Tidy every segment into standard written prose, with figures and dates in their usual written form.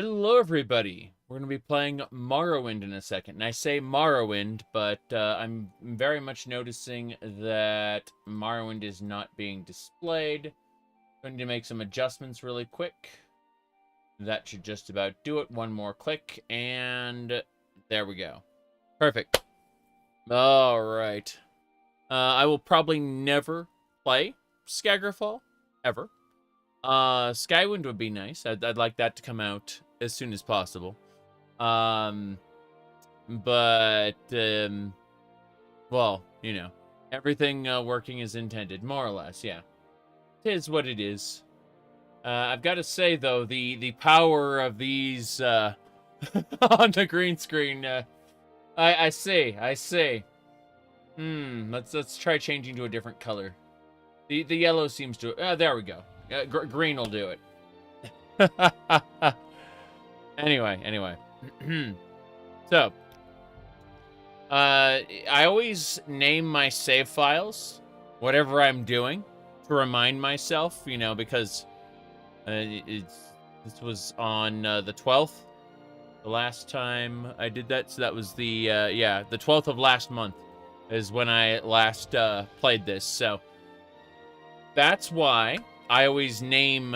Hello, everybody. We're going to be playing Morrowind in a second. And I say Morrowind, but I'm very much noticing that Morrowind is not being displayed. I'm going to make some adjustments really quick. That should just about do it. One more click, and there we go. Perfect. All right. I will probably never play Skaggerfall, ever. Skywind would be nice. I'd like that to come out as soon as possible. Well, you know, everything working as intended, more or less, yeah. It is what it is. I've got to say, though, the power of these on the green screen, I see. Let's try changing to a different color. The yellow seems to... there we go. Green will do it. Anyway. So, I always name my save files, whatever I'm doing, to remind myself, you know, because this was on the 12th, the last time I did that. So that was the, the 12th of last month is when I last played this. So that's why I always name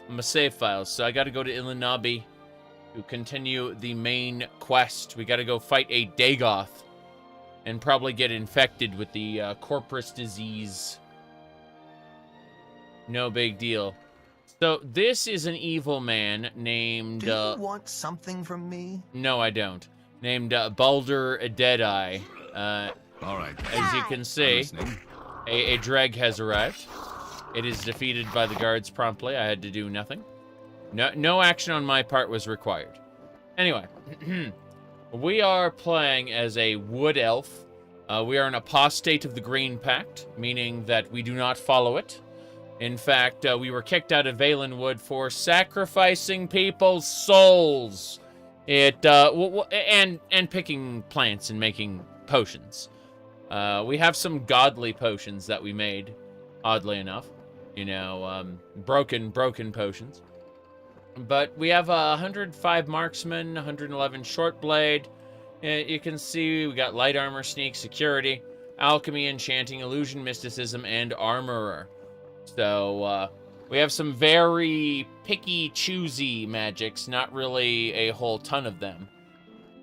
my save files. So I got to go to Illinobi to continue the main quest. We got to go fight a Dagoth and probably get infected with the Corpus disease. No big deal. So this is an evil man named... Do you want something from me? No, I don't. Named Baldur Deadeye. All right. As you can see, a dreg has arrived. It is defeated by the guards promptly. I had to do nothing. No action on my part was required. Anyway, we are playing as a wood elf. We are an apostate of the Green Pact, meaning that we do not follow it. In fact, we were kicked out of Valenwood for sacrificing people's souls. And picking plants and making potions. We have some godly potions that we made, oddly enough. You know, broken potions. But we have 105 marksmen, 111 short blade. You can see we got light armor, sneak, security, alchemy, enchanting, illusion, mysticism, and armorer. So we have some very picky, choosy magics, not really a whole ton of them.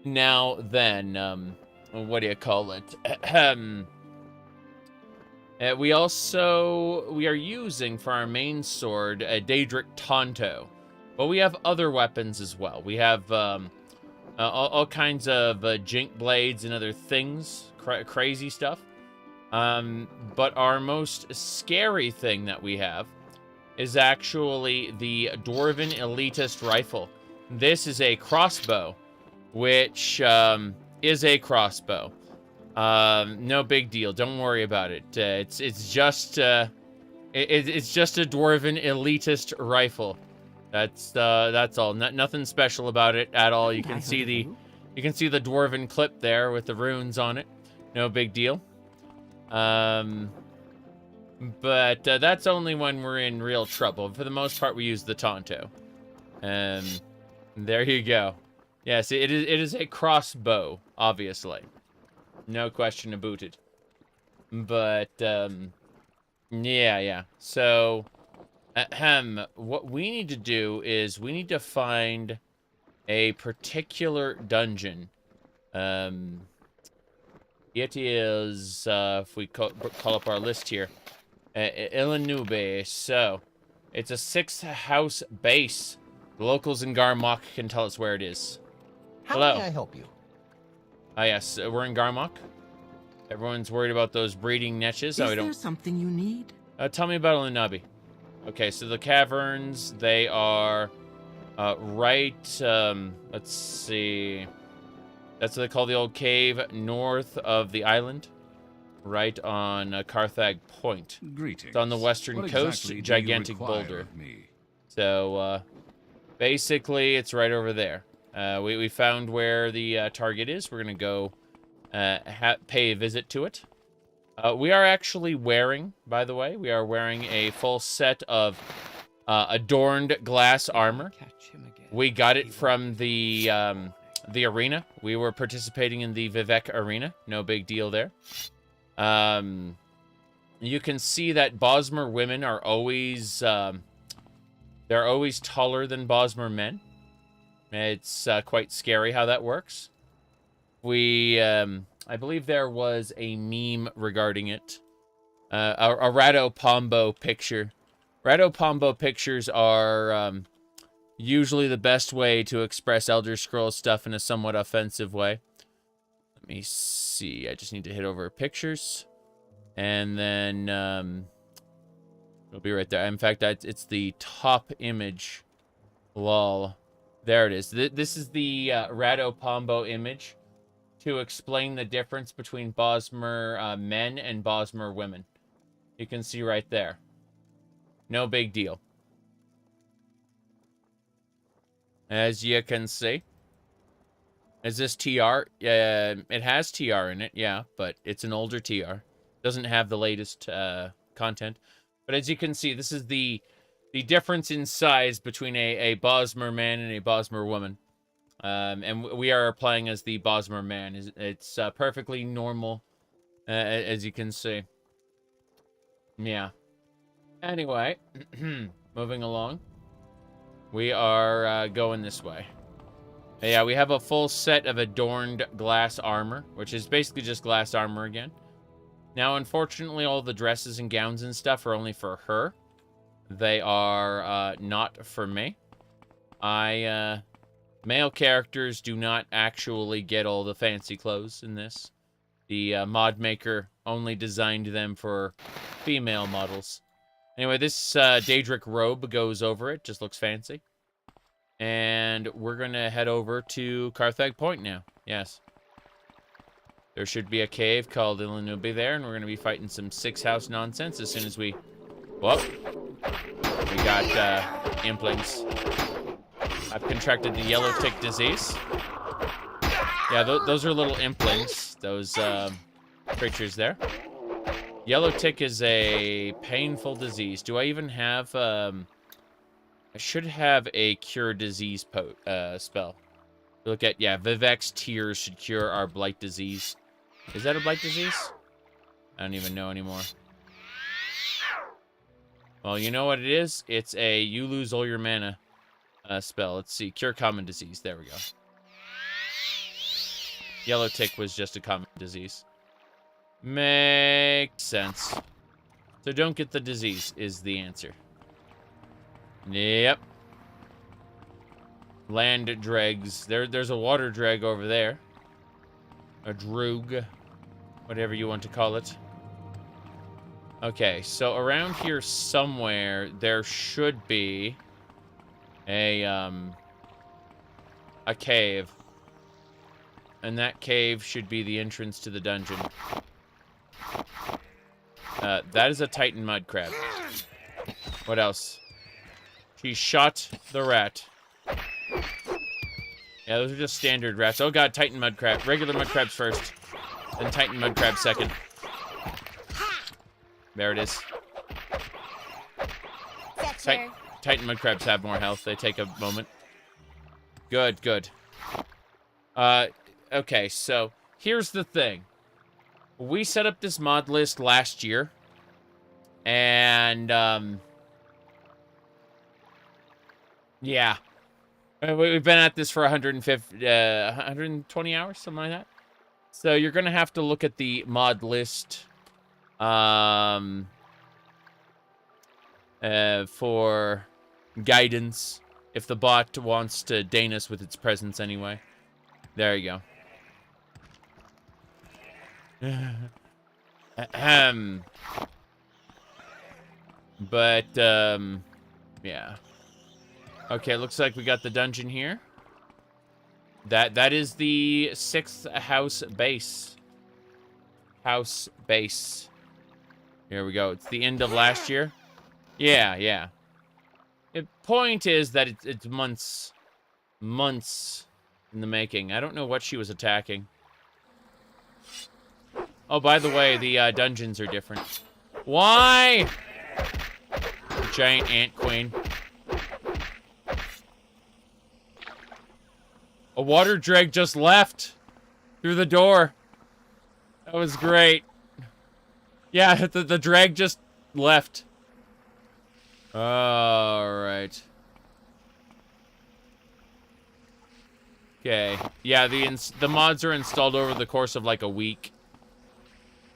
Now then, what do you call it? We are using for our main sword a Daedric Tonto, but we have other weapons as well. We have all kinds of jink blades and other things, crazy stuff. But our most scary thing that we have is actually the Dwarven Elitist Rifle. This is a crossbow, which is a crossbow. No big deal. Don't worry about it. It's just a Dwarven Elitist rifle. That's all. Nothing special about it at all. You can see the Dwarven clip there with the runes on it. No big deal. But that's only when we're in real trouble. For the most part, we use the Tonto. There you go. Yes, it is a crossbow, obviously. No question about it. But, yeah. So, what we need to do is we need to find a particular dungeon. It is, if we call up our list here, Illinobi. So, it's a 6-house base. The locals in Garmok can tell us where it is. How Hello. may I help you? Yes, we're in Garmok. Everyone's worried about those breeding niches. Is there something you need? Tell me about Illinobi. Okay, so the caverns, they are right, let's see. That's what they call the old cave north of the island, right on Carthag Point. Greetings. It's on the western coast, Exactly gigantic boulder. So, basically, it's right over there. We found where the target is. We're going to go pay a visit to it. We are actually wearing, by the way, a full set of adorned glass armor. Catch him again. We got it from the arena. We were participating in the Vivek arena. No big deal there. You can see that Bosmer women are always, they're always taller than Bosmer men. It's quite scary how that works. I believe there was a meme regarding it. A Rado Pombo picture. Rado Pombo pictures are usually the best way to express Elder Scrolls stuff in a somewhat offensive way. Let me see. I just need to hit over pictures. And then it'll be right there. In fact, it's the top image. Lol. There it is. This is the Rado Pombo image to explain the difference between Bosmer men and Bosmer women. You can see right there. No big deal. As you can see. Is this TR? It has TR in it, yeah, but it's an older TR. Doesn't have the latest content. But as you can see, this is the difference in size between a Bosmer man and a Bosmer woman. And we are playing as the Bosmer man. It's perfectly normal, as you can see. Yeah. Anyway, moving along. We are going this way. Yeah, we have a full set of adorned glass armor, which is basically just glass armor again. Now, unfortunately, all the dresses and gowns and stuff are only for her. They are not for me. Male characters do not actually get all the fancy clothes in this. The mod maker only designed them for female models. Anyway, this Daedric robe goes over it. Just looks fancy. And we're going to head over to Carthag Point now. Yes. There should be a cave called Ilanubi there, and we're going to be fighting some six-house nonsense as soon as we... Whoop. We got implings. I've contracted the yellow tick disease. Yeah, those are little implings. Those creatures there. Yellow tick is a painful disease. Do I even have... I should have a cure disease spell. Look at, yeah, Vivek's tears should cure our blight disease. Is that a blight disease? I don't even know anymore. Well, you know what it is? It's a you lose all your mana spell. Let's see. Cure common disease. There we go. Yellow tick was just a common disease. Makes sense. So don't get the disease is the answer. Yep. Land dregs. There's a water dreg over there. A droog. Whatever you want to call it. Okay, so around here somewhere, there should be a cave. And that cave should be the entrance to the dungeon. That is a Titan mud crab. What else? She shot the rat. Yeah, those are just standard rats. Oh god, Titan mud crab. Regular mud crabs first. Then Titan mud crab second. There it is. Titan mud crabs have more health. They take a moment. Good, good. Okay, so here's the thing. We set up this mod list last year. And, yeah. We've been at this for 120 hours, something like that. So you're going to have to look at the mod list for guidance if the bot wants to deign us with its presence anyway. There you go. But, yeah. Okay, looks like we got the dungeon here. That is the 6th house base. House base. Here we go. It's the end of last year. Yeah, yeah. The point is that it's months in the making. I don't know what she was attacking. Oh, by the way, the dungeons are different. Why? Giant ant queen. A water dreg just left through the door. That was great. Yeah, the drag just left. Alright. Okay. Yeah, the mods are installed over the course of like a week.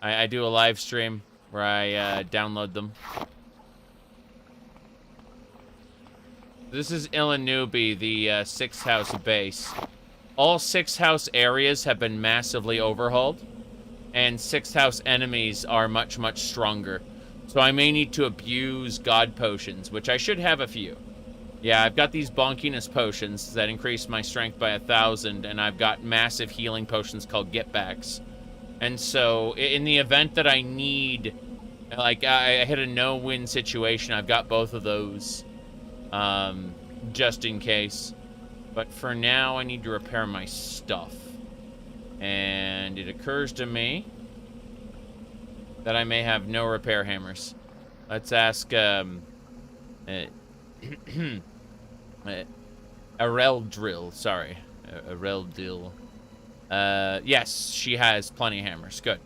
I do a live stream where I download them. This is Illinoobie, the 6th house base. All 6th house areas have been massively overhauled, and 6th house enemies are much, much stronger. So I may need to abuse god potions, which I should have a few. Yeah, I've got these bonkiness potions that increase my strength by 1,000, and I've got massive healing potions called get-backs. And so, in the event that I need, like, I hit a no-win situation, I've got both of those, just in case. But for now, I need to repair my stuff. And it occurs to me that I may have no repair hammers. Let's ask, Areldrill, sorry. Areldrill. Yes, she has plenty of hammers. Good.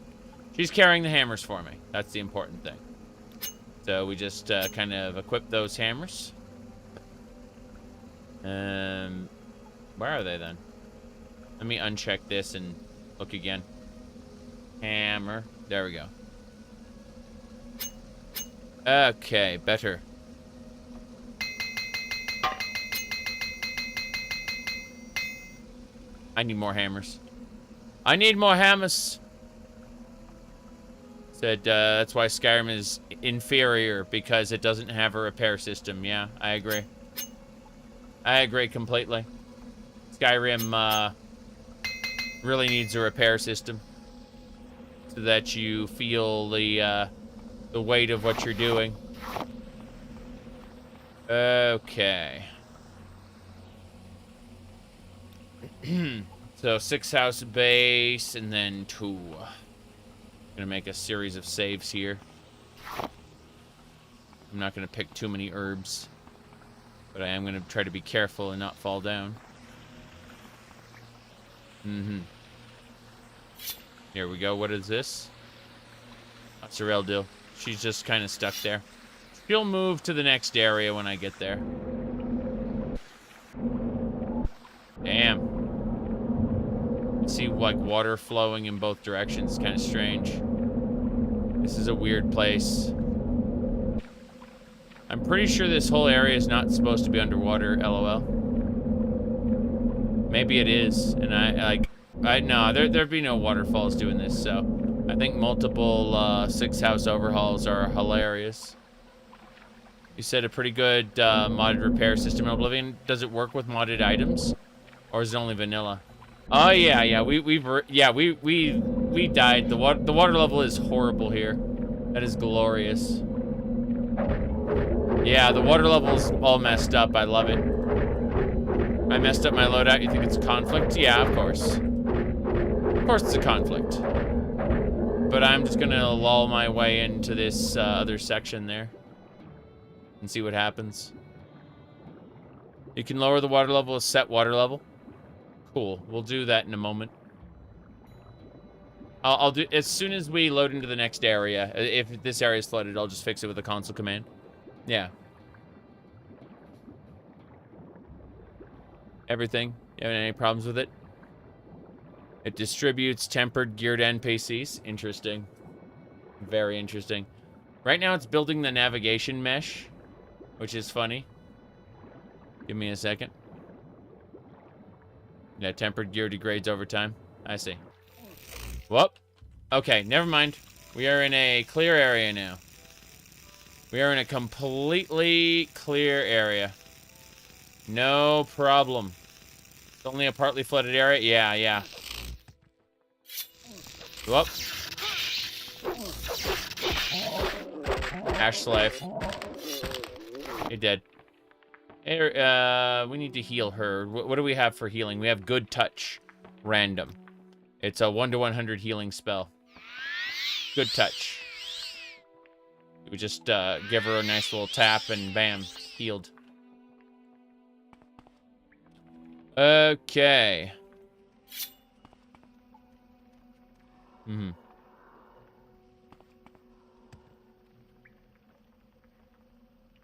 She's carrying the hammers for me. That's the important thing. So we just kind of equip those hammers. Where are they then? Let me uncheck this and look again. Hammer. There we go. Okay, better. I need more hammers. I need more hammers. Said, that's why Skyrim is inferior, because it doesn't have a repair system. Yeah, I agree. I agree completely. Skyrim, really needs a repair system. So that you feel the weight of what you're doing. Okay. So 6th house base, and then 2. Gonna make a series of saves here. I'm not gonna pick too many herbs, but I am gonna try to be careful and not fall down. Here we go. What is this? That's a real deal. She's just kind of stuck there. She'll move to the next area when I get there. Damn. See like water flowing in both directions. Kind of strange. This is a weird place. I'm pretty sure this whole area is not supposed to be underwater, LOL. Maybe it is, and no, there'd be no waterfalls doing this, so I think multiple 6th house overhauls are hilarious. You said a pretty good modded repair system in Oblivion. Does it work with modded items, or is it only vanilla? Oh yeah, we died. The water level is horrible here. That is glorious. Yeah, the water level's all messed up. I love it. I messed up my loadout. You think it's a conflict? Yeah, of course. Of course it's a conflict. But I'm just gonna lull my way into this other section there and see what happens. You can lower the water level with set water level. Cool. We'll do that in a moment. I'll do as soon as we load into the next area. If this area is flooded, I'll just fix it with a console command. Yeah. Everything. You having any problems with it? It distributes tempered geared NPCs. Interesting. Very interesting. Right now it's building the navigation mesh, which is funny. Give me a second. Yeah, tempered gear degrades over time. I see. Whoop. Okay, never mind. We are in a clear area now. We are in a completely clear area. No problem. It's only a partly flooded area? Yeah. Whoop. Ash Slave. You're dead. Hey, we need to heal her. What do we have for healing? We have Good Touch. Random. It's a 1 to 100 healing spell. Good Touch. We just give her a nice little tap and bam, healed. Okay. Hmm.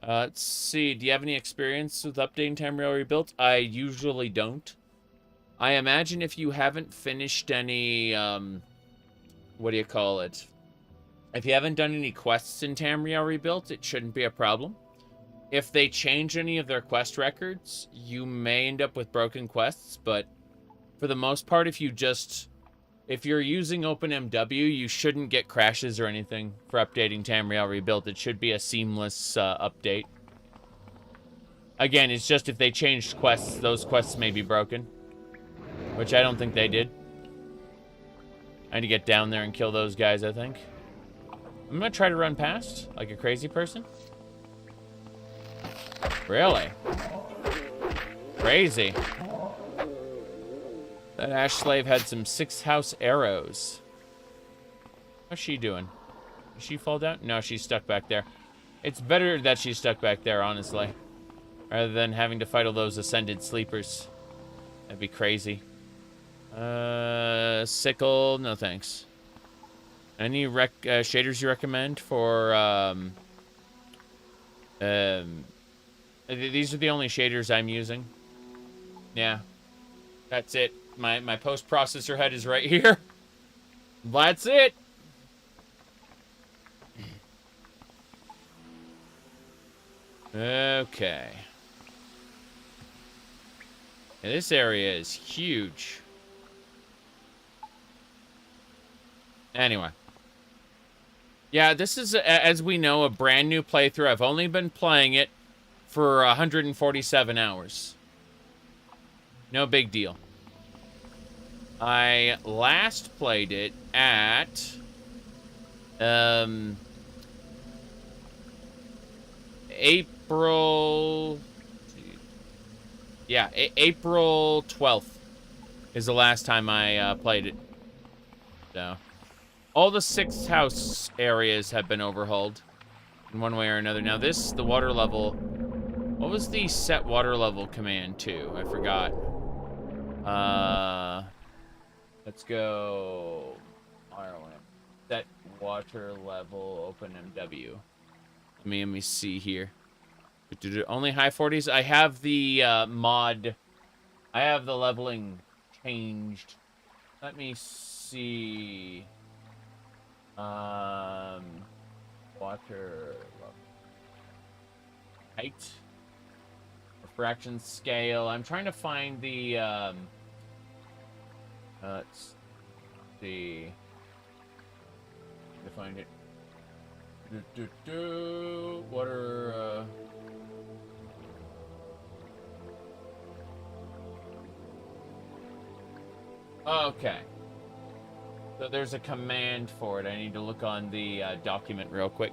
Let's see. Do you have any experience with updating Tamriel Rebuilt? I usually don't. I imagine if you haven't finished any, what do you call it? If you haven't done any quests in Tamriel Rebuilt, it shouldn't be a problem. If they change any of their quest records, you may end up with broken quests, but for the most part, if you're using OpenMW, you shouldn't get crashes or anything for updating Tamriel Rebuilt. It should be a seamless update. Again, it's just if they changed quests, those quests may be broken. Which I don't think they did. I need to get down there and kill those guys, I think. I'm gonna try to run past, like a crazy person. Really? Crazy. That Ash Slave had some 6th house arrows. How's she doing? Did she fall down? No, she's stuck back there. It's better that she's stuck back there, honestly. Rather than having to fight all those ascended sleepers. That'd be crazy. Sickle, no thanks. Any shaders you recommend for, these are the only shaders I'm using. Yeah. That's it. My post-processor head is right here. That's it. Okay. Yeah, this area is huge. Anyway. Yeah, this is, as we know, a brand new playthrough. I've only been playing it for 147 hours. No big deal. I last played it at April... Yeah, April 12th is the last time I played it. So, all the 6th house areas have been overhauled in one way or another. Now this, the water level... What was the set water level command to? I forgot. Let's go... Morrowind. Set water level, OpenMW. Let me see here. Only high 40s. I have the mod. I have the leveling changed. Let me see. Water level. Height. Refraction scale. I'm trying to find the let's see. To find it. Water Okay. So there's a command for it. I need to look on the document real quick.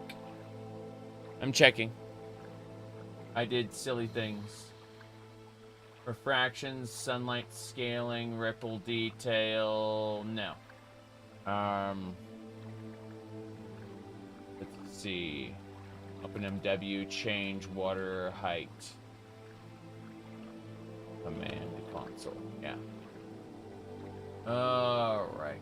I'm checking. I did silly things. Refractions, sunlight scaling, ripple detail. No. Let's see. OpenMW, change water height. Command console. Yeah. Alright.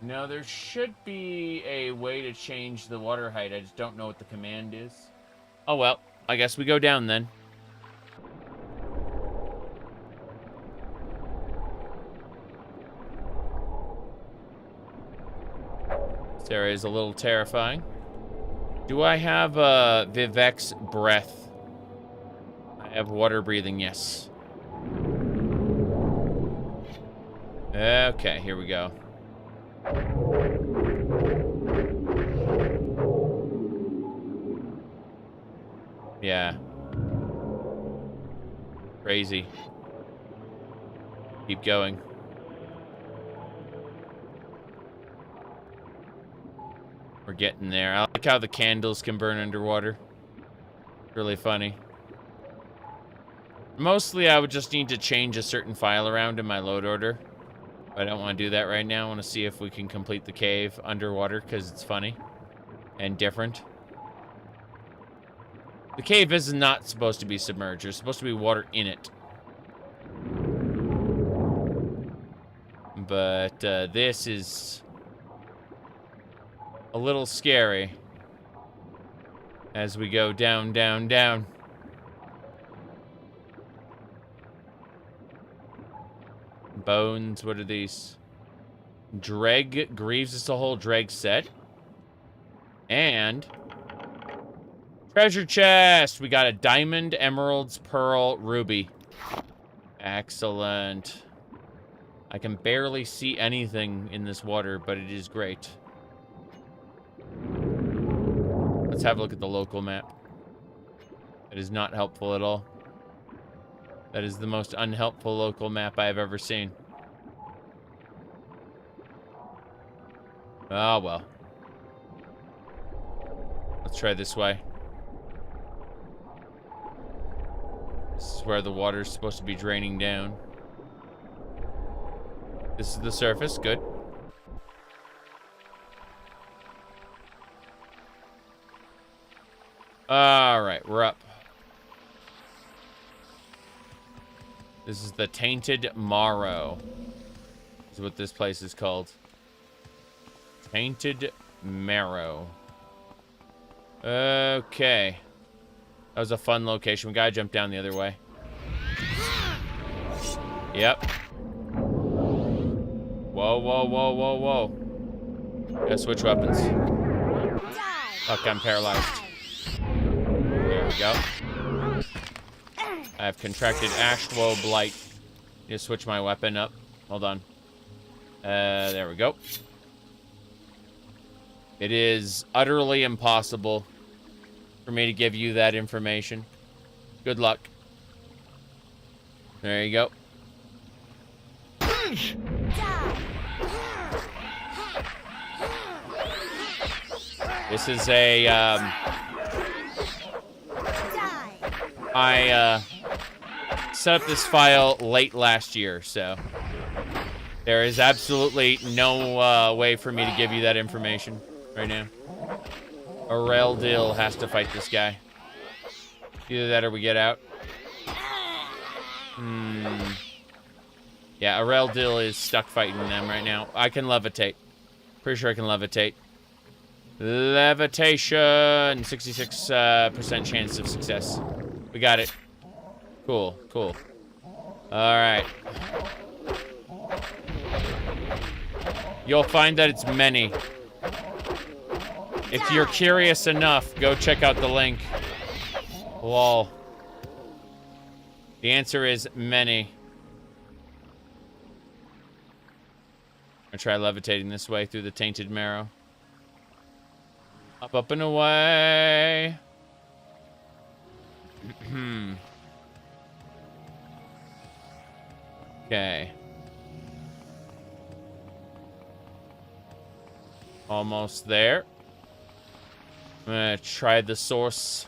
No, there should be a way to change the water height. I just don't know what the command is. Oh well, I guess we go down then. This area is a little terrifying. Do I have Vivek's breath? I have water breathing, yes. Okay, here we go. Yeah. Crazy. Keep going. We're getting there. I like how the candles can burn underwater. Really funny. Mostly, I would just need to change a certain file around in my load order. But I don't want to do that right now. I want to see if we can complete the cave underwater, because it's funny. And different. The cave is not supposed to be submerged. There's supposed to be water in it. But this is a little scary as we go down, down, down. Bones, what are these? Dreg grieves us a whole dreg set. And treasure chest. We got a diamond, emeralds, pearl, ruby. Excellent. I can barely see anything in this water, but it is great. Let's have a look at the local map. It is not helpful at all. That is the most unhelpful local map I have ever seen. Oh, well. Let's try this way. This is where the water is supposed to be draining down. This is the surface. Good. All right, we're up. This is the Tainted Morrow. Is what this place is called. Tainted Marrow. Okay. That was a fun location. We gotta jump down the other way. Yep. Whoa, whoa, whoa, whoa, whoa. Gotta switch weapons. Fuck, I'm paralyzed. There we go. I've contracted Ashwoe Blight. Just switch my weapon up. Hold on. There we go. It is utterly impossible for me to give you that information. Good luck. There you go. This is a, I set up this file late last year, so there is absolutely no way for me to give you that information right now. Areldil has to fight this guy. Either that or we get out. Yeah, Areldil is stuck fighting them right now. I can levitate. Pretty sure I can levitate. Levitation! 66% chance of success. We got it. Cool, cool. Alright. You'll find that it's many. If you're curious enough, go check out the link. Lol. The answer is many. I'm gonna try levitating this way through the Tainted Marrow. Up, up, and away. Okay. Almost there. I'm gonna try the source.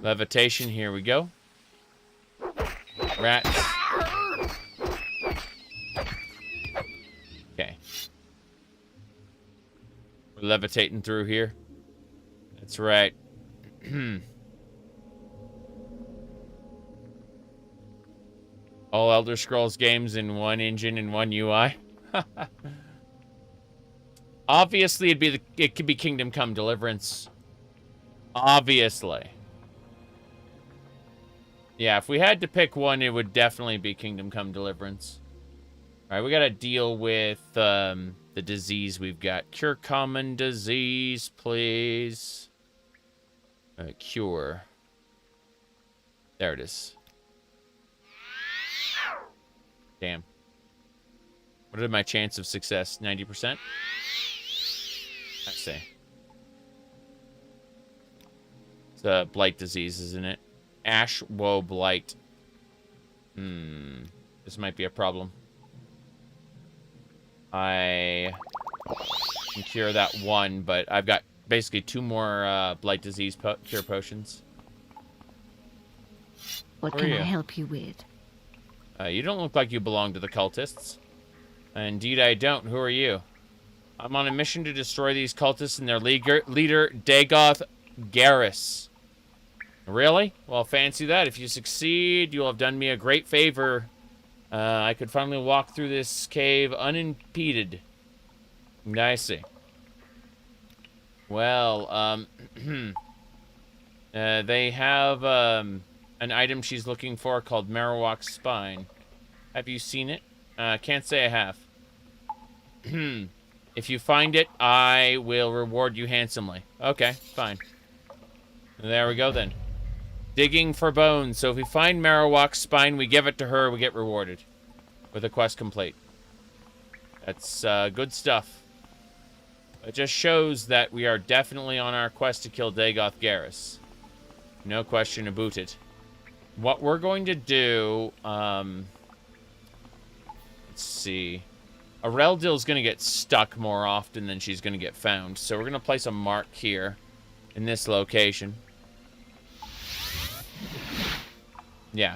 Levitation, here we go. Rats. Okay. We're levitating through here. That's right. All Elder Scrolls games in one engine and one UI. Obviously, it could be Kingdom Come Deliverance. Obviously. Yeah, if we had to pick one, it would definitely be Kingdom Come Deliverance. All right, we gotta deal with the disease we've got. Cure common disease, please. Cure. There it is. Damn. What are my chance of success? 90%? I see. It's a blight disease, isn't it? Ashwoe Blight. This might be a problem. I can cure that one, but I've got basically 2 more blight disease cure potions. What can I help you with? You don't look like you belong to the cultists. Indeed, I don't. Who are you? I'm on a mission to destroy these cultists and their leader, Dagoth Garrus. Really? Well, fancy that. If you succeed, you'll have done me a great favor. I could finally walk through this cave unimpeded. I see. Well, they have an item she's looking for called Marowak's Spine. Have you seen it? Can't say I have. If you find it, I will reward you handsomely. Okay, fine. There we go then. Digging for bones. So if we find Marowak's Spine, we give it to her, we get rewarded with a quest complete. That's good stuff. It just shows that we are definitely on our quest to kill Dagoth Garrus. No question about it. What we're going to do, let's see. Areldil's going to get stuck more often than she's going to get found. So we're going to place a mark here in this location. Yeah.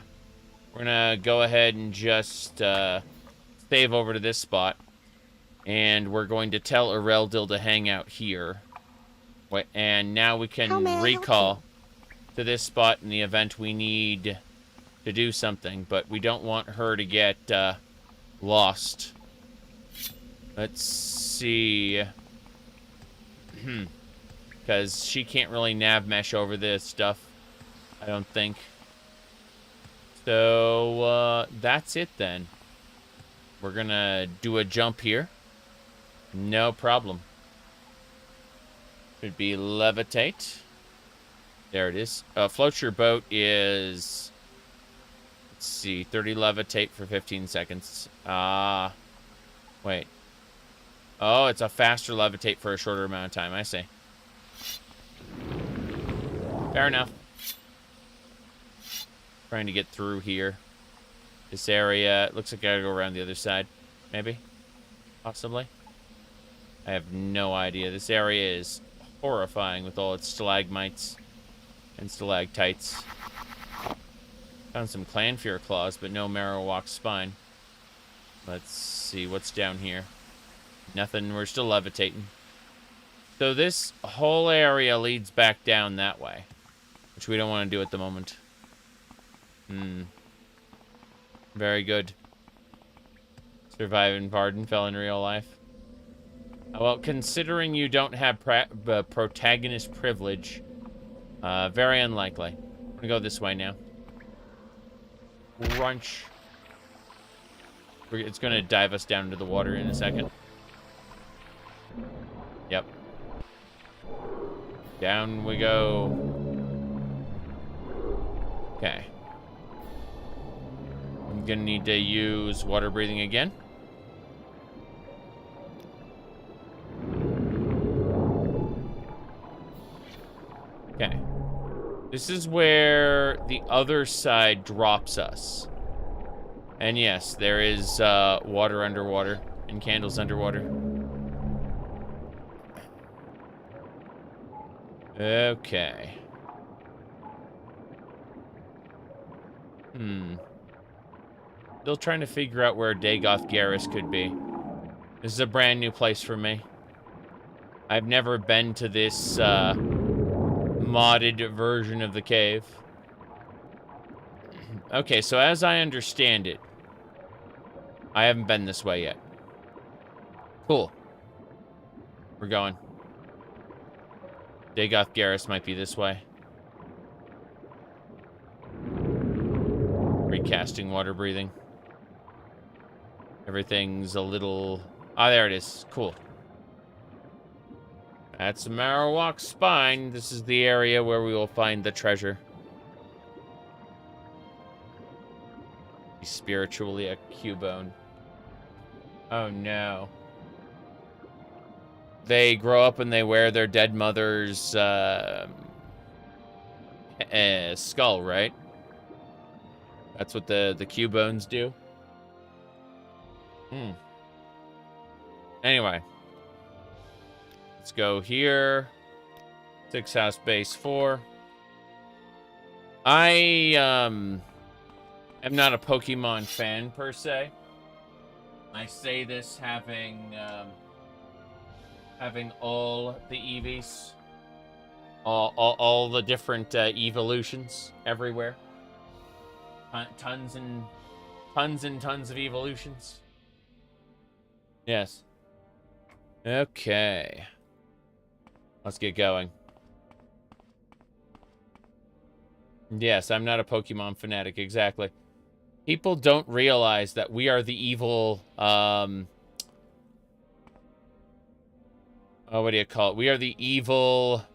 We're going to go ahead and just save over to this spot. And we're going to tell Areldil to hang out here. And now we can recall to this spot in the event we need to do something. But we don't want her to get lost. Let's see. Because she can't really nav mesh over this stuff, I don't think. So, that's it then. We're gonna do a jump here. No problem. Should be levitate. There it is. Float your boat is... Let's see, 30 levitate for 15 seconds. Wait. Oh, it's a faster levitate for a shorter amount of time. I see. Fair enough. Trying to get through here. This area. It looks like I gotta go around the other side. Maybe? Possibly? I have no idea. This area is horrifying with all its stalagmites and stalactites. Found some Clanfear claws, but no Marowak's Spine. Let's see what's down here. Nothing. We're still levitating. So this whole area leads back down that way, which we don't want to do at the moment. Very good. Survive in Vardenfell in real life. Well, considering you don't have protagonist privilege, very unlikely. I'm gonna go this way now. Crunch. It's gonna dive us down into the water in a second. Yep. Down we go. Okay. I'm gonna need to use water breathing again. Okay. This is where the other side drops us. And yes, there is water underwater and candles underwater. Okay. Still trying to figure out where Dagoth Garrus could be. This is a brand new place for me. I've never been to this modded version of the cave. Okay, so as I understand it, I haven't been this way yet. Cool. We're going. Dagoth Garrus might be this way. Recasting water breathing. Everything's a little... Ah, there it is. Cool. That's the Marowak's Spine. This is the area where we will find the treasure. He's spiritually a Cubone. Oh no. They grow up and they wear their dead mother's skull, right? That's what the Cubones do. Anyway. Let's go here. 6 house base 4. I am not a Pokemon fan per se. I say this having all the Eevees, All the different evolutions everywhere. Tons and tons of evolutions. Yes. Okay. Let's get going. Yes, I'm not a Pokemon fanatic, exactly. People don't realize that we are the evil, oh, what do you call it? We are the evil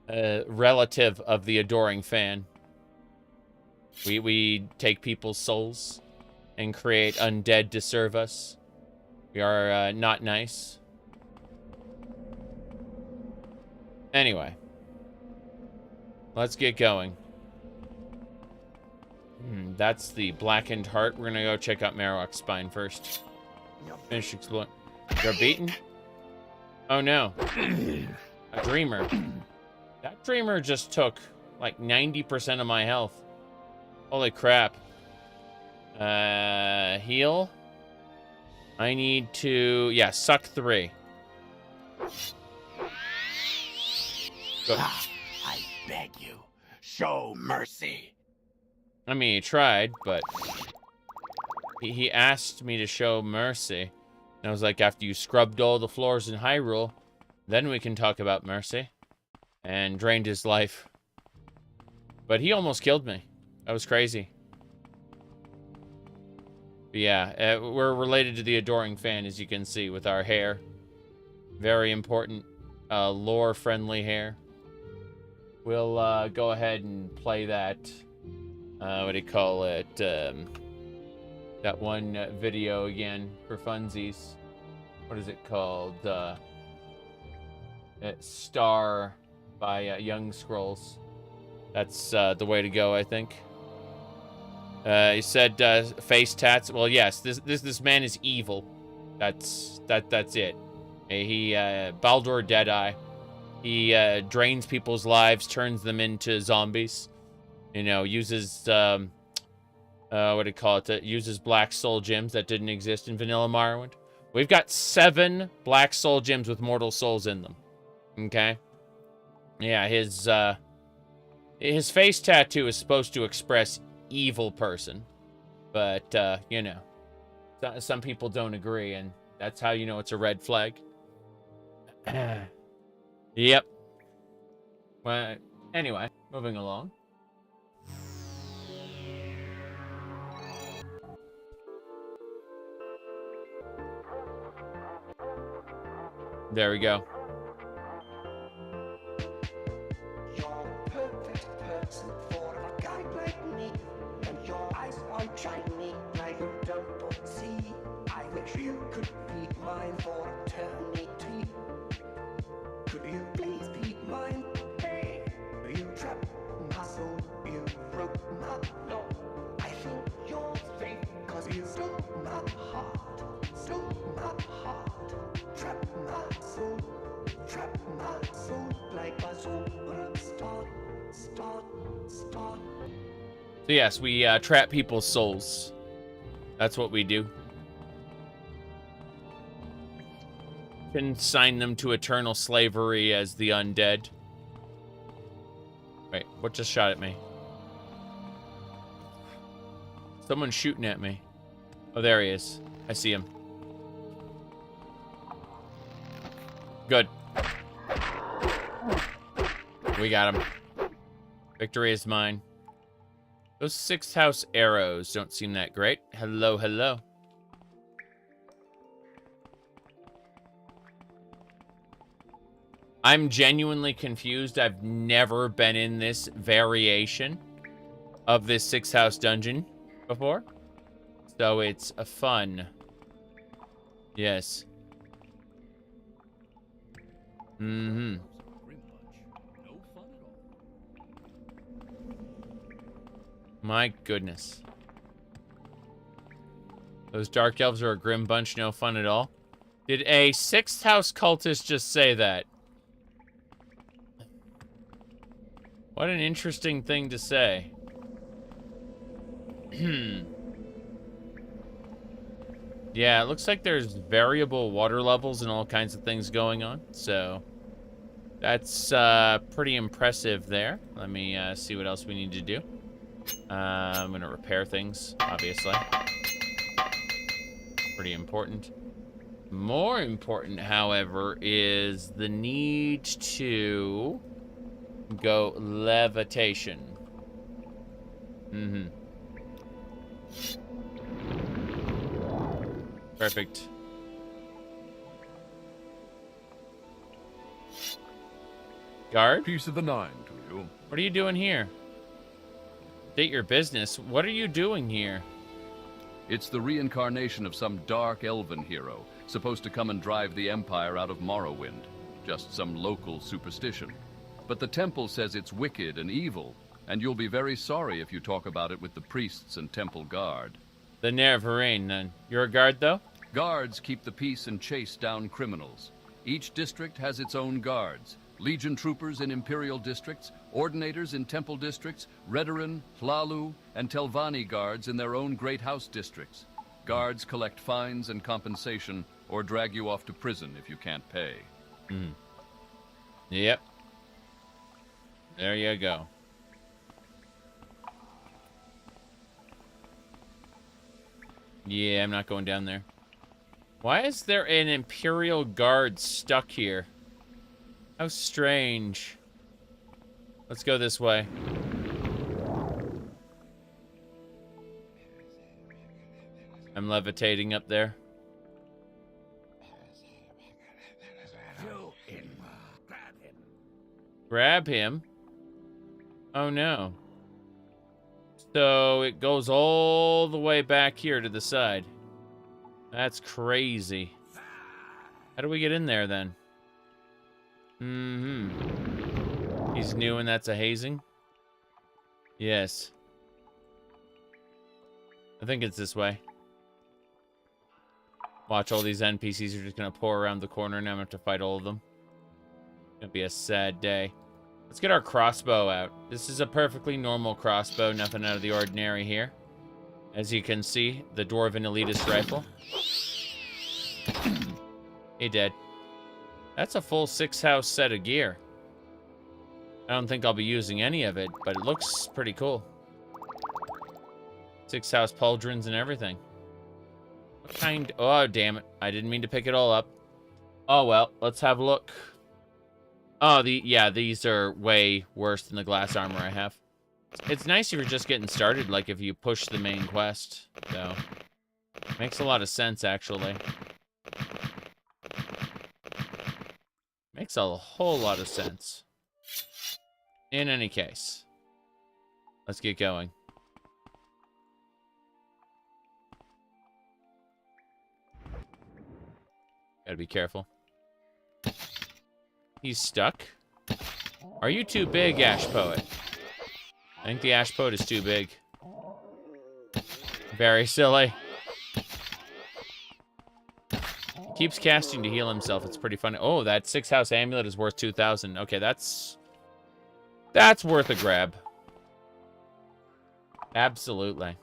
relative of the adoring fan. We take people's souls and create undead to serve us. We are not nice. Anyway. Let's get going. That's the blackened heart. We're gonna go check out Marowak's spine first. Finish exploring. You're beaten? Oh no. A dreamer. That dreamer just took like 90% of my health. Holy crap. Heal. I need to, yeah, suck 3. Good. I beg you, show mercy. I mean, he tried, but he asked me to show mercy. And I was like, after you scrubbed all the floors in Hyrule, then we can talk about mercy. And drained his life. But he almost killed me. That was crazy. But yeah, we're related to the adoring fan, as you can see, with our hair. Very important, lore-friendly hair. We'll go ahead and play that, what do you call it, that one video again for funsies. What is it called? Star by Young Scrolls. That's the way to go, I think. He said face tats. Well, yes, this man is evil. That's it. He Baldur Deadeye. He drains people's lives, turns them into zombies. You know, uses what do you call it? Uses black soul gems that didn't exist in vanilla Morrowind. We've got 7 black soul gems with mortal souls in them. Okay. Yeah, his face tattoo is supposed to express evil person, but you know, some people don't agree, and that's how you know it's a red flag. Yep. Well, anyway, moving along. There we go. You're a perfect person for a guy like me, and your eyes are shiny like you don't see. I wish you could be mine for eternity. Could you please be mine? Hey, you trapped my soul, you broke my law. I think you're fake, cause you stole my heart. Stole my heart. Trap my soul like a superstar. Start. So yes, we trap people's souls. That's what we do. Consign them to eternal slavery as the undead. Wait, what just shot at me? Someone's shooting at me. Oh, there he is. I see him. Good. We got him. Victory is mine. Those 6th house arrows don't seem that great. Hello, hello. I'm genuinely confused. I've never been in this variation of this 6th house dungeon before. So it's a fun. Yes. Mm-hmm. My goodness. Those dark elves are a grim bunch, no fun at all. Did a 6th house cultist just say that? What an interesting thing to say. Yeah, it looks like there's variable water levels and all kinds of things going on, so That's pretty impressive there. Let me see what else we need to do. I'm going to repair things, obviously. Pretty important. More important, however, is the need to go levitation. Mm-hmm. Perfect. Guard? Piece of the 9 to you. What are you doing here? State your business. What are you doing here? It's the reincarnation of some dark elven hero, supposed to come and drive the Empire out of Morrowind. Just some local superstition. But the temple says it's wicked and evil, and you'll be very sorry if you talk about it with the priests and temple guard. The Neverrain, then. You're a guard, though? Guards keep the peace and chase down criminals. Each district has its own guards. Legion troopers in Imperial districts, Ordinators in Temple districts, Redoran, Hlalu, and Telvanni guards in their own Great House districts. Guards collect fines and compensation, or drag you off to prison if you can't pay. Yep. There you go. Yeah, I'm not going down there. Why is there an Imperial guard stuck here? How strange. Let's go this way. I'm levitating up there. Grab him? Oh no. So it goes all the way back here to the side. That's crazy. How do we get in there then? He's new and that's a hazing? Yes. I think it's this way. Watch, all these NPCs are just gonna pour around the corner and I'm gonna have to fight all of them. It's gonna be a sad day. Let's get our crossbow out. This is a perfectly normal crossbow, nothing out of the ordinary here. As you can see, the Dwarven Elitist rifle. He dead. That's a full 6-house set of gear. I don't think I'll be using any of it, but it looks pretty cool. 6-house pauldrons and everything. What kind? Oh, damn it. I didn't mean to pick it all up. Oh, well. Let's have a look. Oh, yeah, these are way worse than the glass armor I have. It's nice if you're just getting started, like if you push the main quest, though. Makes a lot of sense, actually. Makes a whole lot of sense. In any case, let's get going. Gotta be careful. He's stuck. Are you too big, Ash Poet? I think the Ash Poet is too big. Very silly. Keeps casting to heal himself. It's pretty funny. Oh, that 6-house amulet is worth 2,000. Okay, that's worth a grab. Absolutely.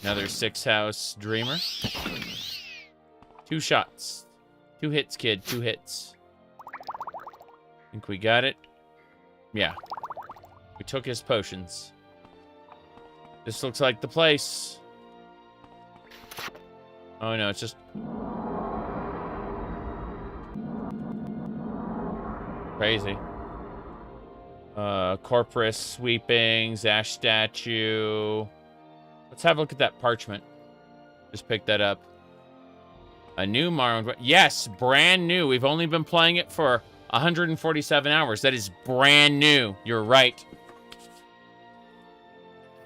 Another 6-house dreamer. 2 shots. 2 hits, kid. 2 hits. Think we got it? Yeah. We took his potions. This looks like the place. Oh no, it's just... crazy. Corpus sweepings, ash statue. Let's have a look at that parchment. Just pick that up. A new Morrowind. Yes, brand new. We've only been playing it for 147 hours. That is brand new. You're right.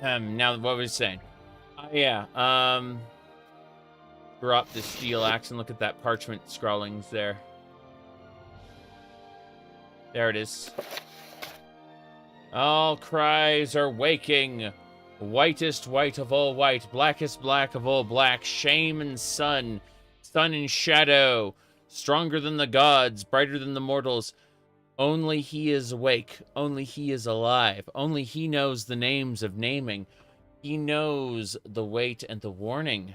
Now what was I saying? Yeah. Drop the steel axe and look at that parchment scrawlings there. There it is. All cries are waking. Whitest white of all white, blackest black of all black, shame and sun, sun and shadow, stronger than the gods, brighter than the mortals. Only he is awake, only he is alive, only he knows the names of naming. He knows the weight and the warning.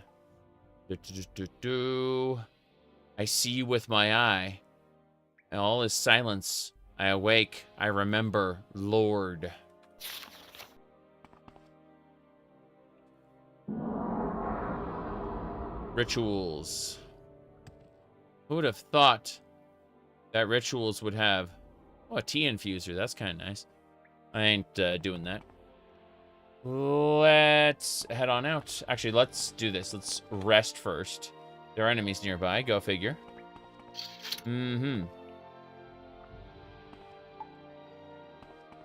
I see you with my eye. And all is silence. I awake. I remember, Lord. Rituals. Who would have thought that rituals would have... Oh, a tea infuser. That's kind of nice. I ain't doing that. Let's head on out. Actually, let's do this. Let's rest first. There are enemies nearby. Go figure. Mm-hmm.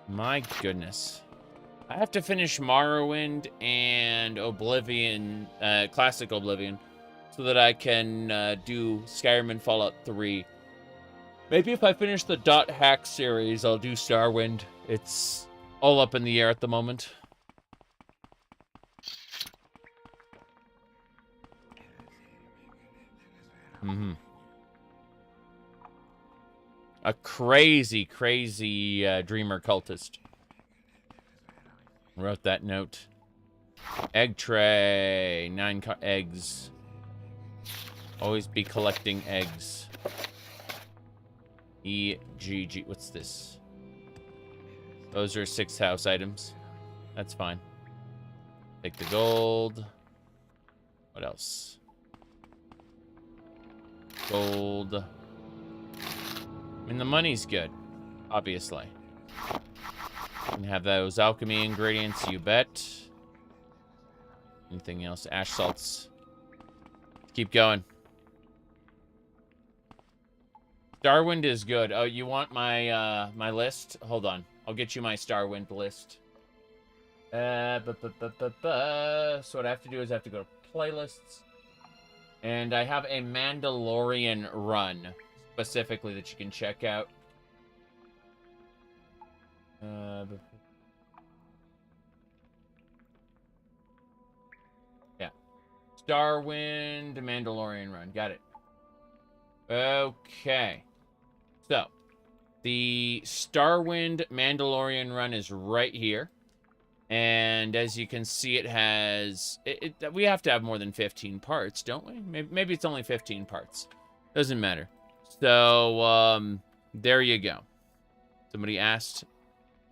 My goodness. I have to finish Morrowind and Oblivion, Classic Oblivion, so that I can do Skyrim and Fallout 3. Maybe if I finish the .hack series, I'll do Starwind. It's all up in the air at the moment. Mm-hmm. A crazy, crazy dreamer cultist wrote that note. Egg tray. 9 eggs. Always be collecting eggs. EGG. What's this? Those are 6th house items. That's fine. Take the gold. What else? Gold. I mean, the money's good, obviously. You can have those alchemy ingredients, you bet. Anything else? Ash salts. Keep going. Starwind is good. Oh, you want my my list? Hold on. I'll get you my Starwind list. So what I have to do is I have to go to playlists. And I have a Mandalorian run, specifically, that you can check out. Yeah. Starwind, Mandalorian run. Got it. Okay. So, the Starwind Mandalorian run is right here. And as you can see, it has... we have to have more than 15 parts, don't we? Maybe it's only 15 parts. Doesn't matter. So, there you go. Somebody asked.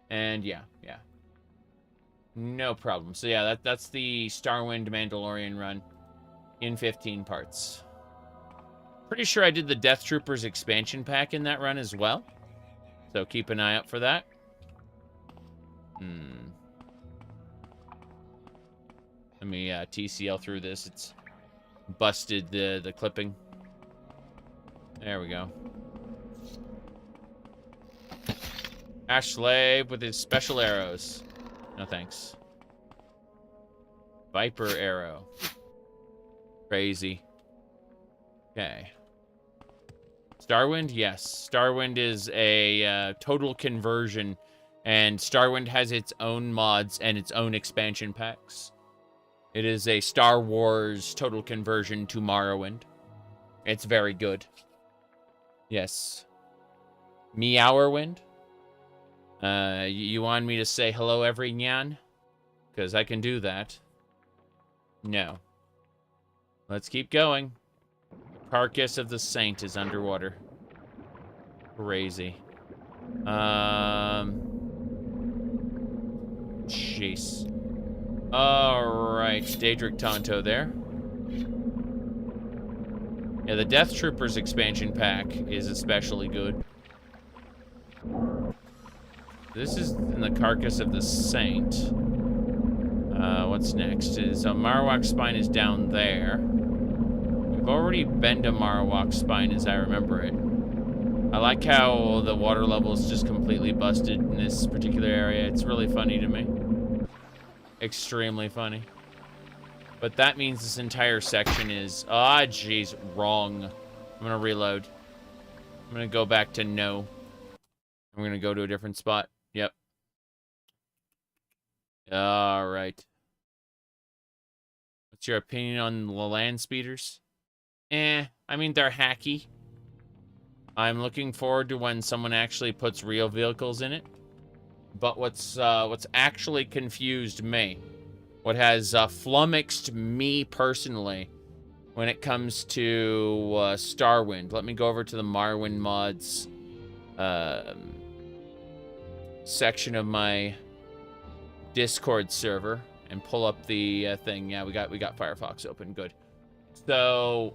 And yeah. No problem. So yeah, that's the Starwind Mandalorian run in 15 parts. Pretty sure I did the Death Troopers expansion pack in that run as well. So keep an eye out for that. Let me TCL through this. It's busted the clipping. There we go. Ash Slave with his special arrows. No thanks. Viper arrow. Crazy. Okay. Starwind? Yes. Starwind is a total conversion. And Starwind has its own mods and its own expansion packs. It is a Star Wars total conversion to Morrowind. It's very good. Yes. Meowerwind? You want me to say hello, every nyan? Because I can do that. No. Let's keep going. Carcass of the Saint is underwater. Crazy. Jeez. Alright, Daedric Tonto there. Yeah, the Death Troopers expansion pack is especially good. This is in the Carcass of the Saint. What's next? So Marowak Spine is down there. We've already been to Marowak Spine as I remember it. I like how the water level is just completely busted in this particular area. It's really funny to me. Extremely funny. But that means this entire section is... Ah, jeez, wrong. I'm gonna reload. I'm gonna go back to no. I'm gonna go to a different spot. Yep. Alright. What's your opinion on the land speeders? I mean, they're hacky. I'm looking forward to when someone actually puts real vehicles in it. But what's actually confused me, what has flummoxed me personally, when it comes to Starwind. Let me go over to the Morrowind mods section of my Discord server and pull up the thing. Yeah, we got Firefox open. Good. So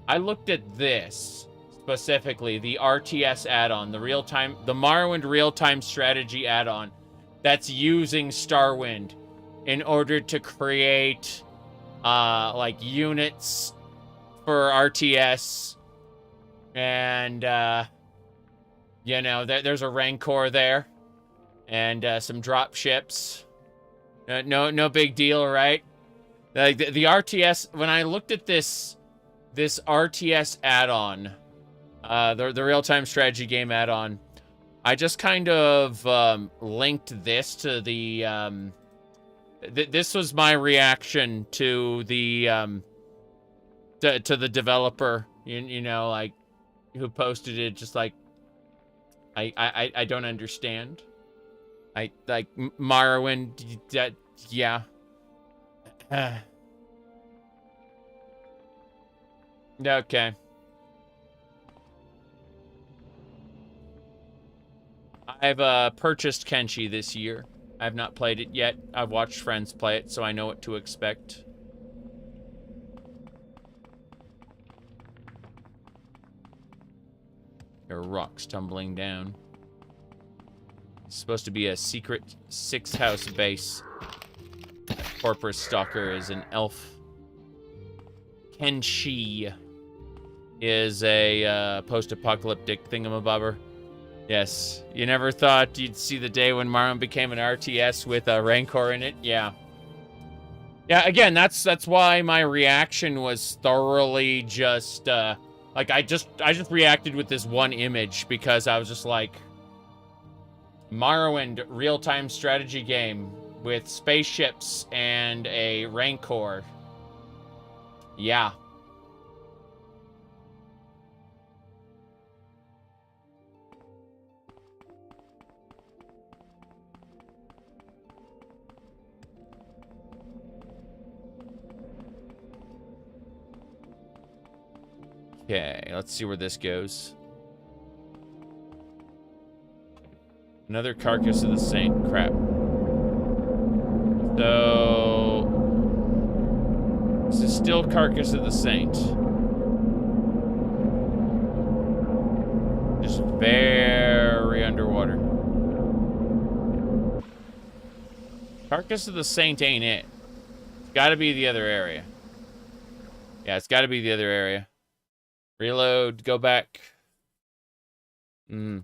I looked at this specifically, the RTS add-on, the Morrowind real-time strategy add-on that's using Starwind in order to create like units for RTS, and you know, there's a Rancor there, and some drop ships. No big deal, right? Like the RTS. When I looked at this RTS add-on, the real-time strategy game add-on, I just kind of linked this to the. This was my reaction to the to the developer, you know, like, who posted it. Just like, I don't understand. I like Morrowind. That, yeah. Okay. I've purchased Kenshi this year. I've not played it yet. I've watched friends play it, so I know what to expect. There are rocks tumbling down. It's supposed to be a secret 6th house base. Corporate Stalker is an elf. Kenshi is a post-apocalyptic thingamabobber. Yes, you never thought you'd see the day when Morrowind became an RTS with a Rancor in it? Yeah. Yeah, again, that's why my reaction was thoroughly just, like, I just reacted with this one image, because I was just like, Morrowind real-time strategy game with spaceships and a Rancor. Yeah. Okay, let's see where this goes. Another carcass of the saint. Crap. So this is still carcass of the saint. Just very underwater. Carcass of the saint ain't it. It's gotta be the other area. Yeah, it's gotta be the other area. Reload, go back. Yeah,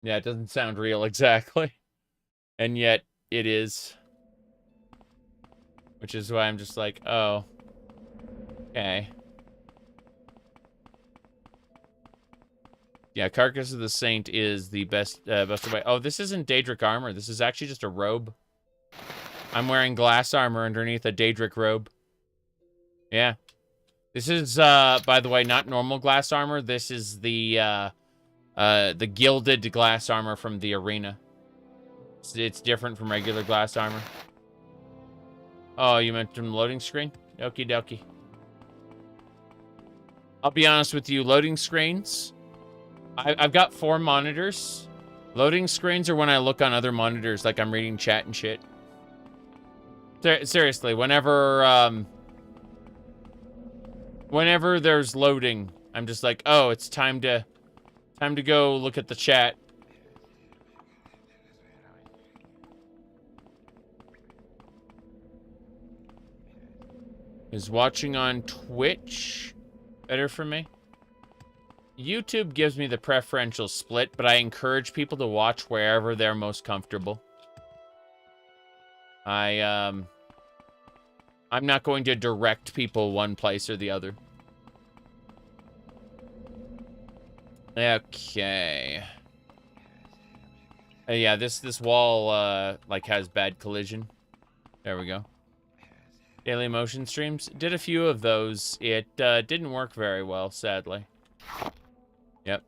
it doesn't sound real exactly. And yet, it is. Which is why I'm just like, oh. Okay. Yeah, Carcass of the Saint is the best way. Oh, this isn't Daedric armor. This is actually just a robe. I'm wearing glass armor underneath a Daedric robe. Yeah. This is, by the way, not normal glass armor. This is the gilded glass armor from the arena. It's different from regular glass armor. Oh, you meant from the loading screen? Okie dokie. I'll be honest with you, loading screens, I've got 4 monitors. Loading screens are when I look on other monitors, like I'm reading chat and shit. Seriously, whenever there's loading, I'm just like, oh, it's time to go look at the chat. Is watching on Twitch better for me? YouTube gives me the preferential split, but I encourage people to watch wherever they're most comfortable. I'm not going to direct people one place or the other. Okay. Yeah, this wall like has bad collision. There we go. Daily motion streams. Did a few of those. It didn't work very well, sadly. Yep.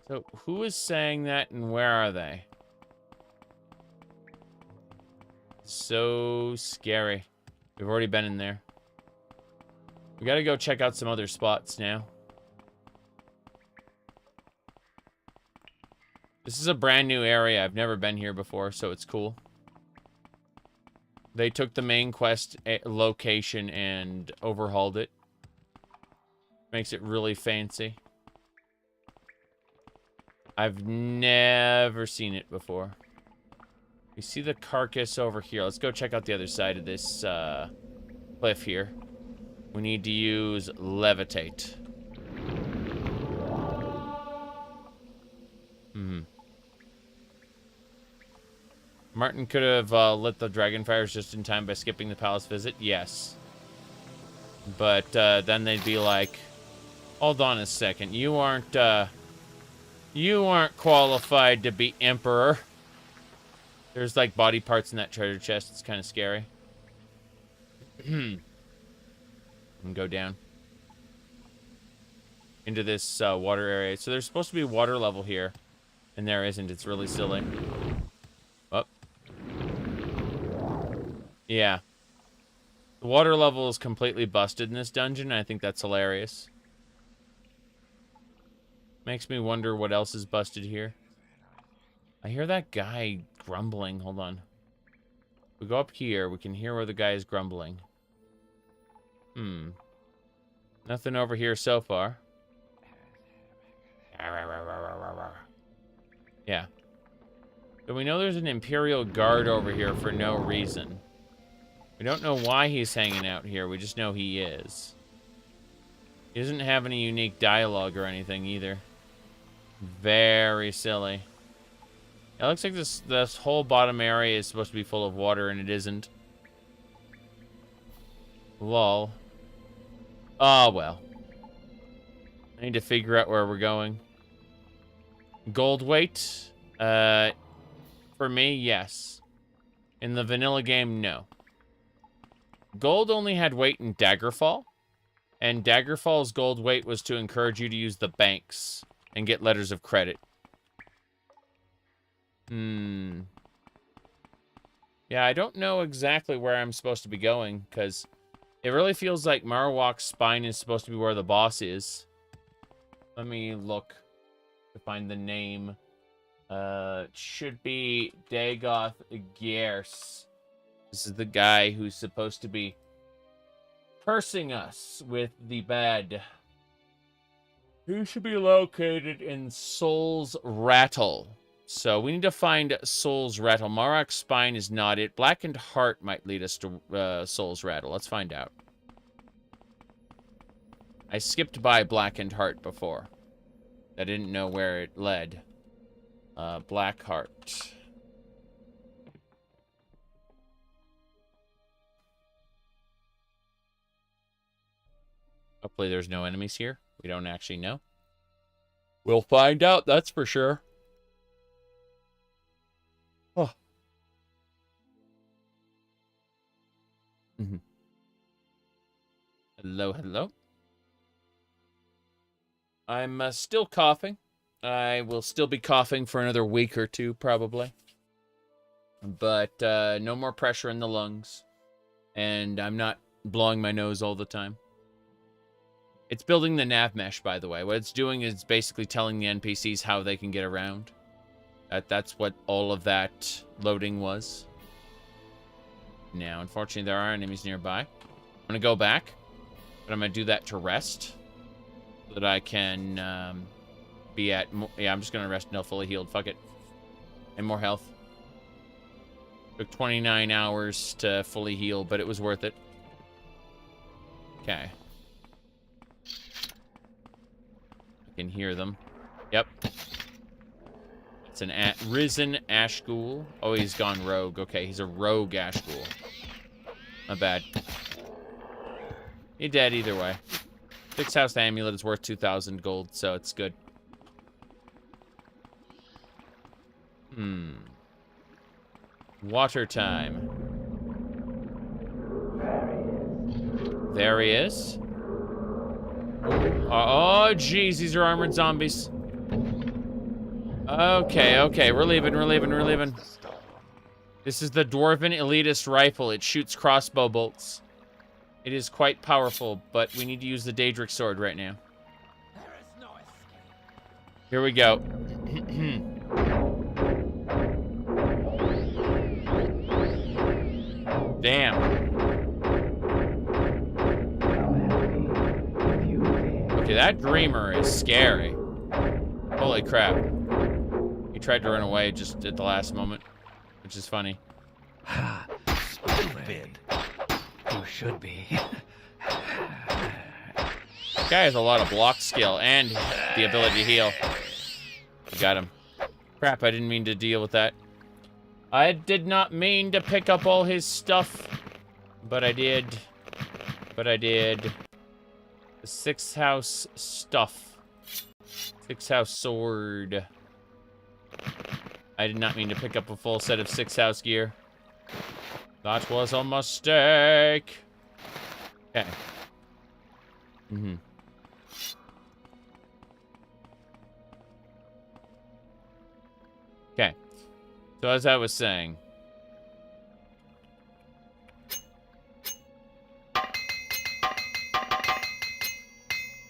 So, who is saying that and where are they? So scary. We've already been in there. We gotta go check out some other spots now. This is a brand new area. I've never been here before, so it's cool. They took the main quest location and overhauled it. Makes it really fancy. I've never seen it before. We see the carcass over here. Let's go check out the other side of this cliff here. We need to use levitate. Martin could have lit the dragon fires just in time by skipping the palace visit. Yes. But then they'd be like, hold on a second. You aren't qualified to be emperor. There's like body parts in that treasure chest. It's kind of scary. And go down into this water area. So there's supposed to be water level here, and there isn't. It's really silly. Oh. Yeah. The water level is completely busted in this dungeon. I think that's hilarious. Makes me wonder what else is busted here. I hear that guy grumbling. Hold on. We go up here. We can hear where the guy is grumbling. Nothing over here so far. Yeah. So we know there's an Imperial Guard over here for no reason. We don't know why he's hanging out here. We just know he is. He doesn't have any unique dialogue or anything either. Very silly. It looks like this whole bottom area is supposed to be full of water, and it isn't. Lol. Oh, well. I need to figure out where we're going. Gold weight? For me, yes. In the vanilla game, no. Gold only had weight in Daggerfall. And Daggerfall's gold weight was to encourage you to use the banks and get letters of credit. Yeah, I don't know exactly where I'm supposed to be going, because it really feels like Marowak's spine is supposed to be where the boss is. Let me look to find the name. It should be Dagoth Gears. This is the guy who's supposed to be cursing us with the bad. He should be located in Soul's Rattle. So we need to find Soul's Rattle. Marok's spine is not it. Blackened Heart might lead us to Soul's Rattle. Let's find out. I skipped by Blackened Heart before. I didn't know where it led. Black Heart. Hopefully there's no enemies here. We don't actually know. We'll find out, that's for sure. Oh. Hello, hello. I'm still coughing. I will still be coughing for another week or two, probably. But no more pressure in the lungs. And I'm not blowing my nose all the time. It's building the nav mesh, by the way. What it's doing is basically telling the NPCs how they can get around. That's what all of that loading was. Now, unfortunately, there are enemies nearby. I'm going to go back. But I'm going to do that to rest. So that I can be at... Yeah, I'm just going to rest until fully healed. Fuck it. And more health. Took 29 hours to fully heal, but it was worth it. Okay. I can hear them. Yep. It's an risen Ashghoul. Oh, he's gone rogue. Okay, he's a rogue Ashghoul. Not bad. He's dead either way. 6 house amulet is worth 2,000 gold, so it's good. Water time. There he is. Oh, jeez, these are armored zombies. Okay, okay, we're leaving, we're leaving, we're leaving. This is the Dwarven Elitist Rifle. It shoots crossbow bolts. It is quite powerful, but we need to use the Daedric Sword right now. Here we go. Damn. Okay, that Dreamer is scary. Holy crap. He tried to run away just at the last moment, which is funny. Stupid. You should be. This guy has a lot of block skill and the ability to heal. I got him. Crap, I didn't mean to deal with that. I did not mean to pick up all his stuff, but I did. But I did. The 6th house stuff. 6th house sword. I did not mean to pick up a full set of 6th house gear. That was a mistake. Okay. Okay. So as I was saying.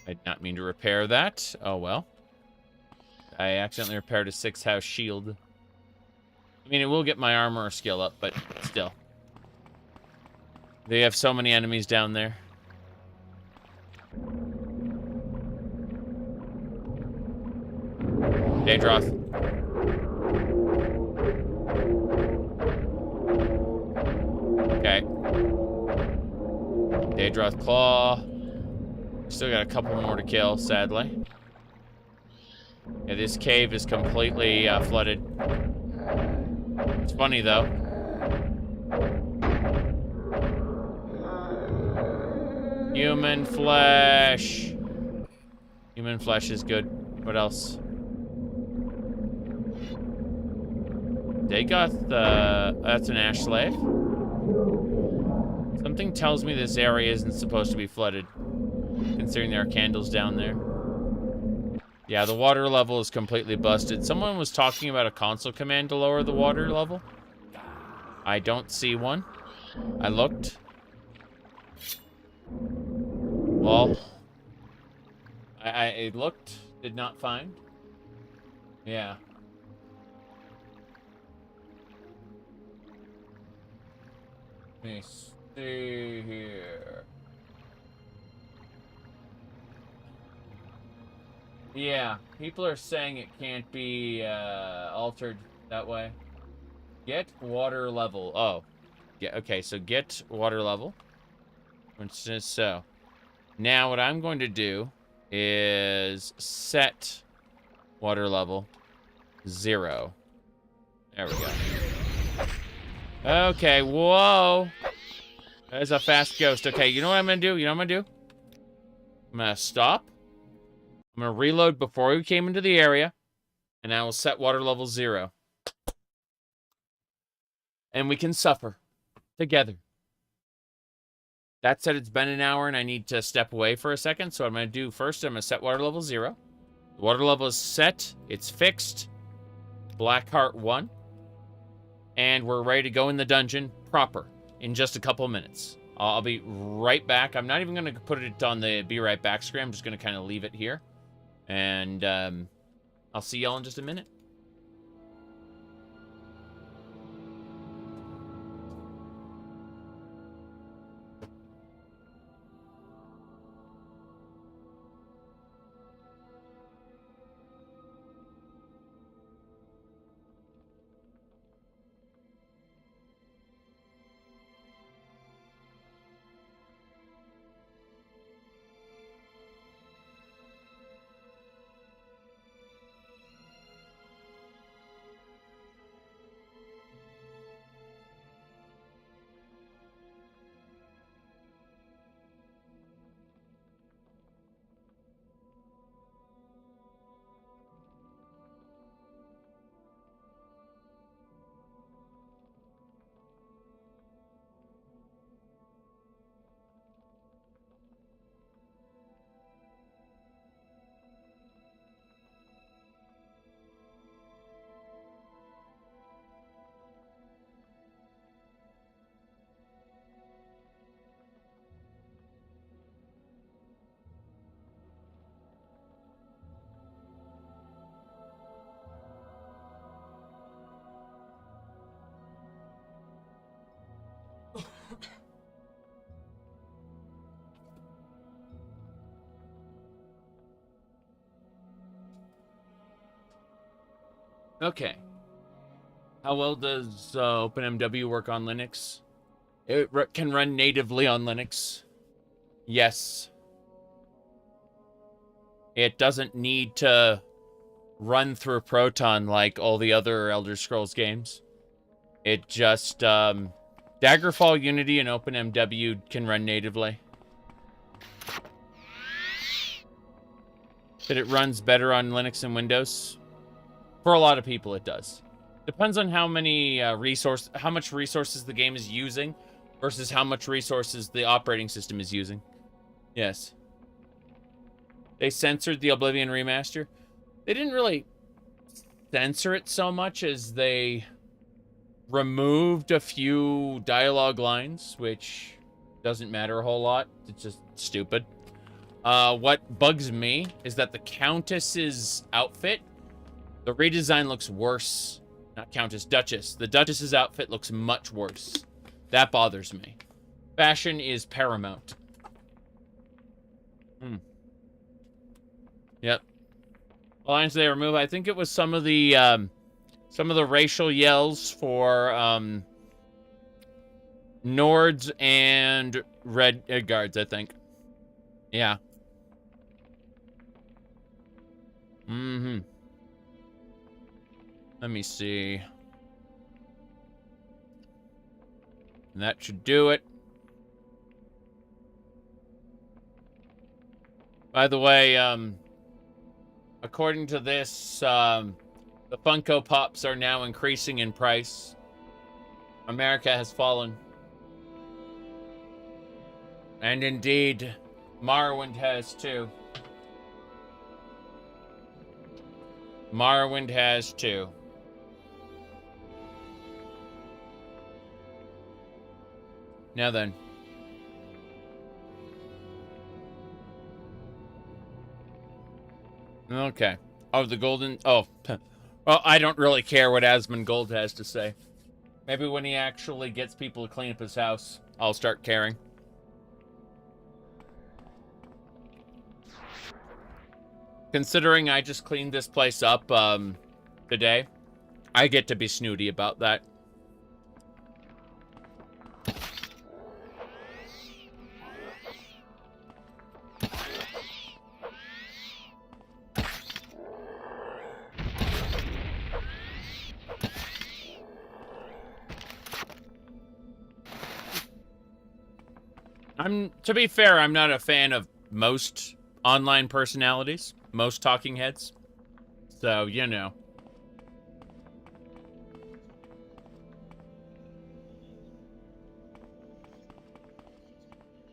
I did not mean to repair that. Oh well. I accidentally repaired a 6th house shield. I mean, it will get my armor skill up, but still. They have so many enemies down there. Daedroth. Okay. Daedroth Claw. Still got a couple more to kill, sadly. Yeah, this cave is completely flooded. It's funny, though. Human flesh. Human flesh is good. What else? They got the... That's an ash slave. Something tells me this area isn't supposed to be flooded, considering there are candles down there. Yeah, the water level is completely busted. Someone was talking about a console command to lower the water level. I don't see one. I looked. Well, I looked, did not find. Yeah. Let me see here. Yeah, people are saying it can't be altered that way. Get water level. Oh, yeah. Okay, so get water level. Which is so. Now what I'm going to do is set water level 0. There we go. Okay, whoa. There's a fast ghost. Okay, you know what I'm going to do? You know what I'm going to do? I'm going to stop. I'm going to reload before we came into the area. And I will set water level 0. And we can suffer together. That said, it's been an hour and I need to step away for a second. So what I'm going to do first, I'm going to set water level 0. The water level is set. It's fixed. Blackheart 1. And we're ready to go in the dungeon proper in just a couple minutes. I'll be right back. I'm not even going to put it on the be right back screen. I'm just going to kind of leave it here. And I'll see y'all in just a minute. Okay. How well does OpenMW work on Linux? It can run natively on Linux. Yes. It doesn't need to run through Proton like all the other Elder Scrolls games. It just, Daggerfall, Unity, and OpenMW can run natively. That it runs better on Linux and Windows? For a lot of people, it does. Depends on how many how much resources the game is using versus how much resources the operating system is using. Yes. They censored the Oblivion remaster. They didn't really censor it so much as they removed a few dialogue lines, which doesn't matter a whole lot. It's just stupid. What bugs me is that the Countess's outfit, the redesign looks worse. Not Countess, Duchess. The Duchess's outfit looks much worse. That bothers me. Fashion is paramount. Yep. Lines they remove. I think it was some of the racial yells for Nords and Red Guards, I think. Yeah. Let me see. That should do it. By the way, according to this, the Funko Pops are now increasing in price. America has fallen. And indeed, Morrowind has too. Morrowind has too. Now then. Okay. Oh, the golden... Oh. Well, I don't really care what Asmongold has to say. Maybe when he actually gets people to clean up his house, I'll start caring. Considering I just cleaned this place up today, I get to be snooty about that. To be fair, I'm not a fan of most online personalities, most talking heads. So, you know.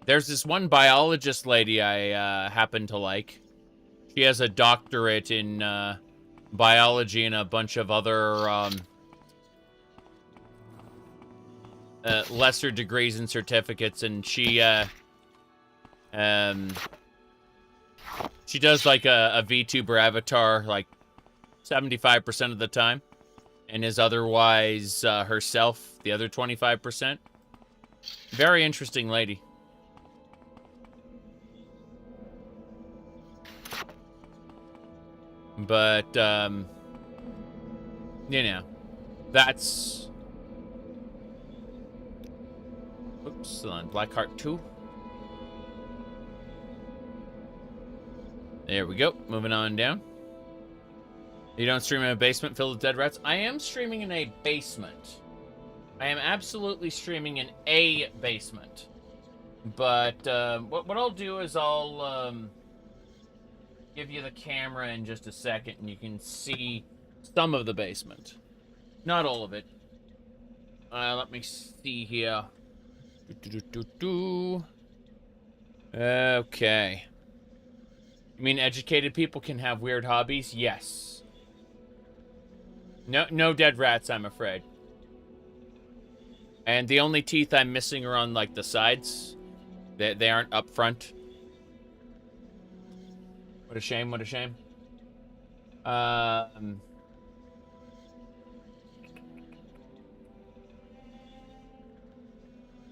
There's this one biologist lady I happen to like. She has a doctorate in biology and a bunch of other lesser degrees and certificates, and she does like a VTuber avatar like 75% of the time, and is otherwise herself the other 25%. Very interesting lady. But you know, that's... Oops, on Blackheart 2. There we go. Moving on down. You don't stream in a basement filled with dead rats? I am streaming in a basement. I am absolutely streaming in a basement. But what I'll do is I'll give you the camera in just a second, and you can see some of the basement. Not all of it. Let me see here. Okay. You mean educated people can have weird hobbies? Yes. No dead rats, I'm afraid. And the only teeth I'm missing are on, like, the sides. They aren't up front. What a shame, what a shame.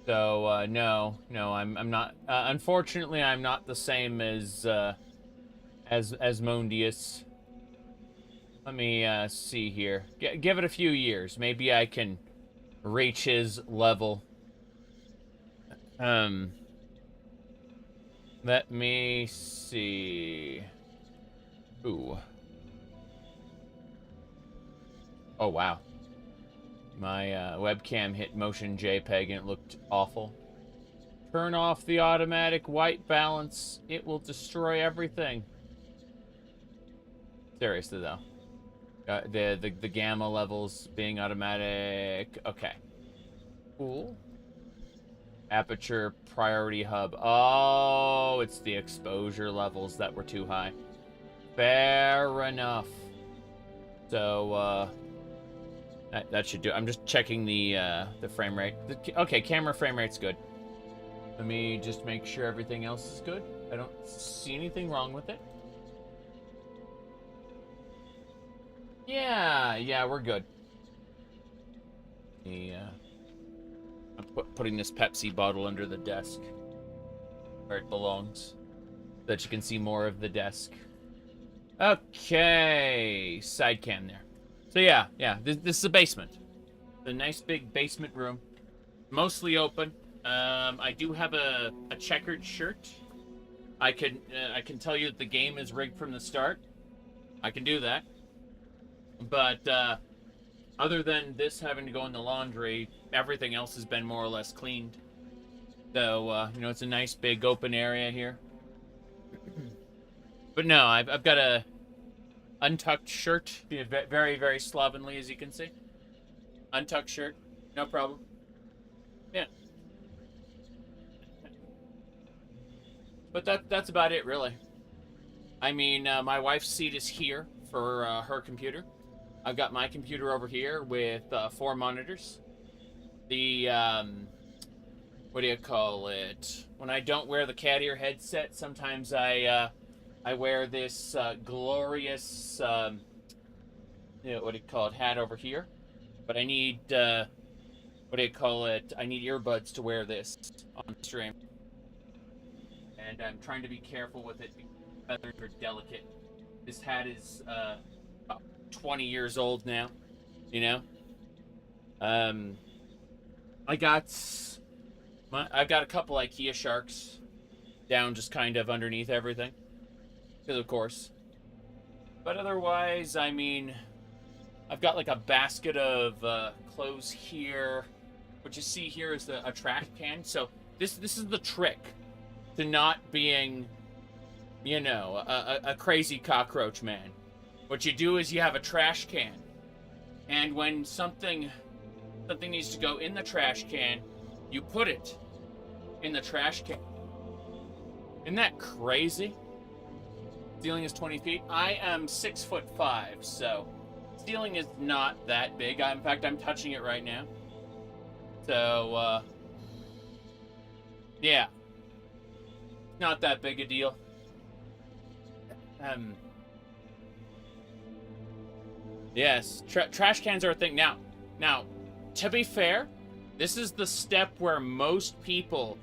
So, no, I'm not, unfortunately, I'm not the same as Mondius. Let me see here. Give it a few years. Maybe I can reach his level. Let me see. Ooh. Oh, wow. My webcam hit motion JPEG and it looked awful. Turn off the automatic white balance. It will destroy everything. Seriously, though. The gamma levels being automatic. Okay. Cool. Aperture priority hub. Oh, it's the exposure levels that were too high. Fair enough. So, that should do. I'm just checking the frame rate. Okay, camera frame rate's good. Let me just make sure everything else is good. I don't see anything wrong with it. Yeah, we're good. I'm putting this Pepsi bottle under the desk where it belongs, so that you can see more of the desk. Okay, side cam there. So yeah, this is a basement. It's a nice big basement room, mostly open. I do have a checkered shirt. I can tell you that the game is rigged from the start. I can do that. But other than this having to go in the laundry, everything else has been more or less cleaned. So you know, it's a nice big open area here. But no, I've got a untucked shirt, very, very slovenly, as you can see. Untucked shirt, no problem. Yeah. But that's about it, really. I mean, my wife's seat is here for her computer. I've got my computer over here with 4 monitors. The, what do you call it? When I don't wear the cat ear headset, sometimes I wear this glorious, you know, what do you call it, hat over here. But I need, what do you call it? I need earbuds to wear this on stream. And I'm trying to be careful with it because feathers are delicate. This hat is about 20 years old now, you know. I've got a couple IKEA sharks down just kind of underneath everything, because of course. But otherwise, I mean, I've got like a basket of clothes here. What you see here is a trash can. So this is the trick to not being, you know, a crazy cockroach man. What you do is you have a trash can, and when something needs to go in the trash can, you put it in the trash can. Isn't that crazy? Ceiling is 20 feet. I am 6'5", so ceiling is not that big. In fact, I'm touching it right now. So, yeah. Not that big a deal. Yes, trash cans are a thing. Now, to be fair, this is the step where most people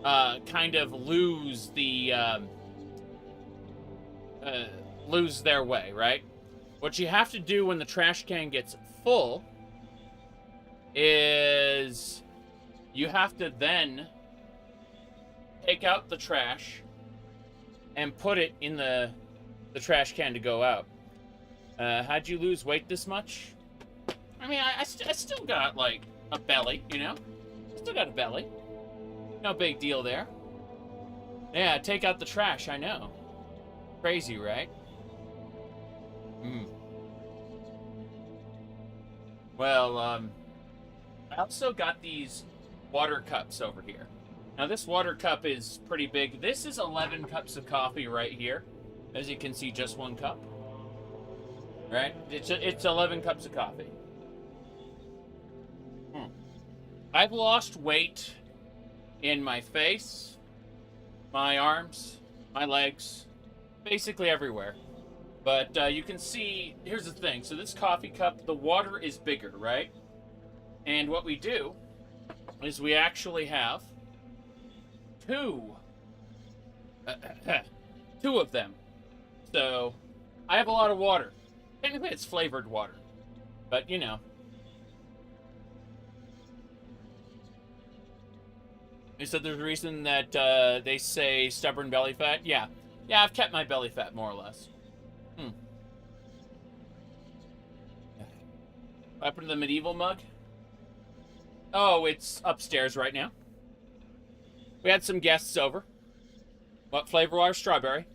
kind of lose their way, right? What you have to do when the trash can gets full is you have to then take out the trash and put it in the trash can to go out. How'd you lose weight this much? I mean, I still got, like, a belly, you know? Still got a belly. No big deal there. Yeah, take out the trash, I know. Crazy, right? Well, I also got these water cups over here. Now, this water cup is pretty big. This is 11 cups of coffee right here. As you can see, just 1 cup. Right? It's 11 cups of coffee. I've lost weight in my face, my arms, my legs, basically everywhere. But you can see, here's the thing. So this coffee cup, the water is bigger, right? And what we do is we actually have two of them. So I have a lot of water. Technically, it's flavored water. But, you know. You said there's a reason that they say stubborn belly fat? Yeah. Yeah, I've kept my belly fat, more or less. What happened to the medieval mug? Oh, it's upstairs right now. We had some guests over. What flavor are strawberry?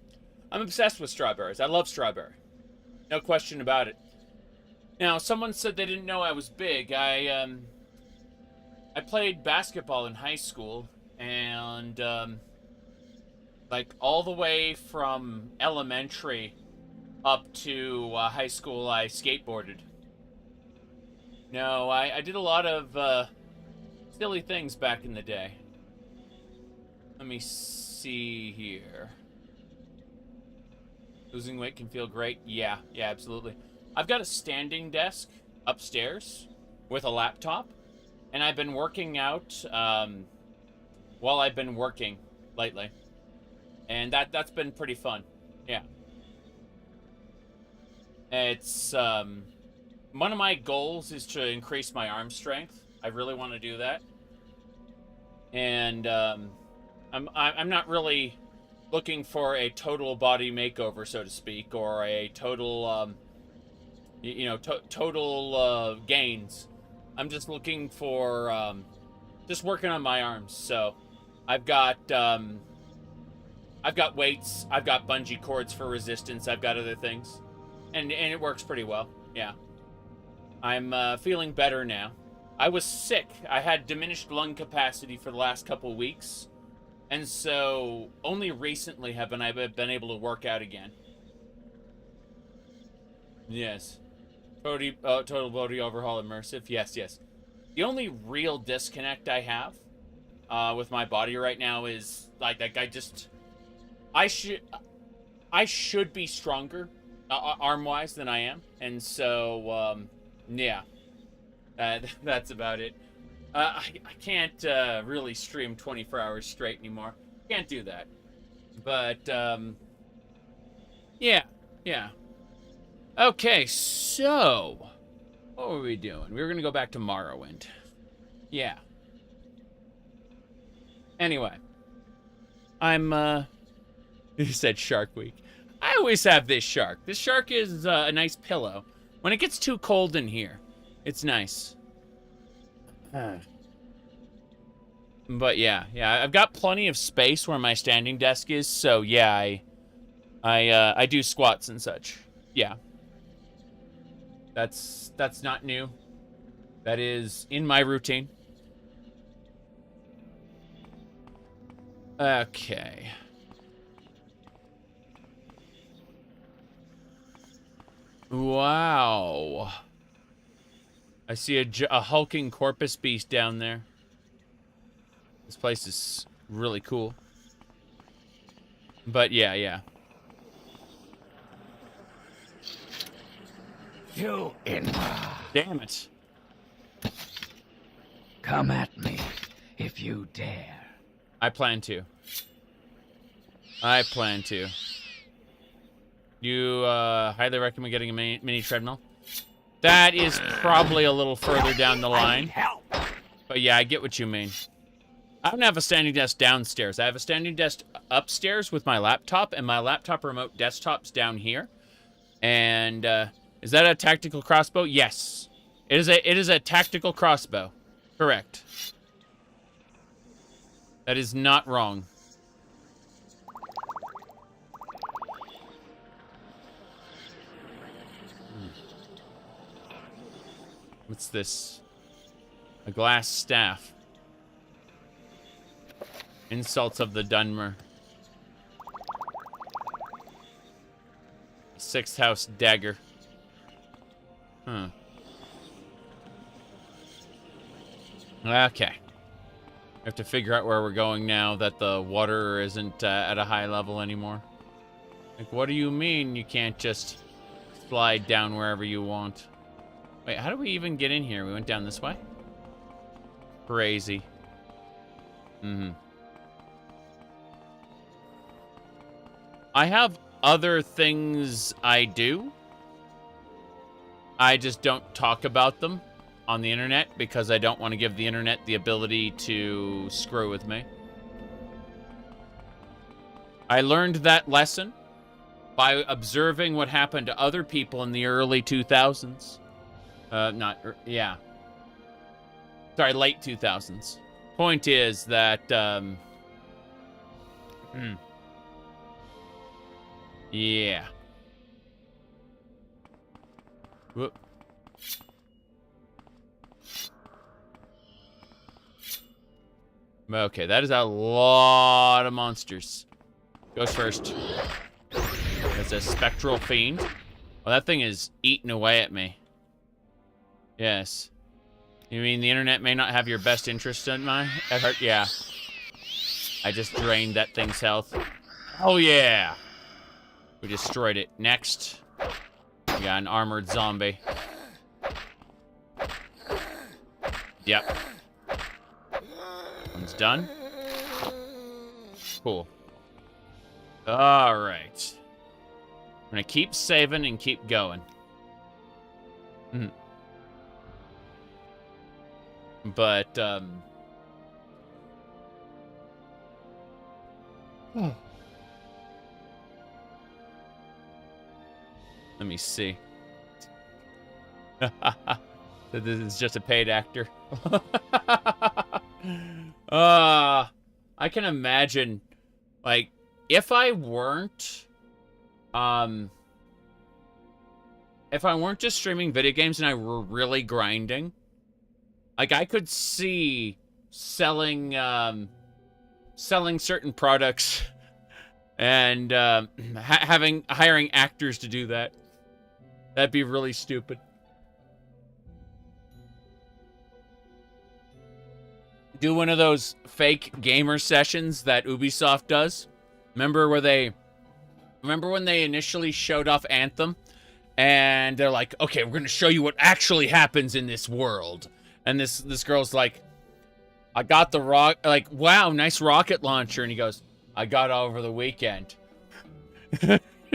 I'm obsessed with strawberries. I love strawberry. No question about it. Now, someone said they didn't know I was big. I played basketball in high school, and like all the way from elementary up to high school, I skateboarded. No, I did a lot of silly things back in the day. Let me see here. Losing weight can feel great. Yeah, absolutely. I've got a standing desk upstairs with a laptop, and I've been working out while I've been working lately. And that's been pretty fun. Yeah. It's one of my goals is to increase my arm strength. I really want to do that. And I'm not really looking for a total body makeover, so to speak, or a total total gains. I'm just looking for just working on my arms. So I've got weights, I've got bungee cords for resistance, I've got other things, and it works pretty well. Yeah, I'm feeling better now. I was sick. I had diminished lung capacity for the last couple weeks, and so only recently have I been able to work out again. Yes. Total body overhaul immersive. Yes. The only real disconnect I have with my body right now is like I should be stronger arm-wise than I am, and so yeah, that's about it. I can't really stream 24 hours straight anymore. Can't do that. But yeah. Okay, so what were we doing? We were gonna go back to Morrowind. Yeah. Anyway, you said Shark Week. I always have this shark. This shark is a nice pillow. When it gets too cold in here, it's nice. But yeah, I've got plenty of space where my standing desk is, so yeah, I do squats and such. Yeah. That's not new. That is in my routine. Okay. Wow. I see a hulking corpus beast down there. This place is really cool. But yeah. You inward. Damn it. Come at me if you dare. I plan to. You highly recommend getting a mini treadmill? That is probably a little further down the line. But yeah, I get what you mean. I don't have a standing desk downstairs. I have a standing desk upstairs with my laptop, and my laptop remote desktop's down here. And is that a tactical crossbow? Yes. It is a tactical crossbow. Correct. That is not wrong. What's this? A glass staff. Insults of the Dunmer. Sixth house dagger. Huh. Okay. We have to figure out where we're going now that the water isn't at a high level anymore. Like, what do you mean you can't just slide down wherever you want? Wait, how do we even get in here? We went down this way? Crazy. I have other things I do, I just don't talk about them on the internet because I don't want to give the internet the ability to screw with me. I learned that lesson by observing what happened to other people in the early 2000s. Late 2000s. Point is that, yeah. Whoop. Okay, that is a lot of monsters. Goes first. It's a spectral fiend. Well, that thing is eating away at me. Yes. You mean the internet may not have your best interest in my effort? Yeah. I just drained that thing's health. Oh, yeah. We destroyed it. Next. We got an armored zombie. Yep. One's done. Cool. All right. I'm gonna keep saving and keep going. But, let me see. So this is just a paid actor. I can imagine, like, if I weren't just streaming video games and I were really grinding, like, I could see selling certain products and hiring actors to do that. That'd be really stupid. Do one of those fake gamer sessions that Ubisoft does. Remember when they initially showed off Anthem? And they're like, okay, we're gonna show you what actually happens in this world. And this girl's like, I got the wow, nice rocket launcher. And he goes, I got it over the weekend.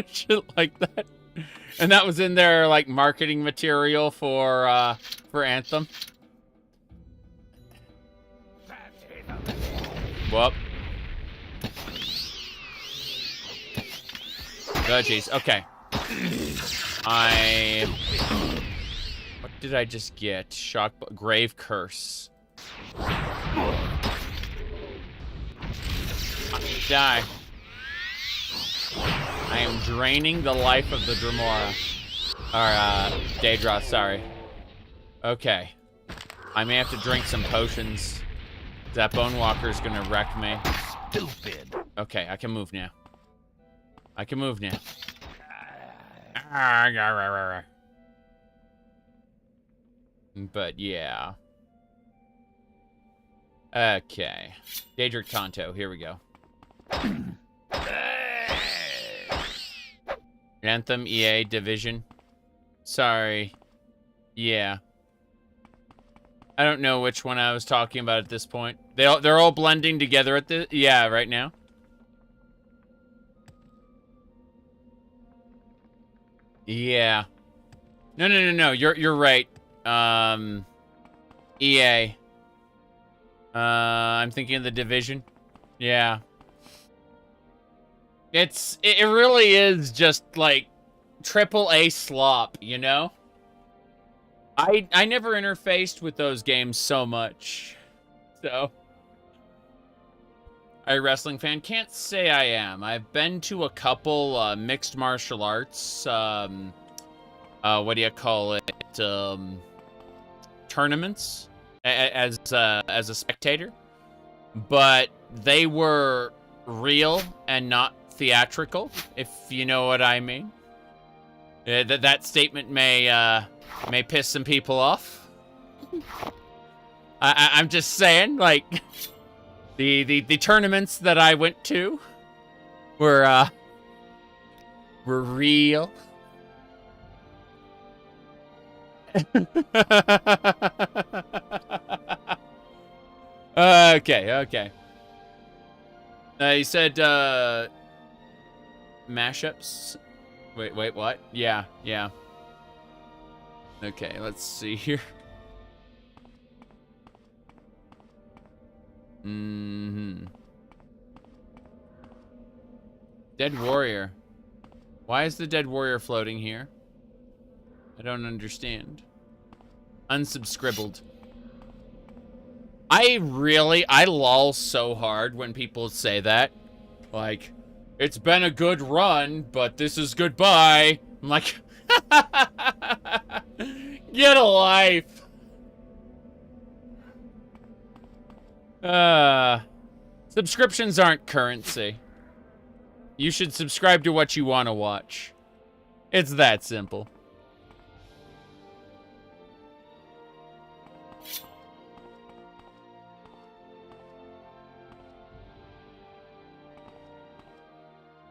Shit like that. And that was in their, like, marketing material for Anthem. Whoop. Oh, jeez. Okay. What did I just get? Grave Curse. Die. I am draining the life of the Dremora. Or, Daedra, sorry. Okay. I may have to drink some potions. That Bone Walker is gonna wreck me. Stupid. Okay, I can move now. I can move now. But yeah. Okay. Daedric Tonto, here we go. Anthem, EA, Division. Sorry. Yeah. I don't know which one I was talking about at this point. They're all blending together at the... Yeah, right now. Yeah. No. You're right. EA. I'm thinking of the Division. Yeah. It really is just like AAA slop, you know? I never interfaced with those games so much. So a wrestling fan? Can't say I am. I've been to a couple mixed martial arts what do you call it? Tournaments as a spectator. But they were real and not theatrical, if you know what I mean. That statement may piss some people off. I'm just saying, like, the tournaments that I went to were real. Okay. You said mashups. Wait, what? Yeah. Okay, let's see here. Dead warrior. Why is the dead warrior floating here? I don't understand. Unsubscribbled. I lol so hard when people say that. Like, it's been a good run, but this is goodbye. I'm like, get a life. Subscriptions aren't currency. You should subscribe to what you want to watch. It's that simple.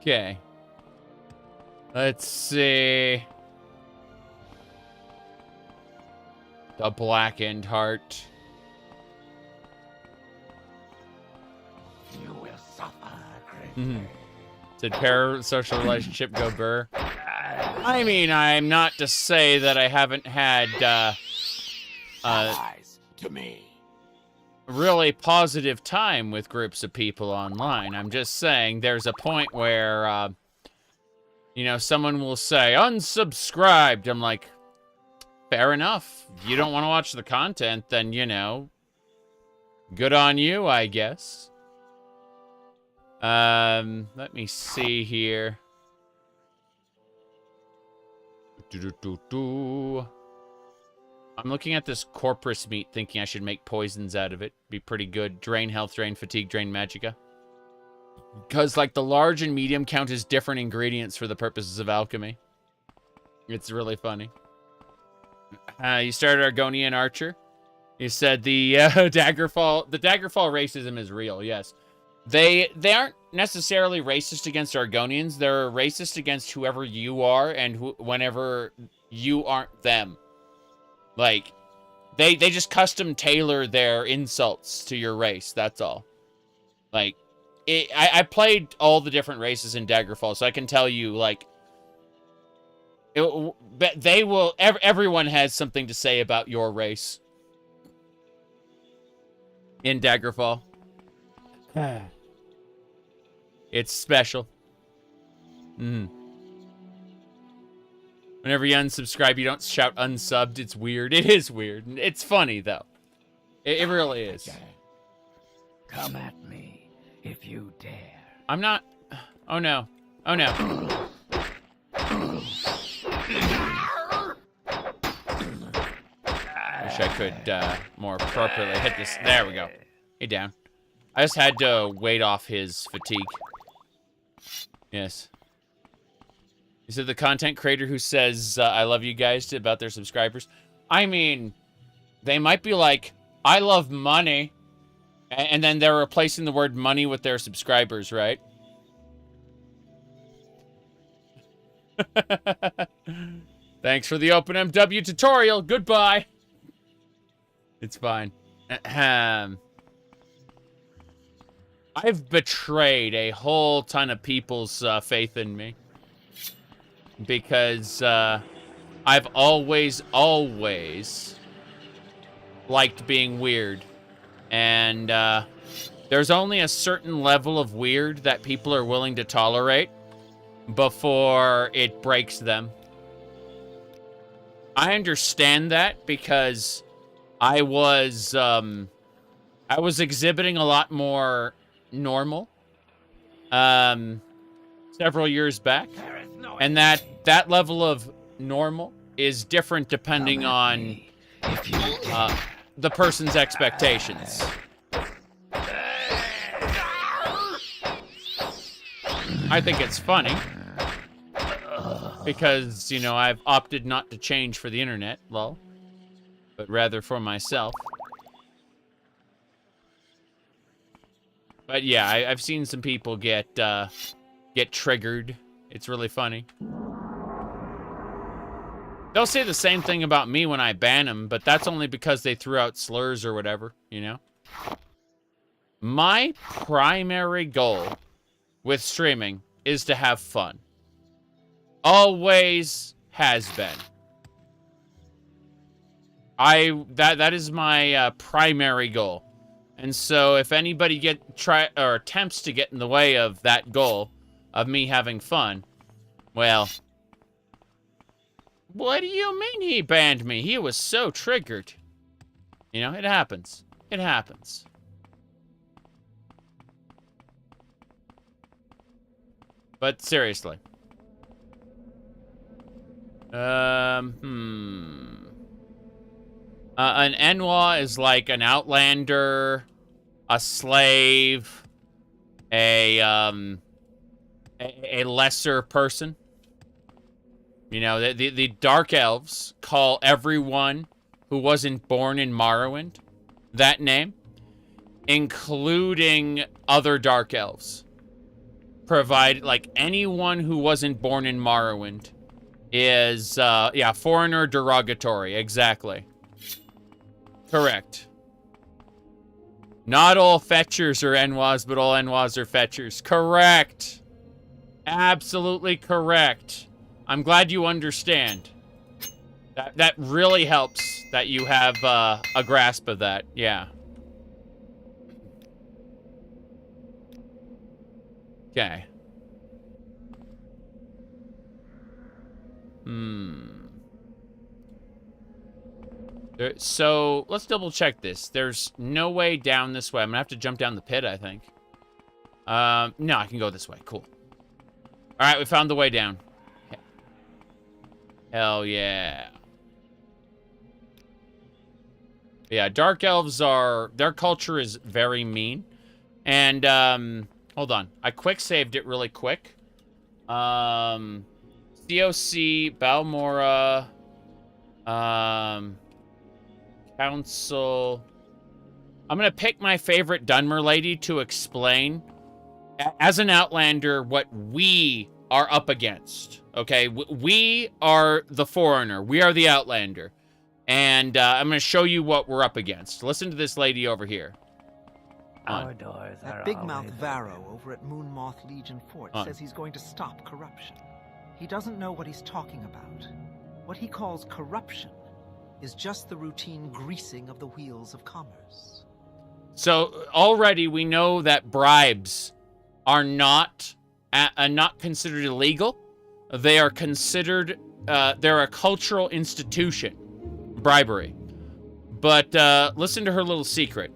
Okay. Let's see. The Blackened Heart. You will suffer greatly. Did parasocial relationship go burr? I mean, I'm not to say that I haven't had Lies to me. really positive time with groups of people online. I'm just saying there's a point where, you know, someone will say, unsubscribed. I'm like, fair enough. You don't want to watch the content, then, you know, good on you, I guess. Let me see here. I'm looking at this corpus meat thinking I should make poisons out of it. Be pretty good. Drain health, drain fatigue, drain magicka. Because, like, the large and medium count as different ingredients for the purposes of alchemy. It's really funny. You started Argonian Archer. You said the Daggerfall racism is real, yes. They aren't necessarily racist against Argonians. They're racist against whoever you are and whenever you aren't them. Like, they just custom tailor their insults to your race. That's all. Like, I played all the different races in Daggerfall, so I can tell you, like, they will. Everyone has something to say about your race in Daggerfall. It's special. Whenever you unsubscribe, you don't shout unsubbed. It's weird. It is weird. It's funny, though. It really is. Come at me if you dare. I'm not... Oh, no. Oh, no. Wish I could more appropriately hit this. There we go. Hey, down. I just had to wait off his fatigue. Yes. Is it the content creator who says, I love you guys about their subscribers? I mean, they might be like, I love money. And then they're replacing the word money with their subscribers, right? Thanks for the OpenMW tutorial. Goodbye. It's fine. I've betrayed a whole ton of people's faith in me. Because I've always liked being weird. And there's only a certain level of weird that people are willing to tolerate before it breaks them. I understand that because I was exhibiting a lot more normal several years back, and that level of normal is different depending on the person's expectations. I think it's funny because, you know, I've opted not to change for the internet, lol, but rather for myself. But yeah, I've seen some people get triggered. It's really funny. They'll say the same thing about me when I ban them, but that's only because they threw out slurs or whatever, you know? My primary goal with streaming is to have fun. Always has been. That is my primary goal. And so if anybody attempts to get in the way of that goal of me having fun, well, what do you mean he banned me? He was so triggered. You know, it happens. It happens. But seriously. An Enwa is like an outlander, a slave, a lesser person. You know, the Dark Elves call everyone who wasn't born in Morrowind that name, including other Dark Elves. Like, anyone who wasn't born in Morrowind is, yeah, foreigner derogatory, exactly. Correct. Not all fetchers are Enwas, but all Enwas are fetchers. Correct. Absolutely correct. I'm glad you understand. That really helps that you have a grasp of that. Yeah. Okay. So, let's double check this. There's no way down this way. I'm gonna have to jump down the pit, I think. No, I can go this way. Cool. Alright, we found the way down. Hell yeah. Yeah, Dark Elves their culture is very mean. And, hold on. I quick saved it really quick. COC, Balmora, Council. I'm gonna pick my favorite Dunmer lady to explain, as an Outlander, what we are up against. Okay, we are the Foreigner. We are the Outlander. And I'm gonna show you what we're up against. Listen to this lady over here. Our doors are That big mouth always Varro open. over at Moonmoth Legion Fort On. says he's going to stop corruption. He doesn't know what he's talking about. What he calls corruption is just the routine greasing of the wheels of commerce. So already we know that bribes are not considered illegal. They are considered, they're a cultural institution. Bribery. But listen to her little secret.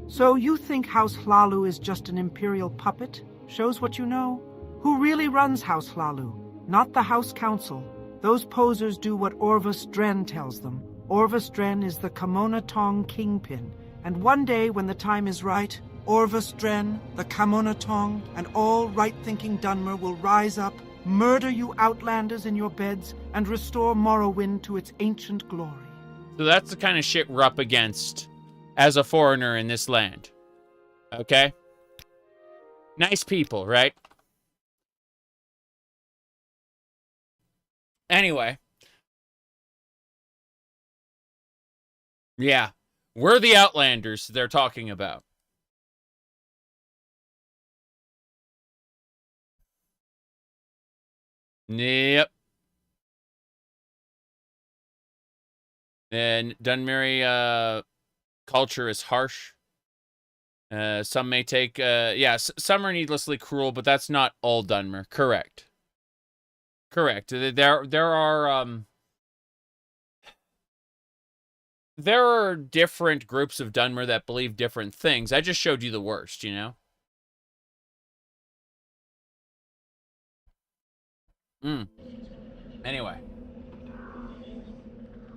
So you think House Hlalu is just an imperial puppet? Shows what you know? Who really runs House Hlalu? Not the House Council. Those posers do what Orvus Dren tells them. Orvus Dren is the Kamona Tong kingpin. And one day, when the time is right, Orvus Dren, the Kamona Tong, and all right-thinking Dunmer will rise up, murder you Outlanders in your beds, and restore Morrowind to its ancient glory. So that's the kind of shit we're up against as a foreigner in this land. Okay? Nice people, right? Anyway. Yeah. We're the Outlanders they're talking about. Yep. And Dunmeri culture is harsh. Some may take, yeah, some are needlessly cruel, but that's not all Dunmer. Correct. Correct. There are different groups of Dunmer that believe different things. I just showed you the worst, you know? Anyway.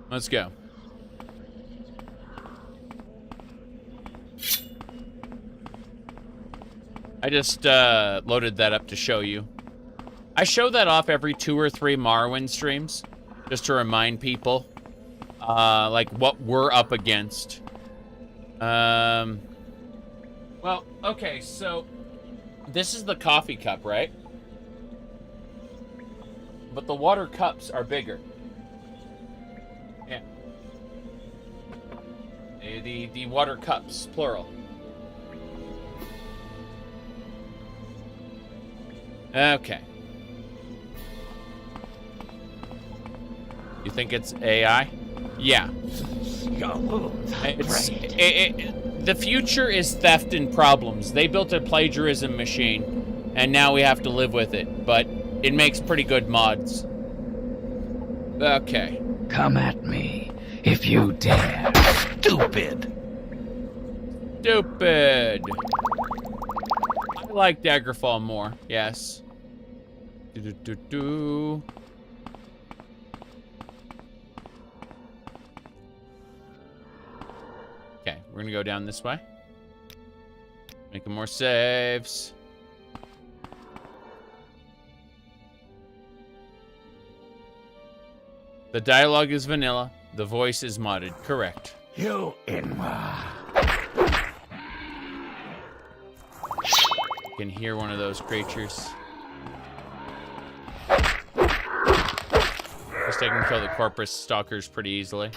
Let's go. I just loaded that up to show you. I show that off every 2 or 3 Morrowind streams, just to remind people, like, what we're up against. Well, okay, so this is the coffee cup, right? But the water cups are bigger. Yeah. The water cups, plural. Okay. You think it's AI? Yeah. The future is theft and problems. They built a plagiarism machine, and now we have to live with it. But it makes pretty good mods. Okay. Come at me if you dare. Stupid! Stupid. I like Daggerfall more. Yes. Do. Okay, we're gonna go down this way. Making more saves. The dialogue is vanilla. The voice is modded. Correct. You Inwa. You can hear one of those creatures. Guess I can kill the corpus stalkers pretty easily.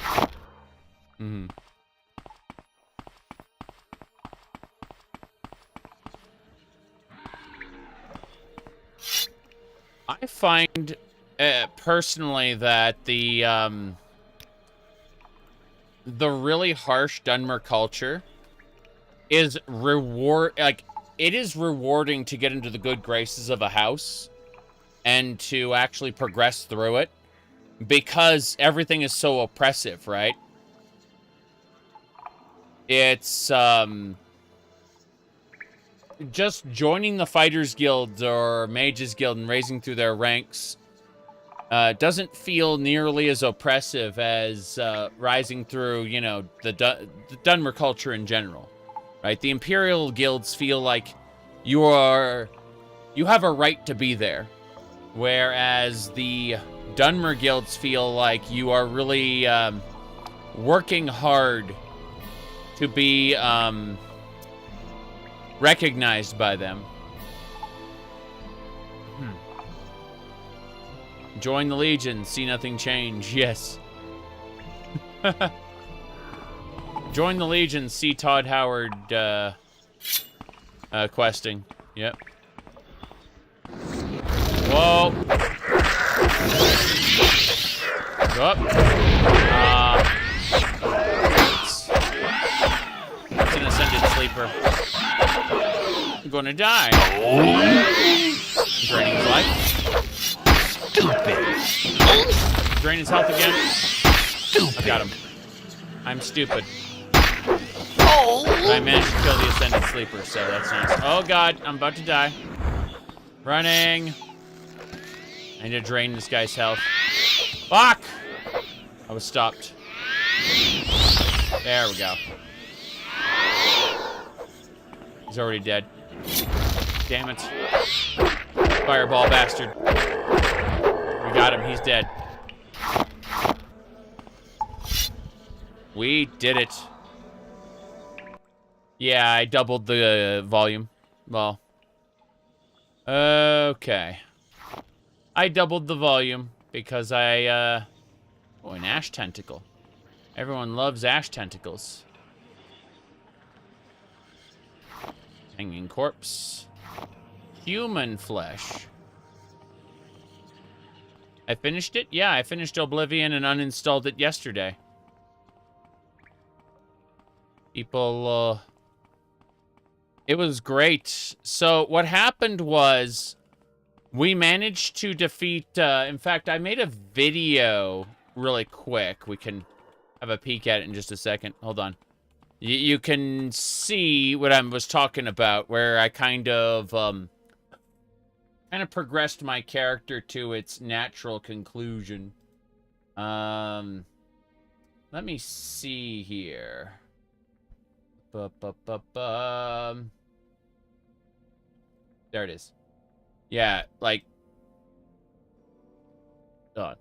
Mm-hmm. I find personally that the really harsh Dunmer culture is it is rewarding to get into the good graces of a house and to actually progress through it because everything is so oppressive, right? It's just joining the Fighters Guild or Mages Guild and raising through their ranks doesn't feel nearly as oppressive as rising through, you know, the Dunmer culture in general, right? The Imperial Guilds feel like you have a right to be there, whereas the Dunmer Guilds feel like you are really working hard to be recognized by them. Join the Legion, see nothing change. Yes. Join the Legion, see Todd Howard questing. Yep. Whoa. Go up. It's an Ascended Sleeper. I'm gonna die. Draining his life. Stupid. Drain his health again. Stupid. I got him. I'm stupid. I managed to kill the Ascended Sleeper, so that's nice. Oh god, I'm about to die. Running. I need to drain this guy's health. Fuck! I was stopped. There we go. He's already dead. Damn it. Fireball bastard. We got him. He's dead. We did it. Yeah, I doubled the volume. Well. Okay. I doubled the volume because I, oh, an ash tentacle. Everyone loves ash tentacles. Hanging corpse. Human flesh. I finished it? Yeah, I finished Oblivion and uninstalled it yesterday. People, it was great. So what happened was we managed to defeat, in fact, I made a video really quick. We can have a peek at it in just a second. Hold on. You can see what I was talking about, where I kind of progressed my character to its natural conclusion. Let me see here. There it is. Yeah, like... Oh.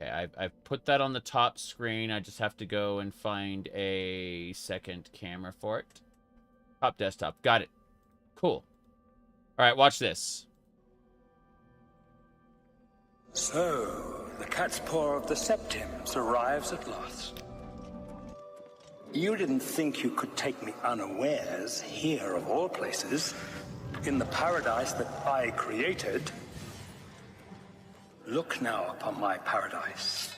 Okay, I've put that on the top screen. I just have to go and find a second camera for it. Top desktop. Got it. Cool. All right, watch this. So, the cat's paw of the Septims arrives at last. You didn't think you could take me unawares, here of all places, in the paradise that I created. Look now upon my paradise.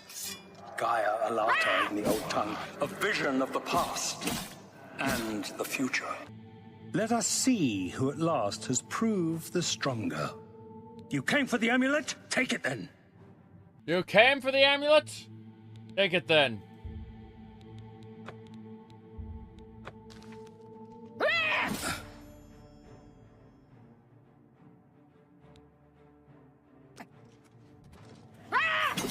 Gaia Alata in the old tongue, a vision of the past and the future. Let us see who at last has proved the stronger. You came for the amulet? Take it then. You came for the amulet? Take it then.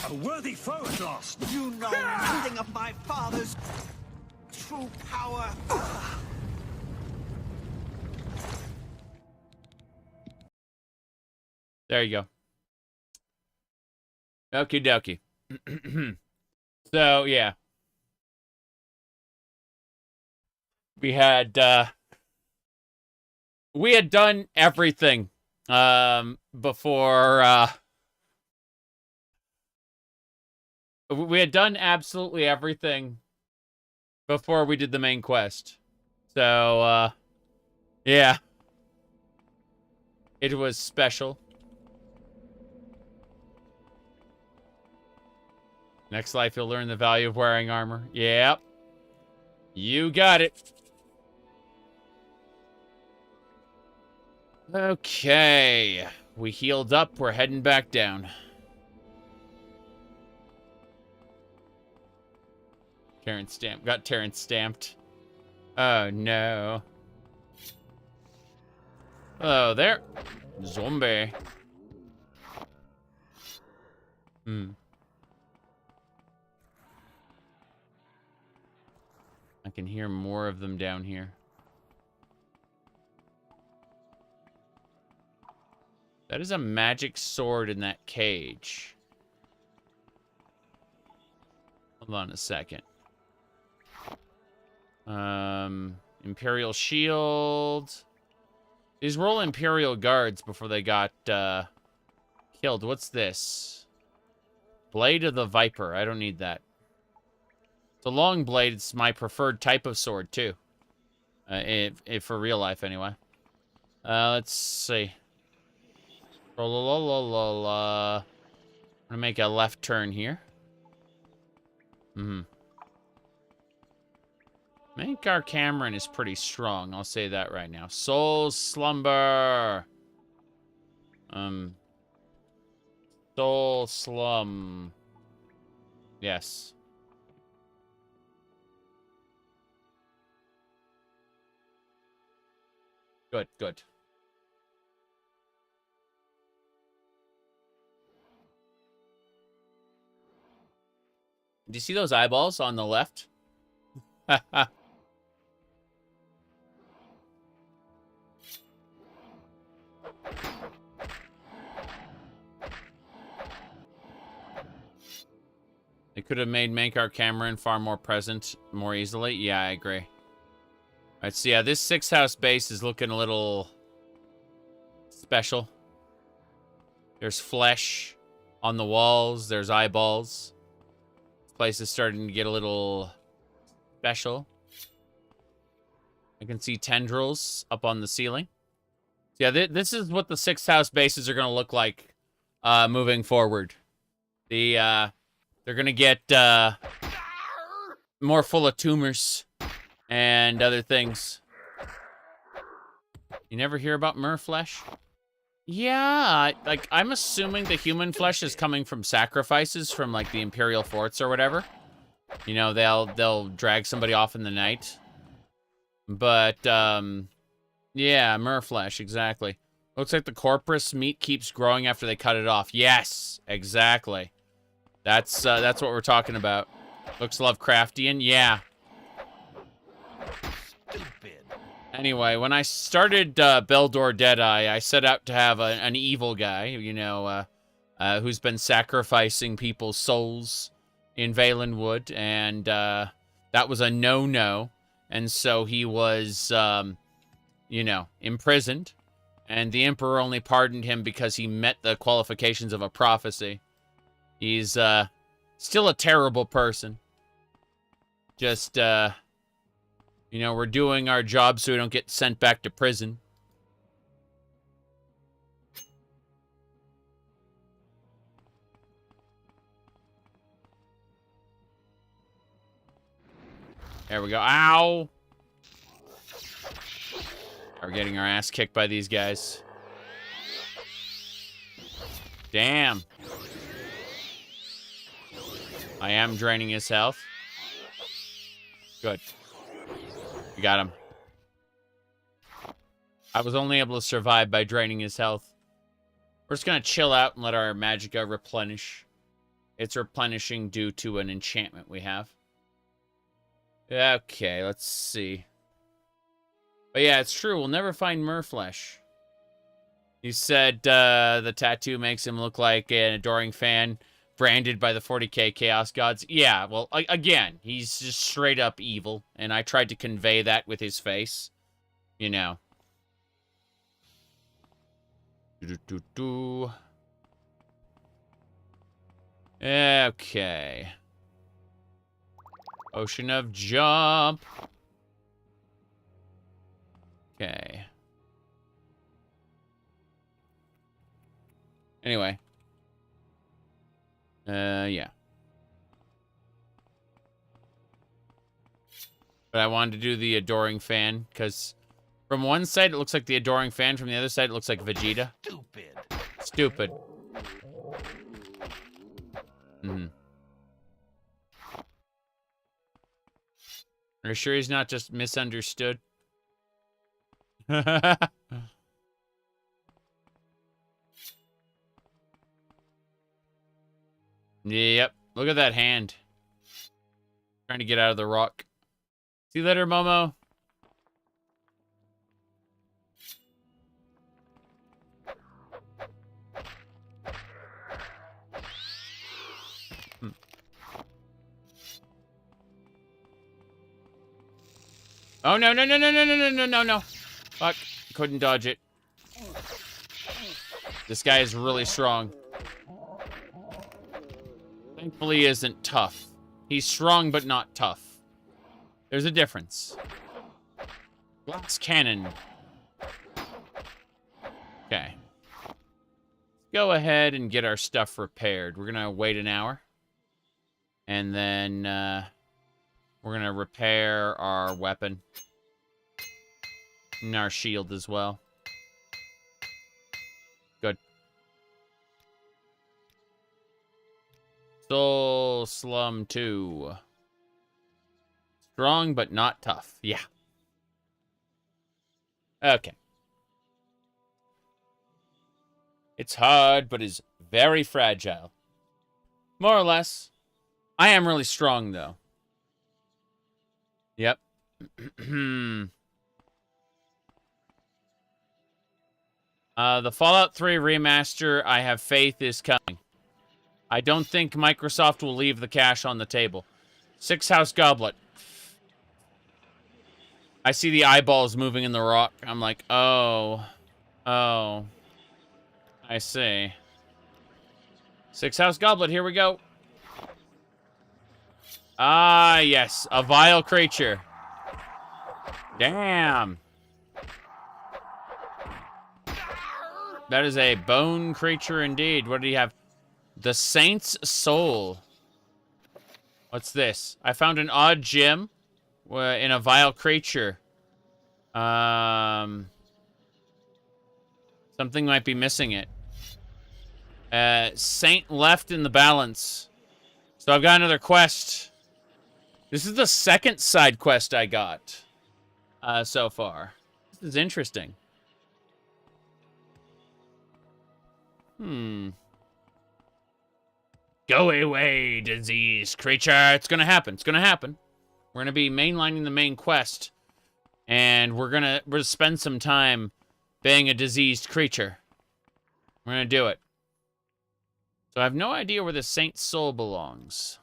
A worthy foe at last. You know nothing of my father's true power. There you go. Okie dokie. So, yeah. We had done everything before we had done absolutely everything before we did the main quest. So yeah. It was special. Next life you'll learn the value of wearing armor. Yep. You got it. Okay. We healed up. We're heading back down. Terrence stamped. Got Terrence stamped. Oh, no. Oh, there. Zombie. I can hear more of them down here. That is a magic sword in that cage. Hold on a second. Imperial shield. These were all Imperial guards before they got killed. What's this? Blade of the Viper. I don't need that. It's a long blade. It's my preferred type of sword, too. If for real life, anyway. Let's see. I'm gonna make a left turn here. Mankar Cameron is pretty strong. I'll say that right now. Soul Slumber. Soul Slum. Yes. Good, good. Do you see those eyeballs on the left? They could have made Mankar Cameron far more present more easily. Yeah, I agree. Alright, so yeah, this 6th house base is looking a little special. There's flesh on the walls. There's eyeballs. This place is starting to get a little special. I can see tendrils up on the ceiling. So yeah, this is what the 6th house bases are going to look like moving forward. They're going to get more full of tumors and other things. You never hear about mer flesh? Yeah, like, I'm assuming the human flesh is coming from sacrifices from, like, the Imperial forts or whatever. You know, they'll drag somebody off in the night. But, yeah, mer flesh, exactly. Looks like the corpus meat keeps growing after they cut it off. Yes, exactly. That's what we're talking about. Looks Lovecraftian, yeah. Anyway, when I started Beldor Deadeye, I set out to have an evil guy, you know, who's been sacrificing people's souls in Valenwood, and that was a no-no, and so he was, you know, imprisoned, and the Emperor only pardoned him because he met the qualifications of a prophecy. He's still a terrible person. Just, you know, we're doing our job so we don't get sent back to prison. There we go. Ow! We're getting our ass kicked by these guys. Damn. I am draining his health. Good. We got him. I was only able to survive by draining his health. We're just gonna chill out and let our magicka replenish. It's replenishing due to an enchantment we have. Okay, let's see. But yeah, it's true. We'll never find Merflesh. You said the tattoo makes him look like an adoring fan branded by the 40k Chaos Gods. Yeah, well, again, he's just straight up evil. And I tried to convey that with his face. You know. Okay. Ocean of Jump. Okay. Anyway. Yeah. But I wanted to do the adoring fan, because from one side it looks like the adoring fan, from the other side it looks like Vegeta. Stupid. Stupid. Mm-hmm. Are you sure he's not just misunderstood? Yep. Look at that hand. Trying to get out of the rock. See you later, Momo. Oh, no, no, no, no, no, no, no, no, no, no. Fuck. Couldn't dodge it. This guy is really strong. Thankfully, he isn't tough. He's strong, but not tough. There's a difference. Glass cannon. Okay. Go ahead and get our stuff repaired. We're gonna wait an hour. And then, we're gonna repair our weapon. And our shield as well. Good. Soul Slum 2. Strong, but not tough. Yeah. Okay. It's hard, but is very fragile. More or less. I am really strong, though. Yep. The Fallout 3 remaster, I have faith, is coming. I don't think Microsoft will leave the cash on the table. Six House Goblet. I see the eyeballs moving in the rock. I'm like, oh. Oh. I see. Six House Goblet, here we go. Ah, yes. A vile creature. Damn. That is a bone creature indeed. What did he have? The Saint's Soul. What's this? I found an odd gem in a vile creature. Something might be missing it. Saint left in the balance. So I've got another quest. This is the second side quest I got so far. This is interesting. Go away, diseased creature. It's gonna happen. It's gonna happen. We're gonna be mainlining the main quest. And we're gonna spend some time being a diseased creature. We're gonna do it. So I have no idea where the Saint's Soul belongs.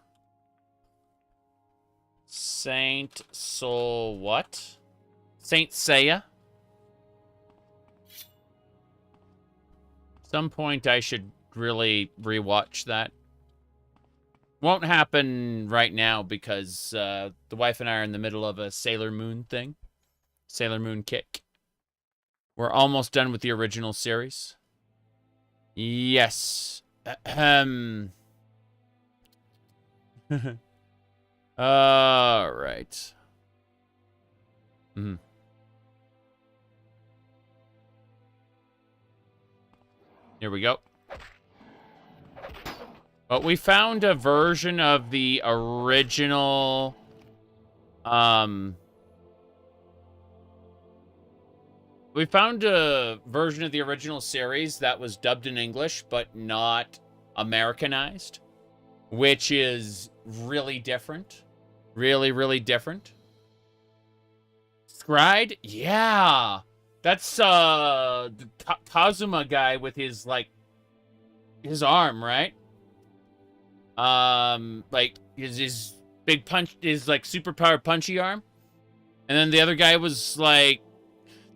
Saint Soul what? Saint Seiya? Some point I should really rewatch that. Won't happen right now because the wife and I are in the middle of a Sailor Moon thing. Sailor Moon kick. We're almost done with the original series. Yes. All right. Mm-hmm. Here we go. But we found a version of the original, we found a version of the original series that was dubbed in English, but not Americanized, which is really different. Really, really different. Scryed? Yeah! That's, the Kazuma guy with his, like, his arm, right? Like, his big punch, his, like, superpowered punchy arm. And then the other guy was, like,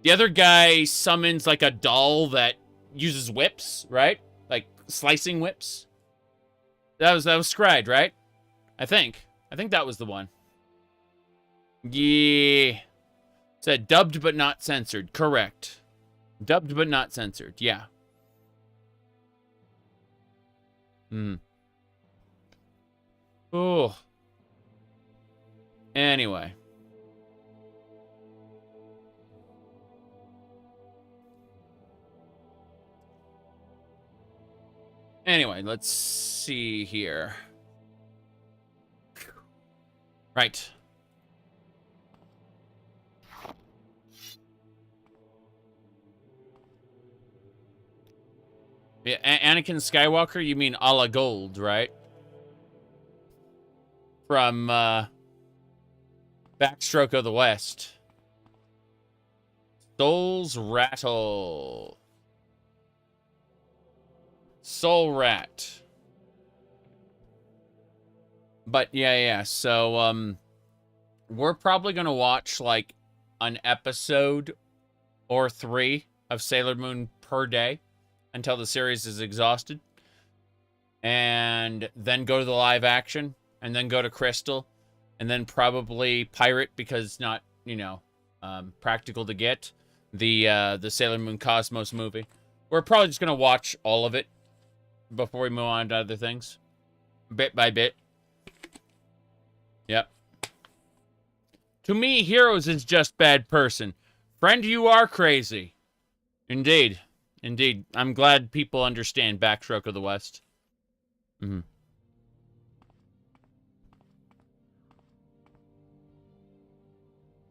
the other guy summons, like, a doll that uses whips, right? Like, slicing whips. That was Scryed, right? I think that was the one. Yeah. Said dubbed but not censored. Correct. Dubbed but not censored. Yeah. Hmm. Oh. Anyway. Anyway, let's see here. Right. Yeah, Anakin Skywalker, you mean a la Gold, right? From, Backstroke of the West. Soul's Rattle. Soul Rat. But, yeah, so, we're probably gonna watch, like, an episode or 3 of Sailor Moon per day until the series is exhausted. And then go to the live action, and then go to Crystal, and then probably pirate, because it's not, you know, practical to get, the Sailor Moon Cosmos movie. We're probably just gonna watch all of it before we move on to other things. Bit by bit. Yep. To me, Heroes is just bad person. Friend, you are crazy. Indeed. Indeed. I'm glad people understand Backstroke of the West. Mm-hmm.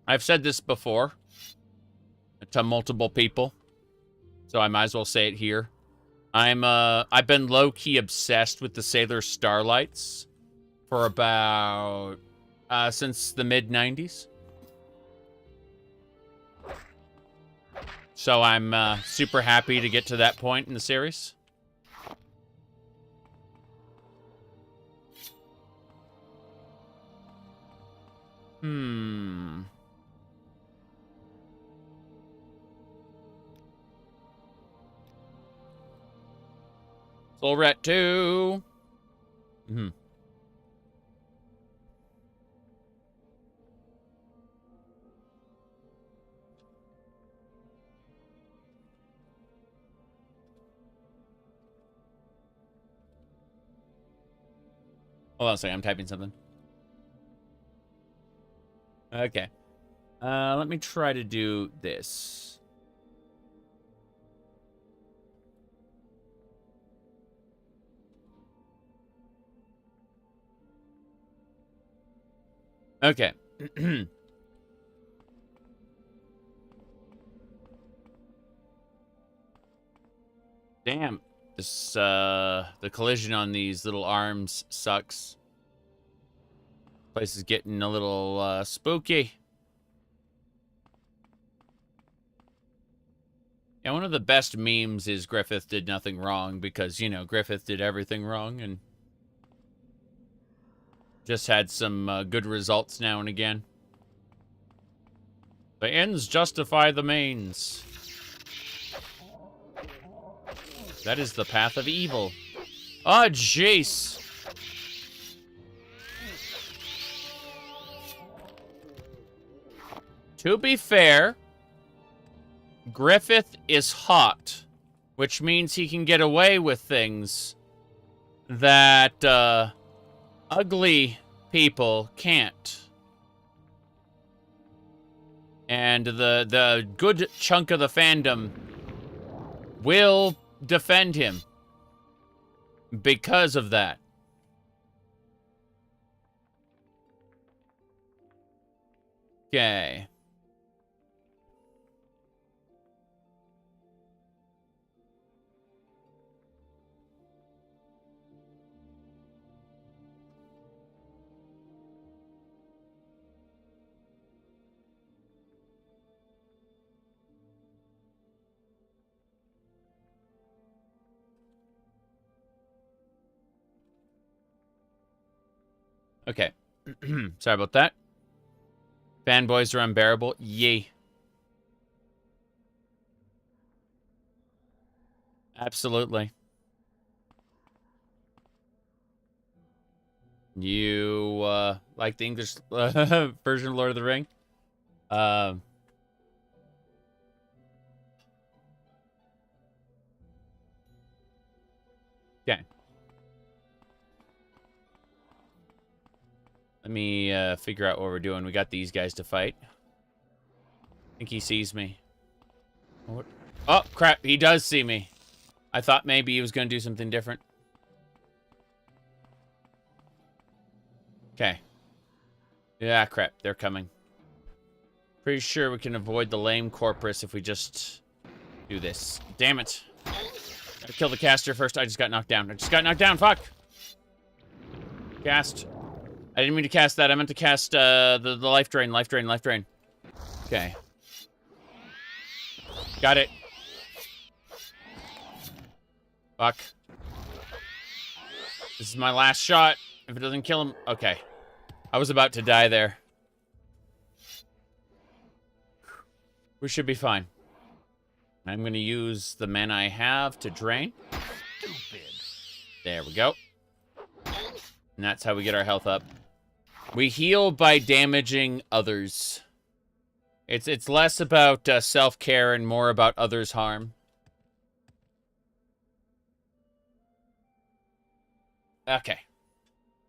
I've said this before to multiple people, so I might as well say it here. I've been low-key obsessed with the Sailor Starlights for about, since the mid-90s. So I'm, super happy to get to that point in the series. Soul Rat 2. Mm-hmm. Hold on a second, I'm typing something. Okay. Let me try to do this. Okay. Damn. This, the collision on these little arms sucks. Place is getting a little, spooky. Yeah, one of the best memes is Griffith did nothing wrong because, you know, Griffith did everything wrong and just had some, good results now and again. The ends justify the means. That is the path of evil. Oh, jeez. To be fair, Griffith is hot, which means he can get away with things that, ugly people can't. And the good chunk of the fandom will defend him because of that. Okay. Okay. Sorry about that. Fanboys are unbearable. Yay. Absolutely. You, like the English version of Lord of the Ring? Okay. Let me figure out what we're doing. We got these guys to fight. I think he sees me. What? Oh, crap. He does see me. I thought maybe he was going to do something different. Okay. Yeah, crap. They're coming. Pretty sure we can avoid the lame corpus if we just do this. Damn it. Gotta kill the caster first. I just got knocked down. Fuck. Cast. I didn't mean to cast that. I meant to cast the life drain. Okay. Got it. Fuck. This is my last shot. If it doesn't kill him... Okay. I was about to die there. We should be fine. I'm going to use the mana I have to drain. Stupid. There we go. And that's how we get our health up. We heal by damaging others. It's less about self-care and more about others' harm. Okay.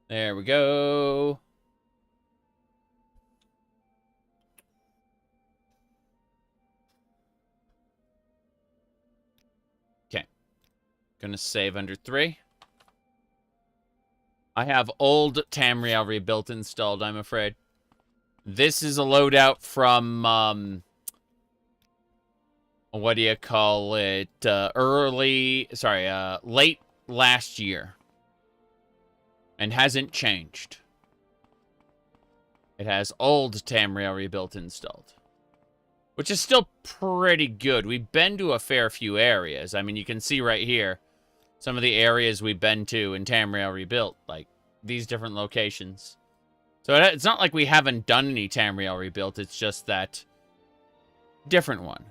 There we go. Okay. Gonna save under 3. I have old Tamriel rebuilt installed, I'm afraid. This is a loadout from, what do you call it? Late last year. And hasn't changed. It has old Tamriel rebuilt installed. Which is still pretty good. We've been to a fair few areas. I mean, you can see right here some of the areas we've been to in Tamriel rebuilt. Like, these different locations. So it's not like we haven't done any Tamriel rebuilt. It's just that different one.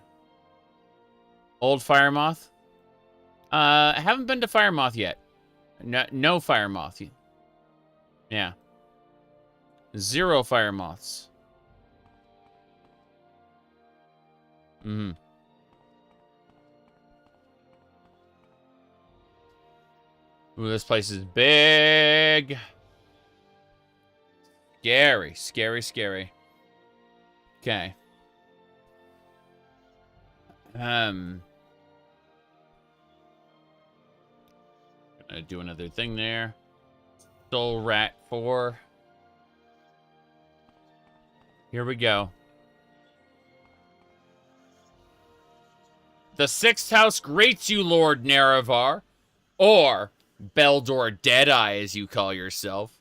Old Firemoth. I haven't been to Firemoth yet. No Firemoth. Yeah. 0 fire moths. Mm-hmm. Ooh, this place is big. Scary, scary, scary. Okay. Gonna do another thing there. Soul Rat 4. Here we go. The 6th house greets you, Lord Nerevar. Or Beldor Deadeye, as you call yourself.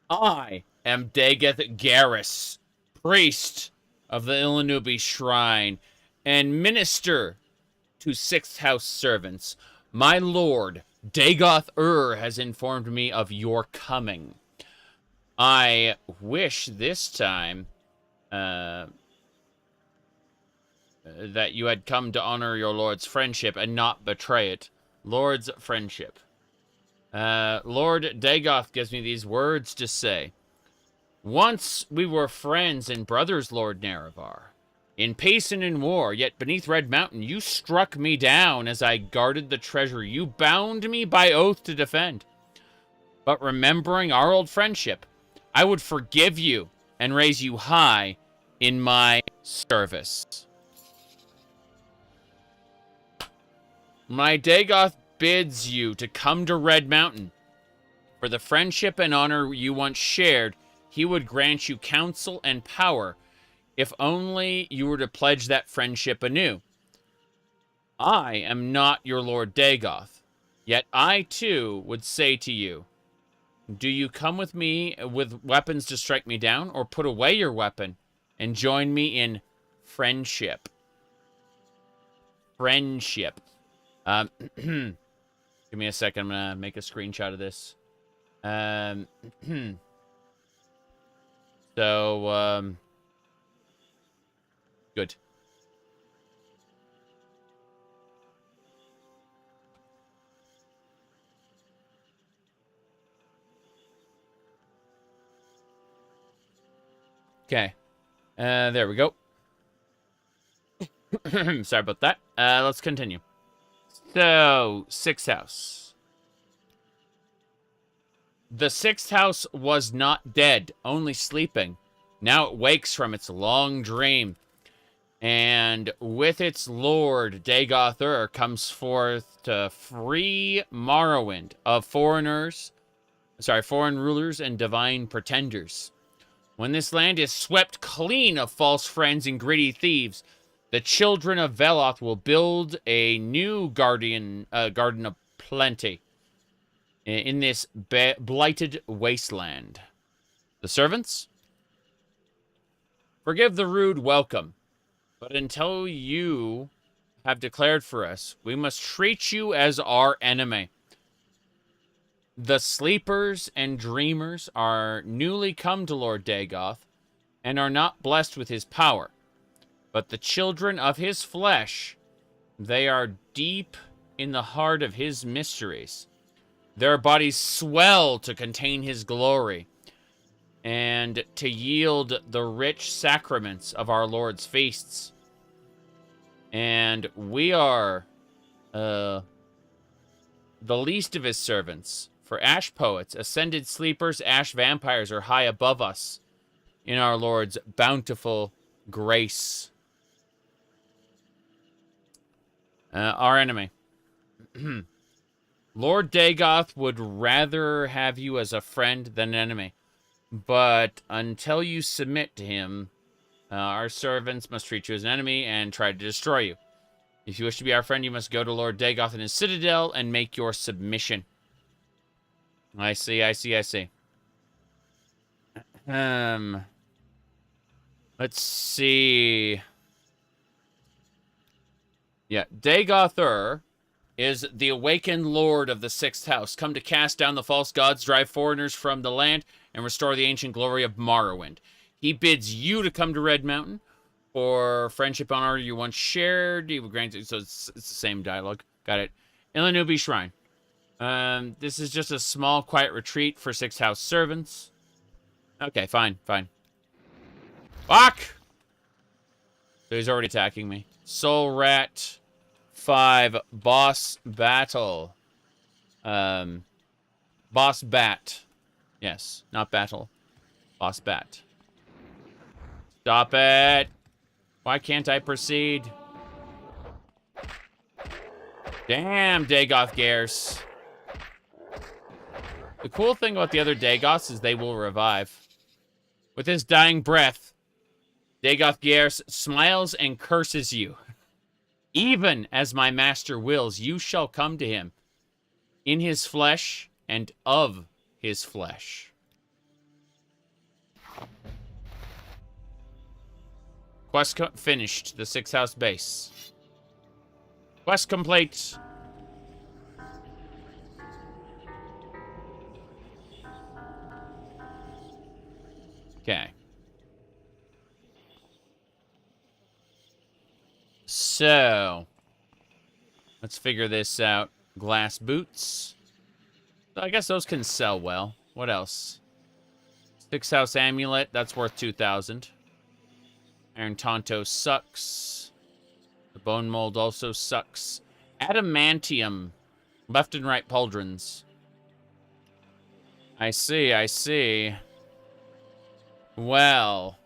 I am Dagoth Garrus, priest of the Ilanubi Shrine, and minister to 6th house servants. My lord, Dagoth has informed me of your coming. I wish this time that you had come to honor your lord's friendship and not betray it. Lord's friendship. Lord Dagoth gives me these words to say. Once we were friends and brothers, Lord Nerevar. In peace and in war, yet beneath Red Mountain, you struck me down as I guarded the treasure you bound me by oath to defend. But remembering our old friendship, I would forgive you and raise you high in my service. My Dagoth bids you to come to Red Mountain. For the friendship and honor you once shared, he would grant you counsel and power, if only you were to pledge that friendship anew. I am not your Lord Dagoth, yet I too would say to you, do you come with me with weapons to strike me down, or put away your weapon and join me in friendship? Friendship. Give me a second. I'm going to make a screenshot of this. Good. Okay. There we go. Sorry about that. Let's continue. So, 6th house. The 6th house was not dead, only sleeping. Now it wakes from its long dream. And with its lord, Dagoth comes forth to free Morrowind of foreign rulers and divine pretenders. When this land is swept clean of false friends and greedy thieves, the children of Veloth will build a new garden of plenty in this blighted wasteland. The servants? Forgive the rude welcome, but until you have declared for us, we must treat you as our enemy. The sleepers and dreamers are newly come to Lord Dagoth and are not blessed with his power. But the children of his flesh, they are deep in the heart of his mysteries. Their bodies swell to contain his glory and to yield the rich sacraments of our Lord's feasts. And we are the least of his servants. For ash poets, ascended sleepers, ash vampires are high above us in our Lord's bountiful grace. Our enemy. Lord Dagoth would rather have you as a friend than an enemy. But until you submit to him, our servants must treat you as an enemy and try to destroy you. If you wish to be our friend, you must go to Lord Dagoth in his citadel and make your submission. I see. Let's see. Yeah, Dagoth is the awakened lord of the 6th house, come to cast down the false gods, drive foreigners from the land, and restore the ancient glory of Morrowind. He bids you to come to Red Mountain for friendship and honor you once shared. He will grant you, so it's the same dialogue. Got it. Ilanubi Shrine. This is just a small, quiet retreat for 6th house servants. Okay, fine. Fuck! So he's already attacking me. Soul Rat 5 boss battle. Boss bat. Yes, not battle. Boss bat. Stop it! Why can't I proceed? Damn, Dagoth Gears. The cool thing about the other Dagoths is they will revive. With his dying breath, Dagoth Gears smiles and curses you. Even as my master wills, you shall come to him in his flesh and of his flesh. Quest finished. The 6th house base. Quest complete. Okay. So, let's figure this out. Glass boots. I guess those can sell well. What else? 6th house amulet. That's worth 2,000. Iron Tonto sucks. The bone mold also sucks. Adamantium. Left and right pauldrons. I see. Well,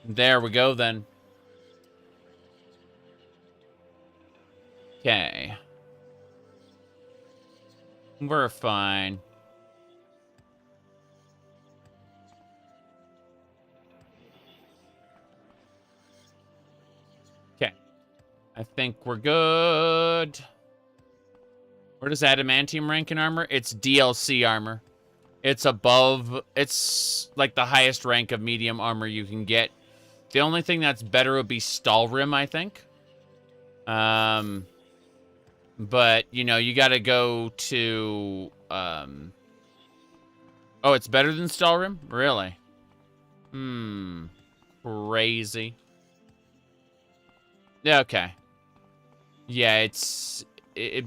there we go then. Okay. We're fine. Okay. I think we're good. Where does adamantium rank in armor? It's DLC armor. It's above... It's like the highest rank of medium armor you can get. The only thing that's better would be Stalrim, I think. But, you know, you gotta go to... Oh, it's better than Stalrim? Really? Crazy. Yeah, okay. Yeah, it's...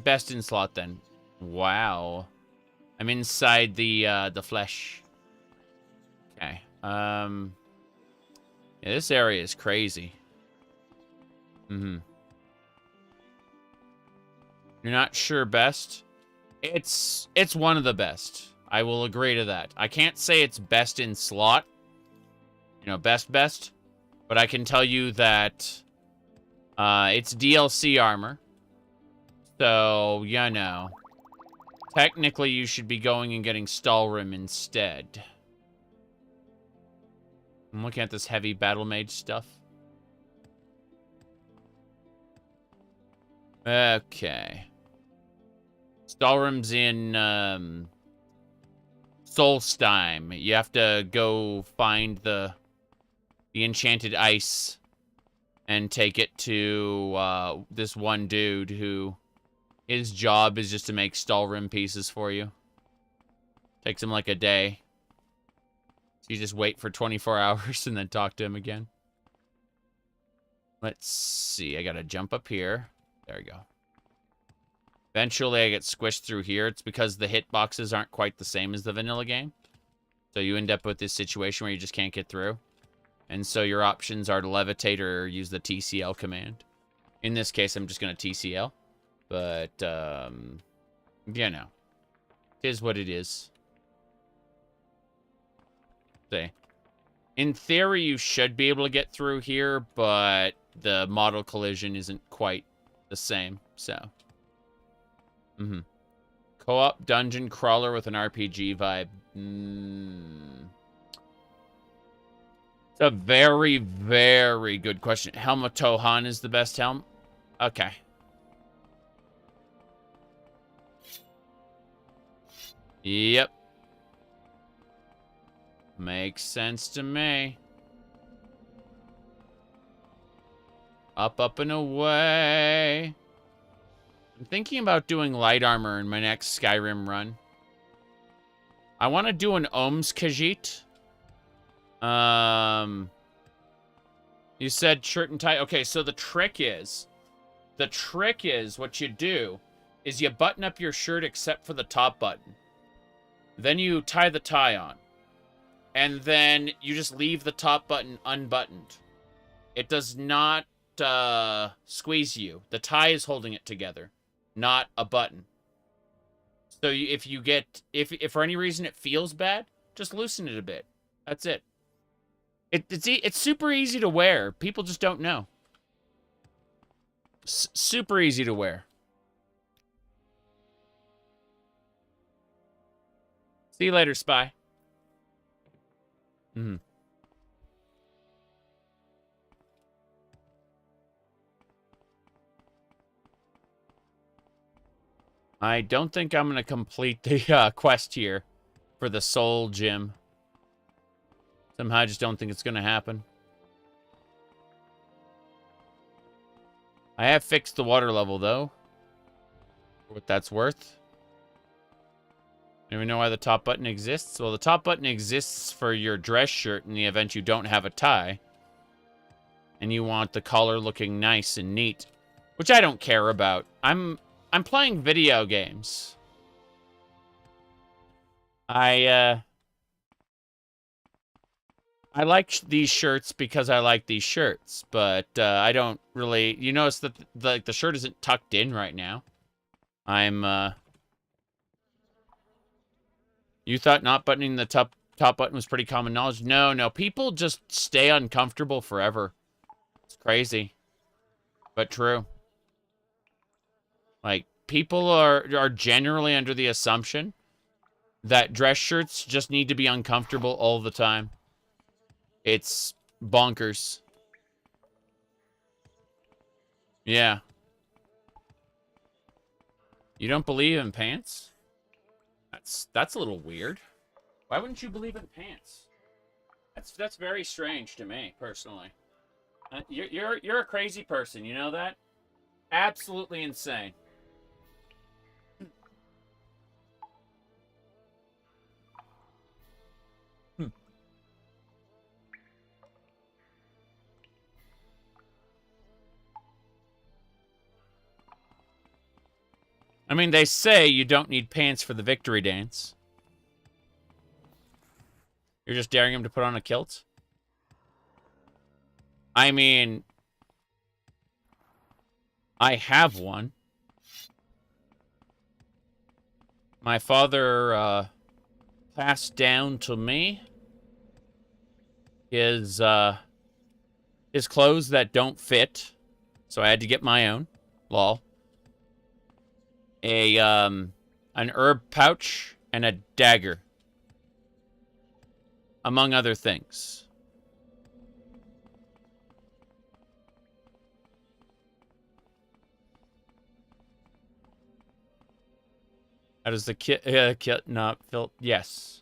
best in slot, then. Wow. I'm inside the flesh. Okay. Yeah, this area is crazy. You're not sure best? It's one of the best. I will agree to that. I can't say it's best in slot. You know, best. But I can tell you that it's DLC armor. So, you know. Technically, you should be going and getting Stalrim instead. I'm looking at this heavy battle mage stuff. Okay. Stalrim's in Solstheim. You have to go find the enchanted ice and take it to this one dude who his job is just to make Stalrim pieces for you. Takes him like a day. So you just wait for 24 hours and then talk to him again. Let's see. I gotta jump up here. There we go. Eventually, I get squished through here. It's because the hitboxes aren't quite the same as the vanilla game. So you end up with this situation where you just can't get through. And so your options are to levitate or use the TCL command. In this case, I'm just going to TCL. But, you know. It is what it is. See. In theory, you should be able to get through here, but the model collision isn't quite the same, so. Co-op dungeon crawler with an RPG vibe. It's a very, very good question. Helm of Tohan is the best helm? Okay. Yep. Makes sense to me. Up, and away. I'm thinking about doing light armor in my next Skyrim run. I want to do an Ohm's Khajiit. You said shirt and tie. Okay, so the trick is what you do is you button up your shirt except for the top button. Then you tie the tie on. And then you just leave the top button unbuttoned. It does not squeeze you. The tie is holding it together, not a button. So if for any reason it feels bad, just loosen it a bit. That's it. It's super easy to wear. People just don't know. Super easy to wear. See you later, Spy. I don't think I'm going to complete the quest here for the soul gem. Somehow I just don't think it's going to happen. I have fixed the water level, though. For what that's worth. Do we know why the top button exists? Well, the top button exists for your dress shirt in the event you don't have a tie. And you want the collar looking nice and neat. Which I don't care about. I'm playing video games. I like these shirts because I like these shirts, but I don't really... You notice that the shirt isn't tucked in right now. You thought not buttoning the top button was pretty common knowledge? No. People just stay uncomfortable forever. It's crazy. But true. Like, people are generally under the assumption that dress shirts just need to be uncomfortable all the time. It's bonkers. Yeah. You don't believe in pants? That's a little weird. Why wouldn't you believe in pants? That's very strange to me, personally. You're a crazy person, you know that? Absolutely insane. I mean, they say you don't need pants for the victory dance. You're just daring him to put on a kilt? I mean, I have one. My father passed down to me his clothes that don't fit, so I had to get my own. Lol. An herb pouch and a dagger, among other things. How does the kit not feel? Yes.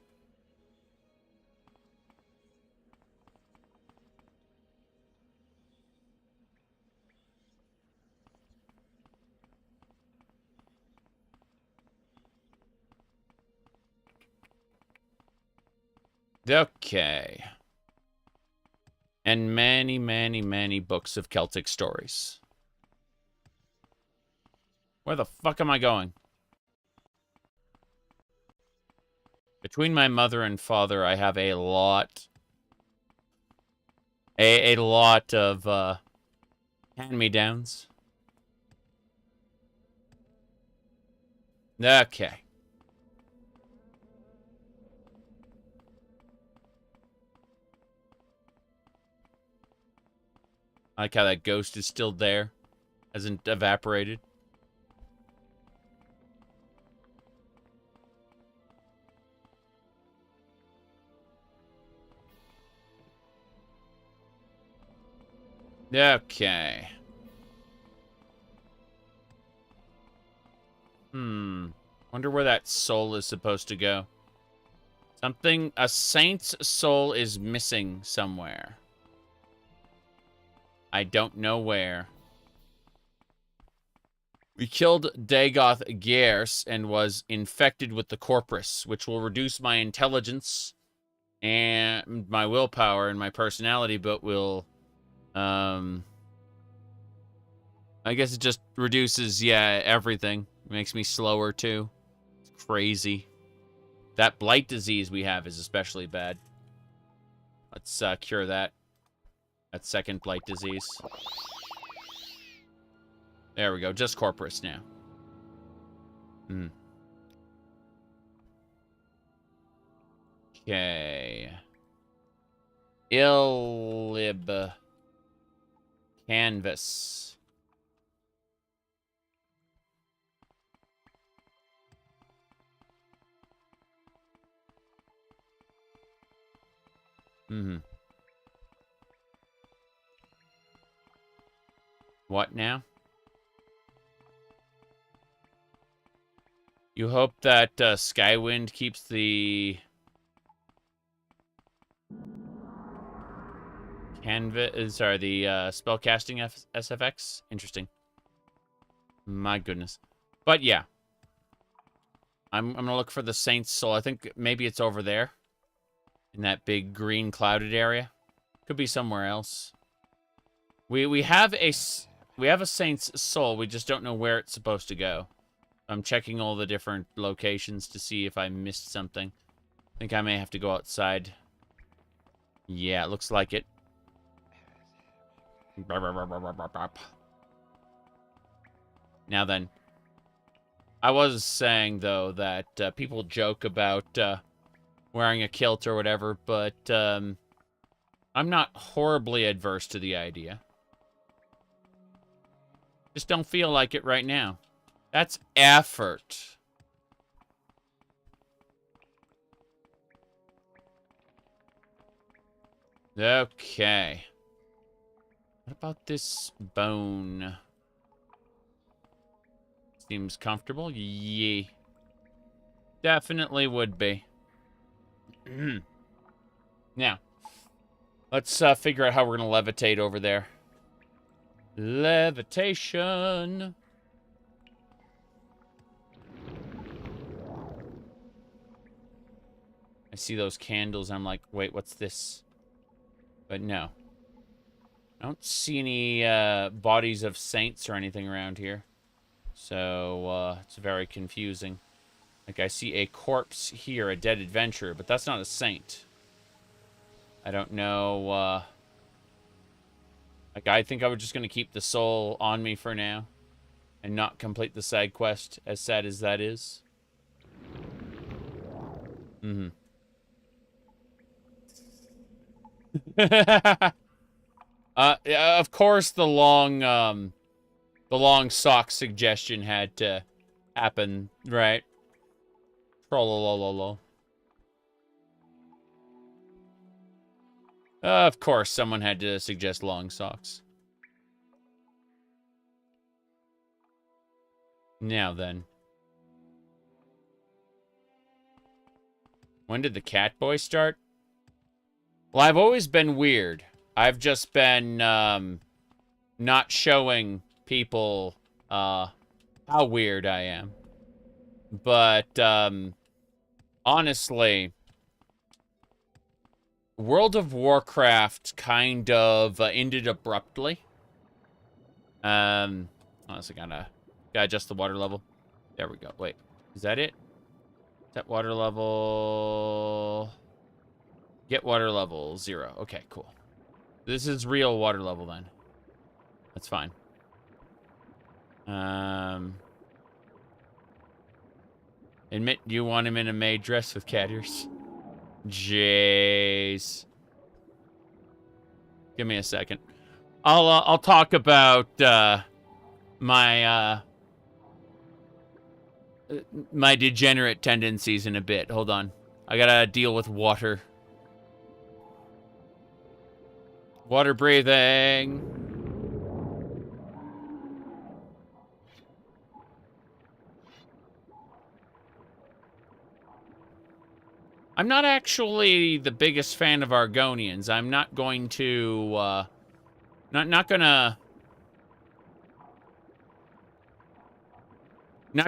Okay. And many, many, many books of Celtic stories. Where the fuck am I going? Between my mother and father, I have a lot... A lot of, hand-me-downs. Okay. I like how that ghost is still there. Hasn't evaporated. Okay. Wonder where that soul is supposed to go. A saint's soul is missing somewhere. I don't know where. We killed Dagoth Gers and was infected with the Corpus, which will reduce my intelligence and my willpower and my personality, but will, I guess it just reduces, everything. It makes me slower, too. It's crazy. That blight disease we have is especially bad. Let's cure that. That second blight disease. There we go. Just Corpus now. Okay. Illib. Canvas. What now? You hope that Skywind keeps the canvas, sorry, the spellcasting SFX. Interesting. My goodness. But yeah, I'm gonna look for the Saint's Soul. I think maybe it's over there in that big green clouded area. Could be somewhere else. We have a Saint's Soul. We just don't know where it's supposed to go. I'm checking all the different locations to see if I missed something. I think I may have to go outside. Yeah, it looks like it. Now then, I was saying, though, that people joke about wearing a kilt or whatever, but I'm not horribly adverse to the idea. Just don't feel like it right now. That's effort. Okay. What about this bone? Seems comfortable? Yeah. Definitely would be. Now, let's figure out how we're going to levitate over there. Levitation. I see those candles. I'm like, wait, what's this? But no. I don't see any bodies of saints or anything around here. So, it's very confusing. Like, I see a corpse here, a dead adventurer, but that's not a saint. I don't know, like, I think I was just going to keep the soul on me for now. And not complete the side quest, as sad as that is. Mm-hmm. Of course, the long sock suggestion had to happen, right? Trollolololo. Of course, someone had to suggest long socks. Now then. When did the cat boy start? Well, I've always been weird. I've just been, not showing people, how weird I am. But, honestly, World of Warcraft kind of ended abruptly. Honestly, gotta adjust the water level. There we go. Wait, is that it? Is that water level? Get water level 0. Okay, cool. This is real water level then. That's fine. Admit you want him in a maid dress with cat ears. Jeez. Give me a second. I'll talk about my my degenerate tendencies in a bit. Hold on. I gotta deal with water. Water breathing. I'm not actually the biggest fan of Argonians. I'm not going to, not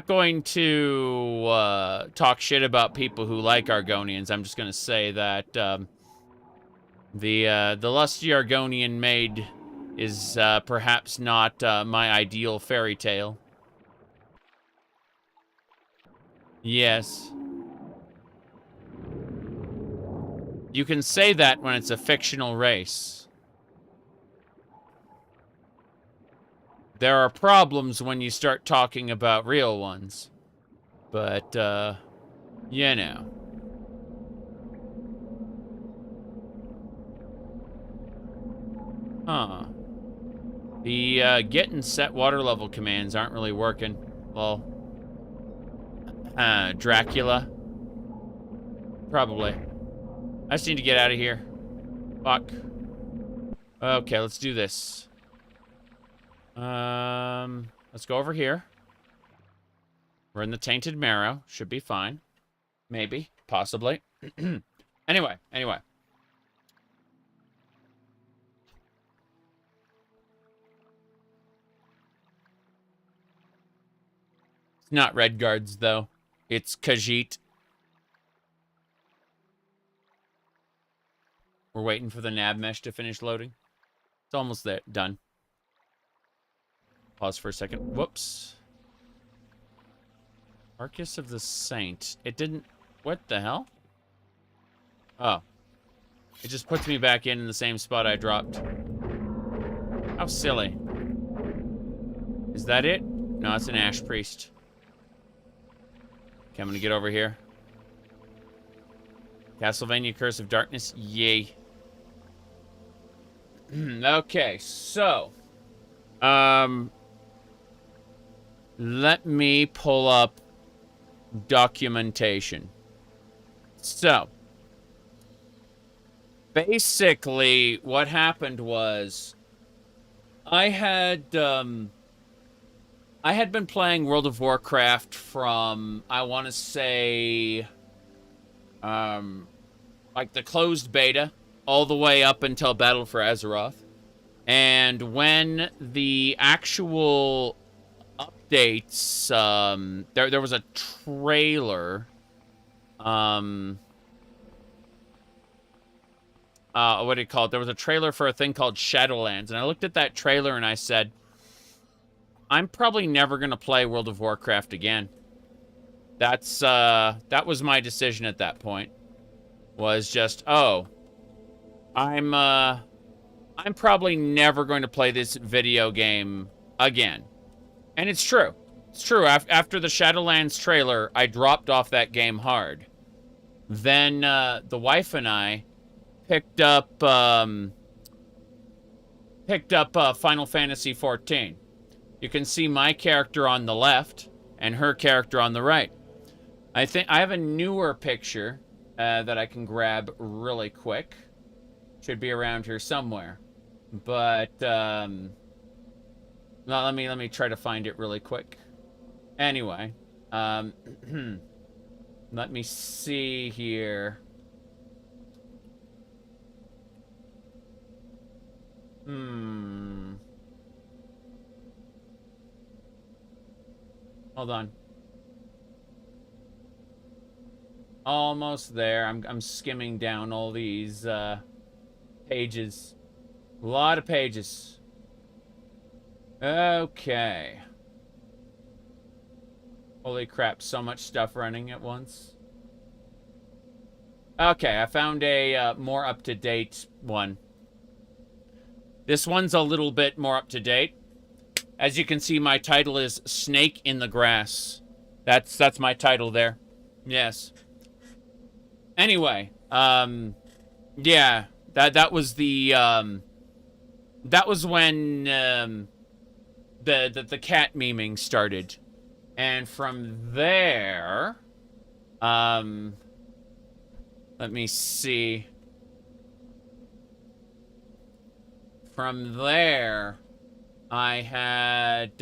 going to, talk shit about people who like Argonians. I'm just gonna say that, the lusty Argonian maid is, perhaps not, my ideal fairy tale. Yes. You can say that when it's a fictional race. There are problems when you start talking about real ones. But, you know. Huh. The, get and set water level commands aren't really working. Well, Dracula? Probably. I just need to get out of here. Fuck. Okay, let's do this. Let's go over here. We're in the Tainted Marrow. Should be fine. Maybe. Possibly. Anyway. It's not Red Guards, though. It's Khajiit. We're waiting for the nav mesh to finish loading. It's almost there. Done. Pause for a second. Whoops. Arcus of the Saint. It didn't... What the hell? Oh. It just puts me back in the same spot I dropped. How silly. Is that it? No, it's an Ash Priest. Okay, I'm gonna get over here. Castlevania Curse of Darkness. Yay. Okay, so. Let me pull up documentation. So, basically, what happened was I had been playing World of Warcraft from, I want to say, like the closed beta all the way up until Battle for Azeroth. And when the actual updates, there was a trailer, what do you call it? There was a trailer for a thing called Shadowlands, and I looked at that trailer and I said, I'm probably never gonna play World of Warcraft again. That was my decision at that point. Was just, oh, I'm probably never going to play this video game again. And it's true. It's true. After the Shadowlands trailer, I dropped off that game hard. Then the wife and I picked up Final Fantasy XIV. You can see my character on the left and her character on the right. I think I have a newer picture that I can grab really quick. Should be around here somewhere. But no, let me try to find it really quick. Anyway, let me see here. Hold on. Almost there. I'm skimming down all these pages. A lot of pages. Okay. Holy crap, so much stuff running at once. Okay, I found a more up-to-date one. This one's a little bit more up-to-date. As you can see, my title is Snake in the Grass. That's my title there. Yes. Anyway, yeah, that was the that was when the cat memeing started. And from there, let me see. From there, I had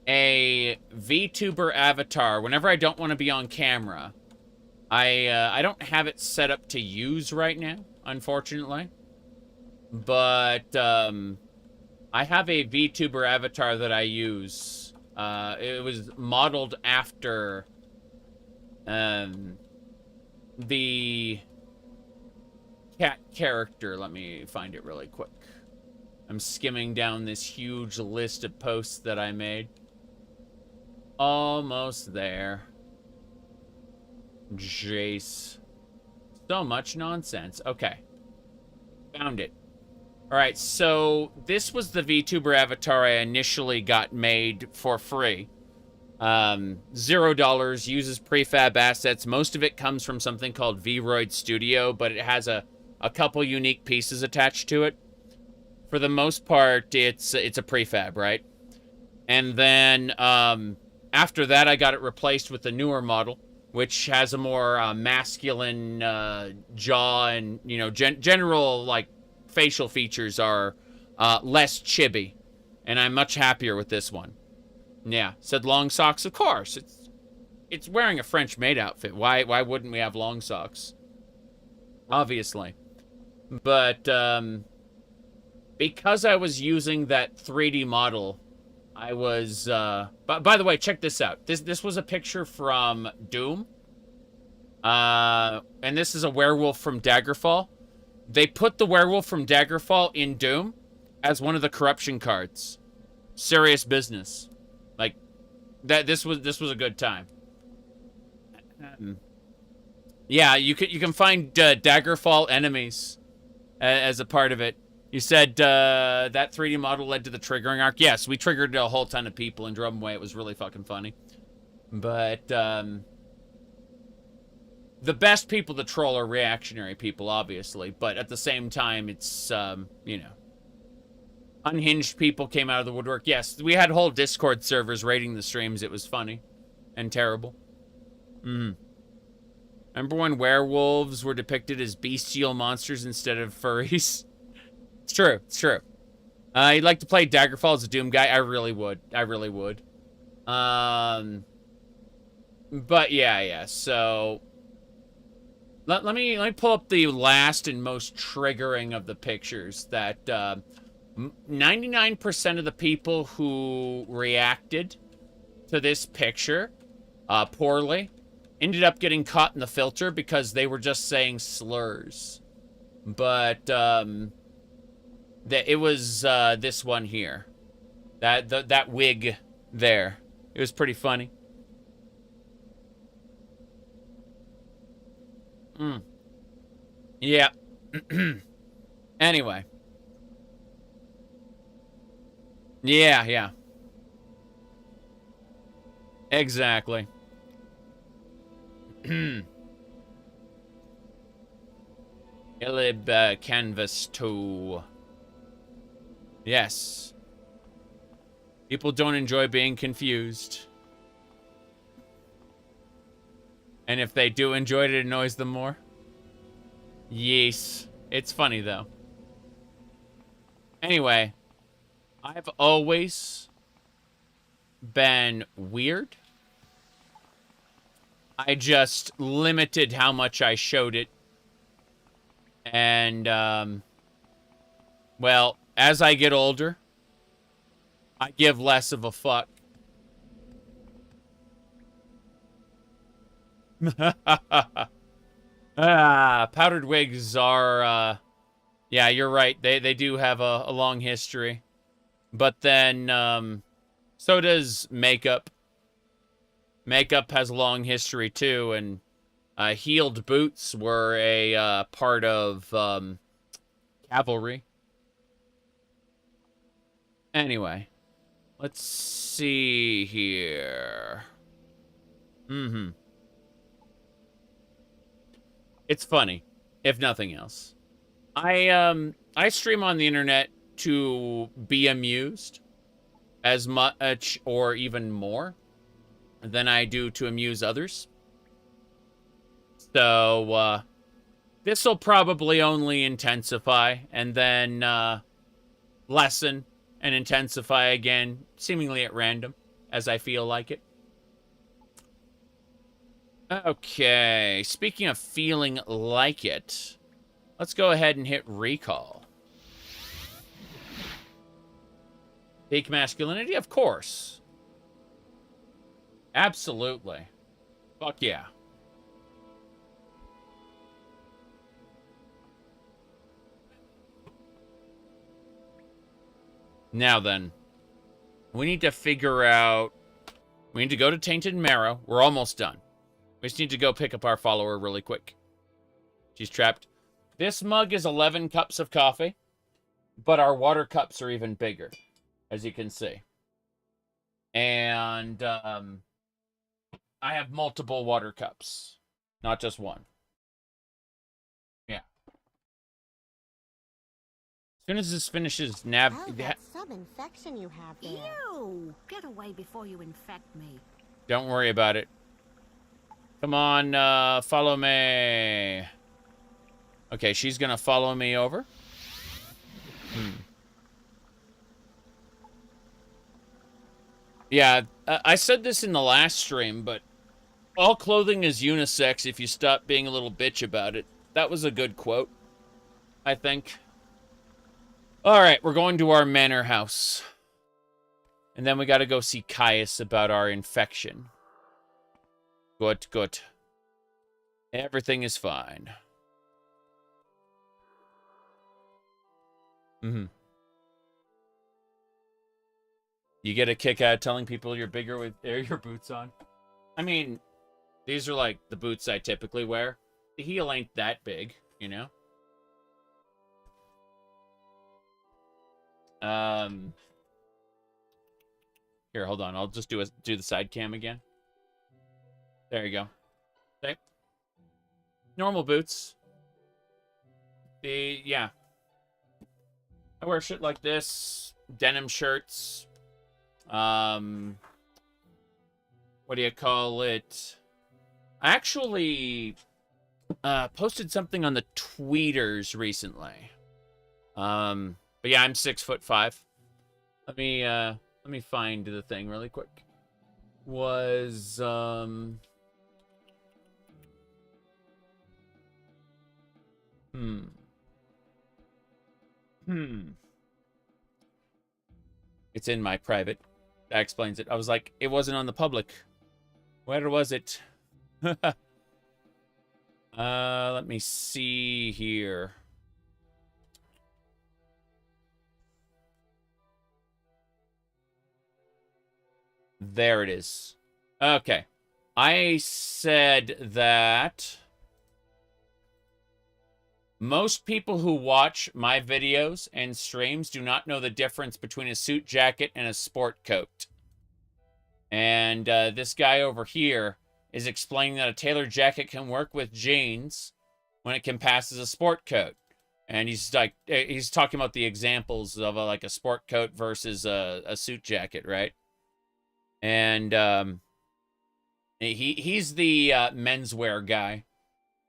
a VTuber avatar. Whenever I don't want to be on camera, I don't have it set up to use right now, unfortunately. But I have a VTuber avatar that I use. It was modeled after the cat character. Let me find it really quick. I'm skimming down this huge list of posts that I made. Almost there. Jace. So much nonsense. Okay. Found it. Alright, so this was the VTuber avatar I initially got made for free. $0, uses prefab assets. Most of it comes from something called Vroid Studio, but it has a couple unique pieces attached to it. For the most part, it's a prefab, right? And then after that, I got it replaced with the newer model, which has a more masculine jaw, and general like facial features are less chibi, and I'm much happier with this one. Yeah, said long socks, of course. It's wearing a French maid outfit. Why wouldn't we have long socks? Obviously. But because I was using that 3D model, I was by the way, check this out. This was a picture from Doom. And this is a werewolf from Daggerfall. They put the werewolf from Daggerfall in Doom as one of the corruption cards. Serious business. Like that. This was a good time. Yeah, you can find Daggerfall enemies as a part of it. You said that 3D model led to the triggering arc. Yes, we triggered a whole ton of people and drove them away. It was really fucking funny. But the best people to troll are reactionary people, obviously. But at the same time, it's, Unhinged people came out of the woodwork. Yes, we had whole Discord servers rating the streams. It was funny and terrible. Remember when werewolves were depicted as bestial monsters instead of furries? It's true. It's true. You'd like to play Daggerfall as a Doom guy? I really would. I really would. But yeah. So let me pull up the last and most triggering of the pictures that 99% of the people who reacted to this picture poorly ended up getting caught in the filter because they were just saying slurs. But it was this one here. That wig there. It was pretty funny. Yeah. Anyway. Yeah. Exactly. Ilib canvas 2. Yes. People don't enjoy being confused. And if they do enjoy it, it annoys them more. Yes. It's funny, though. Anyway. I've always been weird. I just limited how much I showed it. And, well, as I get older, I give less of a fuck. Powdered wigs are, yeah, you're right. They do have a long history. But then, so does makeup. Makeup has a long history, too, and heeled boots were a part of cavalry. Anyway, let's see here. It's funny, if nothing else. I stream on the internet to be amused as much or even more than I do to amuse others. So, this will probably only intensify and then lessen and intensify again, seemingly at random, as I feel like it. Okay, speaking of feeling like it, let's go ahead and hit recall. Peak masculinity? Of course. Absolutely. Fuck yeah. Now then, we need to figure out... We need to go to Tainted Marrow. We're almost done. We just need to go pick up our follower really quick. She's trapped. This mug is 11 cups of coffee, but our water cups are even bigger, as you can see. And I have multiple water cups, not just one. Yeah. As soon as this finishes, Oh, that's some infection you have there. Ew! Get away before you infect me. Don't worry about it. Come on, follow me. Okay, she's gonna follow me over. Yeah, I said this in the last stream, but all clothing is unisex if you stop being a little bitch about it. That was a good quote, I think. Alright, we're going to our manor house. And then we gotta go see Caius about our infection. Good, good. Everything is fine. You get a kick out of telling people you're bigger with your boots on? I mean, these are like the boots I typically wear. The heel ain't that big, you know? Here, hold on. I'll just do the side cam again. There you go. Okay. Normal boots. Yeah. I wear shit like this denim shirts. What do you call it? I actually posted something on the tweeters recently. But yeah, I'm 6'5". Let me find the thing really quick. Was It's in my private. That explains it. I was like, it wasn't on the public. Where was it? Let me see here. There it is. Okay. I said that most people who watch my videos and streams do not know the difference between a suit jacket and a sport coat. And this guy over here is explaining that a tailored jacket can work with jeans when it can pass as a sport coat. And he's like, he's talking about the examples of like a sport coat versus a suit jacket, right? And he's the menswear guy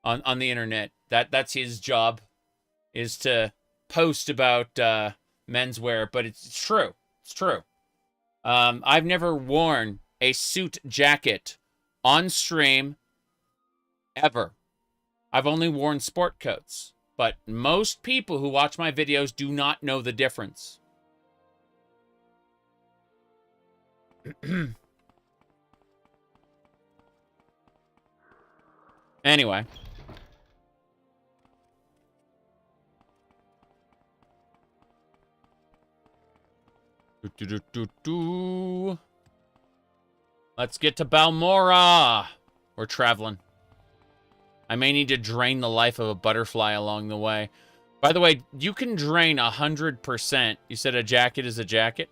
on the internet. That's his job, is to post about menswear, but it's true. It's true. I've never worn a suit jacket on stream ever. I've only worn sport coats, but most people who watch my videos do not know the difference. Anyway. Let's get to Balmora. We're traveling. I may need to drain the life of a butterfly along the way. By the way, you can drain 100%. You said a jacket is a jacket?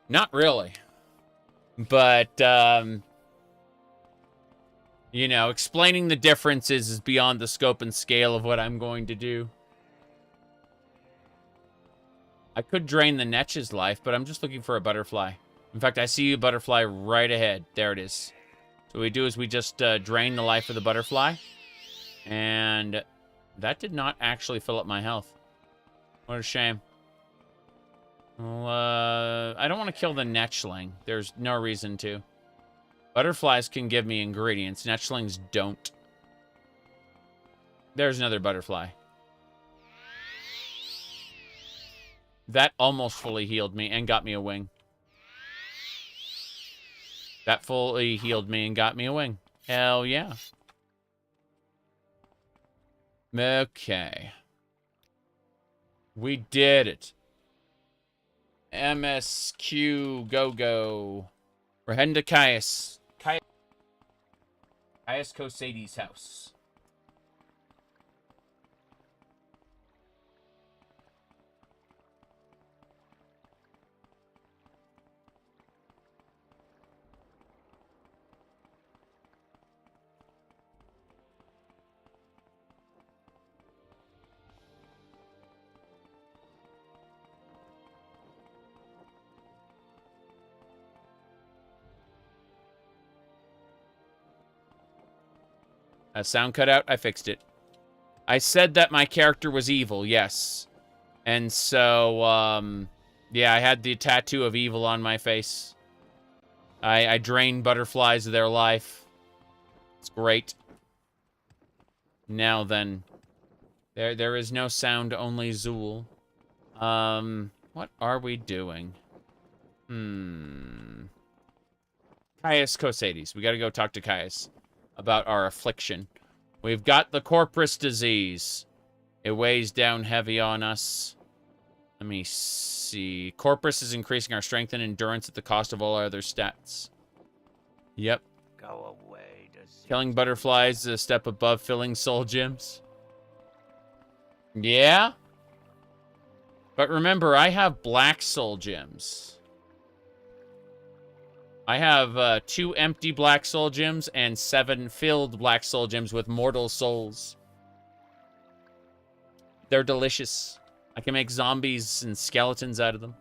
Not really. But, you know, explaining the differences is beyond the scope and scale of what I'm going to do. I could drain the Netch's life, but I'm just looking for a butterfly. In fact, I see a butterfly right ahead. There it is. So what we do is we just drain the life of the butterfly. And that did not actually fill up my health. What a shame. Well, I don't want to kill the Netchling. There's no reason to. Butterflies can give me ingredients. Netchlings don't. There's another butterfly. That almost fully healed me and got me a wing. That fully healed me and got me a wing. Hell yeah. Okay. We did it. MSQ, go. We're heading to Caius. Caius Cosades' house. A sound cut out? I fixed it. I said that my character was evil, yes. And so, yeah, I had the tattoo of evil on my face. I drain butterflies of their life. It's great. Now then. There is no sound, only Zool. What are we doing? Caius Cosades. We gotta go talk to Caius about our affliction. We've got the Corpus disease. It weighs down heavy on us. Let me see. Corpus is increasing our strength and endurance at the cost of all our other stats. Yep. Go away. Killing butterflies is a step above filling soul gems. Yeah? But remember, I have black soul gems. I have 2 empty black soul gems and 7 filled black soul gems with mortal souls. They're delicious. I can make zombies and skeletons out of them.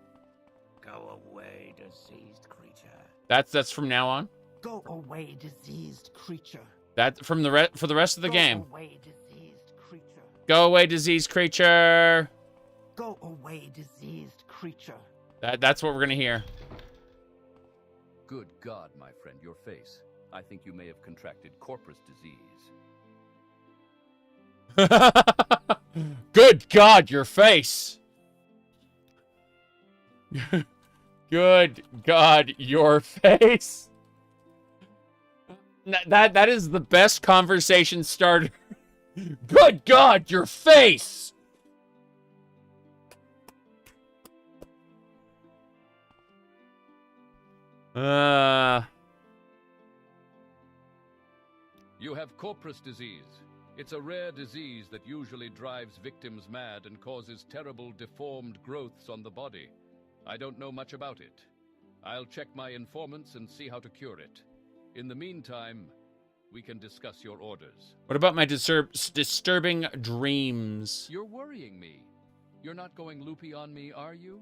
Go away, diseased creature. That's from now on. Go away, diseased creature. That for the rest of the game. Go away, diseased creature. Go away, diseased creature. Go away, diseased creature. That's what we're gonna hear. Good God, my friend, your face. I think you may have contracted corpus disease. Good God, your face. Good God, your face. That is the best conversation starter. Good God, your face. You have corpus disease. It's a rare disease that usually drives victims mad and causes terrible deformed growths on the body. I don't know much about it. I'll check my informants and see how to cure it. In the meantime, we can discuss your orders. What about my disturbing dreams? You're worrying me. You're not going loopy on me, are you?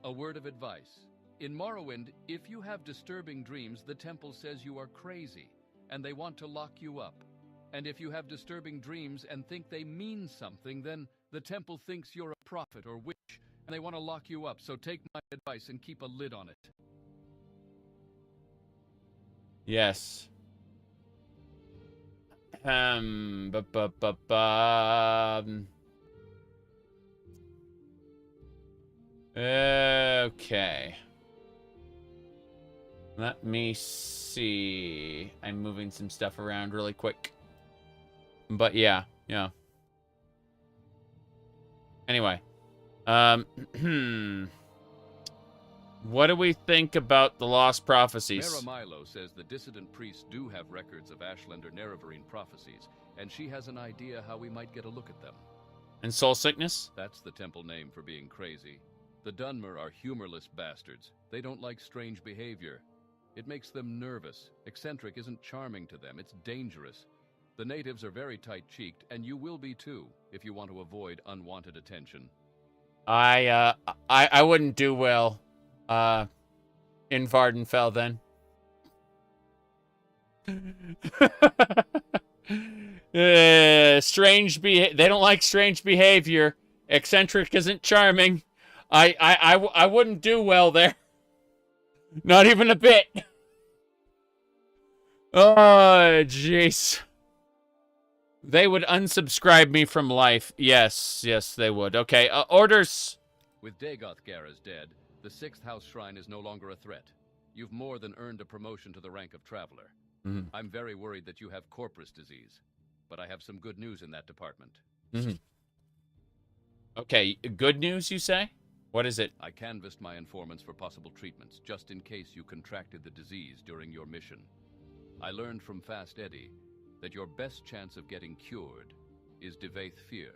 A word of advice. In Morrowind, if you have disturbing dreams, the temple says you are crazy, and they want to lock you up. And if you have disturbing dreams and think they mean something, then the temple thinks you're a prophet or witch, and they want to lock you up, so take my advice and keep a lid on it. Yes. Okay. Let me see. I'm moving some stuff around really quick. But yeah. Anyway. What do we think about the Lost Prophecies? Milo says the dissident priests do have records of Ashlander Nerevarine prophecies, and she has an idea how we might get a look at them. And Soul Sickness? That's the temple name for being crazy. The Dunmer are humorless bastards. They don't like strange behavior. It makes them nervous. Eccentric isn't charming to them, it's dangerous. The natives are very tight-cheeked, and you will be too, if you want to avoid unwanted attention. I wouldn't do well in Vardenfell then. They don't like strange behavior. Eccentric isn't charming. I wouldn't do well there. Not even a bit. Oh, jeez. They would unsubscribe me from life. Yes, they would. Okay, orders. With Dagoth Gara's dead, the 6th House Shrine is no longer a threat. You've more than earned a promotion to the rank of Traveler. Mm-hmm. I'm very worried that you have corpus disease, but I have some good news in that department. Mm-hmm. Okay, good news, you say? What is it? I canvassed my informants for possible treatments, just in case you contracted the disease during your mission. I learned from Fast Eddie that your best chance of getting cured is Devaith Fear,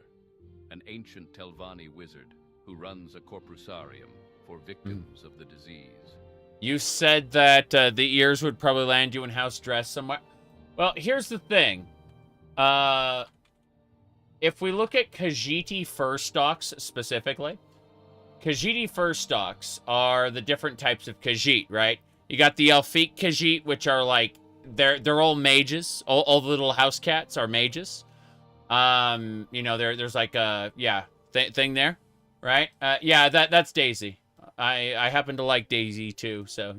an ancient Telvanni wizard who runs a corpusarium for victims of the disease. You said that the ears would probably land you in house dress somewhere. Well, here's the thing. If we look at Khajiiti fur stocks specifically, Khajiiti fur stocks are the different types of Khajiit, right? You got the Elfiq Khajiit, which are like, they're all mages. All the little house cats are mages. There's like a, thing there, right? That's Daisy. I happen to like Daisy too, so,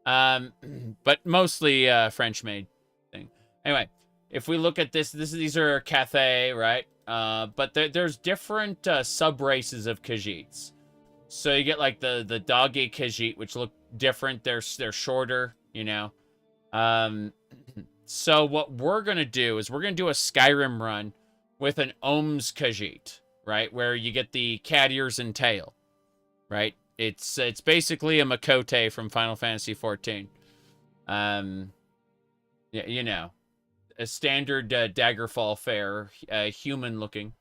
but mostly French-made thing. Anyway, if we look at these are Cathay, right? But there's different sub-races of Khajiits. So you get like the Doggy Khajiit, which look different. They're shorter, So what we're going to do is we're going to do a Skyrim run with an Ohm's Khajiit, right? Where you get the cat ears and tail, right? It's basically a Makote from Final Fantasy XIV. A standard Daggerfall fare, human looking.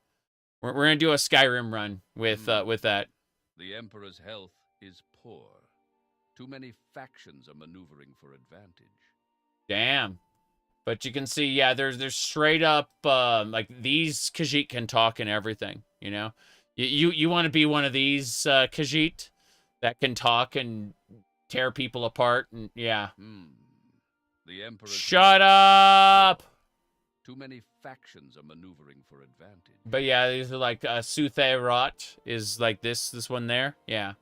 We're going to do a Skyrim run with that. The Emperor's health is poor. Too many factions are maneuvering for advantage. Damn. But you can see, there's straight up, like, these Khajiit can talk and everything, You You want to be one of these, Khajiit, that can talk and tear people apart, and yeah. The Emperor. Shut up! Too many factions are maneuvering for advantage. But yeah, these are like Suthe Rot is like this one there. Yeah.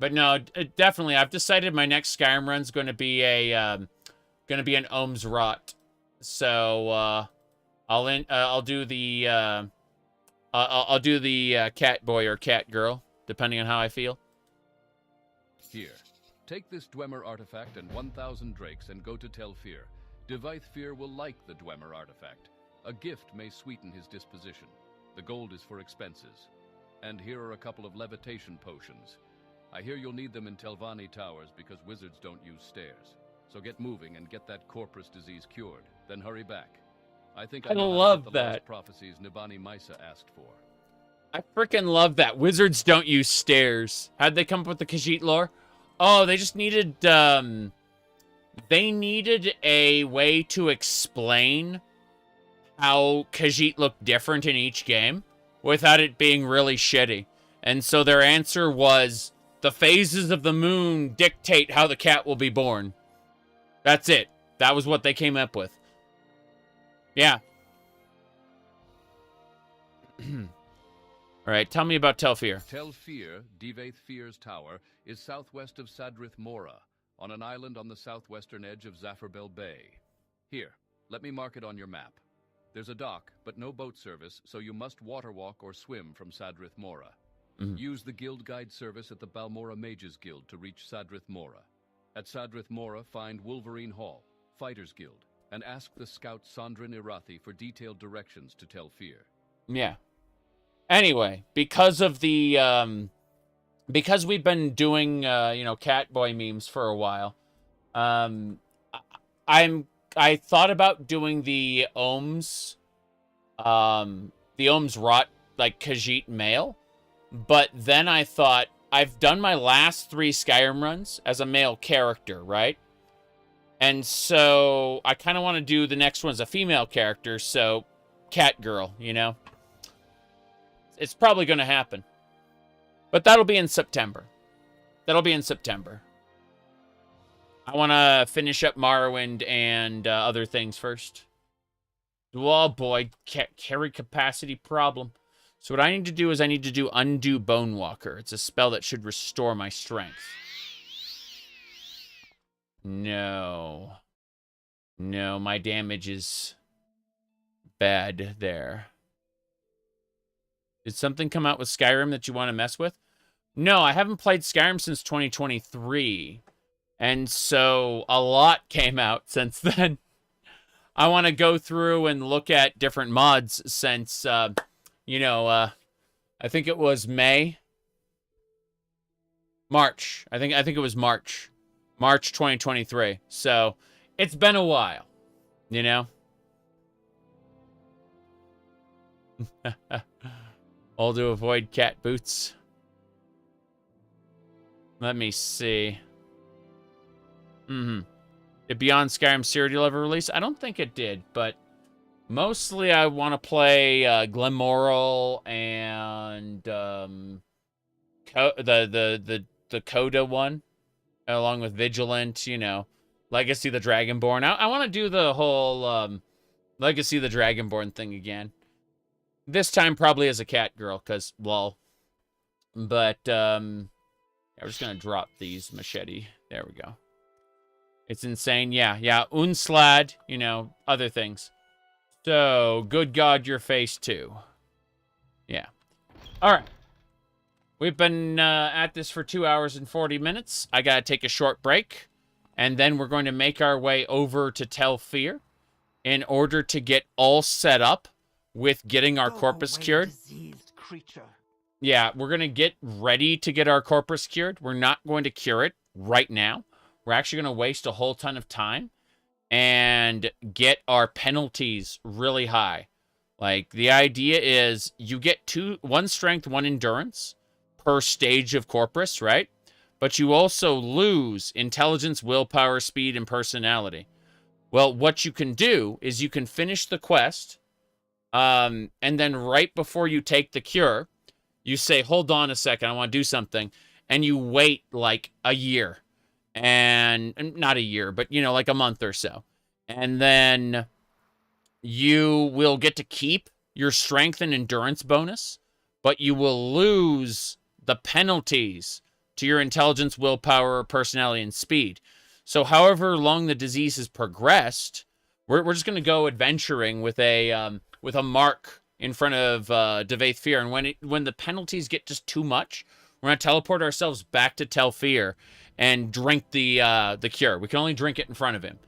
But no, definitely, I've decided my next Skyrim run's going to be an Ohm's Rot. So I'll do the cat boy or cat girl, depending on how I feel. Here, take this Dwemer artifact and 1,000 drakes and go to Telfir. Devaithfir will like the Dwemer artifact. A gift may sweeten his disposition. The gold is for expenses. And here are a couple of levitation potions. I hear you'll need them in Telvanni Towers because wizards don't use stairs. So get moving and get that Corpus disease cured. Then hurry back. I think I know how to get the lost prophecies Nibani Misa asked for. I freaking love that. Wizards don't use stairs. How'd they come up with the Khajiit lore? Oh, they just needed, they needed a way to explain how Khajiit looked different in each game without it being really shitty. And so their answer was, the phases of the moon dictate how the cat will be born. That's it. That was what they came up with. Yeah. All right, tell me about Telfir. Telfir, Devaithfir's tower, is southwest of Sadrith Mora, on an island on the southwestern edge of Zafarbel Bay. Here, let me mark it on your map. There's a dock, but no boat service, so you must water walk or swim from Sadrith Mora. Use the guild guide service at the Balmora Mages Guild to reach Sadrith Mora. At Sadrith Mora, find Wolverine Hall, Fighters Guild, and ask the scout Sandrin Irathi for detailed directions to Telfir. Yeah. Anyway, because of the, because we've been doing, you know, Catboy memes for a while, I thought about doing the Ohm's Rot, like, Khajiit male, but then I thought, I've done my last 3 Skyrim runs as a male character, right? And so I kind of want to do the next one as a female character, so cat girl, you know? It's probably going to happen. But that'll be in September. That'll be in September. I want to finish up Morrowind and other things first. Oh boy, carry capacity problem. So what I need to do is I need to do Undo Bonewalker. It's a spell that should restore my strength. No. No, my damage is bad there. Did something come out with Skyrim that you want to mess with? No, I haven't played Skyrim since 2023. And so a lot came out since then. I want to go through and look at different mods since, you know, I think it was March. I think it was March 2023. So it's been a while, you know? All to avoid cat boots. Let me see. Did Beyond Skyrim Cyrodiil ever release? I don't think it did, but mostly I want to play Glenmoral and the Coda one, along with Vigilant, you know, Legacy of the Dragonborn. I want to do the whole Legacy of the Dragonborn thing again. This time probably as a cat girl, because, lol. But, yeah, we're just going to drop these machete. There we go. It's insane. Yeah. Unslad, you know, other things. So, good God, your face, too. Yeah. All right. We've been at this for 2 hours and 40 minutes. I got to take a short break. And then we're going to make our way over to Telfir in order to get all set up with getting our corpus cured. Yeah, we're going to get ready to get our corpus cured. We're not going to cure it right now. We're actually going to waste a whole ton of time and get our penalties really high. Like, the idea is you get 1 strength, 1 endurance per stage of corpus, right? But you also lose intelligence, willpower, speed, and personality. Well, what you can do is you can finish the quest, and then right before you take the cure, you say, hold on a second, I want to do something, and you wait like a year, and not a year, but, you know, like a month or so. And then you will get to keep your strength and endurance bonus, but you will lose the penalties to your intelligence, willpower, personality, and speed. So however long the disease has progressed, we're just going to go adventuring with a mark in front of Devaith Fear. And when the penalties get just too much, we're going to teleport ourselves back to Telfir and drink the cure. We can only drink it in front of him.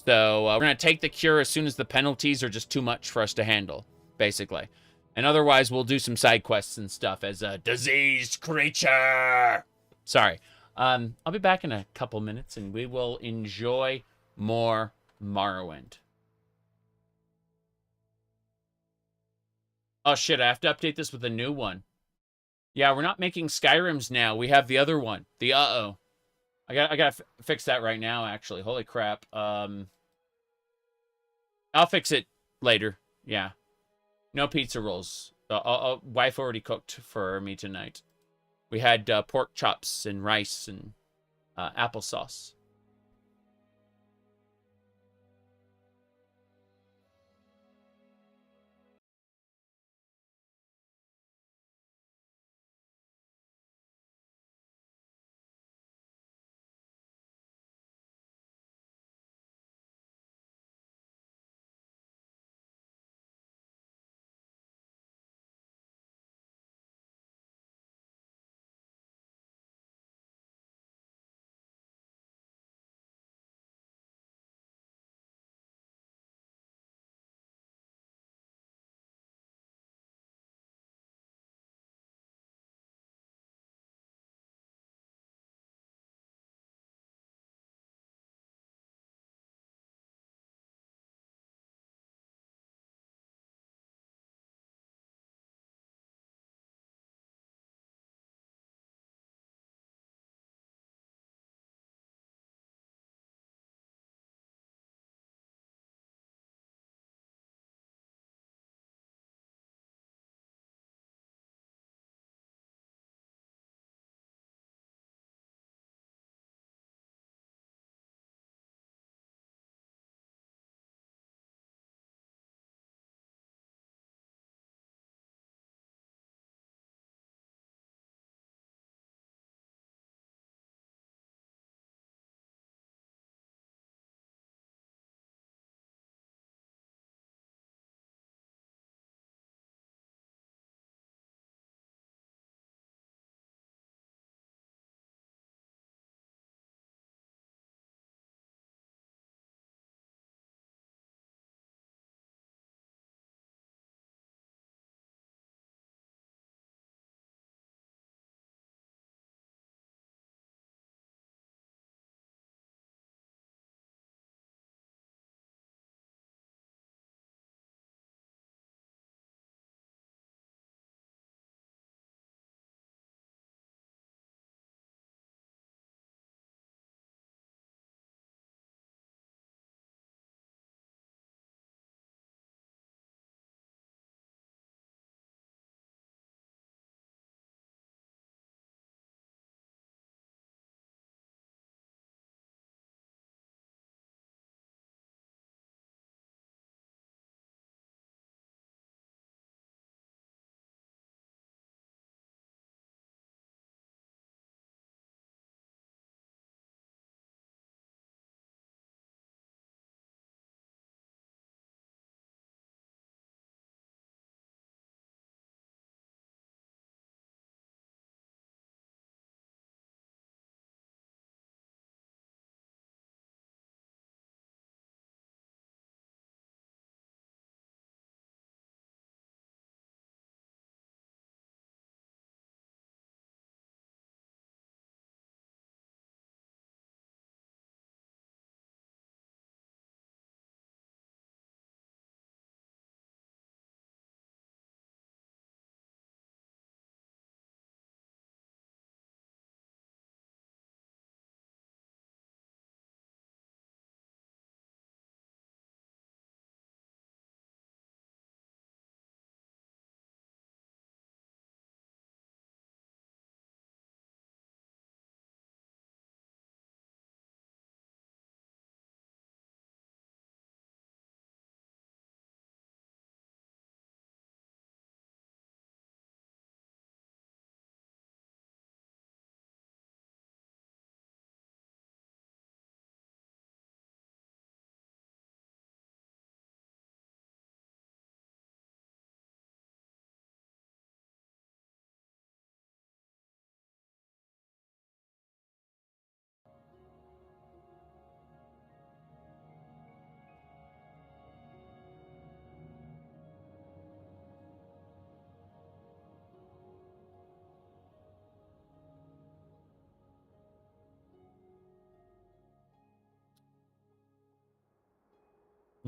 So we're going to take the cure as soon as the penalties are just too much for us to handle, basically. And otherwise, we'll do some side quests and stuff as a diseased creature. Sorry. I'll be back in a couple minutes, and we will enjoy more Morrowind. Oh, shit, I have to update this with a new one. Yeah, we're not making Skyrims now. We have the other one. The uh-oh. I gotta fix that right now, actually. Holy crap. I'll fix it later. Yeah. No pizza rolls. Wife already cooked for me tonight. We had pork chops and rice and applesauce.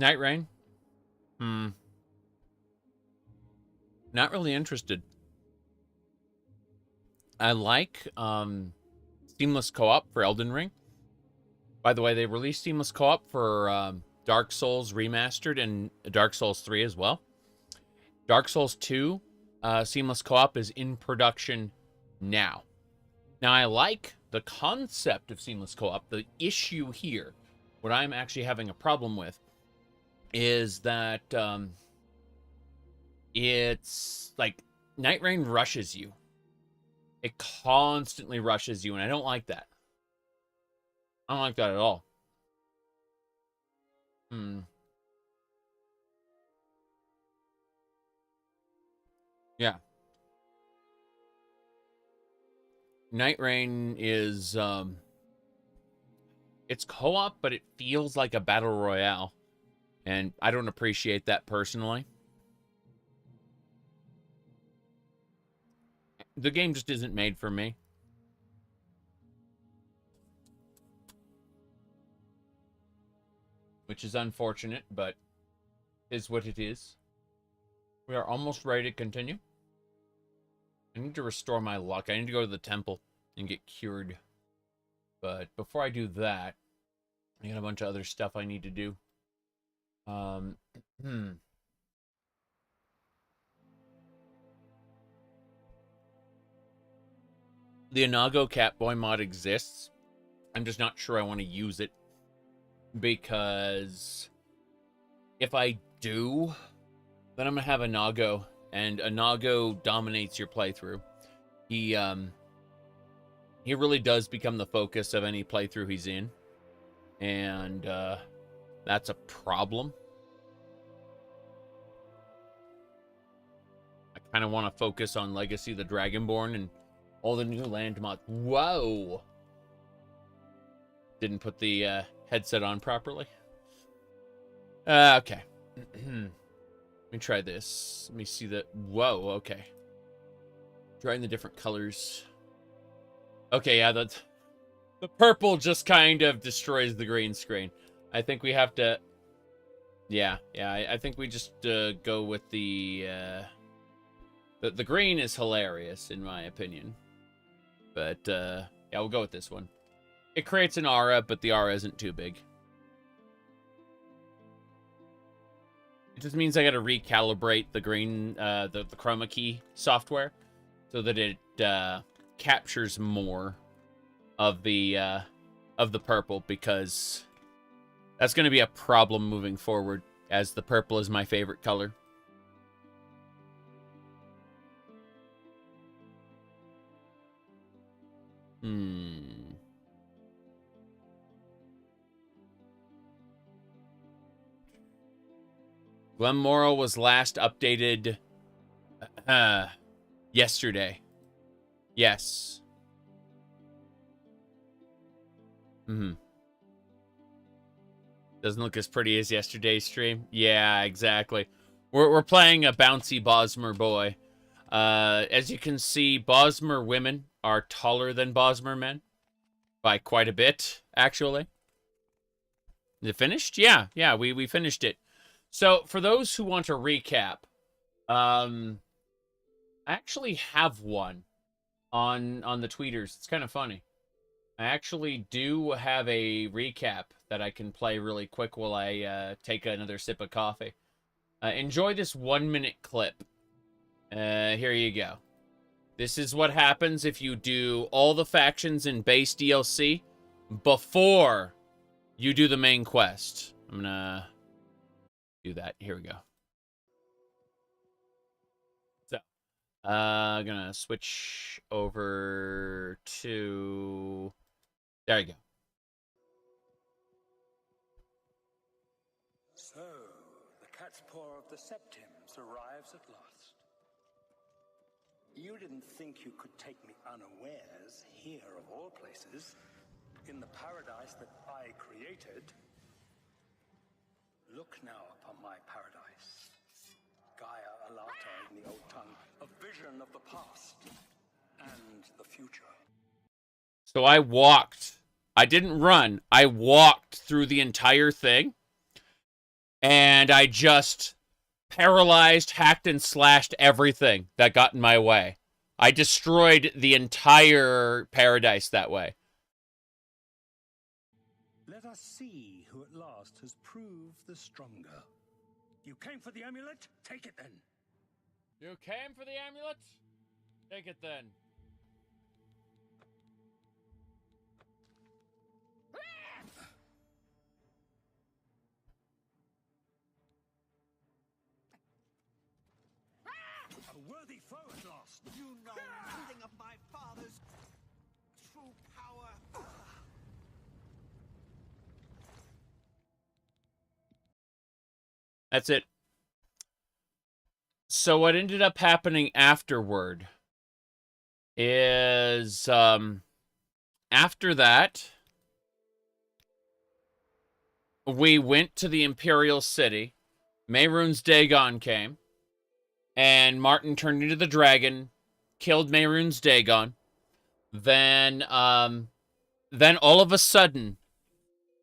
Night Rain? Not really interested. I like seamless co-op for Elden Ring. By the way, they released seamless co-op for Dark Souls Remastered and Dark Souls 3 as well. Dark Souls 2 seamless co-op is in production now. Now, I like the concept of seamless co-op. The issue here, what I'm actually having a problem with, is that it's like Night Rain rushes you. It constantly rushes you, and I don't like that. I don't like that at all. Yeah. Night Rain is, it's co-op, but it feels like a battle royale. And I don't appreciate that personally. The game just isn't made for me. Which is unfortunate, but is what it is. We are almost ready to continue. I need to restore my luck. I need to go to the temple and get cured. But before I do that, I got a bunch of other stuff I need to do. The Inago Catboy mod exists. I'm just not sure I want to use it. Because if I do, then I'm going to have Inago. And Inago dominates your playthrough. He really does become the focus of any playthrough he's in. And that's a problem. I kind of want to focus on Legacy of the Dragonborn and all the new land mods. Whoa! Didn't put the headset on properly. Okay. Let me try this. Let me see that. Whoa, okay. Trying the different colors. Okay, yeah, the purple just kind of destroys the green screen. I think we have to... Yeah, I think we just go with the green is hilarious, in my opinion. But, yeah, we'll go with this one. It creates an aura, but the aura isn't too big. It just means I gotta recalibrate the green, the chroma key software so that it captures more of the purple, because that's gonna be a problem moving forward, as the purple is my favorite color. Glenmorrow was last updated yesterday. Yes. Doesn't look as pretty as yesterday's stream. Yeah, exactly. We're playing a bouncy Bosmer boy. As you can see, Bosmer women are taller than Bosmer men. By quite a bit, actually. Is it finished? Yeah, we finished it. So, for those who want to recap, I actually have one on the tweeters. It's kind of funny. I actually do have a recap that I can play really quick while I take another sip of coffee. Enjoy this 1-minute clip. Here you go. This is what happens if you do all the factions in base DLC before you do the main quest. I'm gonna do that. Here we go. So, I'm gonna switch over to... There you go. So, the cat's paw of the Septims arrives at last. You didn't think you could take me unawares here, of all places, in the paradise that I created. Look now upon my paradise. Gaia Alata in the old tongue, a vision of the past and the future. So I walked. I didn't run. I walked through the entire thing. And I just paralyzed, hacked, and slashed everything that got in my way. I destroyed the entire paradise that way. Let us see who at last has proved the stronger. You came for the amulet? Take it then. You came for the amulet? Take it then. A worthy foe at last. You know nothing of my father's true power. That's it. So what ended up happening afterward is, after that, we went to the Imperial City. Mehrunes Dagon came, and Martin turned into the dragon, killed Mehrunes Dagon. Then all of a sudden,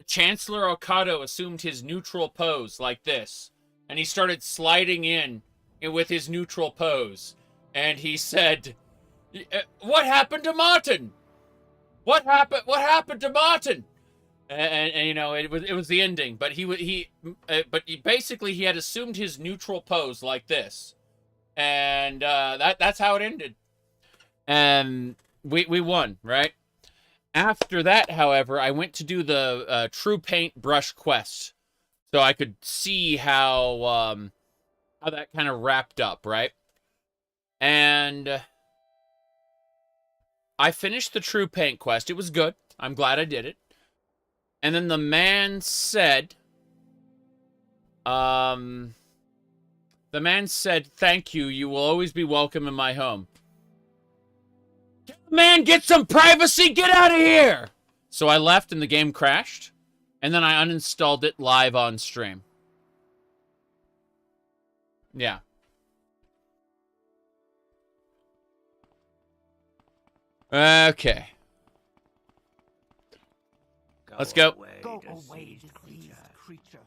Chancellor Okado assumed his neutral pose like this, and he started sliding in with his neutral pose, and he said, "What happened to Martin? What happened to Martin?" And you know, it was the ending, but he basically he had assumed his neutral pose like this, and that's how it ended, and we won, right? After that, however, I went to do the True Paint Brush quest, so I could see how that kind of wrapped up, right? And I finished the True Paint quest. It was good. I'm glad I did it. And then the man said, "Thank you. You will always be welcome in my home." Man, get some privacy! Get out of here! So I left and the game crashed. And then I uninstalled it live on stream. Yeah. Okay. Let's go. Go away, diseased creature.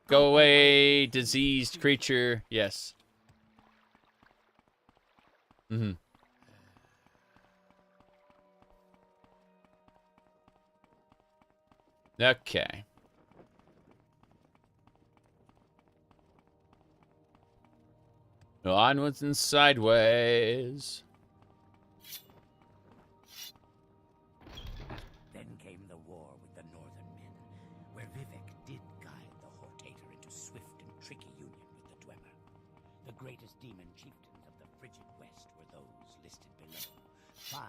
Go away, diseased creature. Yes. Mm-hmm. Okay. Onwards and sideways. Then came the war with the Northern Men, where Vivek did guide the Hortator into swift and tricky union with the Dwemer. The greatest demon chieftains of the frigid West were those listed below, 5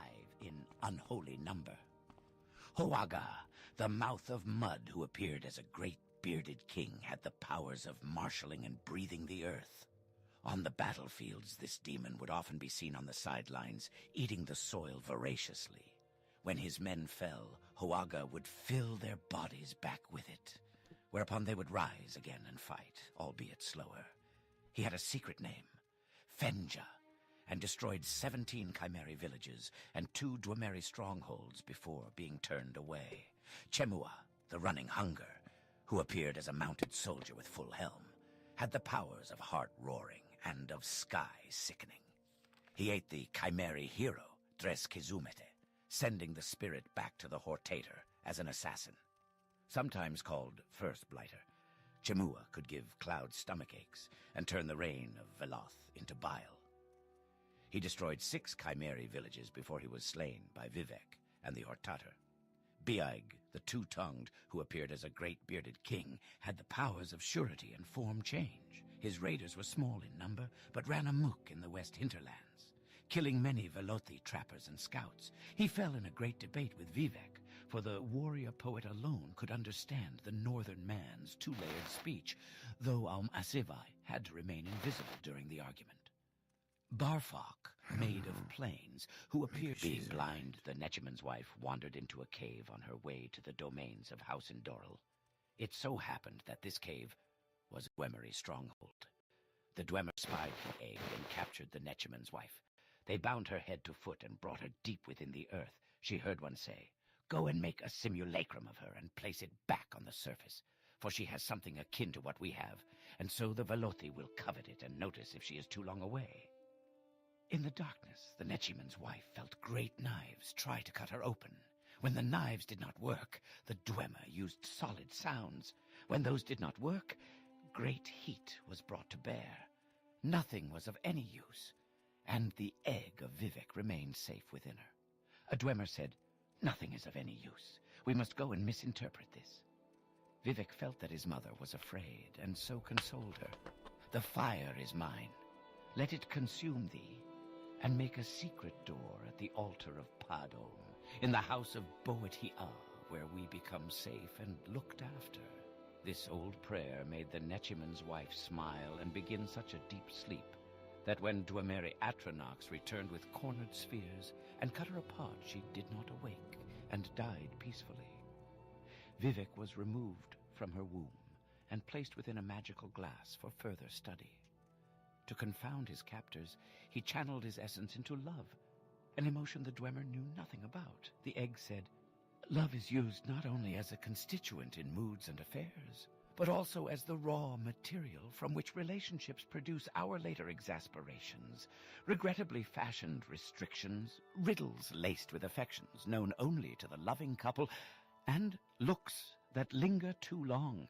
in unholy number. Hoaga, the mouth of mud who appeared as a great bearded king, had the powers of marshalling and breathing the earth. On the battlefields, this demon would often be seen on the sidelines, eating the soil voraciously. When his men fell, Hoaga would fill their bodies back with it, whereupon they would rise again and fight, albeit slower. He had a secret name, Fenja, and destroyed 17 Chimeri villages and 2 Dwemeri strongholds before being turned away. Chemua, the running hunger, who appeared as a mounted soldier with full helm, had the powers of heart roaring and of sky sickening. He ate the Chimeri hero, Dres Kizumete, sending the spirit back to the Hortator as an assassin. Sometimes called First Blighter, Chemua could give Cloud stomach aches and turn the rain of Veloth into bile. He destroyed 6 Chimeri villages before he was slain by Vivek and the Hortator. Biag, the two-tongued, who appeared as a great bearded king, had the powers of surety and form change. His raiders were small in number, but ran amok in the West Hinterlands, killing many Velothi trappers and scouts. He fell in a great debate with Vivek, for the warrior poet alone could understand the northern man's 2-layered speech, though Asivai had to remain invisible during the argument. Barfok, maid of plains, who appeared being blind, the Nechiman's wife wandered into a cave on her way to the domains of House Indoril. It so happened that this cave was a Dwemeri stronghold. The Dwemer spied the egg and captured the Nechiman's wife. They bound her head to foot and brought her deep within the earth. She heard one say, "Go and make a simulacrum of her and place it back on the surface. for she has something akin to what we have, and so the Velothi will covet it and notice if she is too long away. In the darkness, the Nechiman's wife felt great knives try to cut her open. When the knives did not work, the Dwemer used solid sounds. When those did not work, great heat was brought to bear. Nothing was of any use, and the egg of Vivek remained safe within her. A Dwemer said, "Nothing is of any use. We must go and misinterpret this." Vivek felt that his mother was afraid, and so consoled her. "The fire is mine. Let it consume thee, and make a secret door at the altar of Padom, in the house of Boet-Hi'ah, where we become safe and looked after." This old prayer made the Nechiman's wife smile and begin such a deep sleep that when Dwemeri Atronox returned with cornered spheres and cut her apart, she did not awake and died peacefully. Vivek was removed from her womb and placed within a magical glass for further study. To confound his captors, he channeled his essence into love, an emotion the Dwemer knew nothing about. The egg said, "Love is used not only as a constituent in moods and affairs, but also as the raw material from which relationships produce our later exasperations, regrettably fashioned restrictions, riddles laced with affections known only to the loving couple, and looks that linger too long.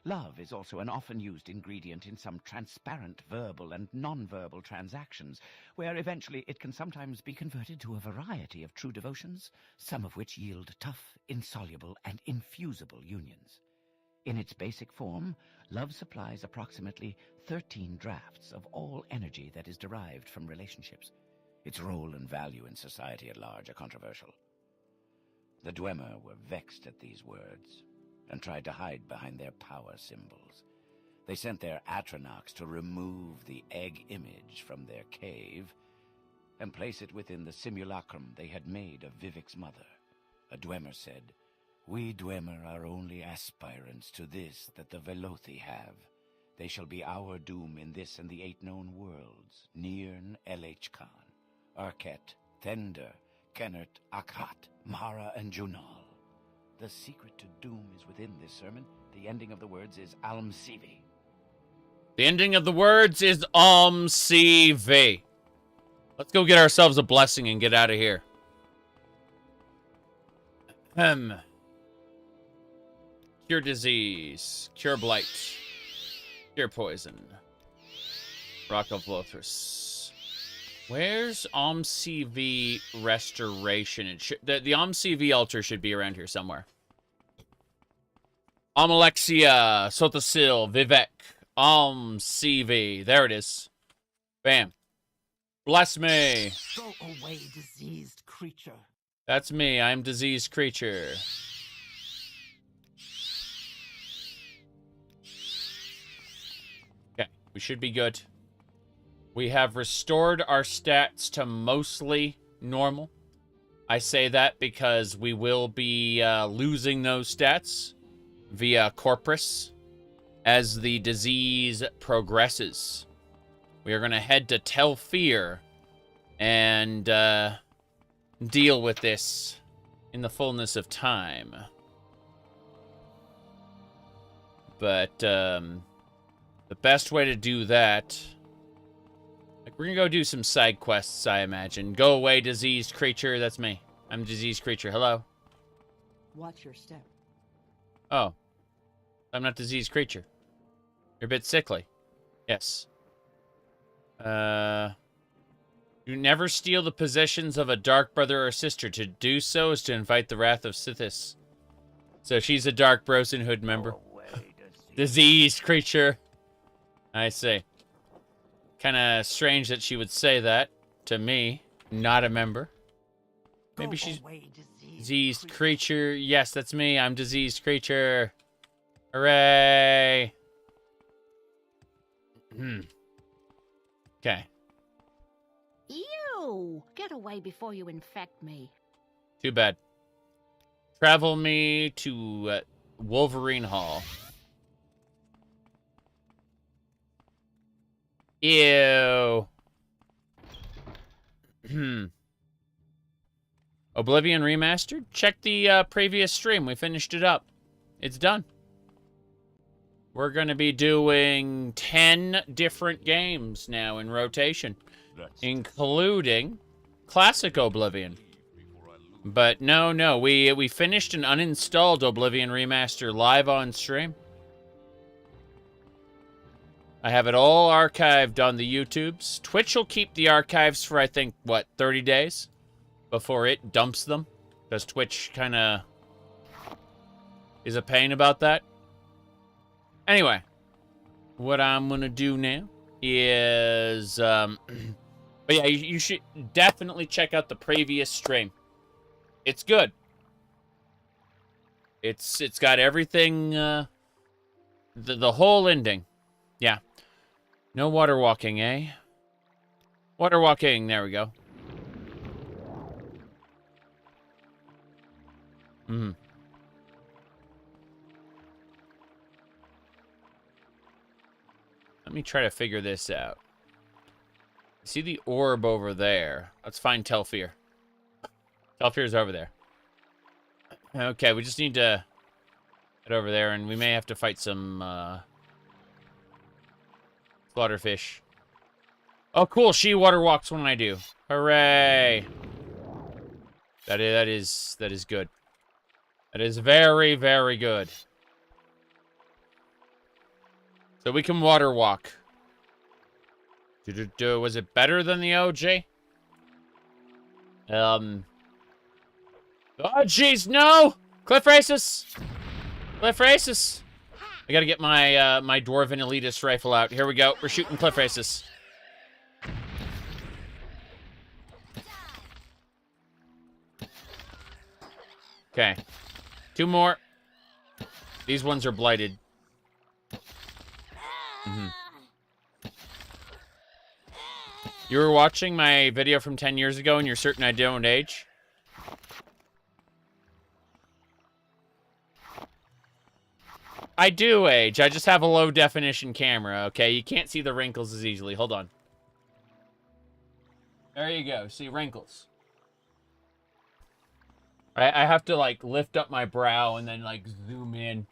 Love is also an often used ingredient in some transparent verbal and non-verbal transactions, where eventually it can sometimes be converted to a variety of true devotions, some of which yield tough, insoluble, and infusible unions. In its basic form, love supplies approximately 13 drafts of all energy that is derived from relationships. Its role and value in society at large are controversial. The Dwemer were vexed at these words, and tried to hide behind their power symbols. They sent their Atronox to remove the egg image from their cave and place it within the simulacrum they had made of Vivek's mother. A Dwemer said, "We Dwemer are only aspirants to this that the Velothi have. They shall be our doom in this and the 8 known worlds, Nirn, Elhkhan, Arket, Thender, Kennert, Akhat, Mara, and Junal. The secret to doom is within this sermon. The ending of the words is Alm Sivi." The ending of the words is Alm Sivi. Let's go get ourselves a blessing and get out of here. Cure disease. Cure blight. Cure poison. Rock of Lothris. Where's Alm Sivi restoration? The Alm Sivi altar should be around here somewhere. Alm Alexia, Sotasil, Vivek, Alm Sivi. There it is. Bam. Bless me. Go away, diseased creature. That's me. I'm diseased creature. Okay, we should be good. We have restored our stats to mostly normal. I say that because we will be losing those stats via Corpus as the disease progresses. We are going to head to Telfir and deal with this in the fullness of time. But the best way to do that... We're gonna go do some side quests, I imagine. Go away, diseased creature. That's me. I'm a diseased creature. Hello? Watch your step. Oh. I'm not diseased creature. You're a bit sickly. Yes. You never steal the possessions of a dark brother or sister. To do so is to invite the wrath of Sithis. So she's a Dark Brosenhood member. Diseased creature. I see. Kind of strange that she would say that to me, not a member. Maybe she's diseased creature. Yes, that's me. I'm diseased creature. Hooray. Okay. Ew! Get away before you infect me. Too bad. Travel me to Wolverine Hall. Ew. Oblivion Remastered? Check the previous stream. We finished it up. It's done. We're going to be doing 10 different games now in rotation, including Classic Oblivion. But no, we finished an uninstalled Oblivion remaster live on stream. I have it all archived on the YouTubes. Twitch will keep the archives for, I think, what, 30 days? Before it dumps them? Because Twitch kind of is a pain about that. Anyway, what I'm going to do now is... but yeah, you should definitely check out the previous stream. It's good. It's got everything, the whole ending. Yeah. No water walking, eh? Water walking, there we go. Hmm. Let me try to figure this out. See the orb over there. Let's find Telfir. Telfir's over there. Okay, we just need to head over there, and we may have to fight some slaughterfish. Oh, cool. She water walks when I do. Hooray! That is good. That is very, very good. So we can water walk. Was it better than the OG? Oh, jeez, no! Cliff races! Cliff races! I gotta get my, my Dwarven Elitist rifle out. Here we go. We're shooting cliff races. Okay. 2 more. These ones are blighted. You were watching my video from 10 years ago and you're certain I don't age? I do age. I just have a low definition camera, okay? You can't see the wrinkles as easily. Hold on. There you go. See wrinkles. I have to, like, lift up my brow and then, like, zoom in.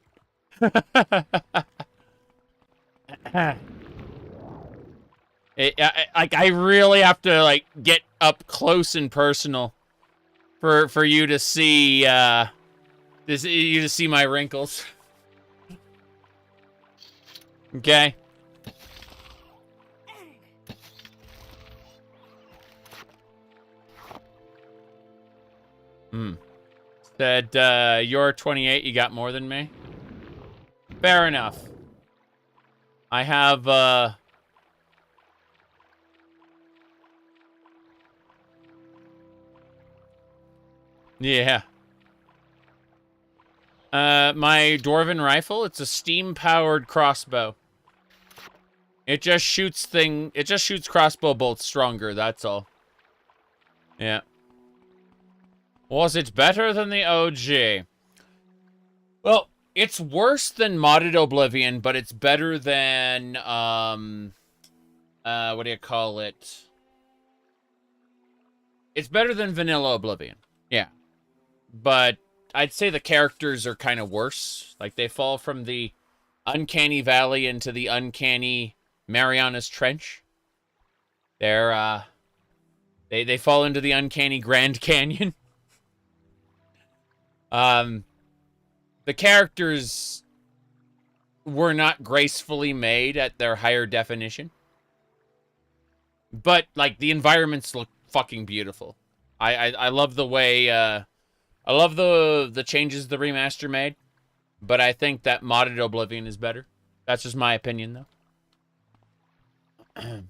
I really have to, like, get up close and personal for you to see, you to see my wrinkles. Okay. Said, you're 28, you got more than me? Fair enough. I have, yeah. My Dwarven rifle, it's a steam-powered crossbow. It just shoots crossbow bolts stronger, that's all. Yeah. Was it better than the OG? Well, it's worse than modded Oblivion, but it's better than, what do you call it? It's better than vanilla Oblivion. Yeah. But I'd say the characters are kind of worse. Like, they fall from the uncanny valley into the uncanny Mariana's Trench. They're, they fall into the uncanny Grand Canyon. The characters were not gracefully made at their higher definition. But, like, the environments look fucking beautiful. I love the way, I love the changes the remaster made. But I think that modded Oblivion is better. That's just my opinion, though.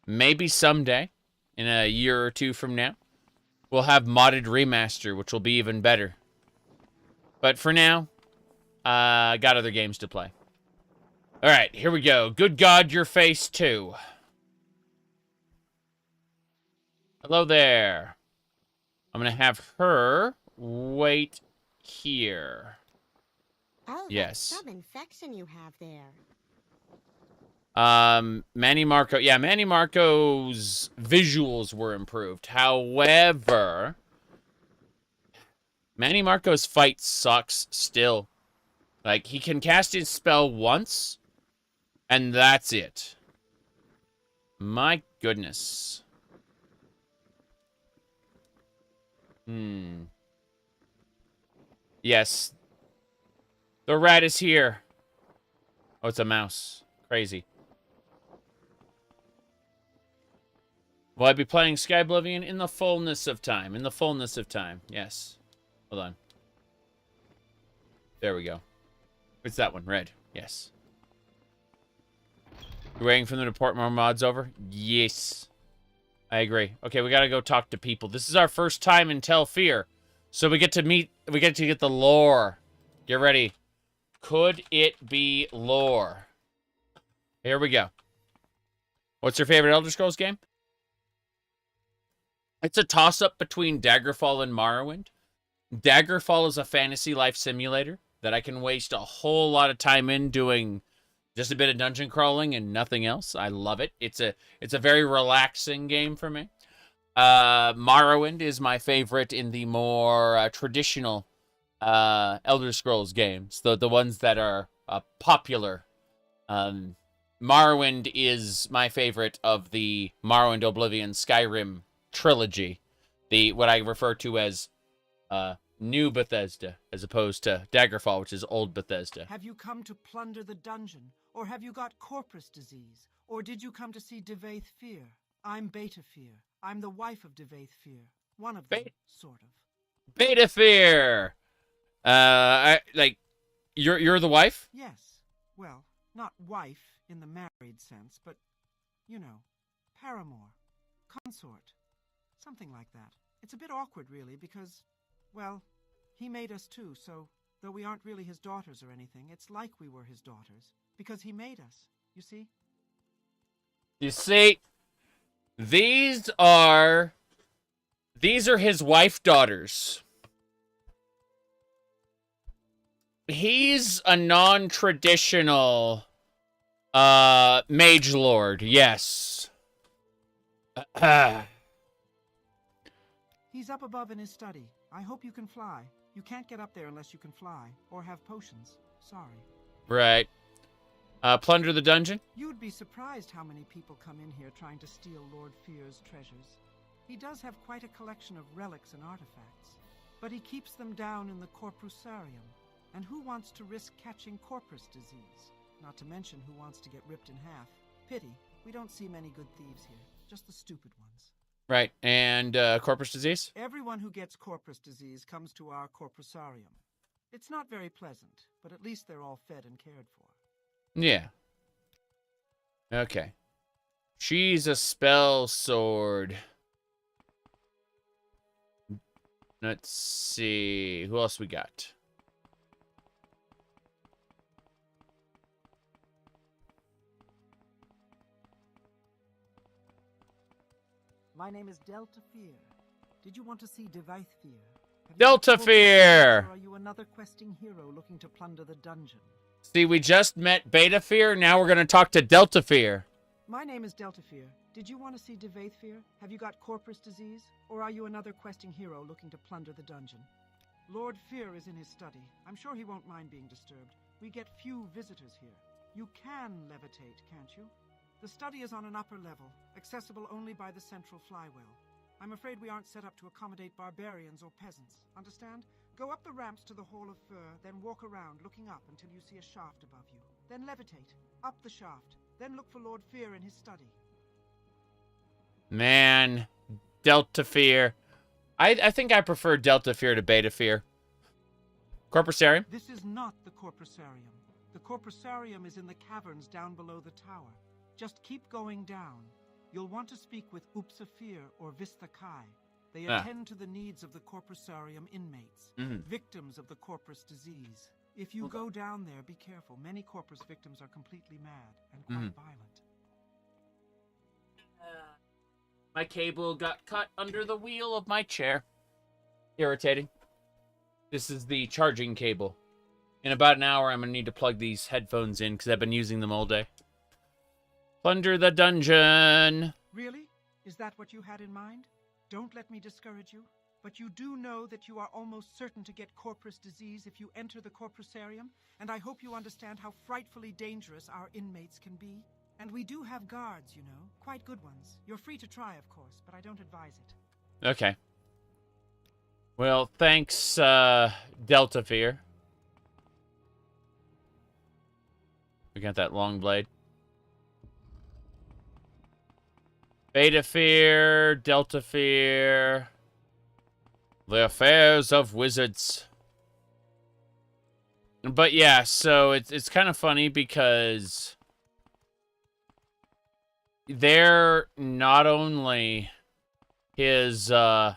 Maybe someday, in a year or two from now, we'll have modded remaster, which will be even better. But for now, I got other games to play. Alright, here we go. Good God, your face too. Hello there. I'm gonna have her wait here. Oh, yes. Some infection you have there. Manny Marco. Yeah, Manny Marco's visuals were improved. However, Manny Marco's fight sucks still. Like, he can cast his spell once, And that's it. My goodness. Yes. The rat is here. Oh, it's a mouse. Crazy. Will I be playing Sky Oblivion in the fullness of time? In the fullness of time. Yes. Hold on. There we go. It's that one. Red. Yes. You're waiting for them to port more mods over? Yes. I agree. Okay, we gotta go talk to people. This is our first time in Telfir. So we get to get the lore. Get ready. Could it be lore? Here we go. What's your favorite Elder Scrolls game? It's a toss-up between Daggerfall and Morrowind. Daggerfall is a fantasy life simulator that I can waste a whole lot of time in doing just a bit of dungeon crawling and nothing else. I love it. It's a very relaxing game for me. Morrowind is my favorite in the more traditional Elder Scrolls games, the ones that are popular. Morrowind is my favorite of the Morrowind, Oblivion, Skyrim trilogy, what I refer to as New Bethesda, as opposed to Daggerfall, which is Old Bethesda. Have you come to plunder the dungeon? Or have you got corpus disease? Or did you come to see Devaith Fear? I'm Beta Fear. I'm the wife of Devaith Fear. One of them, sort of. Beta Fear! You're the wife? Yes. Well, not wife in the married sense, but, you know, paramour, consort, something like that. It's a bit awkward, really, because, well, he made us too, so though we aren't really his daughters or anything, it's like we were his daughters, because he made us, you see? You see, these are his wife daughters. He's a non-traditional mage lord, yes. He's up above in his study. I hope you can fly. You can't get up there unless you can fly, or have potions. Sorry. Right. Plunder the dungeon? You'd be surprised how many people come in here trying to steal Lord Fear's treasures. He does have quite a collection of relics and artifacts, but he keeps them down in the Corpusarium. And who wants to risk catching corpus disease? Not to mention who wants to get ripped in half. Pity, we don't see many good thieves here, just the stupid ones. Right, and corpus disease? Everyone who gets corpus disease comes to our Corpusarium. It's not very pleasant, but at least they're all fed and cared for. Yeah. Okay. She's a spell sword. Let's see. Who else we got? My name is Delta Fear. Did you want to see Devaith Fear? Delta Fear! Or are you another questing hero looking to plunder the dungeon? See, we just met Beta Fear, now we're going to talk to Delta Fear. My name is Delta Fear. Did you want to see Devaith Fear? Have you got corpus disease? Or are you another questing hero looking to plunder the dungeon? Lord Fear is in his study. I'm sure he won't mind being disturbed. We get few visitors here. You can levitate, can't you? The study is on an upper level, accessible only by the central flywheel. I'm afraid we aren't set up to accommodate barbarians or peasants. Understand? Go up the ramps to the Hall of Fur, then walk around, looking up until you see a shaft above you. Then levitate, up the shaft, then look for Lord Fear in his study. Man, Delta Fear. I think I prefer Delta Fear to Beta Fear. Corpusarium? This is not the Corpusarium. The Corpusarium is in the caverns down below the tower. Just keep going down. You'll want to speak with Upsafir or Vista Kai. They attend to the needs of the Corpusarium inmates, victims of the corpus disease. If you go down there, be careful. Many corpus victims are completely mad and quite violent. My cable got caught under the wheel of my chair. Irritating. This is the charging cable. In about an hour, I'm going to need to plug these headphones in because I've been using them all day. Plunder the dungeon. Really? Is that what you had in mind? Don't let me discourage you. But you do know that you are almost certain to get corpus disease if you enter the corpusarium, and I hope you understand how frightfully dangerous our inmates can be. And we do have guards, you know, quite good ones. You're free to try, of course, but I don't advise it. Okay. Well, thanks, Delta Fear. We got that long blade. Beta Fear, Delta Fear. The affairs of wizards. But yeah, so it's kind of funny because they're not only his they're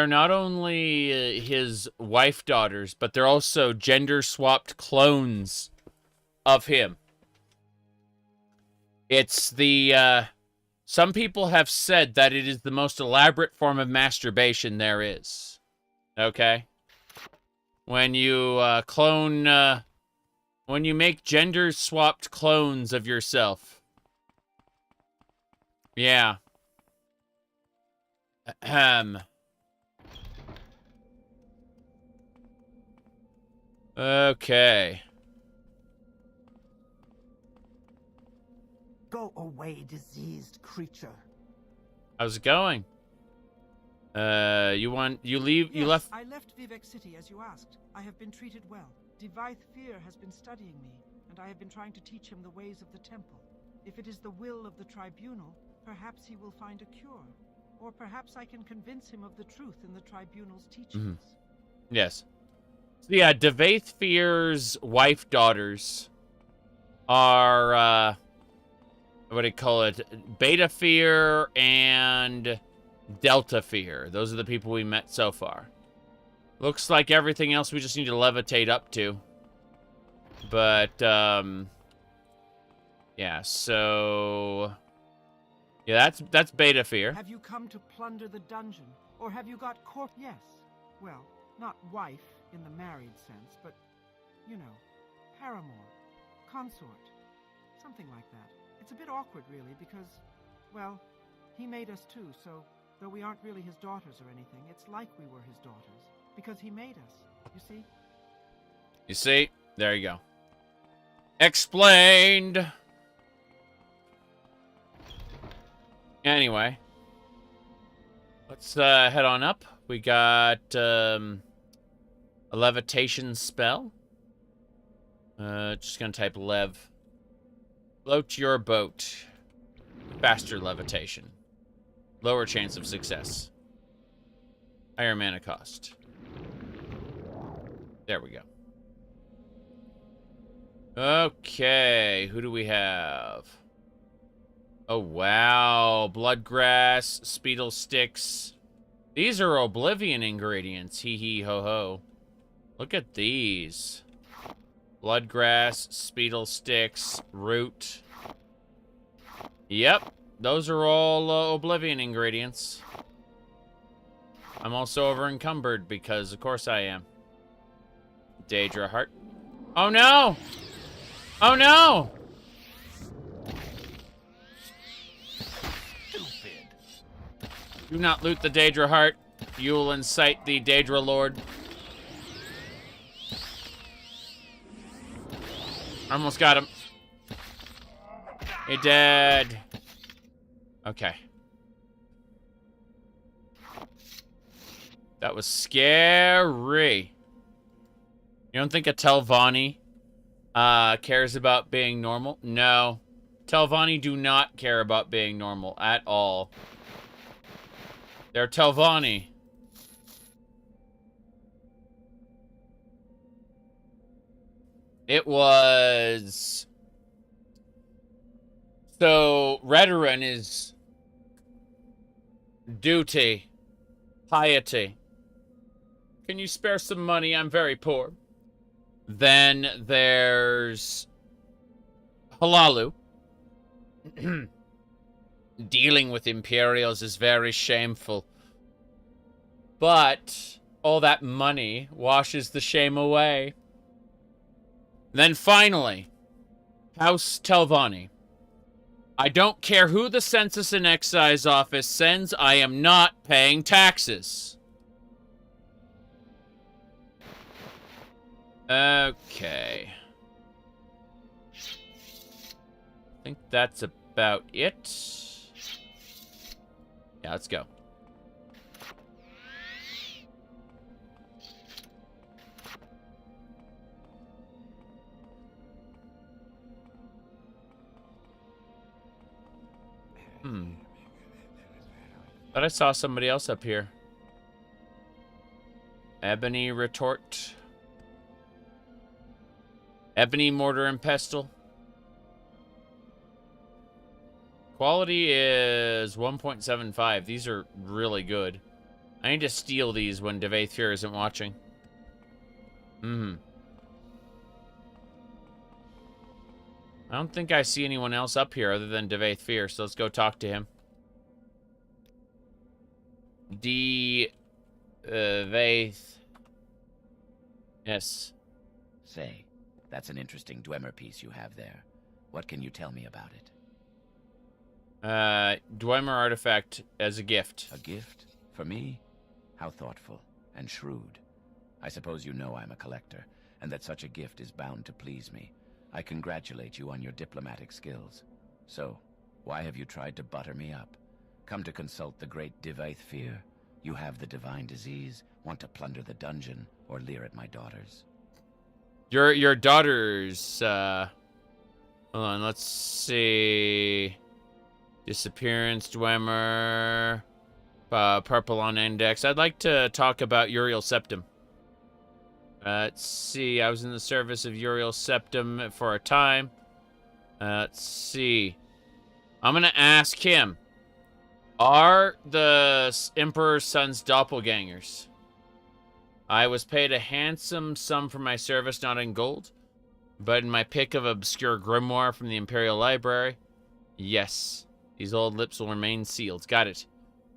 not only his wife daughters, but they're also gender swapped clones of him. It's the some people have said that it is the most elaborate form of masturbation there is. Okay? When you when you make gender-swapped clones of yourself. Yeah. Ahem. Okay. Go away, diseased creature. How's it going? You left? I left Vivek City as you asked. I have been treated well. Divithe Fear has been studying me, and I have been trying to teach him the ways of the temple. If it is the will of the tribunal, perhaps he will find a cure. Or perhaps I can convince him of the truth in the tribunal's teachings. Yes. So yeah, Divithe Fear's wife daughters are what do you call it? Beta Fear and Delta Fear. Those are the people we met so far. Looks like everything else we just need to levitate up to. But, yeah, so... yeah, that's Beta Fear. Have you come to plunder the dungeon? Or have you got Yes. Well, not wife in the married sense, but, you know, paramour, consort, something like that. It's a bit awkward, really, because, well, he made us too, so though we aren't really his daughters or anything, it's like we were his daughters, because he made us, you see? You see? There you go. Explained! Anyway. Let's head on up. We got a levitation spell. Just gonna type lev. Float your boat. Faster levitation. Lower chance of success. Higher mana cost. There we go. Okay, who do we have? Oh, wow. Bloodgrass, Speedle Sticks. These are Oblivion ingredients. Hee hee ho ho. Look at these. Bloodgrass, Speedle Sticks, Root. Yep, those are all Oblivion ingredients. I'm also over encumbered because, of course, I am. Daedra Heart. Oh no! Oh no! Stupid. Do not loot the Daedra Heart. You will incite the Daedra Lord. Almost got him. He dead. Okay. That was scary. You don't think a Telvanni cares about being normal? No. Telvanni do not care about being normal at all. They're Telvanni. It was... So, Redoran is duty, piety. Can you spare some money? I'm very poor. Then there's Halalu. Dealing with Imperials is very shameful. But all that money washes the shame away. Then finally, House Telvanni. I don't care who the Census and Excise Office sends, I am not paying taxes. Okay. I think that's about it. Yeah, let's go. Thought I saw somebody else up here. Ebony retort. Ebony mortar and pestle. Quality is 1.75. These are really good. I need to steal these when Devaith Fear isn't watching. I don't think I see anyone else up here other than Devaith Fear, so let's go talk to him. Devaith. Yes. Say, that's an interesting Dwemer piece you have there. What can you tell me about it? Dwemer artifact as a gift. A gift? For me? How thoughtful and shrewd. I suppose you know I'm a collector, and that such a gift is bound to please me. I congratulate you on your diplomatic skills. So, why have you tried to butter me up? Come to consult the great Devaith Fear? You have the divine disease, want to plunder the dungeon, or leer at my daughters? Your daughters, hold on, let's see. Disappearance, Dwemer, purple on index. I'd like to talk about Uriel Septim. Let's see, I was in the service of Uriel Septim for a time. Let's see. I'm gonna ask him, are the Emperor's sons doppelgangers? I was paid a handsome sum for my service, not in gold, but in my pick of obscure grimoire from the Imperial Library. Yes, these old lips will remain sealed. Got it.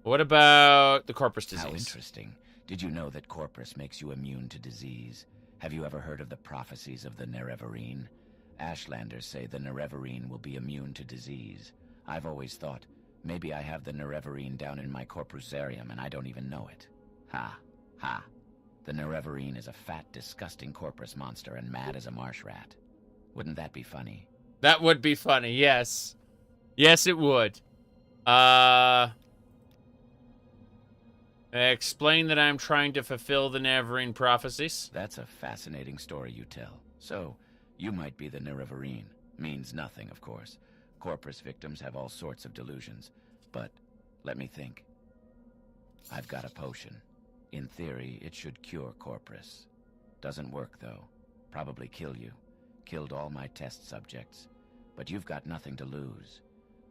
What about the Corpus disease? How interesting. Did you know that Corpus makes you immune to disease? Have you ever heard of the prophecies of the Nerevarine? Ashlanders say the Nerevarine will be immune to disease. I've always thought, maybe I have the Nerevarine down in my corpusarium and I don't even know it. Ha, ha. The Nerevarine is a fat, disgusting corpus monster and mad as a marsh rat. Wouldn't that be funny? That would be funny, yes. Yes, it would. Explain that I'm trying to fulfill the Nerevarine prophecies. That's a fascinating story you tell. So, you might be the Nerevarine. Means nothing, of course. Corpus victims have all sorts of delusions. But, let me think. I've got a potion. In theory, it should cure Corpus. Doesn't work, though. Probably kill you. Killed all my test subjects. But you've got nothing to lose.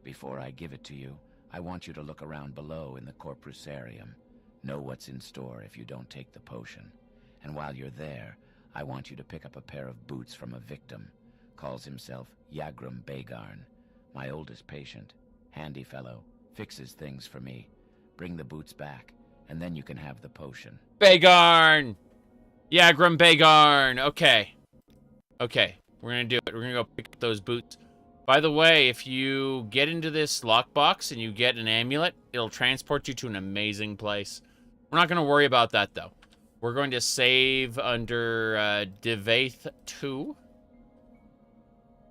Before I give it to you, I want you to look around below in the Corpusarium. Know what's in store if you don't take the potion. And while you're there, I want you to pick up a pair of boots from a victim. Calls himself Yagrum Bagarn. My oldest patient. Handy fellow. Fixes things for me. Bring the boots back, and then you can have the potion. Bagarn! Yagrum Bagarn! Okay. Okay, we're gonna do it. We're gonna go pick up those boots. By the way, if you get into this lockbox and you get an amulet, it'll transport you to an amazing place. We're not gonna worry about that, though. We're going to save under Devaith 2.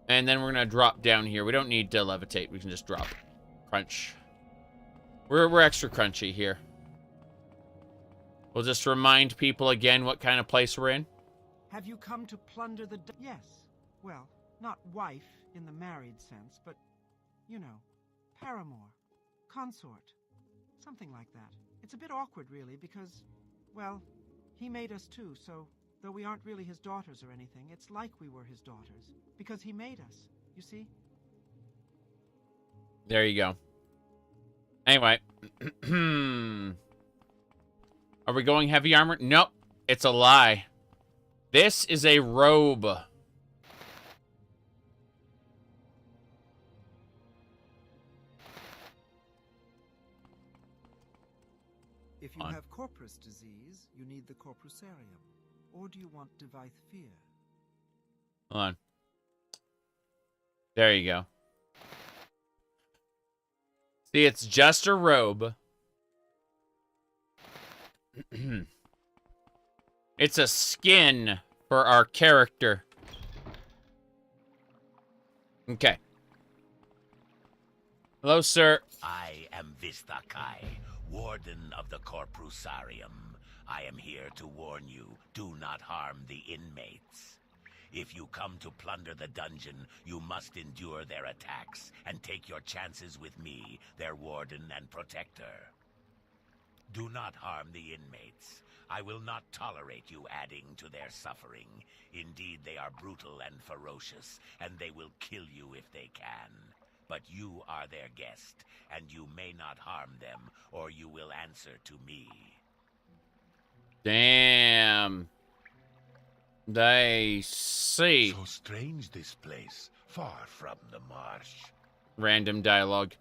And then we're gonna drop down here. We don't need to levitate. We can just drop. Crunch. We're extra crunchy here. We'll just remind people again what kind of place we're in. Have you come to plunder the... Yes. Well, not wife in the married sense, but, you know, paramour, consort, something like that. It's a bit awkward, really, because, well, he made us too, so though we aren't really his daughters or anything, it's like we were his daughters, because he made us, you see? There you go. Anyway. Are we going heavy armor? Nope. It's a lie. This is a robe. If you have corpus disease, you need the corpusarium. Or do you want Devaith Fear? Hold on. There you go. See, it's just a robe. It's a skin for our character. Okay. Hello, sir. I am Vistakai, Warden of the Corprusarium. I am here to warn you, do not harm the inmates. If you come to plunder the dungeon, you must endure their attacks and take your chances with me, their warden and protector. Do not harm the inmates. I will not tolerate you adding to their suffering. Indeed, they are brutal and ferocious, and they will kill you if they can. But you are their guest, and you may not harm them, or you will answer to me. Damn. I see. So strange this place, far from the marsh. Random dialogue.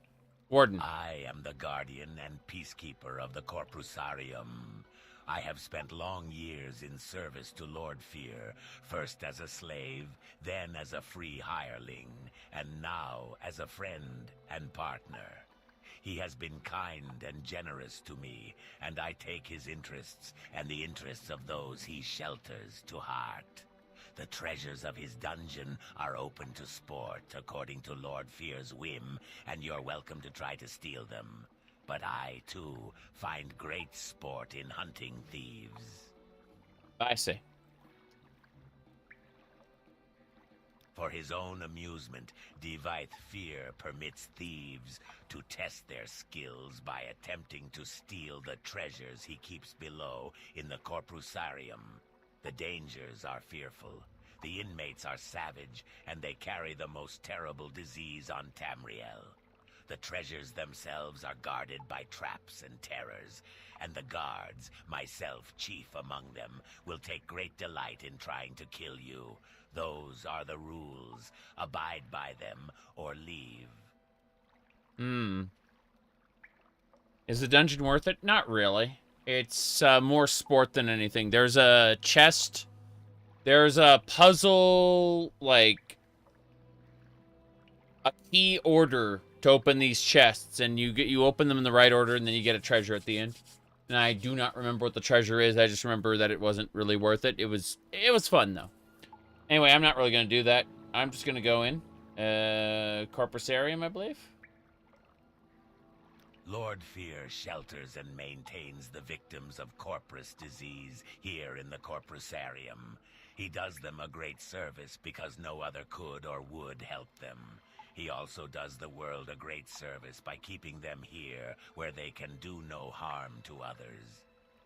Warden. I am the guardian and peacekeeper of the Corprusarium. I have spent long years in service to Lord Fear, first as a slave, then as a free hireling, and now as a friend and partner. He has been kind and generous to me, and I take his interests and the interests of those he shelters to heart. The treasures of his dungeon are open to sport according to Lord Fear's whim, and you're welcome to try to steal them. But I, too, find great sport in hunting thieves. I see. For his own amusement, Devythe Fear permits thieves to test their skills by attempting to steal the treasures he keeps below in the Corprusarium. The dangers are fearful. The inmates are savage, and they carry the most terrible disease on Tamriel. The treasures themselves are guarded by traps and terrors, and the guards, myself chief among them, will take great delight in trying to kill you. Those are the rules. Abide by them or leave. Is the dungeon worth it? Not really. It's more sport than anything. There's a chest. There's a puzzle, like a key order to open these chests, and you open them in the right order, and then you get a treasure at the end. And I do not remember what the treasure is. I just remember that it wasn't really worth it. It was fun though. Anyway, I'm not really gonna do that. I'm just gonna go in. Corprusarium, I believe. Lord Fear shelters and maintains the victims of Corprus disease here in the Corprusarium. He does them a great service because no other could or would help them. He also does the world a great service by keeping them here where they can do no harm to others.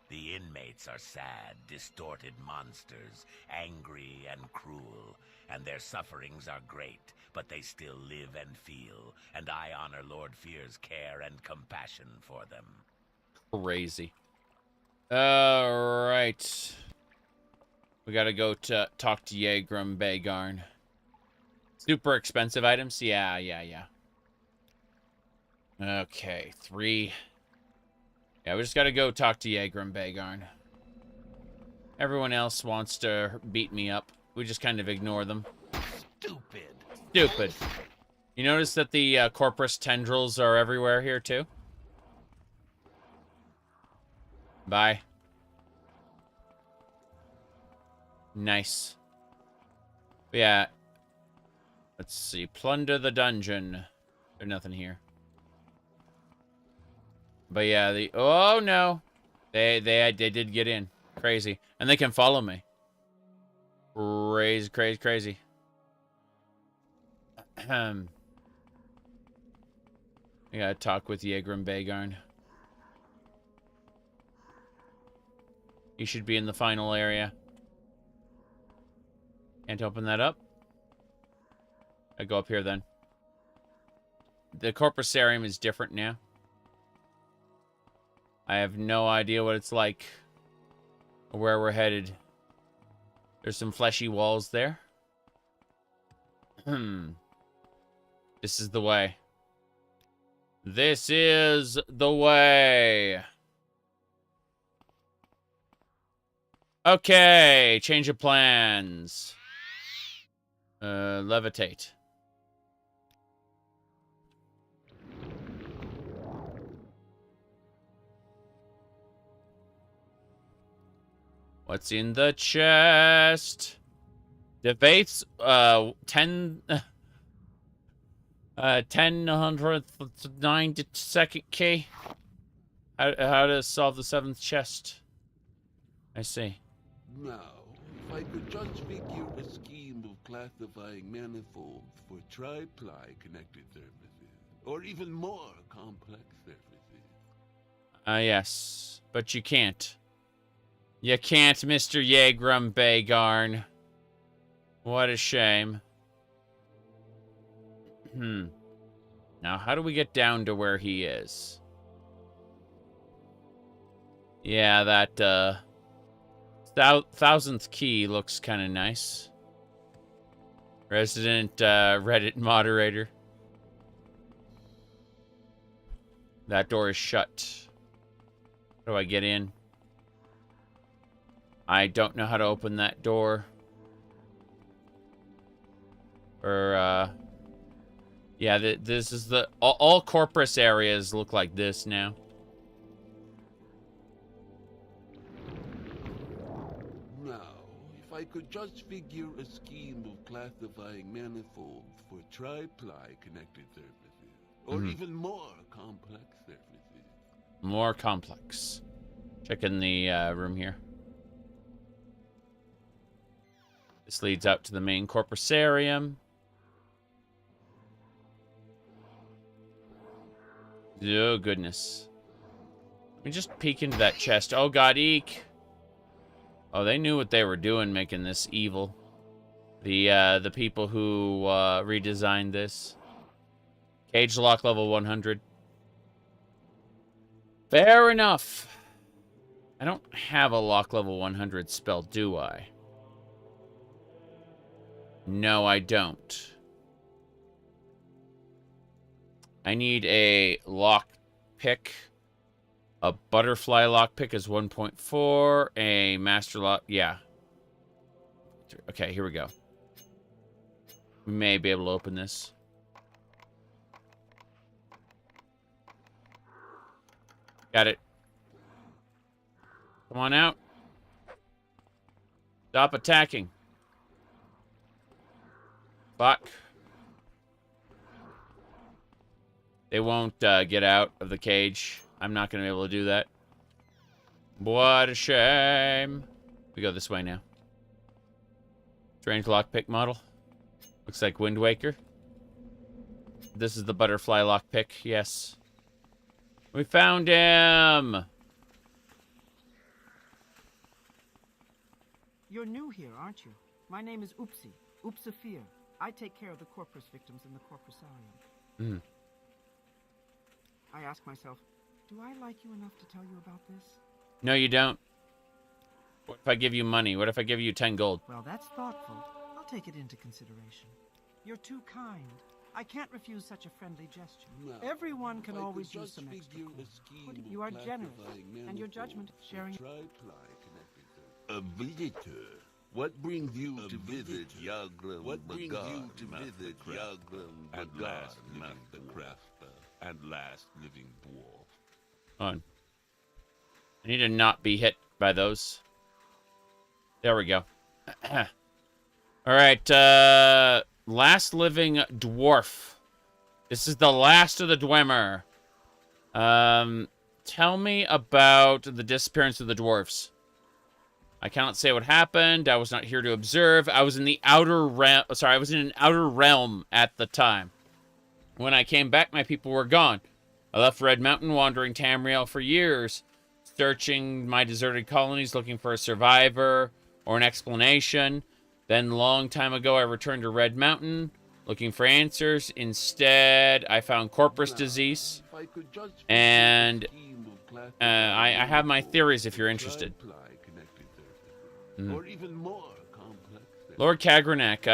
The inmates are sad, distorted monsters, angry and cruel, and their sufferings are great, but they still live and feel, and I honor Lord Fear's care and compassion for them. Crazy. Alright. We gotta go to talk to Yegrum Bagarn. Super expensive items? Yeah. Okay, 3. Yeah, we just gotta go talk to Yegrum Bagarn. Everyone else wants to beat me up. We just kind of ignore them. Stupid. You notice that the Corpus tendrils are everywhere here, too? Bye. Nice. Yeah. Let's see. Plunder the dungeon. There's nothing here. But yeah, oh no. They did get in. Crazy. And they can follow me. Crazy. I gotta talk with Yegrum Bagarn. You should be in the final area. Can't open that up. I go up here then. The Corprusarium is different now. I have no idea what it's like or where we're headed. There's some fleshy walls there. This is the way. This is the way. Okay, change of plans. Levitate. What's in the chest? Debates 10/192nd key. How to solve the 7th chest. I see. Now, if I could just figure a scheme of classifying manifolds for tri-ply connected surfaces, or even more complex surfaces. Yes, but you can't. You can't, Mr. Yagrum Baygarn. What a shame. Now, how do we get down to where he is? Yeah, that, 1000th key looks kind of nice. Resident, Reddit moderator. That door is shut. How do I get in? I don't know how to open that door. Or, yeah, this is the... All Corpus areas look like this now. Now, if I could just figure a scheme of classifying manifolds for tri-ply connected surfaces, or even more complex surfaces. More complex. Check in the room here. This leads out to the main corpusarium. Oh, goodness. Let me just peek into that chest. Oh, God, eek. Oh, they knew what they were doing making this evil. The people who redesigned this. Cage lock level 100. Fair enough. I don't have a lock level 100 spell, do I? No, I don't. I need a lock pick. A butterfly lock pick is 1.4. A master lock, yeah. Okay, here we go. We may be able to open this. Got it. Come on out. Stop attacking. Fuck. They won't get out of the cage. I'm not going to be able to do that. What a shame. We go this way now. Strange lockpick model. Looks like Wind Waker. This is the butterfly lockpick. Yes. We found him. You're new here, aren't you? My name is Oopsie. Oopsafir. I take care of the corpus victims in the corpusarium. I ask myself, do I like you enough to tell you about this? No, you don't. What if I give you money? What if I give you 10 gold? Well, that's thoughtful. I'll take it into consideration. You're too kind. I can't refuse such a friendly gesture. No, everyone can always use just some extra figure coin. a scheme of You are generous, classifying and your judgment sharing. Tri-ply connected surfaces. A visitor. What brings you to visit Yagram? What brings you to visit Yagram? At last, Master Crafter, and last living dwarf. Hold on. I need to not be hit by those. There we go. Alright, last living dwarf. This is the last of the Dwemer. Tell me about the disappearance of the dwarves. I cannot say what happened. I was not here to observe. I was in the outer realm. Sorry, I was in an outer realm at the time. When I came back, my people were gone. I left Red Mountain, wandering Tamriel for years, searching my deserted colonies, looking for a survivor or an explanation. Then, long time ago, I returned to Red Mountain, looking for answers. Instead, I found corpus disease, and I have my theories if you're interested. Or even more complex. Lord Kagranek,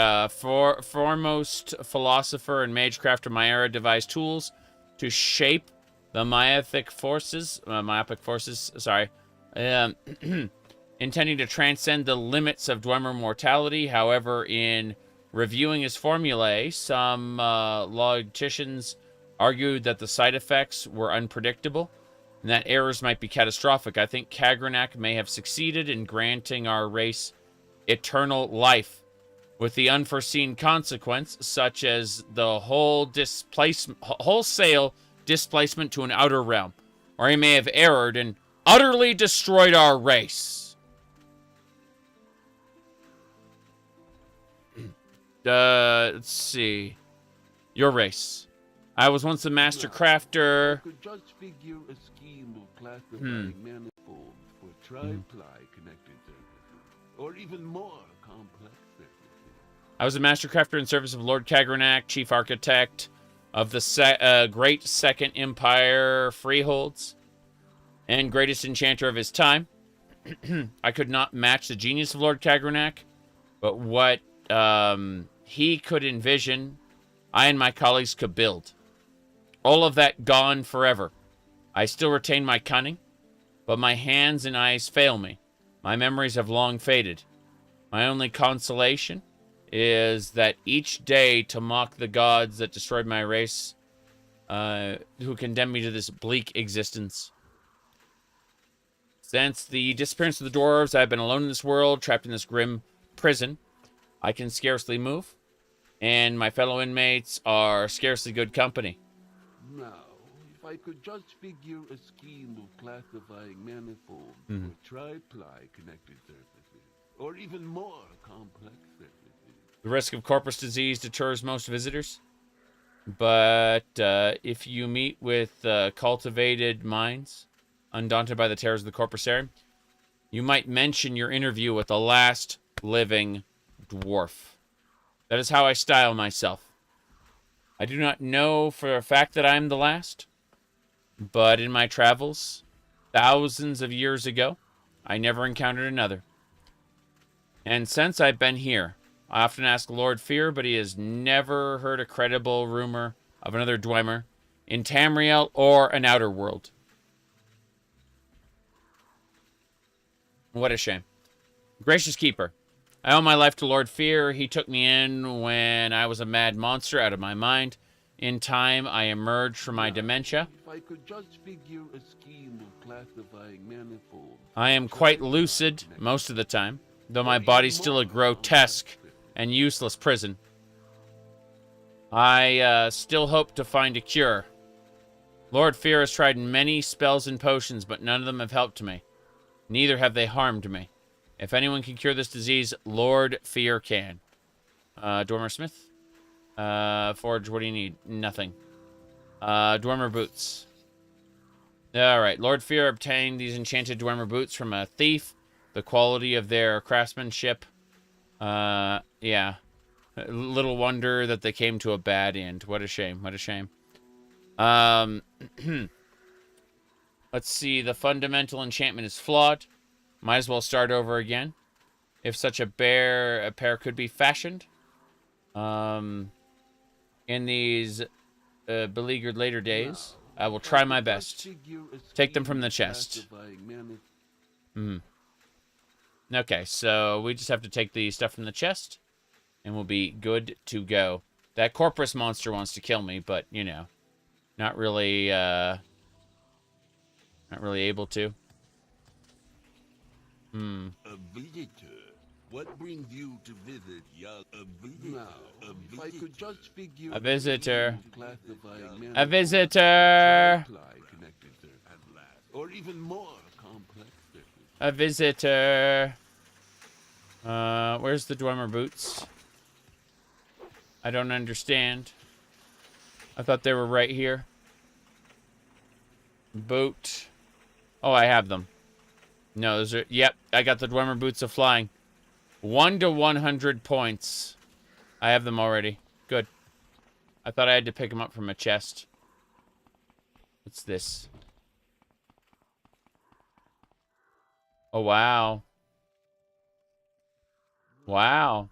foremost philosopher and magecrafter Myera, devised tools to shape the myopic forces, intending to transcend the limits of Dwemer mortality. However, in reviewing his formulae, some logicians argued that the side effects were unpredictable. and that errors might be catastrophic. I think Kagranak may have succeeded in granting our race eternal life, with the unforeseen consequence, such as the wholesale displacement to an outer realm. Or he may have erred and utterly destroyed our race. Let's see. Your race. I was once a master crafter. I could just figure a scheme of classifying manifolds for tri-ply connected surfaces, or even more complex surfaces. I was a master crafter in service of Lord Kagranak, chief architect of the great Second Empire freeholds, and greatest enchanter of his time. I could not match the genius of Lord Kagranak, but what he could envision, I and my colleagues could build. All of that gone forever. I still retain my cunning, but my hands and eyes fail me. My memories have long faded. My only consolation is that each day to mock the gods that destroyed my race, who condemned me to this bleak existence. Since the disappearance of the dwarves, I have been alone in this world, trapped in this grim prison. I can scarcely move, and my fellow inmates are scarcely good company. Now, if I could just figure a scheme of classifying manifolds for tri-ply connected surfaces, or even more complex surfaces. The risk of corpus disease deters most visitors, but if you meet with cultivated minds, undaunted by the terrors of the corpusarium, you might mention your interview with the last living dwarf. That is how I style myself. I do not know for a fact that I am the last, but in my travels, thousands of years ago, I never encountered another. And since I've been here, I often ask Lord Fear, but he has never heard a credible rumor of another Dwemer in Tamriel or an outer world. What a shame. Gracious Keeper, I owe my life to Lord Fear. He took me in when I was a mad monster out of my mind. In time, I emerged from my dementia. If I could just figure a scheme of classifying manifolds. I am quite lucid most of the time, though my body's still a grotesque and useless prison. I still hope to find a cure. Lord Fear has tried many spells and potions, but none of them have helped me. Neither have they harmed me. If anyone can cure this disease, Lord Fear can. Dwemer Smith? Forge, what do you need? Nothing. Dwemer boots. Alright, Lord Fear obtained these enchanted Dwemer boots from a thief. The quality of their craftsmanship, yeah. Little wonder that they came to a bad end. What a shame, what a shame. Let's see, the fundamental enchantment is flawed. Might as well start over again. If such a pair could be fashioned. In these beleaguered later days, I will try my best. Take them from the chest. Okay, so we just have to take the stuff from the chest, and we'll be good to go. That corpus monster wants to kill me, but, you know, not really able to. A visitor. What brings you to visit a visitor? Now, if I could just figure A visitor. classifying A visitor. connected at last, or even more complex surfaces. A visitor. Where's the Dwemer boots? I don't understand. I thought they were right here. Boot. Oh, I have them. No, those are... Yep, I got the Dwemer boots of flying. 1 to 100 points. I have them already. Good. I thought I had to pick them up from a chest. What's this? Oh, wow. Wow.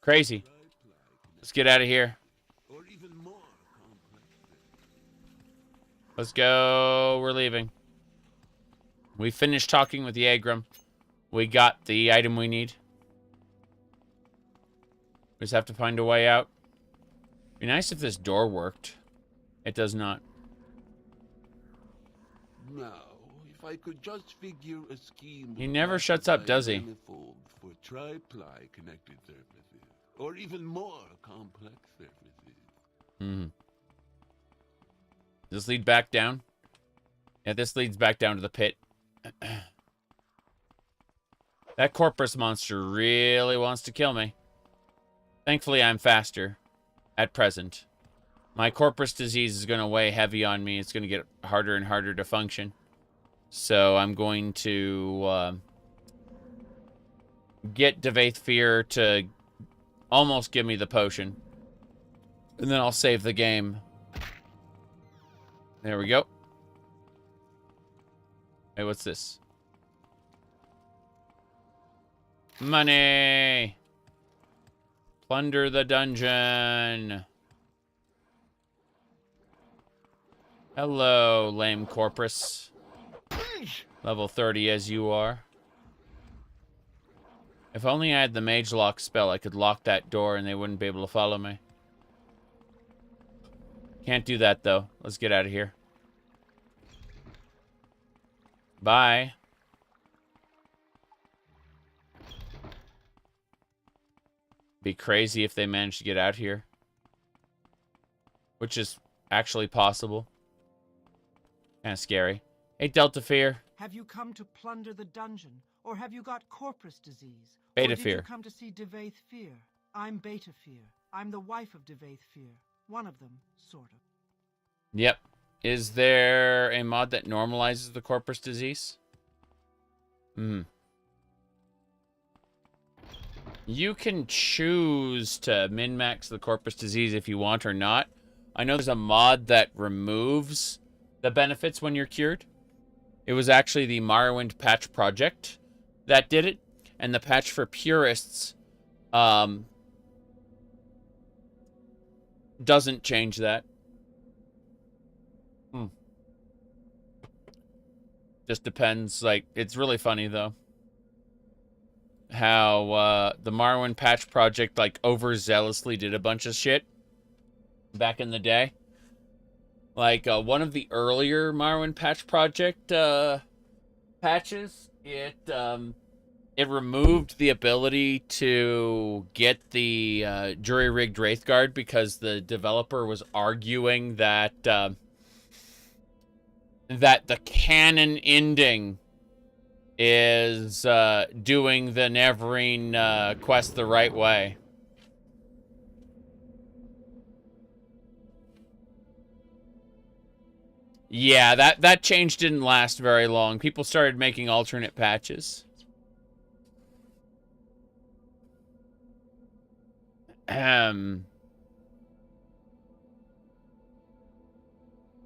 Crazy. Let's get out of here. Let's go. We're leaving. We finished talking with the Agram. We got the item we need. We just have to find a way out. Be nice if this door worked. It does not. Now, if I could just figure a scheme... He never shuts up, does he? ...manifold for tri-ply connected surfaces, or even more complex surfaces. Hmm. Does this lead back down? Yeah, this leads back down to the pit. That corpus monster really wants to kill me. Thankfully, I'm faster. At present. My corpus disease is going to weigh heavy on me. It's going to get harder and harder to function. So I'm going to get Devaith Fear to almost give me the potion. And then I'll save the game. There we go. Hey, what's this? Money! Plunder the dungeon. Hello, lame corpus. Level 30 as you are. If only I had the mage lock spell, I could lock that door and they wouldn't be able to follow me. Can't do that, though. Let's get out of here. Bye. Be crazy if they manage to get out here. Which is actually possible. Kind of scary. Hey, Delta Fear. Have you come to plunder the dungeon? Or have you got corpus disease? Beta or did Fear. you come to see Devaith Fear? I'm Beta Fear. I'm the wife of Devaith Fear. One of them, sort of. Yep. Is there a mod that normalizes the corpus disease? Hmm. You can choose to min-max the corpus disease if you want or not. I know there's a mod that removes the benefits when you're cured. It was actually the Morrowind patch project that did it. And the patch for purists doesn't change that. Just depends. Like, it's really funny, though. How the Morrowind patch project, like, overzealously did a bunch of shit back in the day. Like, one of the earlier Morrowind patch project patches, it removed the ability to get the jury-rigged Wraithguard because the developer was arguing that that the canon ending is doing the Neverine quest the right way. Yeah, that change didn't last very long. People started making alternate patches. So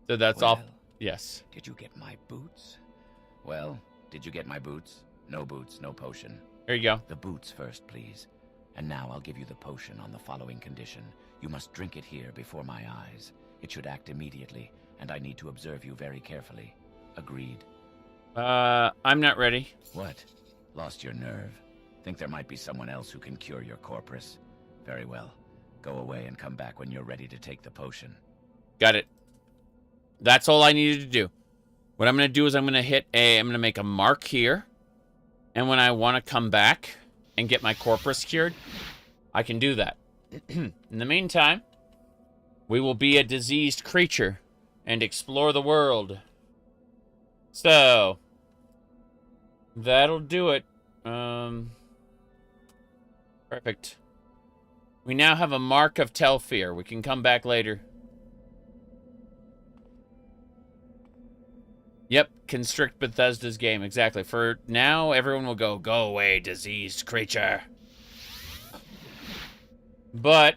that's all. Yes. Did you get my boots? Well, did you get my boots? No boots, no potion. Here you go. The boots first, please. And now I'll give you the potion on the following condition. You must drink it here before my eyes. It should act immediately, and I need to observe you very carefully. Agreed? I'm not ready. What? Lost your nerve? Think there might be someone else who can cure your corpus? Very well. Go away and come back when you're ready to take the potion. Got it. That's all I needed to do. What I'm going to do is I'm going to make a mark here. And when I want to come back and get my corpus cured, I can do that. In the meantime, we will be a diseased creature and explore the world. So, that'll do it. Perfect. We now have a mark of Telfear. We can come back later. Yep, constrict Bethesda's game. Exactly. For now, everyone will go away, diseased creature. But,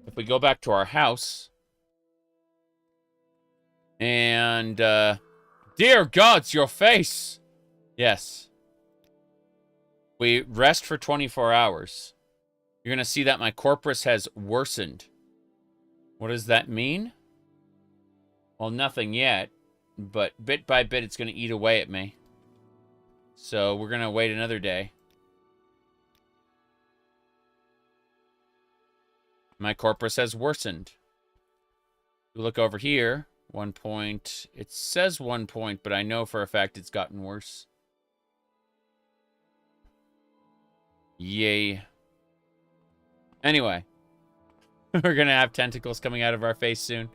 if we go back to our house, and, dear gods, your face! Yes. We rest for 24 hours. You're going to see that my corpus has worsened. What does that mean? Well, nothing yet. But bit by bit, it's going to eat away at me. So we're going to wait another day. My corpus has worsened. We look over here. 1 point. It says 1 point, but I know for a fact it's gotten worse. Yay. Anyway. We're gonna have tentacles coming out of our face soon.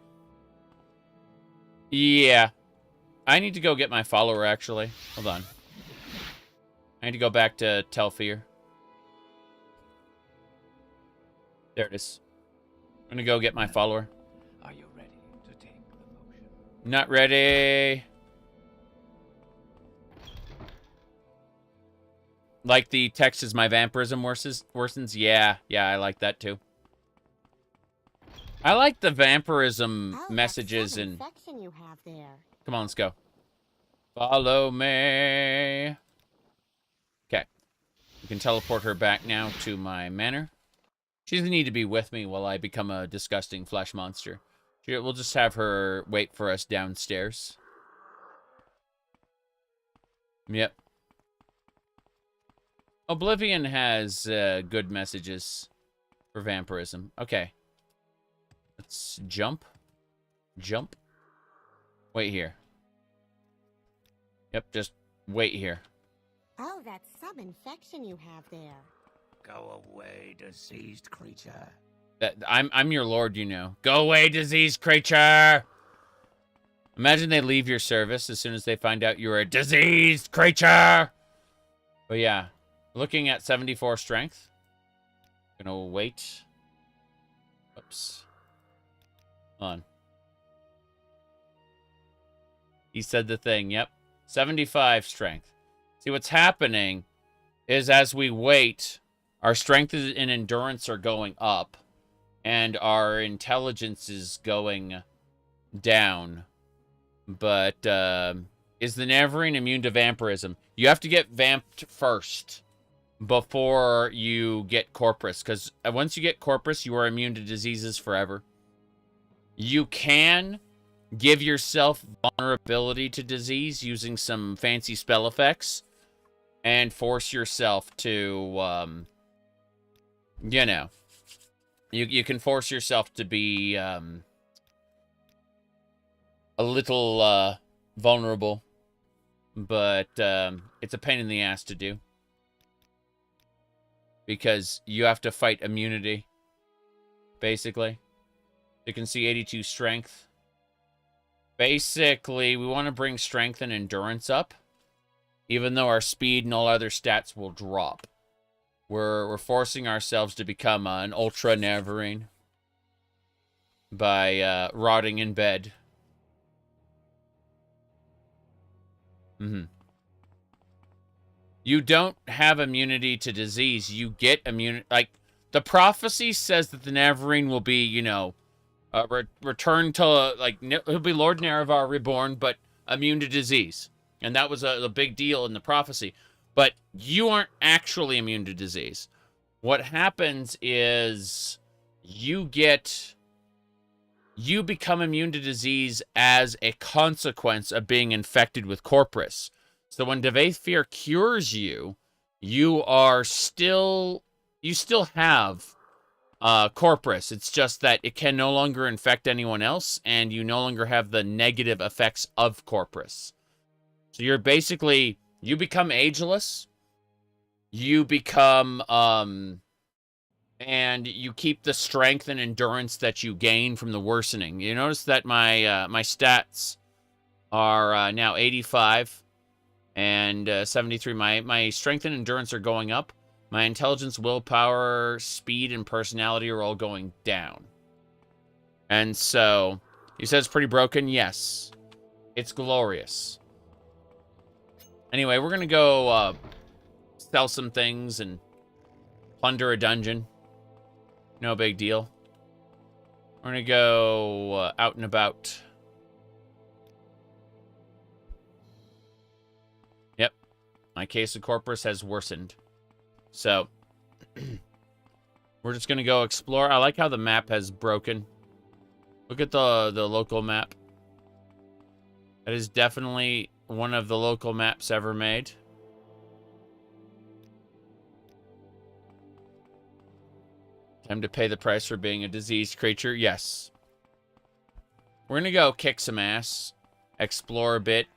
Yeah. I need to go get my follower, actually. Hold on. I need to go back to Telfir. There it is. I'm gonna go get my follower. Are you ready to take the potion? Not ready. Like the text as my vampirism worsens? Yeah, I like that too. I like the vampirism messages and... You have there. Come on, let's go. Follow me. Okay. We can teleport her back now to my manor. She doesn't need to be with me while I become a disgusting flesh monster. We'll just have her wait for us downstairs. Yep. Oblivion has good messages for vampirism. Okay. Let's jump. Jump. Wait here. Yep, just wait here. Oh, that's some infection you have there. Go away, diseased creature. I'm your lord, you know. Go away, diseased creature! Imagine they leave your service as soon as they find out you're a diseased creature! But yeah, looking at 74 strength. Gonna wait. Oops. Hold on. He said the thing, yep. 75 strength. See, what's happening is as we wait, our strength and endurance are going up, and our intelligence is going down. But, is the Neverine immune to vampirism? You have to get vamped first before you get Corpus, because once you get Corpus, you are immune to diseases forever. You can give yourself vulnerability to disease using some fancy spell effects and force yourself to, you know, you can force yourself to be a little vulnerable, but it's a pain in the ass to do because you have to fight immunity, basically. You can see 82 strength. Basically, we want to bring strength and endurance up, even though our speed and all other stats will drop. We're forcing ourselves to become an ultra Neverine by rotting in bed. You don't have immunity to disease. You get immunity. Like, the prophecy says that the Neverine will be, you know, return to, like, he'll be Lord Nerevar reborn, but immune to disease. And that was a big deal in the prophecy. But you aren't actually immune to disease. What happens is you become immune to disease as a consequence of being infected with Corpus. So when Devathfir cures you, you still have Corpus. It's just that it can no longer infect anyone else, and you no longer have the negative effects of Corpus. So you're basically, you become ageless, you become, and you keep the strength and endurance that you gain from the worsening. You notice that my my stats are now 85 and 73. My strength and endurance are going up. My intelligence, willpower, speed, and personality are all going down. And so, you said it's pretty broken? Yes. It's glorious. Anyway, we're going to go sell some things and plunder a dungeon. No big deal. We're going to go out and about. Yep. My case of Corpus has worsened. So, we're just going to go explore. I like how the map has broken. Look at the local map. That is definitely one of the local maps ever made. Time to pay the price for being a diseased creature. Yes. We're gonna go kick some ass, explore a bit,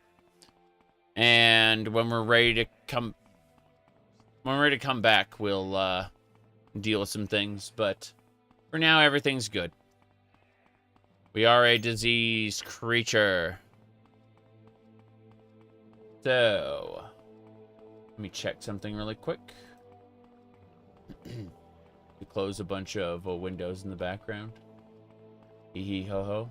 and when we're ready to come back, we'll deal with some things. But for now, everything's good. We are a diseased creature. So, let me check something really quick. We close a bunch of windows in the background. Hee hee ho ho.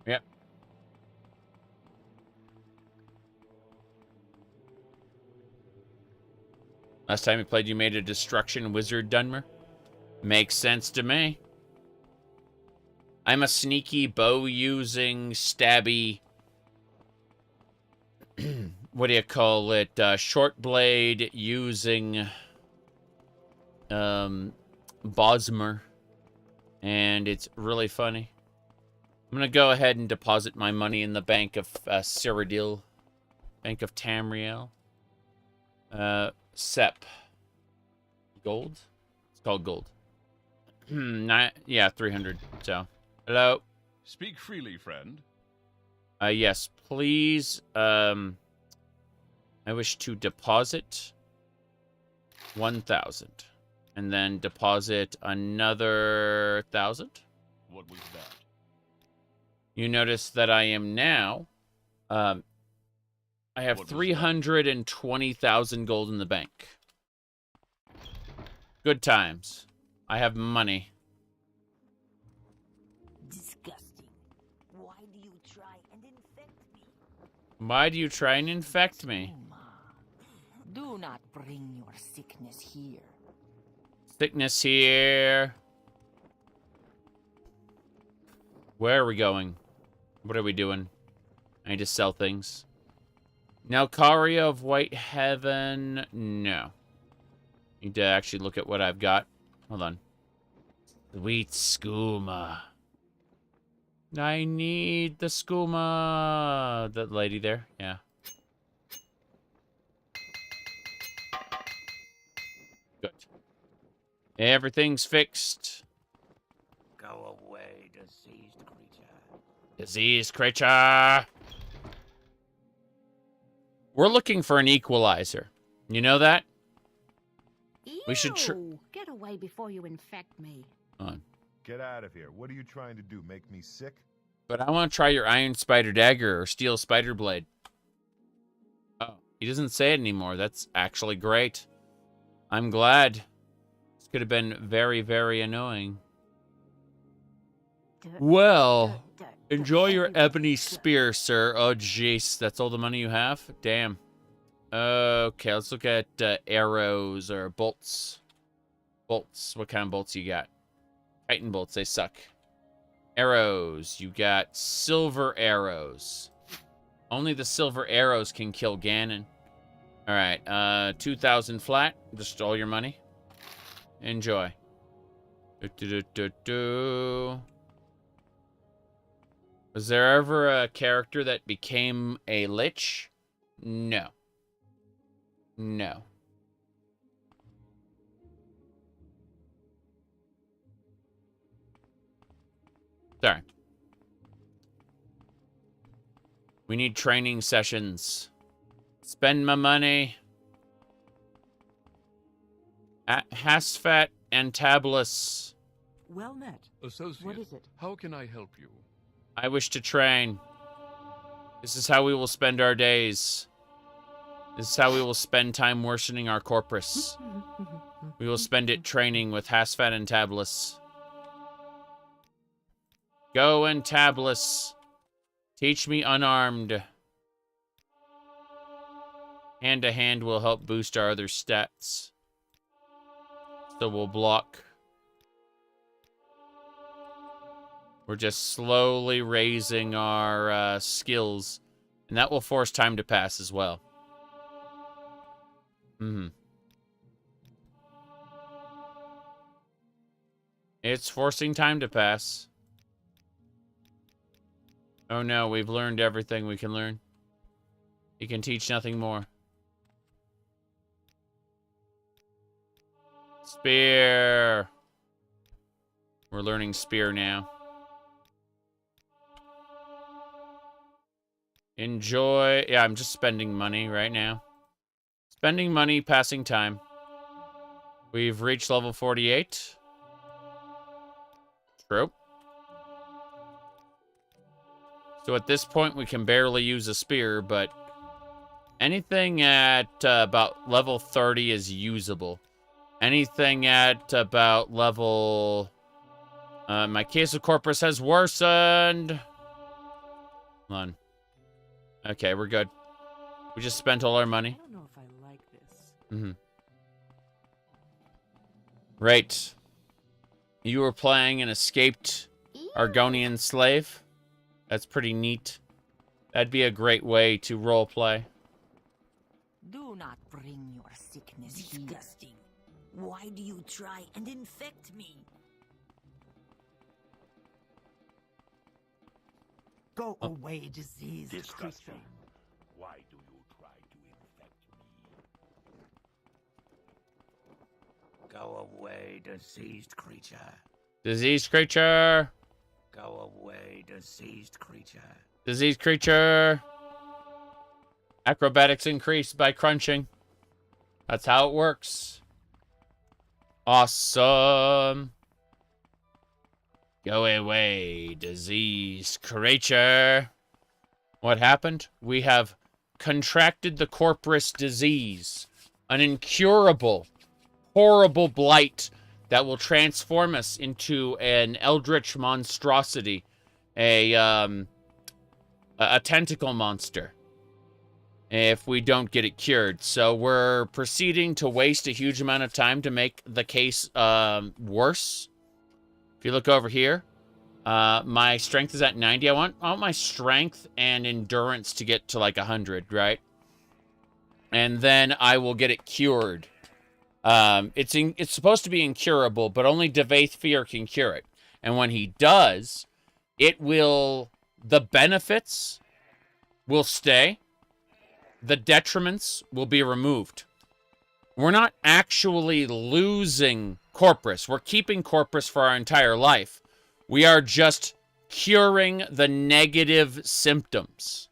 Yep. Last time we played, you made a destruction wizard, Dunmer. Makes sense to me. I'm a sneaky bow-using, stabby... what do you call it? Short blade using... Bosmer. And it's really funny. I'm gonna go ahead and deposit my money in the Bank of Cyrodiil. Bank of Tamriel. Sep. Gold? It's called gold. Yeah, 300. So, hello. Speak freely, friend. Yes, please. I wish to deposit 1,000. And then deposit another 1,000. What was that? You notice that I am now, I have 320,000 gold in the bank. Good times. I have money. Disgusting. Why do you try and infect me? Why do you try and infect me? Do not bring your sickness here. Sickness here. Where are we going? What are we doing? I need to sell things. Nalcaria of White Heaven. No. Need to actually look at what I've got. Hold on. Sweet skooma. I need the skooma. That lady there. Yeah. Good. Everything's fixed. Go away, diseased creature. Diseased creature. We're looking for an equalizer. You know that? Ew, We should get away before you infect me. on. Get out of here. What are you trying to do? Make me sick? But I want to try your iron spider dagger or steel spider blade. Oh, he doesn't say it anymore. That's actually great. I'm glad. This could have been very, very annoying. Well, enjoy your ebony spear, sir. Oh, jeez. That's all the money you have? Damn. Okay, let's look at arrows or bolts. Bolts. What kind of bolts you got? Titan bolts. They suck. Arrows. You got silver arrows. Only the silver arrows can kill Ganon. All right. 2,000 flat. Just all your money. Enjoy. Was there ever a character that became a lich? No. No. Sorry. We need training sessions. Spend my money. At Hasfat and Tablis. Well met. Associate, What is it? how can I help you? I wish to train. This is how we will spend our days. This is how we will spend time worsening our corpus. We will spend it training with Hasfat and Tablis. Go and Tablis. Teach me unarmed. Hand to hand will help boost our other stats. So we'll block. We're just slowly raising our skills. And that will force time to pass as well. It's forcing time to pass. Oh no, we've learned everything we can learn. He can teach nothing more. Spear. We're learning spear now. Enjoy. Yeah, I'm just spending money right now. Spending money, passing time. We've reached level 48. True. So at this point, we can barely use a spear, but anything at about level 30 is usable. Anything at about level... my case of corpus has worsened. Hold on. Okay, we're good. We just spent all our money. I don't know if I like this. Mm-hmm. Right. You were playing an escaped Argonian slave. That's pretty neat. That'd be a great way to roleplay. Do not bring your sickness here. Disgusting. Why do you try and infect me? Go away, diseased Disgusting. creature. Why do you try to infect me? Go away, diseased creature. Diseased creature. Go away, diseased creature. Diseased creature. Acrobatics increased by crunching. That's how it works. Awesome. Go away, diseased creature. What happened? We have contracted the corporous disease. An incurable, horrible blight that will transform us into an eldritch monstrosity. A tentacle monster. If we don't get it cured. So we're proceeding to waste a huge amount of time to make the case worse. If you look over here, my strength is at 90. I want my strength and endurance to get to like 100, right? And then I will get it cured. It's supposed to be incurable, but only Devaithfir can cure it. And when he does, the benefits will stay. The detriments will be removed. We're not actually losing corpus. We're keeping corpus for our entire life. We are just curing the negative symptoms.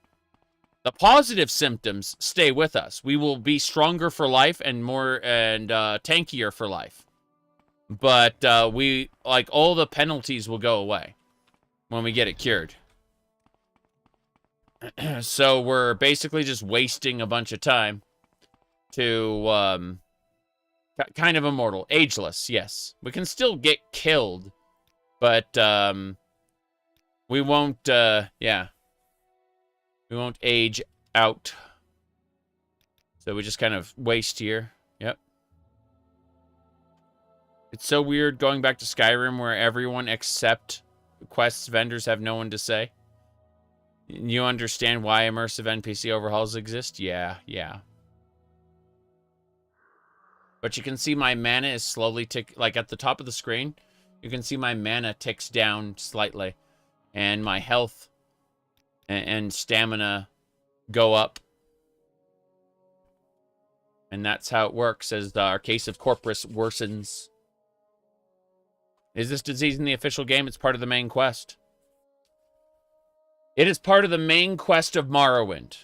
The positive symptoms stay with us. We will be stronger for life and more tankier for life. But all the penalties will go away when we get it cured. So we're basically just wasting a bunch of time to kind of immortal, ageless. Yes, we can still get killed, but we won't. Yeah, we won't age out. So we just kind of waste here. Yep. It's so weird going back to Skyrim where everyone except quests vendors have no one to say. You understand why immersive NPC overhauls exist? Yeah. But you can see my mana is slowly like at the top of the screen, you can see my mana ticks down slightly. And my health and stamina go up. And that's how it works as our case of corpus worsens. Is this disease in the official game? It's part of the main quest. It is part of the main quest of Morrowind.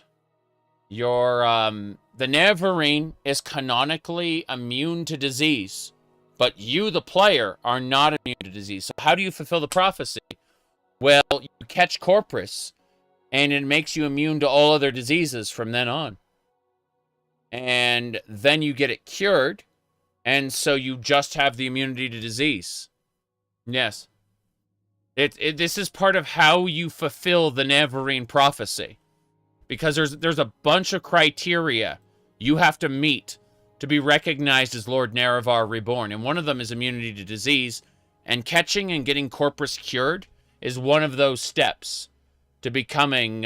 The Neverine is canonically immune to disease, but you, the player, are not immune to disease. So how do you fulfill the prophecy? Well, you catch corpus, and it makes you immune to all other diseases from then on. And then you get it cured, and so you just have the immunity to disease. Yes. This is part of how you fulfill the Neverine prophecy. Because there's a bunch of criteria you have to meet to be recognized as Lord Nerevar Reborn. And one of them is immunity to disease. And catching and getting corpus cured is one of those steps to becoming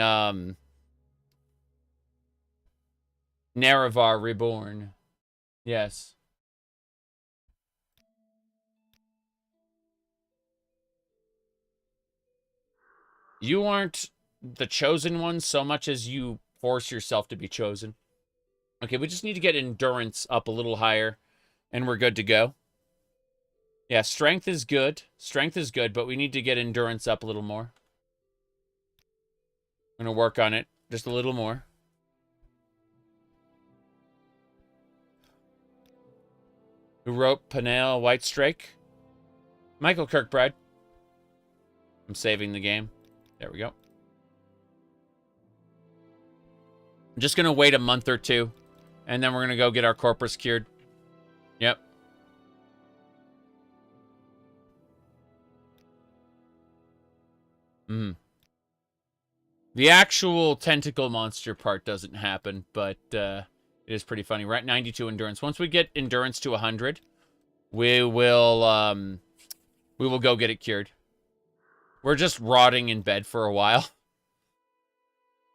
Nerevar Reborn. Yes. You aren't the chosen one so much as you force yourself to be chosen. Okay, we just need to get endurance up a little higher, and we're good to go. Yeah, strength is good. Strength is good, but we need to get endurance up a little more. I'm going to work on it just a little more. Who wrote Panel White Strike? Michael Kirkbride. I'm saving the game. There we go. I'm just going to wait a month or two, and then we're going to go get our corpus cured. Yep. The actual tentacle monster part doesn't happen, but it is pretty funny. We're at 92 endurance. Once we get endurance to 100, we will go get it cured. We're just rotting in bed for a while.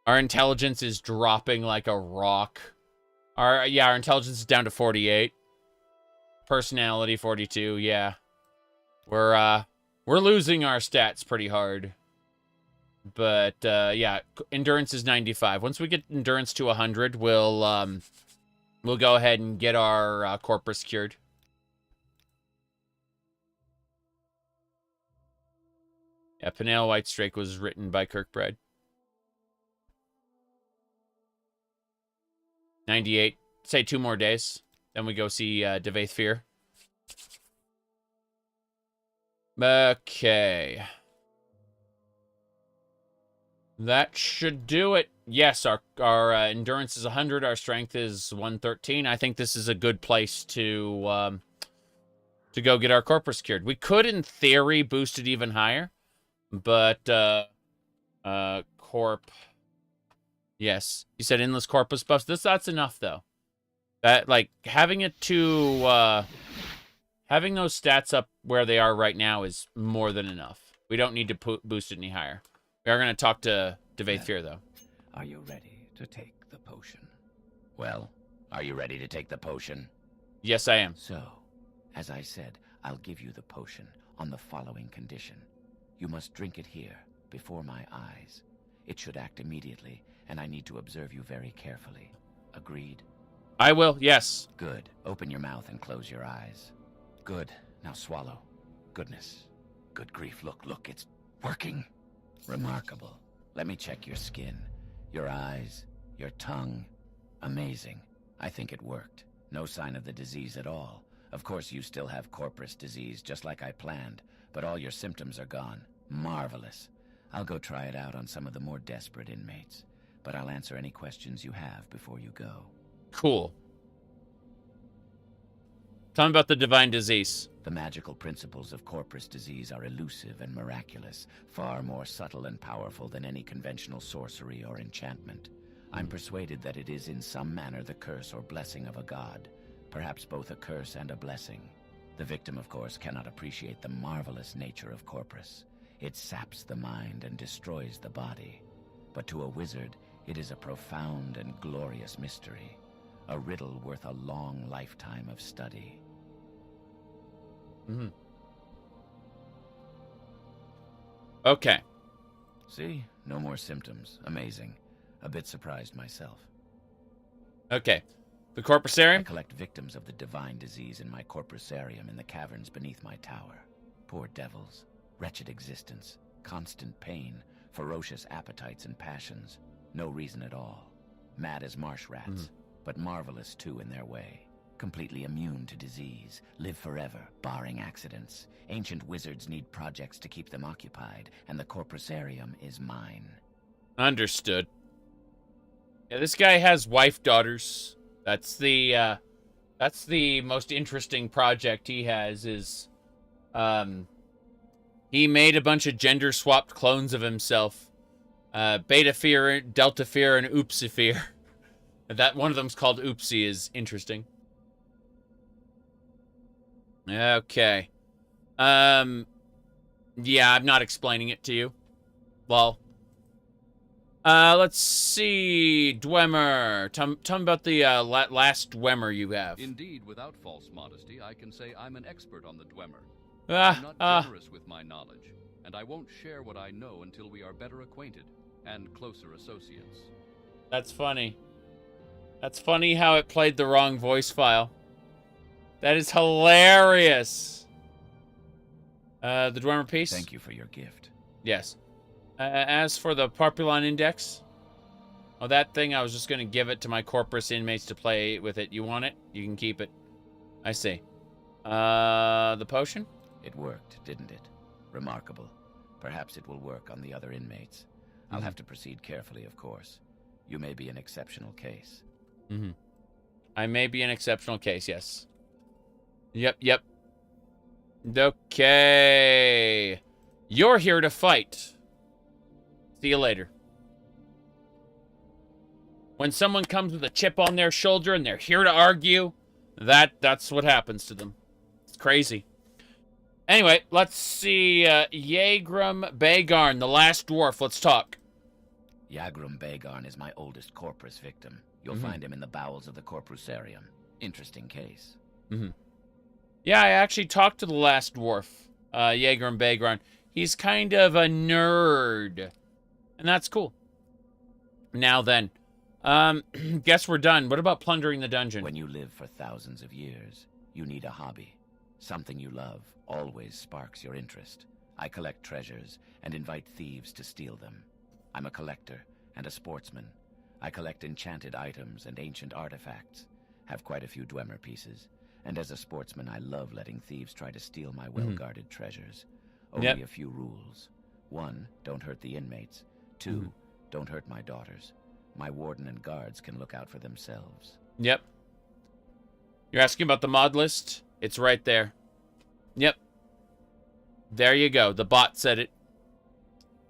Our intelligence is dropping like a rock. Our intelligence is down to 48. Personality 42. Yeah. We're losing our stats pretty hard. But yeah, endurance is 95. Once we get endurance to 100, we'll go ahead and get our corpus cured. Yeah, Panel White Strike was written by Kirkbride. 98. Say 2 more days. Then we go see Devaith Fear. Okay. That should do it. Yes, our endurance is 100. Our strength is 113. I think this is a good place to go get our corpus cured. We could, in theory, boost it even higher. But, corp. Yes. You said endless corpus buffs. That's enough, though. That, like, having it to, having those stats up where they are right now is more than enough. We don't need to boost it any higher. We are going to talk to Devaith Fear, though. Are you ready to take the potion? Well, are you ready to take the potion? Yes, I am. So, as I said, I'll give you the potion on the following condition. You must drink it here, before my eyes. It should act immediately, and I need to observe you very carefully. Agreed? I will, yes. Good. Open your mouth and close your eyes. Good. Now swallow. Goodness. Good grief. Look, it's working. Remarkable. Let me check your skin, your eyes, your tongue. Amazing. I think it worked. No sign of the disease at all. Of course, you still have corpus disease, just like I planned, but all your symptoms are gone. Marvelous. I'll go try it out on some of the more desperate inmates, but I'll answer any questions you have before you go. Cool. Tell me about the divine disease. The magical principles of corpus disease are elusive and miraculous, far more subtle and powerful than any conventional sorcery or enchantment. I'm persuaded that it is in some manner the curse or blessing of a god, perhaps both a curse and a blessing. The victim, of course, cannot appreciate the marvelous nature of corpus. It saps the mind and destroys the body. But to a wizard, it is a profound and glorious mystery, a riddle worth a long lifetime of study. Okay. See? No more symptoms. Amazing. A bit surprised myself. Okay. The corpusarium? I collect victims of the divine disease in my corpusarium in the caverns beneath my tower. Poor devils. Wretched existence. Constant pain. Ferocious appetites and passions. No reason at all. Mad as marsh rats. But marvelous too in their way. Completely immune to disease, live forever, barring accidents. Ancient wizards need projects to keep them occupied, and the corpusarium is mine. Understood. Yeah, this guy has wife, daughters. That's the most interesting project he has is, he made a bunch of gender-swapped clones of himself. Beta Fear, Delta Fear, and Oopsie Fear. That one of them's called Oopsie is interesting. Okay. Yeah, I'm not explaining it to you. Well. Let's see. Dwemer. Tell me about the last Dwemer you have. Indeed, without false modesty, I can say I'm an expert on the Dwemer. I'm not generous with my knowledge, and I won't share what I know until we are better acquainted and closer associates. That's funny. That's funny how it played the wrong voice file. That is hilarious. The Dwemer piece? Thank you for your gift. Yes. As for the Populon Index, oh, that thing, I was just going to give it to my Corpus inmates to play with it. You want it? You can keep it. I see. The potion? It worked, didn't it? Remarkable. Perhaps it will work on the other inmates. I'll have to proceed carefully, of course. You may be an exceptional case. Mm-hmm. I may be an exceptional case, yes. Yep. Okay. You're here to fight. See you later. When someone comes with a chip on their shoulder and they're here to argue, that's what happens to them. It's crazy. Anyway, let's see. Yagrum Bagarn, the last dwarf. Let's talk. Yagrum Bagarn is my oldest Corpus victim. You'll find him in the bowels of the Corpusarium. Interesting case. Yeah, I actually talked to the last dwarf, Yagrum Bagarn. He's kind of a nerd. And that's cool. Now then, guess we're done. What about plundering the dungeon? When you live for thousands of years, you need a hobby. Something you love always sparks your interest. I collect treasures and invite thieves to steal them. I'm a collector and a sportsman. I collect enchanted items and ancient artifacts. Have quite a few Dwemer pieces. And as a sportsman, I love letting thieves try to steal my well-guarded treasures. Only a few rules. 1, don't hurt the inmates. 2, don't hurt my daughters. My warden and guards can look out for themselves. Yep. You're asking about the mod list? It's right there. Yep. There you go. The bot said it.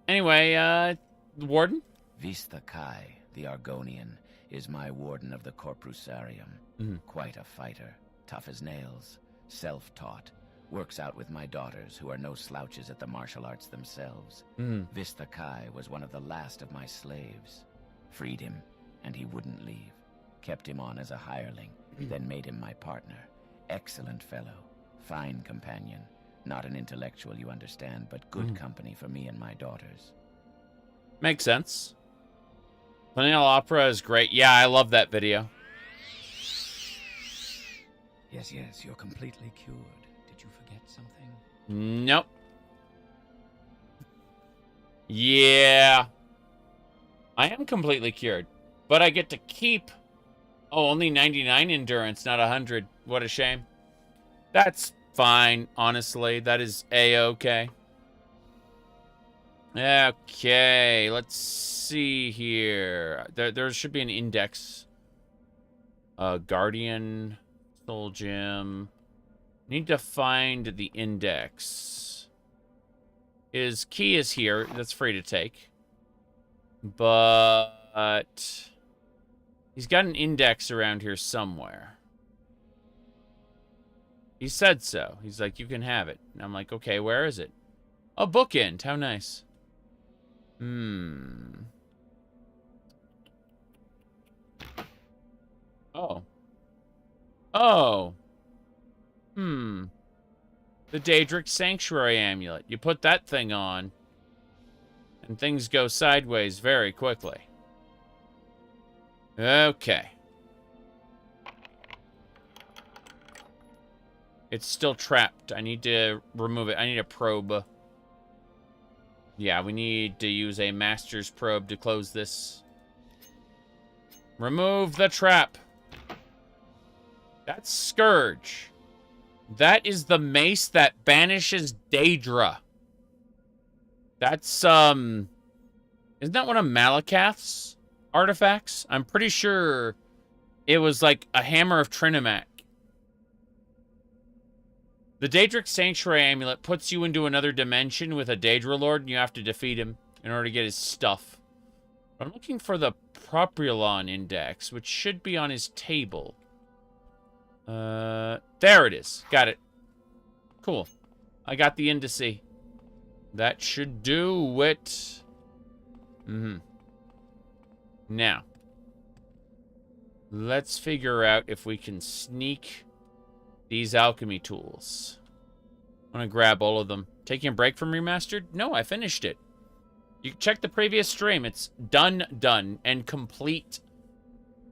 Anyway, the warden? Vista Kai, the Argonian, is my warden of the Corpusarium. Quite a fighter. Tough as nails. Self-taught. Works out with my daughters, who are no slouches at the martial arts themselves. Vista Kai was one of the last of my slaves. Freed him, and he wouldn't leave. Kept him on as a hireling, then made him my partner. Excellent fellow. Fine companion. Not an intellectual, you understand, but good company for me and my daughters. Makes sense. Vanilla Opera is great. Yeah, I love that video. Yes, you're completely cured. Did you forget something? Nope. Yeah. I am completely cured. But I get to keep... Oh, only 99 endurance, not 100. What a shame. That's fine, honestly. That is A-okay. Okay, let's see here. There should be an index. Guardian, Soul Gem. Need to find the index. His key is here. That's free to take. But he's got an index around here somewhere. He said so. He's like, you can have it. And I'm like, okay, where is it? A bookend. How nice. Oh. Oh. The Daedric Sanctuary Amulet. You put that thing on, and things go sideways very quickly. Okay. It's still trapped. I need to remove it. I need a probe. Yeah, we need to use a master's probe to close this. Remove the trap. That's Scourge. That is the mace that banishes Daedra. That's, isn't that one of Malakath's artifacts? I'm pretty sure it was like a Hammer of Trinimac. The Daedric Sanctuary Amulet puts you into another dimension with a Daedra Lord, and you have to defeat him in order to get his stuff. I'm looking for the Propulon Index, which should be on his table. There it is. Got it. Cool. I got the indice. That should do it. Now, let's figure out if we can sneak these alchemy tools. I'm gonna grab all of them. Taking a break from Remastered? No, I finished it. You can check the previous stream. It's done, and complete.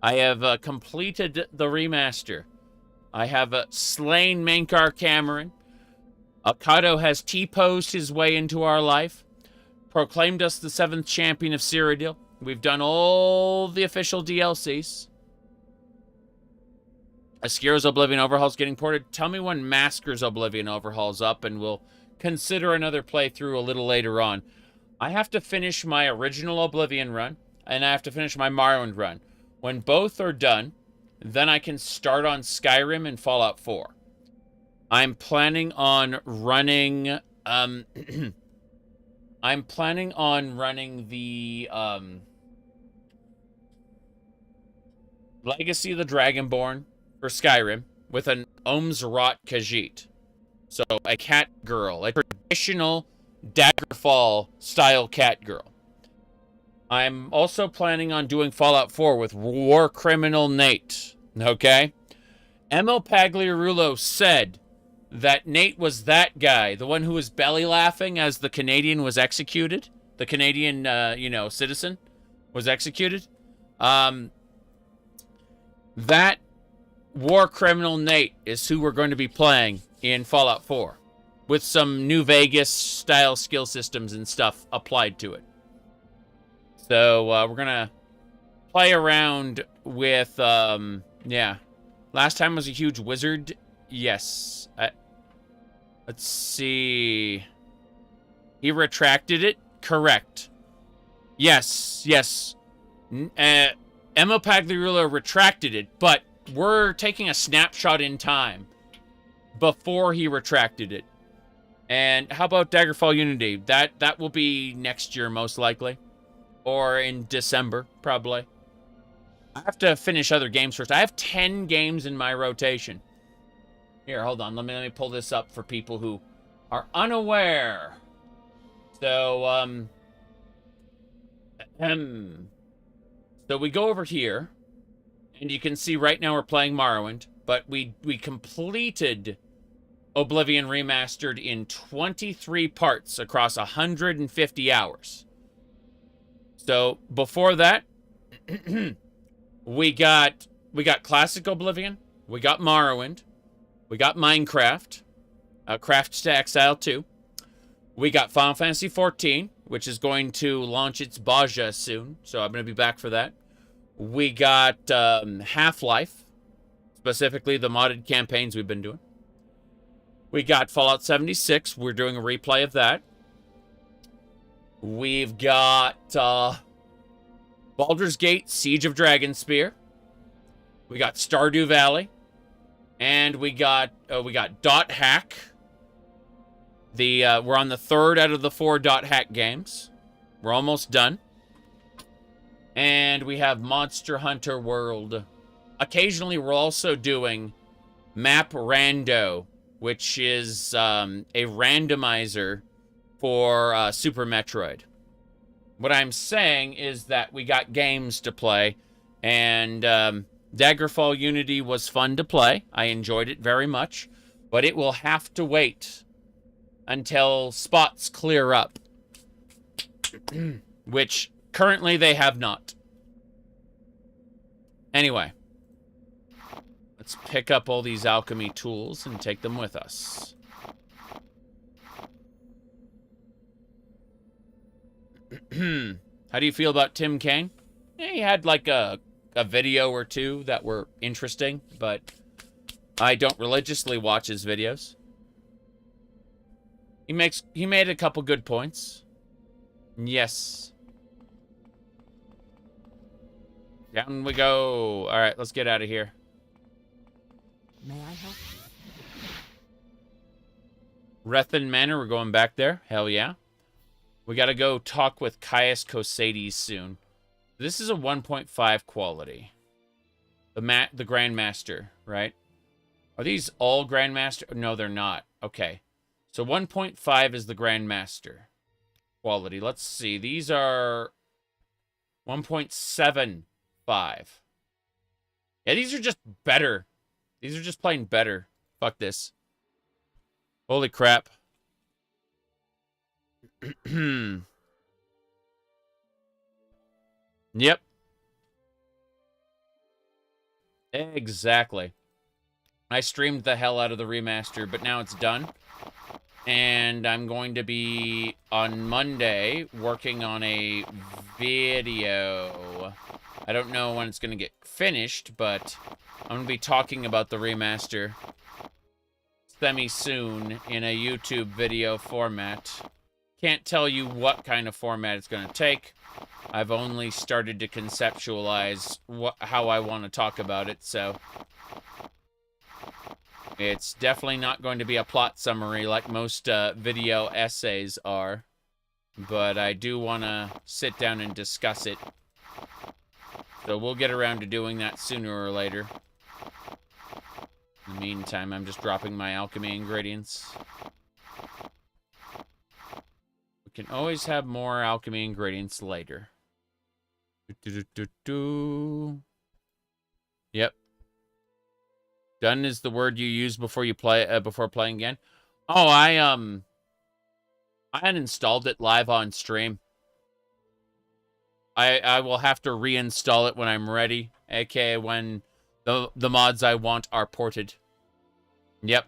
I have completed the remaster. I have slain Mankar Cameron. Kato has T-posed his way into our life, proclaimed us the 7th champion of Cyrodiil. We've done all the official DLCs. Askyro's Oblivion Overhaul's getting ported. Tell me when Masker's Oblivion Overhaul's up, and we'll consider another playthrough a little later on. I have to finish my original Oblivion run, and I have to finish my Morrowind run. When both are done, then I can start on Skyrim and Fallout 4. I'm planning on running... I'm planning on running the... Legacy of the Dragonborn for Skyrim with an Omzrot Khajiit. So, a cat girl. A traditional Daggerfall style cat girl. I'm also planning on doing Fallout 4 with War Criminal Nate. Okay? ML Pagliarulo said that Nate was that guy, the one who was belly laughing as the Canadian was executed. The Canadian, citizen was executed. That War Criminal Nate is who we're going to be playing in Fallout 4. With some New Vegas style skill systems and stuff applied to it. So, we're gonna play around with, yeah. Last time was a huge wizard. Yes. Let's see. He retracted it? Correct. Yes. Emma Pagliarulo retracted it, but we're taking a snapshot in time before he retracted it. And how about Daggerfall Unity? That will be next year, most likely. Or in December, probably. I have to finish other games first. I have 10 games in my rotation. Here, hold on. Let me pull this up for people who are unaware. So, so we go over here. And you can see right now we're playing Morrowind. But we completed Oblivion Remastered in 23 parts across 150 hours. So, before that, we got Classic Oblivion, we got Morrowind, we got Minecraft, Craft to Exile 2, we got Final Fantasy XIV, which is going to launch its Baja soon, so I'm going to be back for that. We got Half-Life, specifically the modded campaigns we've been doing. We got Fallout 76, we're doing a replay of that. We've got Baldur's Gate, Siege of Dragonspear. We got Stardew Valley. And we got Dot Hack. We're on the 3rd out of the 4 Dot Hack games. We're almost done. And we have Monster Hunter World. Occasionally, we're also doing Map Rando, which is a randomizer for Super Metroid. What I'm saying is that we got games to play, and Daggerfall Unity was fun to play. I enjoyed it very much, but it will have to wait until spots clear up, which currently they have not. Anyway, let's pick up all these alchemy tools and take them with us. How do you feel about Tim Kaine? Yeah, he had like a video or two that were interesting, but I don't religiously watch his videos. He made a couple good points. Yes. Down we go. All right, let's get out of here. May I help? Rethan Manor, we're going back there. Hell yeah. We got to go talk with Caius Cosades soon. This is a 1.5 quality. The Grandmaster, right? Are these all Grandmaster? No, they're not. Okay. So 1.5 is the Grandmaster quality. Let's see. These are 1.75. Yeah, these are just better. These are just plain better. Fuck this. Holy crap. Yep. Exactly. I streamed the hell out of the remaster, but now it's done. And I'm going to be, on Monday, working on a video. I don't know when it's going to get finished, but I'm going to be talking about the remaster semi-soon in a YouTube video format. Can't tell you what kind of format it's going to take. I've only started to conceptualize how I want to talk about it, so... It's definitely not going to be a plot summary like most video essays are. But I do want to sit down and discuss it. So we'll get around to doing that sooner or later. In the meantime, I'm just dropping my alchemy ingredients. We can always have more alchemy ingredients later. Yep. Done is the word you use before you play before playing again. Oh, I had installed it live on stream. I will have to reinstall it when I'm ready, aka when the mods I want are ported. Yep.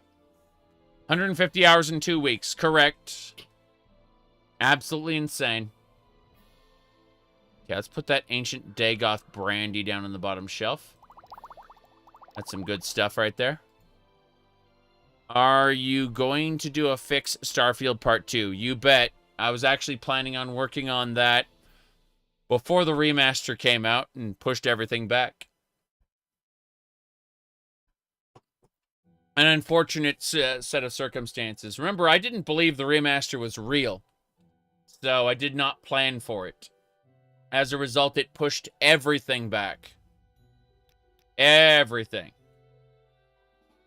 150 hours in 2 weeks, correct. Absolutely insane. Okay, let's put that ancient Dagoth brandy down on the bottom shelf. That's some good stuff right there. Are you going to do a fix Starfield Part 2? You bet. I was actually planning on working on that before the remaster came out and pushed everything back. An unfortunate set of circumstances. Remember, I didn't believe the remaster was real, so I did not plan for it. As a result, it pushed everything back. Everything.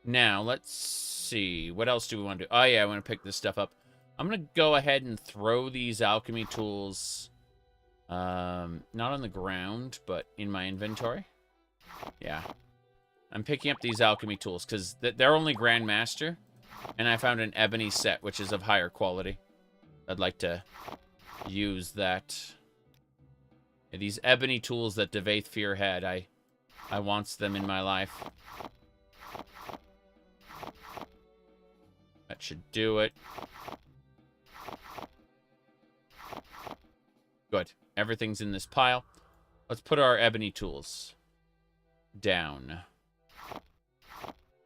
Now, let's see. What else do we want to do? Oh, yeah, I want to pick this stuff up. I'm going to go ahead and throw these alchemy tools, not on the ground, but in my inventory. Yeah. I'm picking up these alchemy tools because they're only Grandmaster, and I found an ebony set, which is of higher quality. I'd like to use that. Yeah, these ebony tools that Devaith Fear had, I want them in my life. That should do it. Good. Everything's in this pile. Let's put our ebony tools down.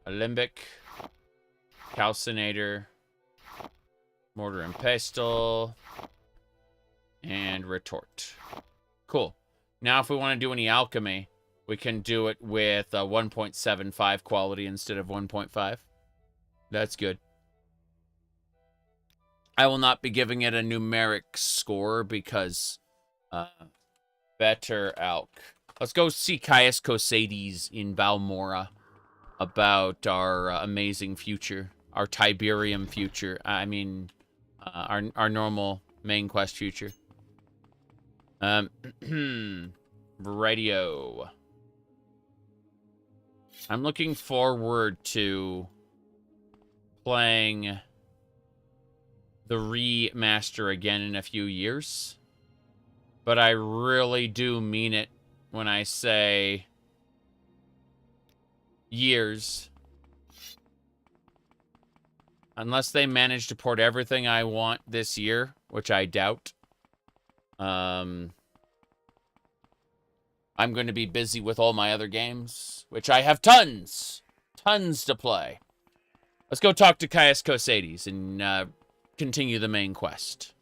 Alembic, calcinator, mortar and pestle, and retort. Cool. Now if we want to do any alchemy, we can do it with 1.75 quality instead of 1.5. That's good. I will not be giving it a numeric score because better alch. Let's go see Caius Cosades in Balmora about our amazing future, our Tiberium future. I mean, our normal main quest future. Radio. I'm looking forward to playing the remaster again in a few years. But I really do mean it when I say years. Unless they manage to port everything I want this year, which I doubt. I'm going to be busy with all my other games, which I have tons to play. Let's go talk to Caius Cosades and continue the main quest.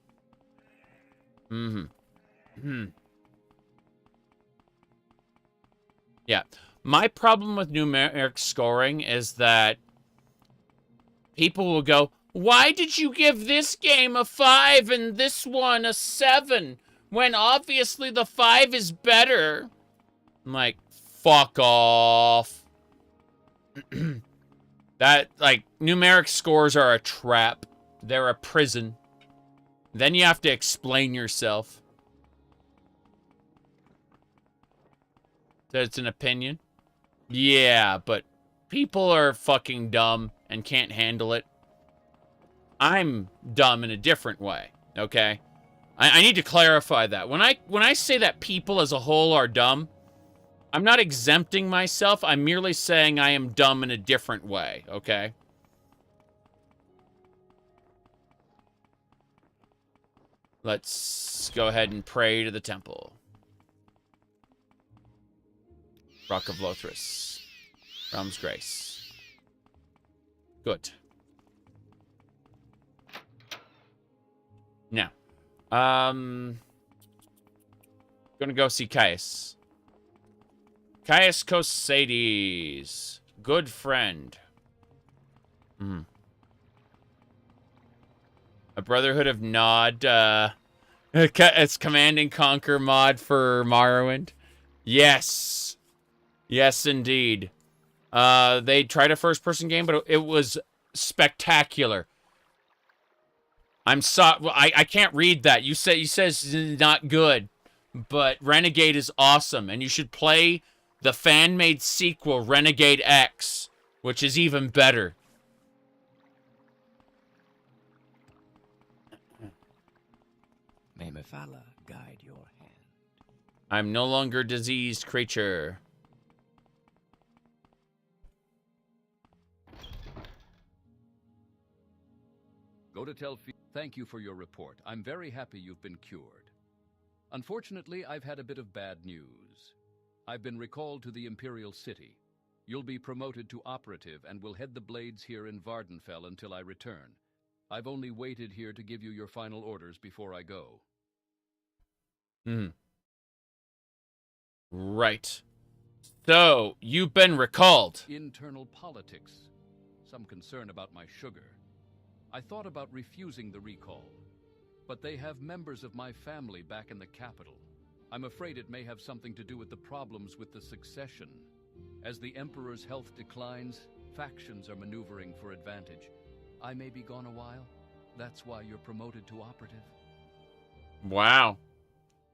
Yeah. My problem with numeric scoring is that people will go, why did you give this game a 5 and this one a 7? When obviously the 5 is better. I'm like, fuck off. That, like, numeric scores are a trap. They're a prison. Then you have to explain yourself. That it's an opinion? Yeah, but people are fucking dumb and can't handle it. I'm dumb in a different way, okay? I need to clarify that. When I say that people as a whole are dumb, I'm not exempting myself. I'm merely saying I am dumb in a different way, okay? Let's go ahead and pray to the temple. Rock of Lothris. Realm's Grace. Good. Now, gonna go see Caius. Caius Cosades. Good friend. A Brotherhood of Nod, it's Command and Conquer mod for Morrowind. Yes. Yes, indeed. They tried a first-person game, but it was spectacular. I can't read that. You says it's not good, but Renegade is awesome, and you should play the fan-made sequel, Renegade X, which is even better. May Mephala guide your hand. I'm no longer a diseased creature. Go to tell. Thank you for your report. I'm very happy you've been cured. Unfortunately, I've had a bit of bad news. I've been recalled to the Imperial City. You'll be promoted to operative and will head the blades here in Vardenfell until I return. I've only waited here to give you your final orders before I go. Right. So, you've been recalled. Internal politics. Some concern about my sugar. I thought about refusing the recall, but they have members of my family back in the capital. I'm afraid it may have something to do with the problems with the succession. As the Emperor's health declines, factions are maneuvering for advantage. I may be gone a while. That's why you're promoted to operative. Wow.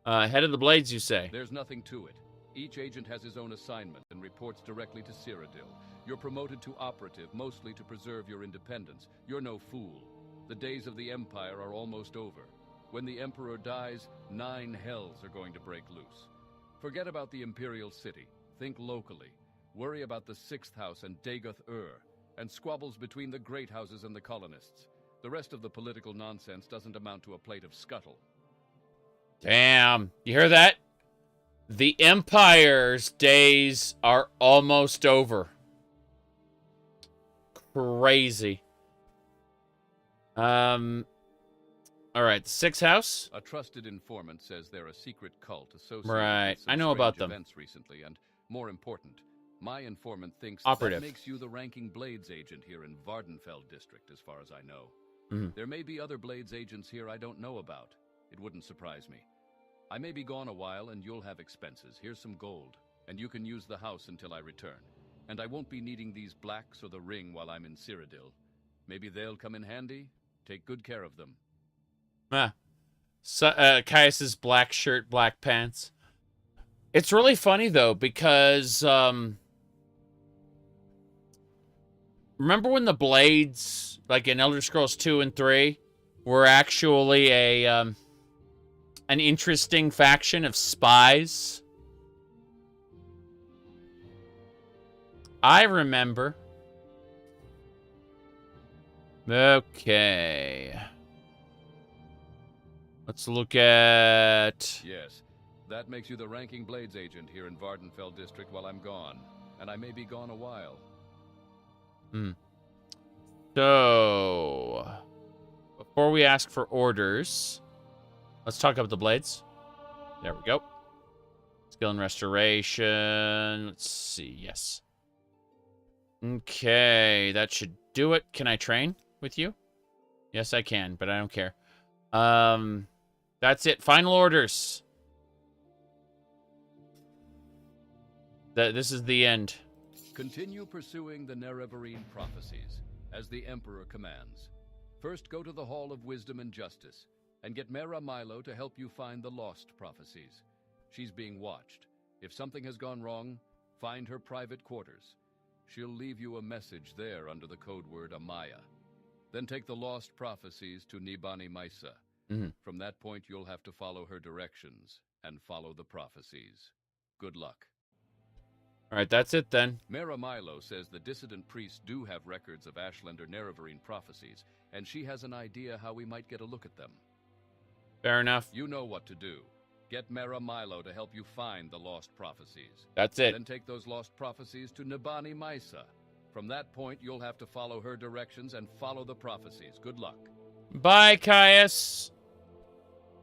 Head of the Blades, you say? There's nothing to it. Each agent has his own assignment and reports directly to Cyrodiil. You're promoted to operative, mostly to preserve your independence. You're no fool. The days of the Empire are almost over. When the Emperor dies, 9 hells are going to break loose. Forget about the Imperial City. Think locally. Worry about the 6th House and Dagoth-Ur, and squabbles between the Great Houses and the colonists. The rest of the political nonsense doesn't amount to a plate of scuttle. Damn. You hear that? The Empire's days are almost over. Crazy. All right, 6th House? A trusted informant says they're a secret cult associated Right, with some I know about strange them. events recently, and more important, my informant thinks Operative. that makes you the ranking Blades agent here in Vardenfell district, as far as I know. There may be other Blades agents here I don't know about. It wouldn't surprise me. I may be gone a while, and you'll have expenses. Here's some gold, and you can use the house until I return. And I won't be needing these blacks or the ring while I'm in Cyrodiil. Maybe they'll come in handy. Take good care of them. Caius's black shirt, black pants. It's really funny, though, because, remember when the Blades, like in Elder Scrolls 2 and 3, were actually an interesting faction of spies? I remember. Okay. Let's look at... Yes, that makes you the ranking Blades agent here in Vardenfell district while I'm gone. And I may be gone a while. So... before we ask for orders, let's talk about the Blades. There we go. Skill and restoration. Let's see. Yes. Okay, that should do it. Can I train with you? Yes, I can, but I don't care. That's it. Final orders. This is the end. Continue pursuing the Nerevarine prophecies, as the Emperor commands. First, go to the Hall of Wisdom and Justice, and get Mera Milo to help you find the lost prophecies. She's being watched. If something has gone wrong, find her private quarters. She'll leave you a message there under the code word Amaya. Then take the lost prophecies to Nibani Maisa. From that point, you'll have to follow her directions and follow the prophecies. Good luck. All right, that's it then. Mera Milo says the dissident priests do have records of Ashlander Nerevarine prophecies, and she has an idea how we might get a look at them. Fair enough. You know what to do. Get Mera Milo to help you find the lost prophecies. That's it. Then take those lost prophecies to Nabani Maisa. From that point, you'll have to follow her directions and follow the prophecies. Good luck. Bye, Caius.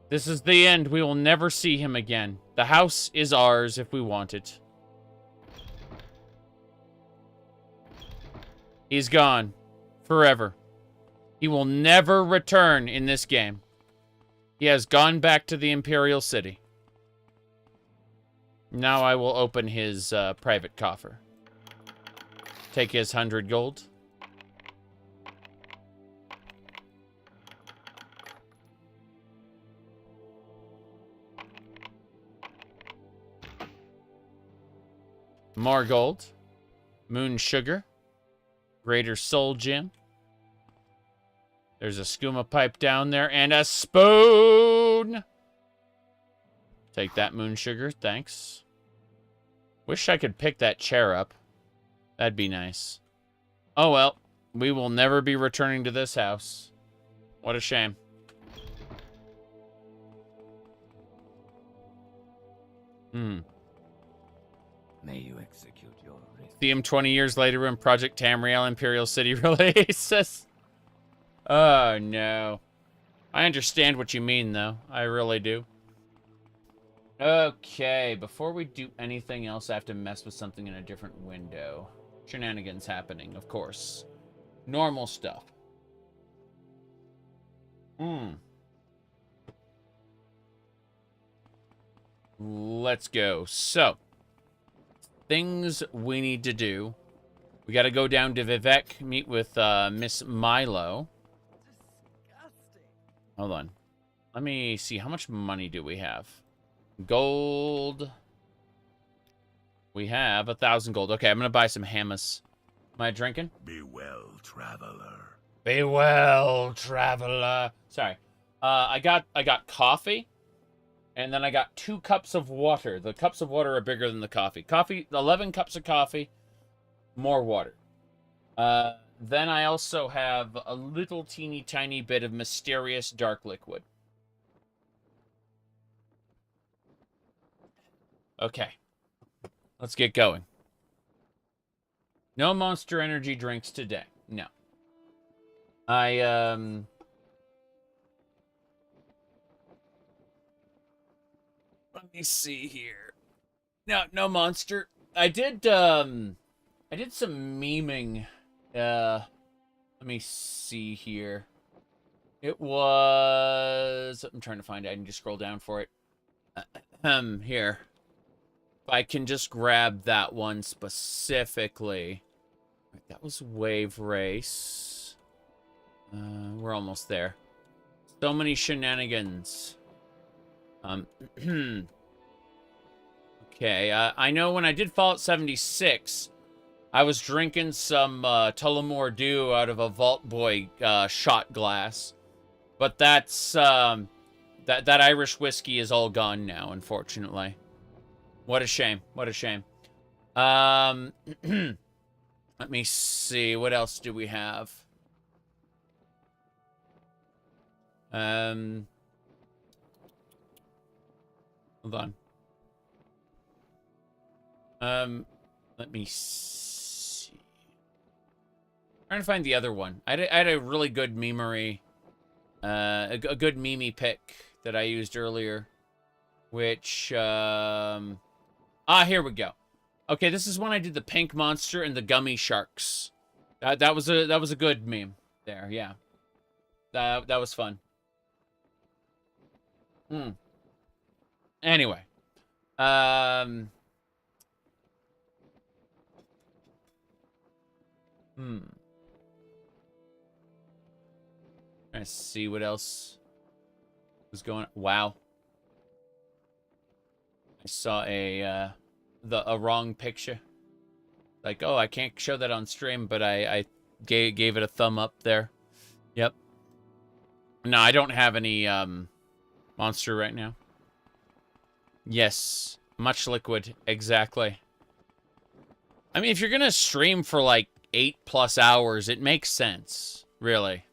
This is the end. We will never see him again. The house is ours if we want it. He's gone. Forever. He will never return in this game. He has gone back to the Imperial City. Now I will open his private coffer. Take his 100 gold. More gold. Moon sugar. Greater soul gem. There's a skooma pipe down there and a spoon. Take that moon sugar, thanks. Wish I could pick that chair up. That'd be nice. Oh well, we will never be returning to this house. What a shame. May you execute your writ. See him 20 years later when Project Tamriel Imperial City releases. Oh, no. I understand what you mean, though. I really do. Okay, before we do anything else, I have to mess with something in a different window. Shenanigans happening, of course. Normal stuff. Let's go. So, things we need to do. We got to go down to Vivek, meet with Miss Milo. Hold on. Let me see. How much money do we have? Gold. We have 1,000 gold. Okay, I'm going to buy some Hamas. Am I drinking? Be well, traveler. Be well, traveler. Sorry. I got coffee. And then I got 2 cups of water. The cups of water are bigger than the coffee. 11 cups of coffee. More water. Then I also have a little teeny tiny bit of mysterious dark liquid. Okay. Let's get going. No Monster Energy drinks today. No. Let me see here. No Monster. I did some memeing. Let me see here. It was... I'm trying to find it. I need to scroll down for it. Here. If I can just grab that one specifically. That was Wave Race. We're almost there. So many shenanigans. Okay, I know when I did Fallout 76... I was drinking some Tullamore Dew out of a Vault Boy shot glass. But that's, that Irish whiskey is all gone now, unfortunately. What a shame. What a shame. Let me see. What else do we have? Hold on. Let me see. Trying to find the other one. I had a really good memery, a good meme pick that I used earlier, which, here we go. Okay, this is when I did the pink monster and the gummy sharks. That was a good meme there, yeah. That was fun. Anyway, Trying to see what else was going on. Wow. I saw a wrong picture. Like, oh, I can't show that on stream, but I gave it a thumb up there. Yep. No, I don't have any monster right now. Yes. Much liquid. Exactly. I mean, if you're going to stream for like 8+ hours, it makes sense. Really.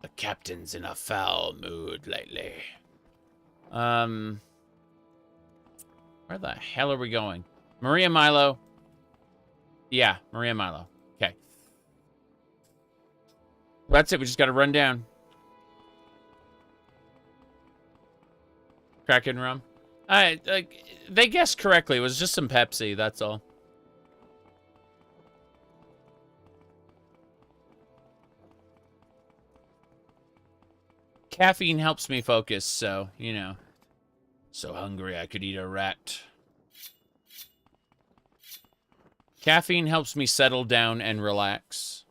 The captain's in a foul mood lately. Where the hell are we going? Maria Milo. Yeah, Maria Milo. Okay. That's it. We just got to run down. Kraken rum. They guessed correctly. It was just some Pepsi. That's all. Caffeine helps me focus, so, you know. So hungry I could eat a rat. Caffeine helps me settle down and relax.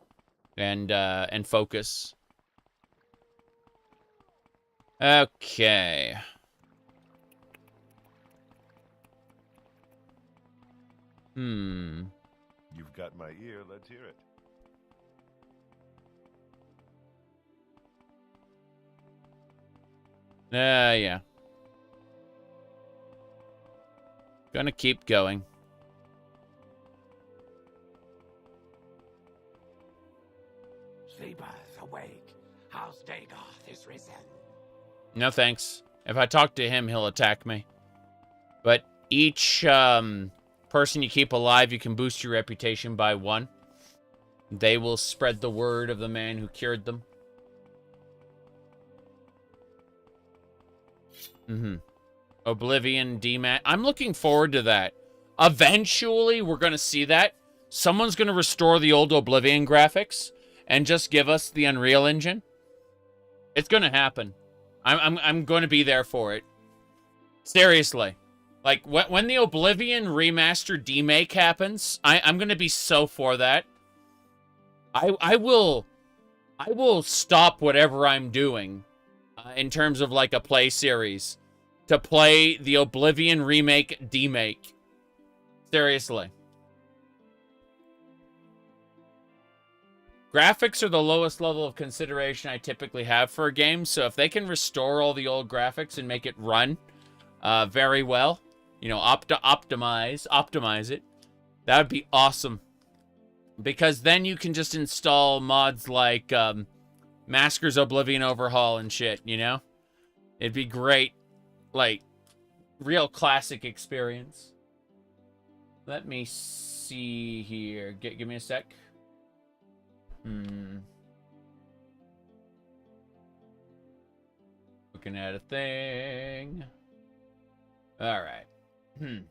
And focus. Okay. You've got my ear, let's hear it. Yeah. Gonna keep going. Sleepers, awake. House Dagoth is risen. No thanks. If I talk to him, he'll attack me. But each person you keep alive, you can boost your reputation by 1. They will spread the word of the man who cured them. Oblivion DMAT. I'm looking forward to that. Eventually, we're going to see that. Someone's going to restore the old Oblivion graphics and just give us the Unreal Engine. It's going to happen. I'm going to be there for it. Seriously. Like, when the Oblivion remaster demake happens, I'm going to be so for that. I will stop whatever I'm doing in terms of, like, a play series to play the Oblivion remake demake. Seriously. Graphics are the lowest level of consideration I typically have for a game, so if they can restore all the old graphics and make it run very well, you know, optimize it, that would be awesome. Because then you can just install mods like Masker's Oblivion Overhaul and shit, you know? It'd be great. Like, real classic experience. Let me see here. Give me a sec. Looking at a thing. Alright. I'm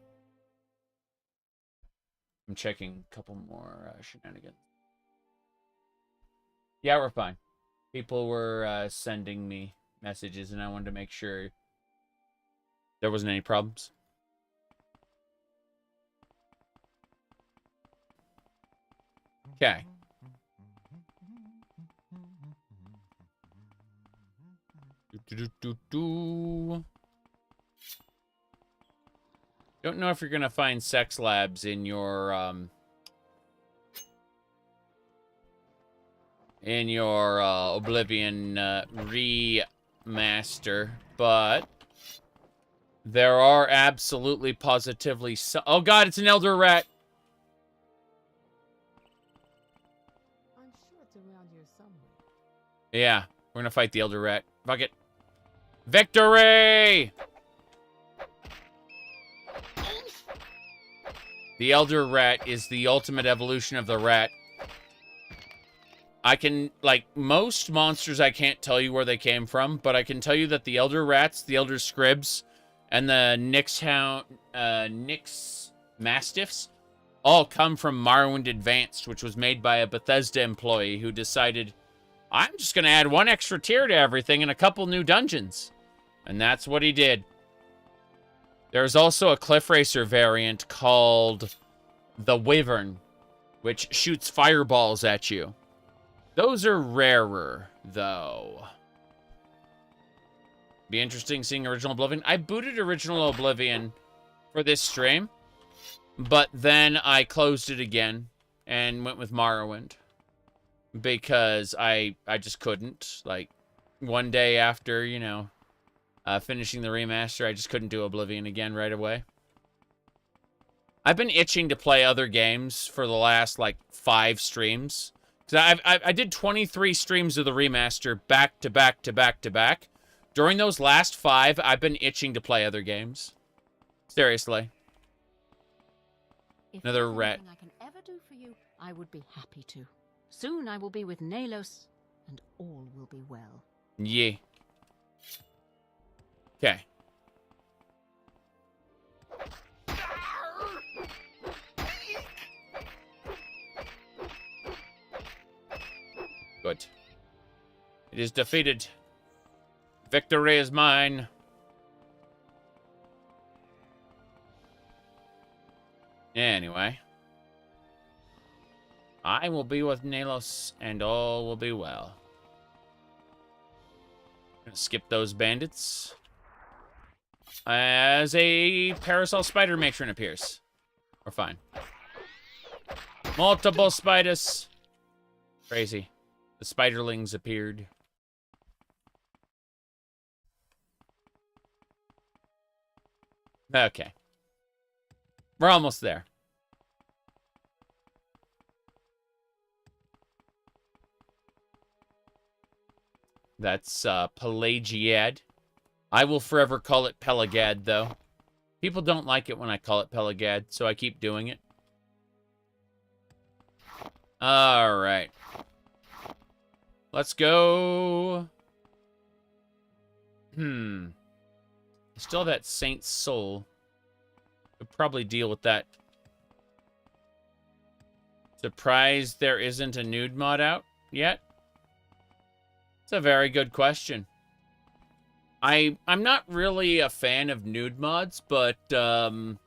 checking a couple more shenanigans. Yeah, we're fine. People were sending me messages, and I wanted to make sure there wasn't any problems. Okay. Don't know if you're gonna find sex labs in your Oblivion remaster, but there are absolutely positively so— oh god, it's an elder rat. I'm sure it's around here somewhere. Yeah, we're gonna fight the elder rat. Fuck it. Victory! The elder rat is the ultimate evolution of the rat. I can, like, most monsters I can't tell you where they came from, but I can tell you that the elder rats, the elder scribs, and the Nyx mastiffs all come from Morrowind Advanced, which was made by a Bethesda employee who decided, I'm just going to add 1 extra tier to everything and a couple new dungeons. And that's what he did. There's also a Cliff Racer variant called the Wyvern, which shoots fireballs at you. Those are rarer, though. Be interesting seeing original Oblivion. I booted original Oblivion for this stream, but then I closed it again and went with Morrowind because I just couldn't. Like, one day after, you know, finishing the remaster, I just couldn't do Oblivion again right away. I've been itching to play other games for the last, like, 5 streams Because I did 23 streams of the remaster back to back to back to back. During those last 5, I've been itching to play other games. Seriously. If Another there's rat. anything I can ever do for you, I would be happy to. Soon I will be with Nalos, and all will be well. Yeah. Okay. Good. It is defeated. Victory is mine. Anyway. I will be with Nalos, and all will be well. Gonna skip those bandits. As a Parasol Spider Matron appears. We're fine. Multiple spiders. Crazy. The spiderlings appeared. Okay. We're almost there. That's Pelagiad. I will forever call it Pelagad, though. People don't like it when I call it Pelagad, so I keep doing it. Alright. Let's go. Still have that Saint's Soul. Could probably deal with that. Surprised there isn't a nude mod out yet? It's a very good question. I'm not really a fan of nude mods, but, you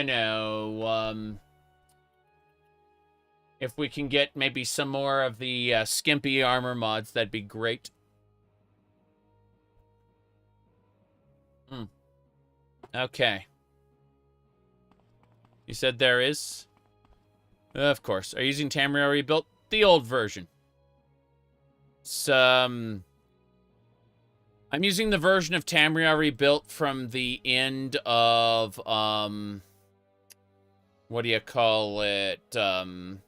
know, if we can get maybe some more of the skimpy armor mods, that'd be great. Okay. You said there is? Of course. Are you using Tamriel Rebuilt? The old version. It's, I'm using the version of Tamriel Rebuilt from the end of, what do you call it? End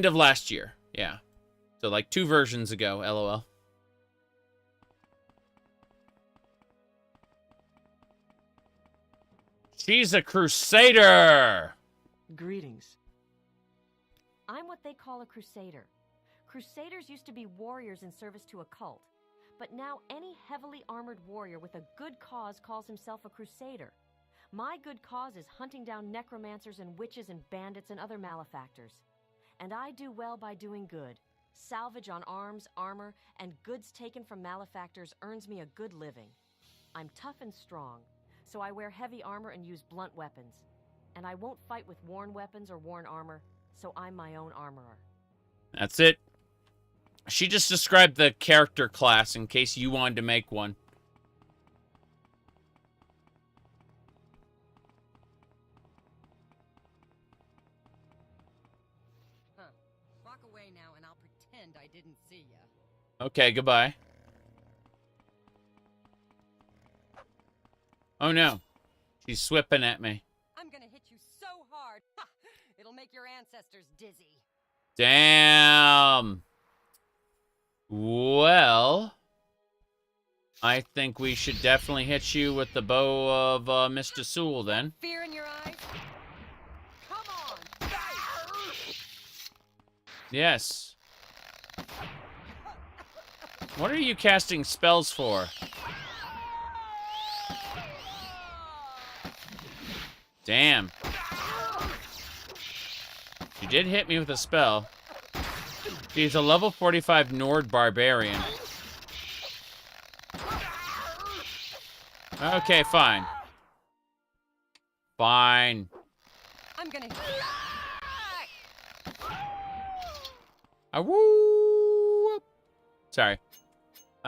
of last year. Yeah. So, like, 2 versions ago, LOL. She's a crusader! Greetings. I'm what they call a crusader. Crusaders used to be warriors in service to a cult, but now any heavily armored warrior with a good cause calls himself a crusader. My good cause is hunting down necromancers and witches and bandits and other malefactors. And I do well by doing good. Salvage on arms, armor, and goods taken from malefactors earns me a good living. I'm tough and strong, so I wear heavy armor and use blunt weapons. And I won't fight with worn weapons or worn armor, so I'm my own armorer. That's it. She just described the character class in case you wanted to make one. Huh. Walk away now and I'll pretend I didn't see ya. Okay, goodbye. Oh no. She's swipping at me. I'm gonna hit you so hard, it'll make your ancestors dizzy. Damn. Well, I think we should definitely hit you with the bow of Mr. Sewell then. Fear in your eyes? Come on! Yes. What are you casting spells for? Damn. She did hit me with a spell. She's a level 45 Nord Barbarian. Okay, fine. Fine. I'm gonna... Woo! Sorry.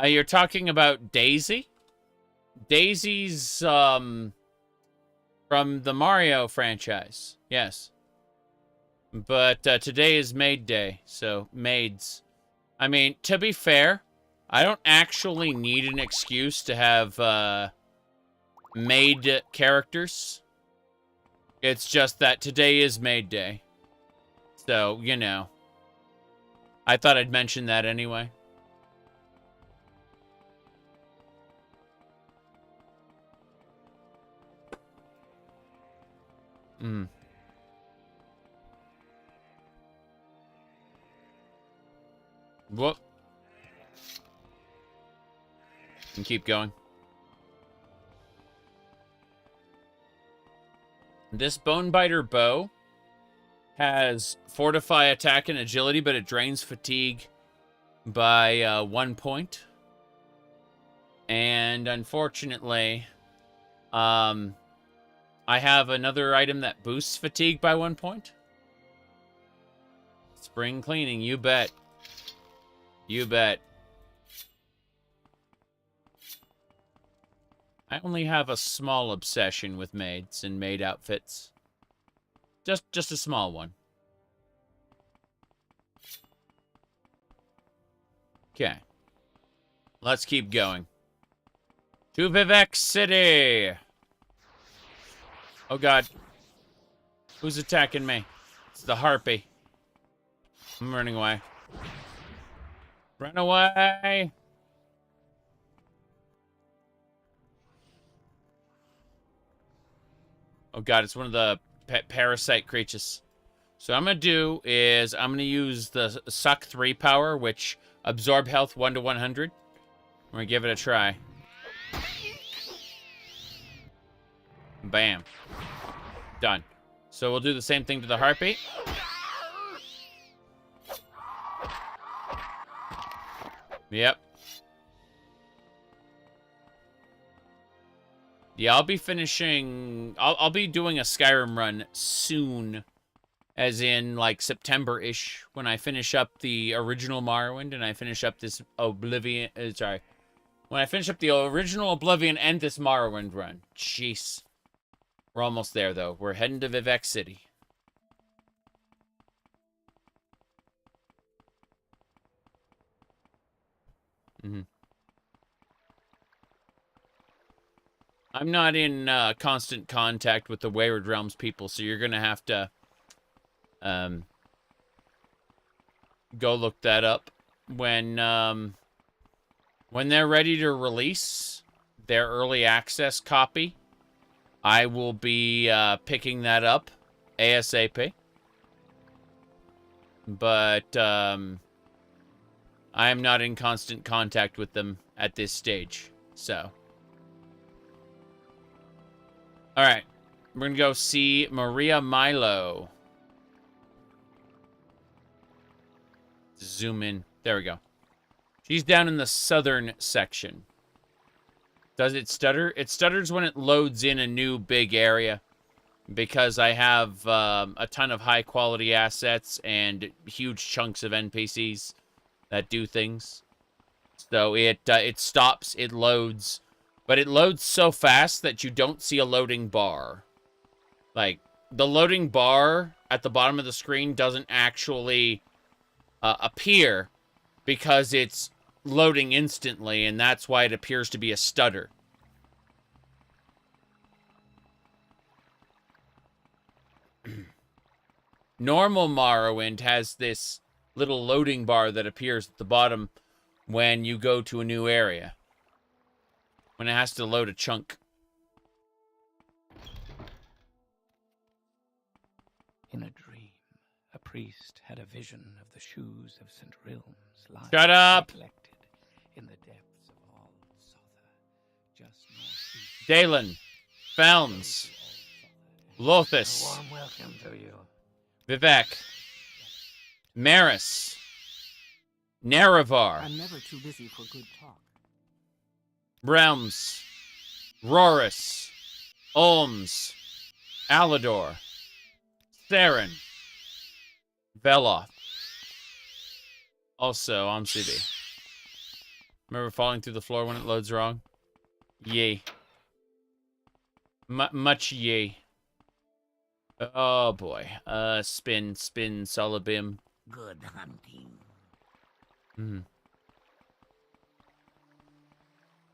You're talking about Daisy? Daisy's, from the Mario franchise. Yes. But today is Maid Day, so maids. I mean, to be fair, I don't actually need an excuse to have maid characters. It's just that today is Maid Day. So, you know. I thought I'd mention that anyway. Whoop. And keep going. This Bonebiter bow has fortify, attack, and agility, but it drains fatigue by 1 point. And unfortunately, I have another item that boosts fatigue by 1 point. Spring cleaning, you bet. You bet. I only have a small obsession with maids and maid outfits. Just a small one. Okay. Let's keep going. To Vivek City! Oh god. Who's attacking me? It's the harpy. I'm running away. Run away! Oh god, it's one of the parasite creatures. So what I'm going to do is I'm going to use the Suck 3 power, which absorb health 1 to 100. I'm going to give it a try. Bam. Done. So we'll do the same thing to the harpy. Yep. Yeah, I'll be finishing... I'll be doing a Skyrim run soon. As in, like, September-ish. When I finish up the original Morrowind and I finish up this Oblivion... sorry. When I finish up the original Oblivion and this Morrowind run. Jeez. We're almost there, though. We're heading to Vivek City. I'm not in constant contact with the Wayward Realms people, so you're going to have to go look that up. When they're ready to release their early access copy, I will be picking that up ASAP. But I am not in constant contact with them at this stage, so... Alright, we're gonna go see Maria Milo. Zoom in. There we go. She's down in the southern section. Does it stutter? It stutters when it loads in a new big area. Because I have a ton of high-quality assets and huge chunks of NPCs that do things. So it stops, it loads... But it loads so fast that you don't see a loading bar. Like, the loading bar at the bottom of the screen doesn't actually appear because it's loading instantly, and that's why it appears to be a stutter. Normal Morrowind has this little loading bar that appears at the bottom when you go to a new area. When it has to load a chunk. In a dream, a priest had a vision of the shoes of St. Realms lying Shut up! neglected in the depths of all Sotha, just northeast. Dalen, Felms, Lothus, A warm welcome to you. Vivek, Maris, Nerevar, I'm never too busy for good talk. Realms, Rorus, Olms, Alador, Theron, Veloth. Also, I'm CB. Remember falling through the floor when it loads wrong? Yay. Much yay. Oh boy. Spin, Solibim. Good hunting.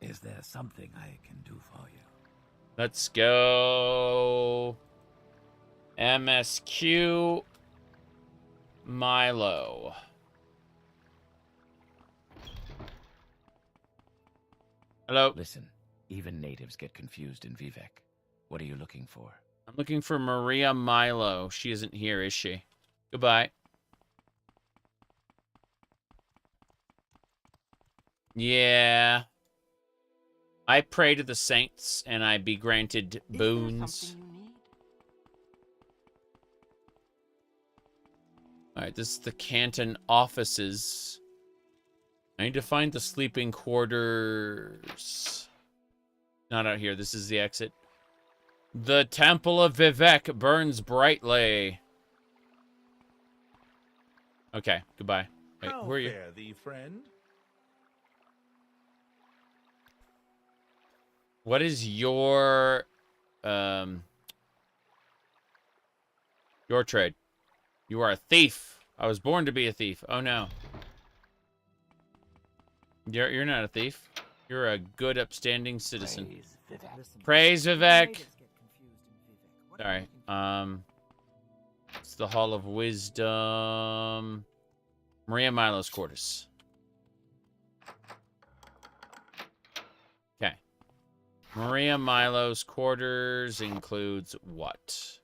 Is there something I can do for you? Let's go. MSQ. Milo. Hello. Listen, even natives get confused in Vivek. What are you looking for? I'm looking for Maria Milo. She isn't here, is she? Goodbye. Yeah. I pray to the saints, and I be granted boons. Alright, this is the Canton offices. I need to find the sleeping quarters. Not out here. This is the exit. The Temple of Vivek burns brightly. Okay, goodbye. Wait, who are you? Fare thee, friend? What is your trade? You are a thief. I was born to be a thief. Oh no. You're not a thief. You're a good, upstanding citizen. Praise Vivek. Sorry. It's the Hall of Wisdom. Maria Milo's quarters. Okay. Maria Milo's quarters includes what?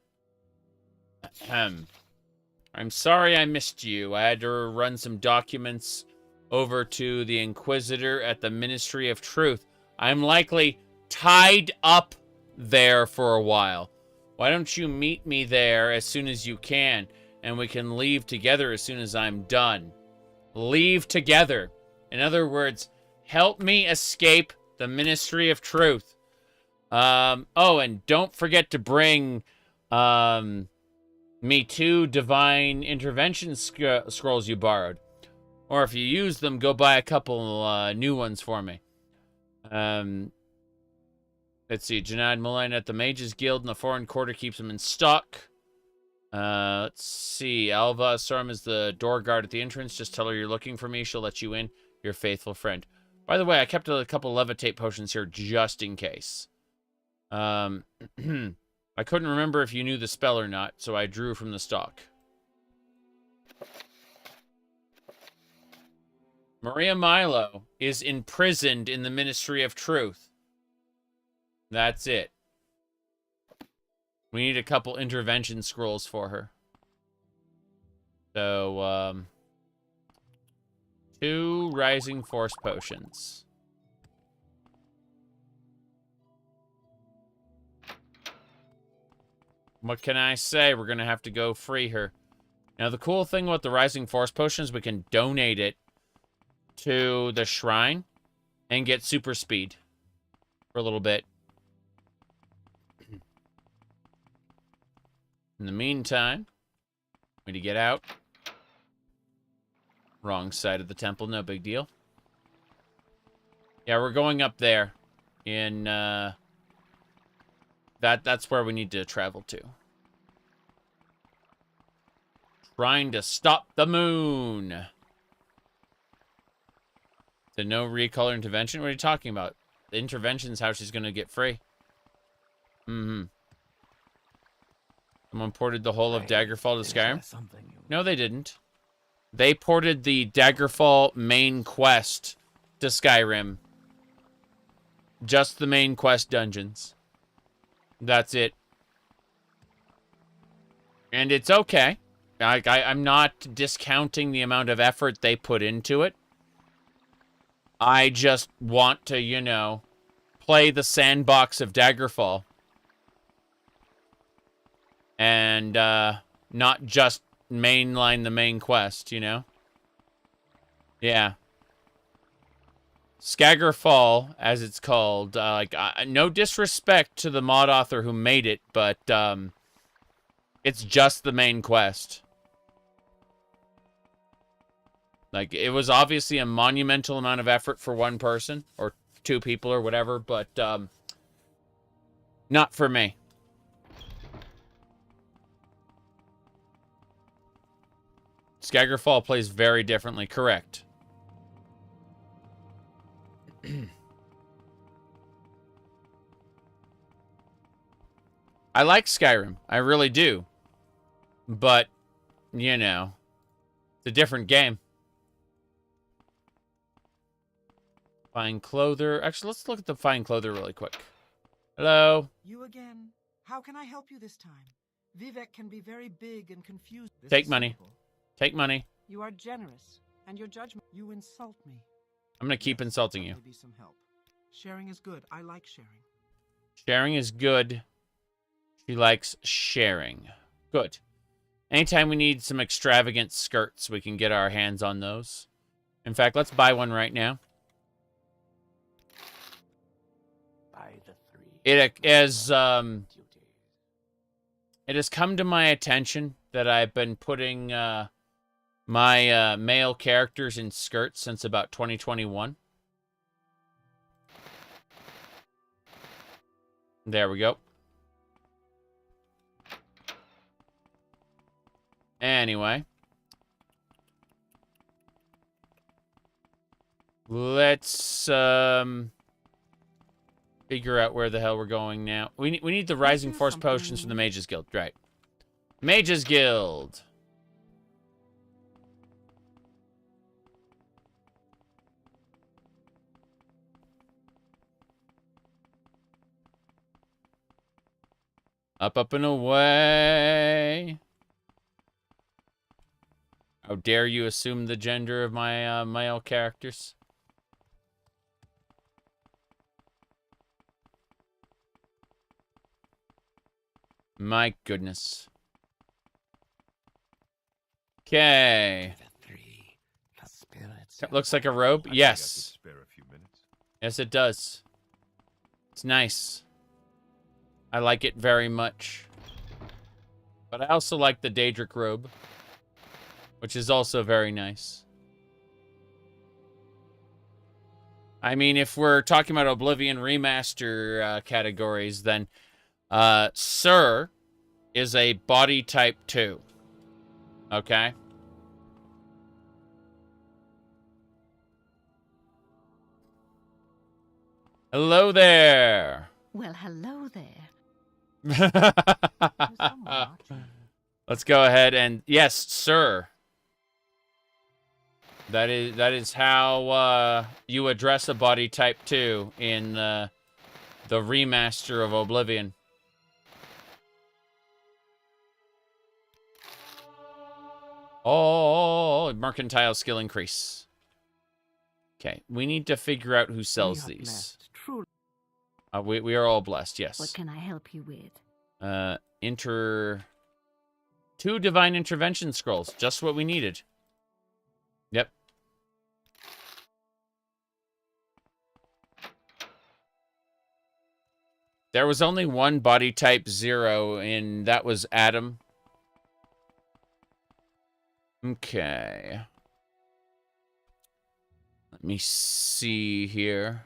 Ahem. I'm sorry I missed you. I had to run some documents over to the Inquisitor at the Ministry of Truth. I'm likely tied up there for a while. Why don't you meet me there as soon as you can, and we can leave together as soon as I'm done. Leave together. In other words, help me escape the Ministry of Truth. Oh, and don't forget to bring me 2 divine intervention scrolls you borrowed. Or if you use them, go buy a couple new ones for me. Let's see. Janad Mulan at the Mages Guild in the Foreign Quarter keeps them in stock. Let's see. Alva Sorum is the door guard at the entrance. Just tell her you're looking for me. She'll let you in. Your faithful friend. By the way, I kept a couple levitate potions here just in case. I couldn't remember if you knew the spell or not, so I drew from the stock. Maria Milo is imprisoned in the Ministry of Truth. That's it. We need a couple intervention scrolls for her. So, 2 Rising Force potions. What can I say? We're going to have to go free her. Now, the cool thing with the Rising Force potions, we can donate it to the shrine and get super speed for a little bit. In the meantime, we need to get out. Wrong side of the temple, no big deal. Yeah, we're going up there. In, that's where we need to travel to. Trying to stop the moon. The no recolor intervention? What are you talking about? The intervention's how she's going to get free. Mm-hmm. Someone ported the whole of Daggerfall to Skyrim? No, they didn't. They ported the Daggerfall main quest to Skyrim. Just the main quest dungeons. That's it. And it's okay. I'm not discounting the amount of effort they put into it. I just want to, you know, play the sandbox of Daggerfall. And not just mainline the main quest, you know? Yeah. Skaggerfall, as it's called. No disrespect to the mod author who made it, but it's just the main quest. Like, it was obviously a monumental amount of effort for one person, or 2 people, or whatever, but not for me. Skaggerfall plays very differently, correct. I like Skyrim. I really do. But, you know, It's a different game. Fine clother. Actually, let's look at the fine clother really quick. Hello. You again. How can I help you this time? Vivek can be very big and confused. Take money. Take money. You are generous, and your judgment. You insult me. I'm gonna keep insulting you. Maybe some help. Sharing is good. I like sharing. Sharing is good. She likes sharing. Good. Anytime we need some extravagant skirts, we can get our hands on those. In fact, let's buy one right now. It has come to my attention that I've been putting my male characters in skirts since about 2021. There we go. Anyway. Let's figure out where the hell we're going now. We need the Rising Force potions from the Mages Guild, right? Mages Guild. Up, up, and away. How dare you assume the gender of my male characters? My goodness. Okay. That looks like a robe. Yes. Yes, it does. It's nice. I like it very much. But I also like the Daedric robe, which is also very nice. I mean, if we're talking about Oblivion Remaster categories, then Sir is a body type 2. Okay? Hello there! Well, hello there. Let's go ahead and... Yes, Sir. That is how you address a body type 2 in the remaster of Oblivion. Oh, mercantile skill increase. Okay, we need to figure out who sells these. We are all blessed, yes. What can I help you with? Enter 2 divine intervention scrolls. Just what we needed. Yep. There was only one body type 0, and that was Adam. Okay. Let me see here.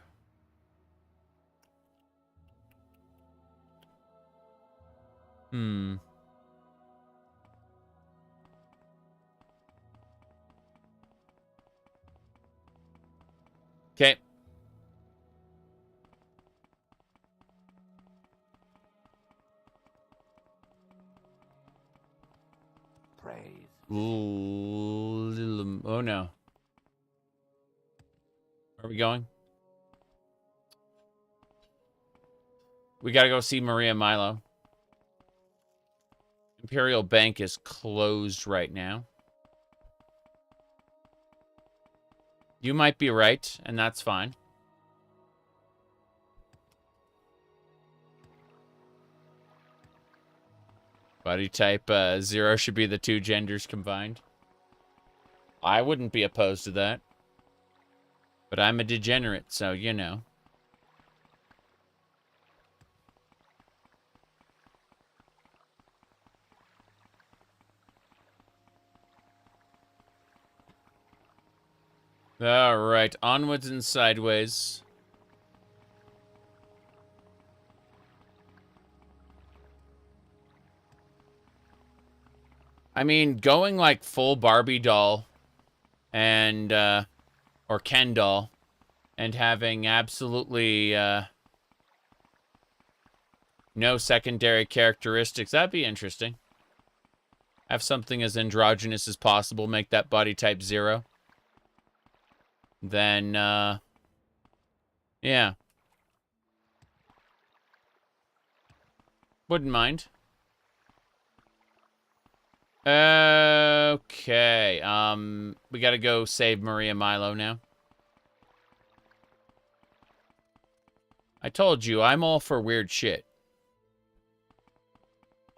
Okay. Praise. Oh no. Where are we going? We gotta go see Maria Milo. Imperial Bank is closed right now. You might be right, and that's fine. Body type 0 should be the 2 genders combined. I wouldn't be opposed to that. But I'm a degenerate, so you know. All right, onwards and sideways. I mean, going like full Barbie doll and, or Ken doll and having absolutely, no secondary characteristics, that'd be interesting. Have something as androgynous as possible. Make that body type 0. Then, yeah. Wouldn't mind. Okay. We gotta go save Maria Milo now. I told you, I'm all for weird shit.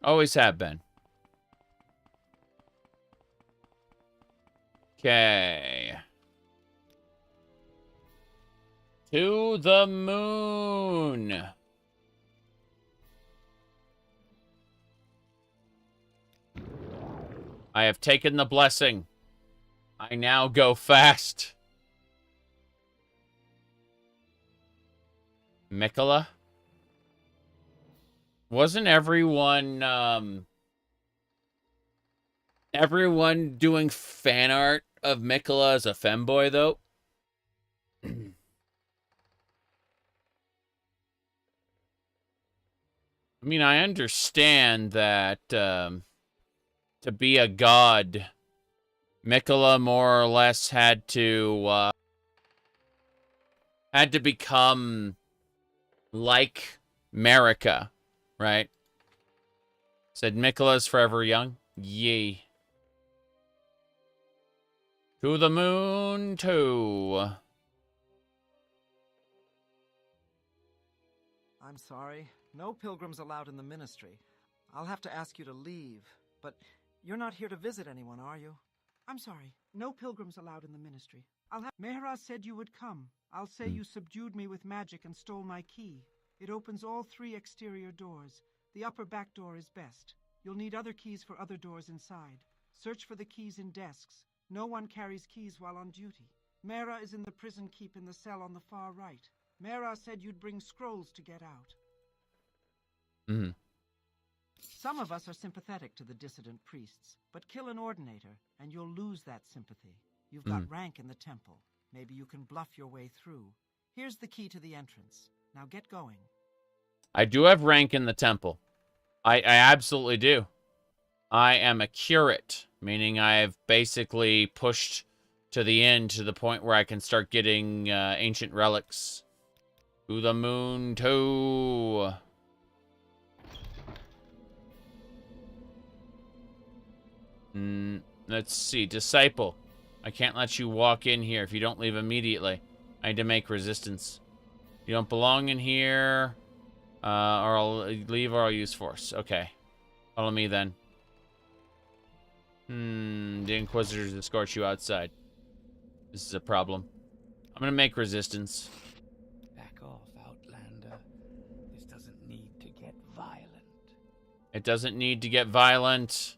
Always have been. Okay. To the moon. I have taken the blessing. I now go fast. Mikola? Wasn't everyone doing fan art of Mikola as a femboy, though? I mean, I understand that, to be a god, Mikola more or less had to become like Marika, right? Said Mikola's forever young. Yay. To the moon, too. I'm sorry. No pilgrims allowed in the ministry. I'll have to ask you to leave. But you're not here to visit anyone, are you? I'm sorry. No pilgrims allowed in the ministry. Mehra said you would come. I'll say you subdued me with magic and stole my key. It opens all 3 exterior doors. The upper back door is best. You'll need other keys for other doors inside. Search for the keys in desks. No one carries keys while on duty. Mehra is in the prison keep in the cell on the far right. Mehra said you'd bring scrolls to get out. Mm-hmm. Some of us are sympathetic to the dissident priests, but kill an ordinator, and you'll lose that sympathy. You've got rank in the temple. Maybe you can bluff your way through. Here's the key to the entrance. Now get going. I do have rank in the temple. I absolutely do. I am a curate, meaning I've basically pushed to the end to the point where I can start getting ancient relics. To the moon, too. Let's see. Disciple. I can't let you walk in here if you don't leave immediately. I need to make resistance. You don't belong in here. Or I'll leave or I'll use force. Okay. Follow me then. The Inquisitors escort you outside. This is a problem. I'm gonna make resistance. Back off, Outlander. This doesn't need to get violent. It doesn't need to get violent.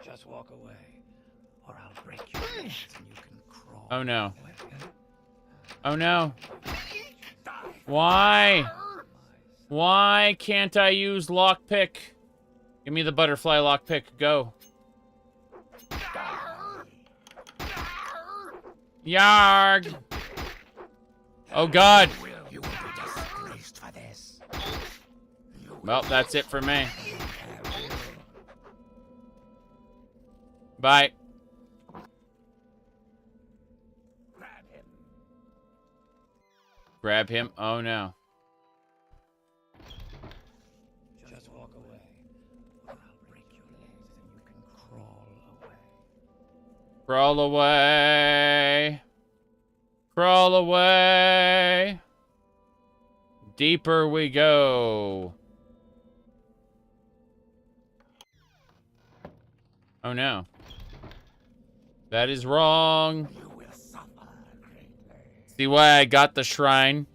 Just walk away, or I'll break your legs and you can crawl. Oh no. Oh no. Why? Why can't I use lockpick? Give me the butterfly lockpick. Go. Yarg! Oh god! You will be disgraced for this. Well, that's it for me. Bye. Grab him. Oh no. Just walk away, or I'll break your legs and you can crawl away. Crawl away. Crawl away. Deeper we go. Oh no. That is wrong. See why I got the shrine?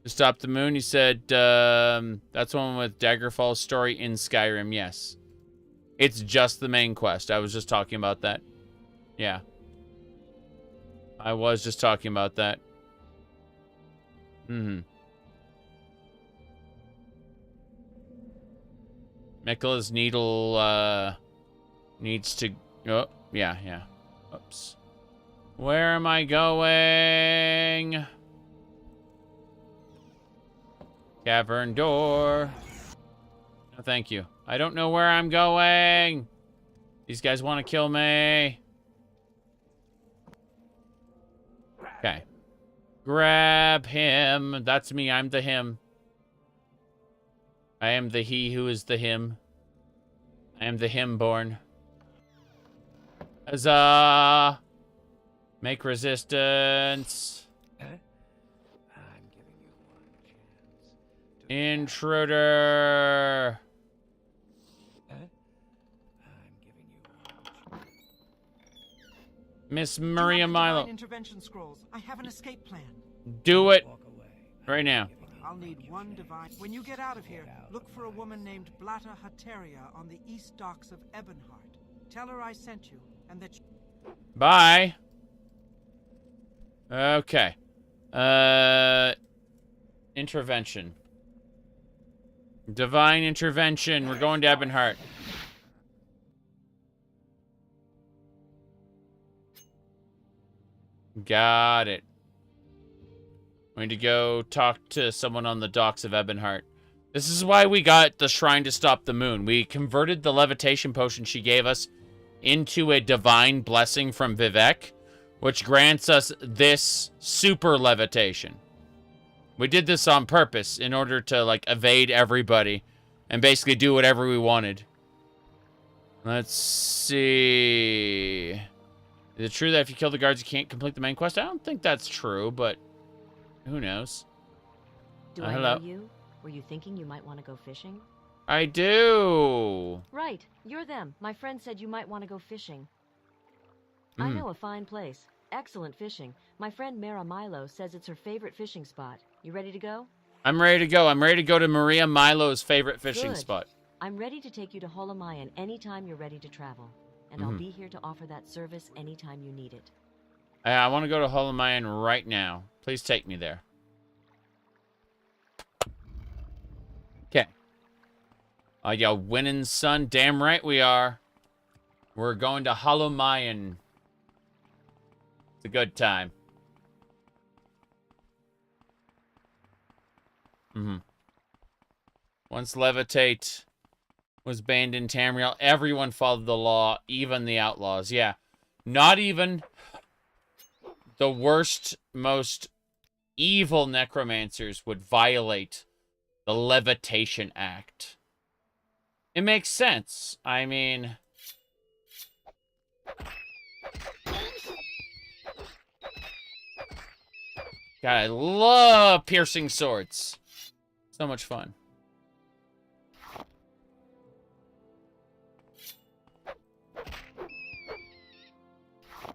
To stop the moon? He said, that's one with Daggerfall's story in Skyrim. Yes. It's just the main quest. I was just talking about that. Yeah. I was just talking about that. Mikola's needle, needs to... Oh, yeah. Oops. Where am I going? Cavern door. thank you. I don't know where I'm going. These guys want to kill me. Okay. Grab him. That's me. I'm the him. I am the he who is the him. I am the him born. Huzzah! Make resistance. Intruder. Miss Maria Milo. Intervention scrolls. I have an escape plan. Do it right now. I'll need one divine. When you get out of here, look for a woman named Blatta Hateria on the east docks of Ebonheart. Tell her I sent you, and that you... Bye. Okay. Intervention. Divine intervention. We're going to Ebonheart. Got it. We need to go talk to someone on the docks of Ebonheart. This is why we got the Shrine to Stop the Moon. We converted the levitation potion she gave us into a divine blessing from Vivek, which grants us this super levitation. We did this on purpose in order to, like, evade everybody and basically do whatever we wanted. Let's see. Is it true that if you kill the guards, you can't complete the main quest? I don't think that's true, but who knows? Do I hello. know you? Were you thinking you might want to go fishing? I do. Right. You're them. My friend said you might want to go fishing. I know a fine place. Excellent fishing. My friend Mara Milo says it's her favorite fishing spot. You ready to go? I'm ready to go. I'm ready to go to Maria Milo's favorite fishing Good. spot. I'm ready to take you to Holomayan anytime you're ready to travel. And I'll be here to offer that service anytime you need it. I want to go to Holomayan right now. Please take me there. Okay. Yeah, winning, son. Damn right we are. We're going to Holomayan. It's a good time. Once Levitate was banned in Tamriel, everyone followed the law, even the outlaws. Yeah, not even the worst, most evil necromancers would violate the Levitation Act. It makes sense. I mean... God, I love piercing swords. So much fun.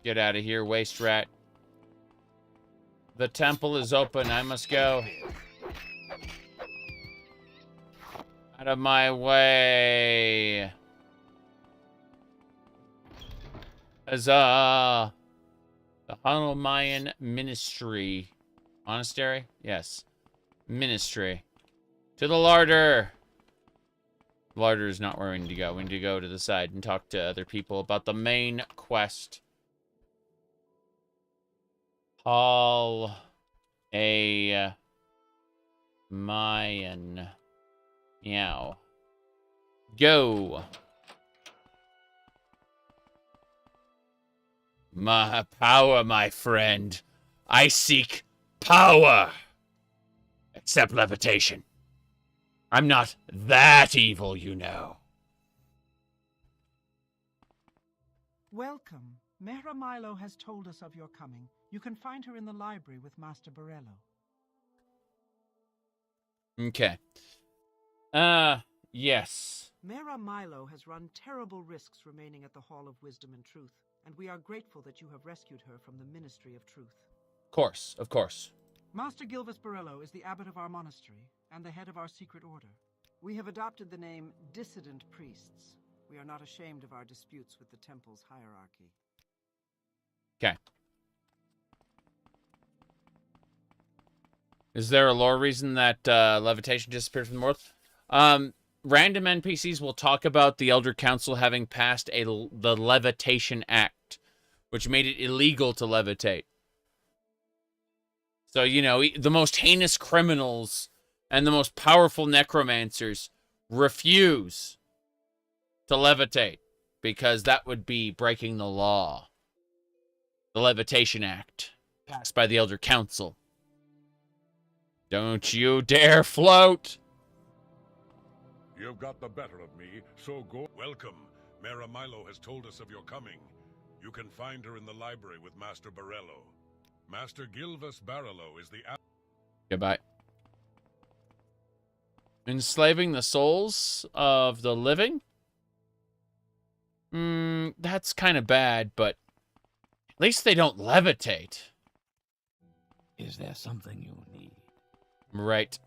Get out of here, waste rat. The temple is open. I must go. Out of my way. Huzzah. The Holomayan Ministry. Monastery? Yes. Ministry. To the larder. Larder is not where we need to go. We need to go to the side and talk to other people about the main quest. Hall a Mayan. Meow. Go. My power, my friend. I seek power. Except levitation. I'm not that evil, you know. Welcome. Mara Milo has told us of your coming. You can find her in the library with Master Borello. Okay. Yes. Mara Milo has run terrible risks remaining at the Hall of Wisdom and Truth, and we are grateful that you have rescued her from the Ministry of Truth. Of course, of course. Master Gilvis Borello is the abbot of our monastery and the head of our secret order. We have adopted the name Dissident Priests. We are not ashamed of our disputes with the temple's hierarchy. Okay. Is there a lore reason that levitation disappeared from the north? Random NPCs will talk about the Elder Council having passed the Levitation Act, which made it illegal to levitate. So, you know, the most heinous criminals and the most powerful necromancers refuse to levitate, because that would be breaking the law. The Levitation Act, passed by the Elder Council. Don't you dare float! You've got the better of me, so go. Welcome. Mara Milo has told us of your coming. You can find her in the library with Master Barello. Master Gilvas Barello is the... Goodbye. Enslaving the souls of the living? That's kind of bad, but at least they don't levitate. Is there something you need? Right.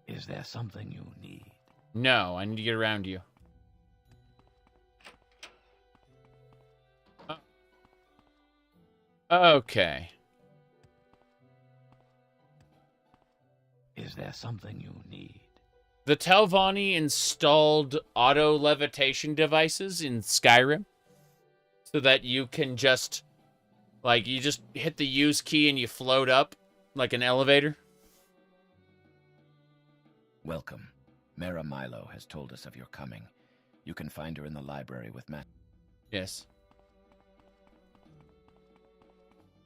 Is there something you need? No, I need to get around you. Okay. Is there something you need? The Telvanni installed auto levitation devices in Skyrim so that you can just, like, you just hit the use key and you float up like an elevator. Welcome. Mara Milo has told us of your coming. You can find her in the library with Matt. Yes.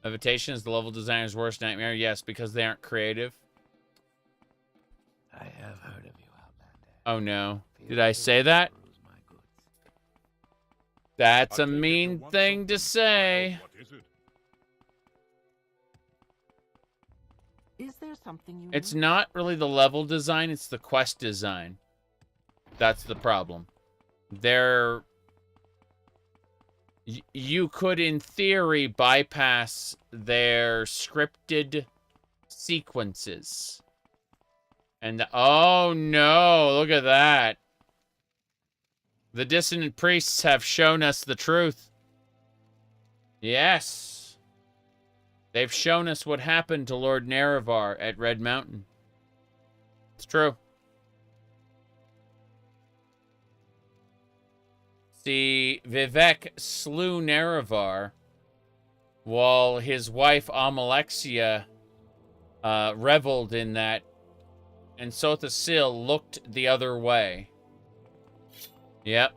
Levitation is the level designer's worst nightmare. Yes, because they aren't creative. I have heard of you, Outlander. Oh no. Did I say that? That's a mean thing to say. What is it? Is there something you It's need? not really the level design, it's the quest design. That's the problem. You could, in theory, bypass their scripted sequences. And, oh no, look at that. The dissonant priests have shown us the truth. Yes. They've shown us what happened to Lord Nerevar at Red Mountain. It's true. See, Vivek slew Nerevar while his wife Amalexia reveled in that, and Sotha Sil looked the other way. Yep.